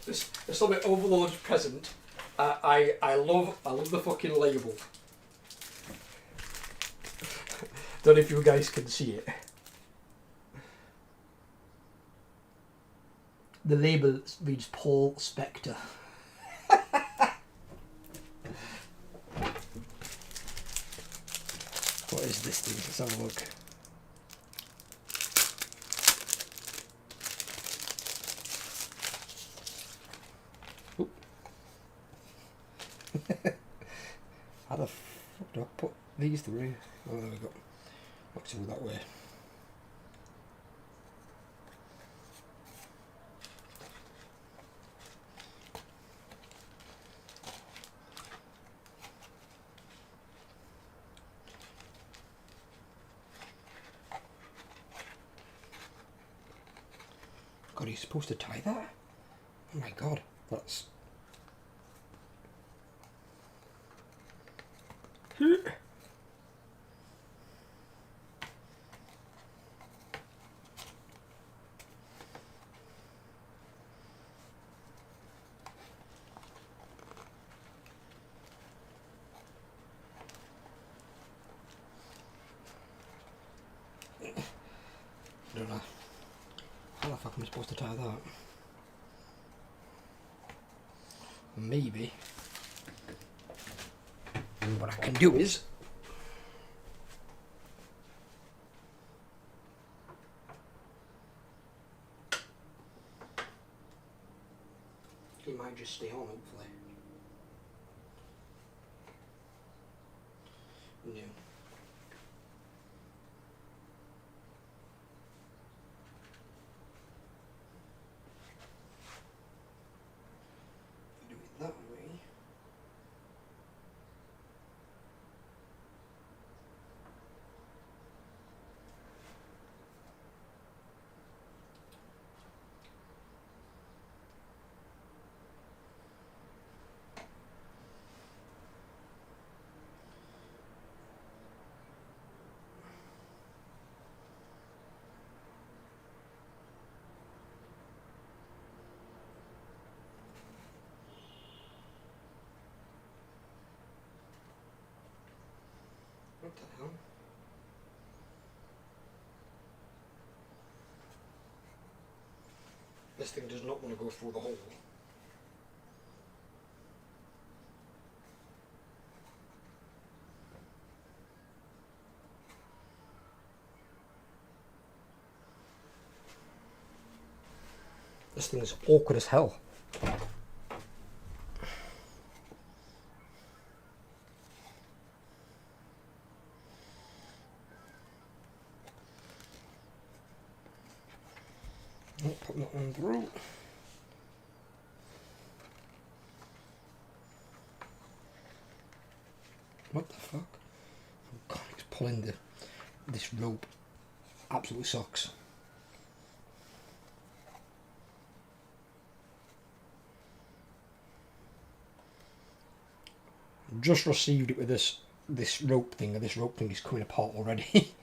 This Summit Overlord's present. I love the fucking label. Don't know if you guys can see it. The label reads Paul Spectre. What is this thing? Let's have a look. How the fuck do I put these through? Oh, there we go. Let's go that way. God, he's supposed to tie that? Oh my god, that's... I don't know. How the fuck am I supposed to tie that? Maybe. What I can do is... He might just stay on, hopefully. No. Do it that way. What the hell? This thing does not want to go through the hole. This thing is awkward as hell. Put that one through. What the fuck? Oh god, it's pulling this rope. Absolutely sucks. Just received it with this rope thing, and this rope thing is coming apart already.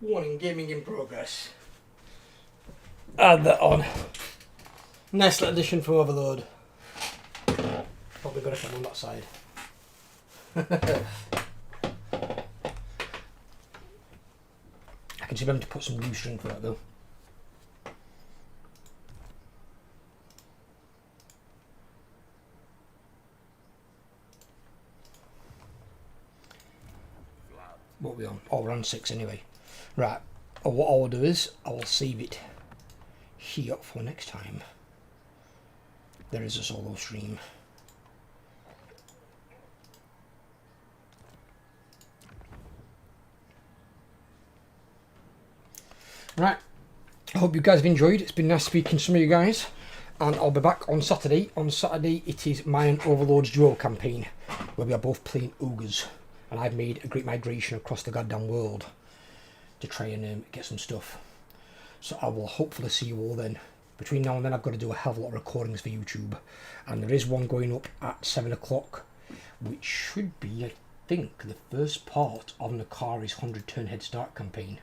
Warning, gaming in progress. Add that on. Nice little addition from Overload. Probably got it on that side. I can see them to put some new string for that though. What are we on? Oh, we're on 6 anyway. Right, what I'll do is I'll save it here for next time. There is a solo stream. Right, I hope you guys have enjoyed. It's been nice speaking to some of you guys, and I'll be back on Saturday. On Saturday it is my and Overlord's duo campaign, where we are both playing ogres, and I've made a great migration across the goddamn world to try and get some stuff. So I will hopefully see you all then. Between now and then I've got to do a hell of a lot of recordings for YouTube, and there is one going up at 7 o'clock, which should be, I think, the first part of Nakari's 100 turn head start campaign.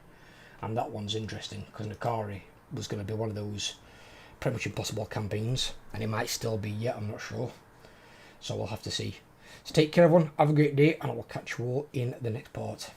And that one's interesting because Nakari was going to be one of those pretty much impossible campaigns, and it might still be yet, I'm not sure. So we'll have to see. So take care everyone, have a great day, and I will catch you all in the next part.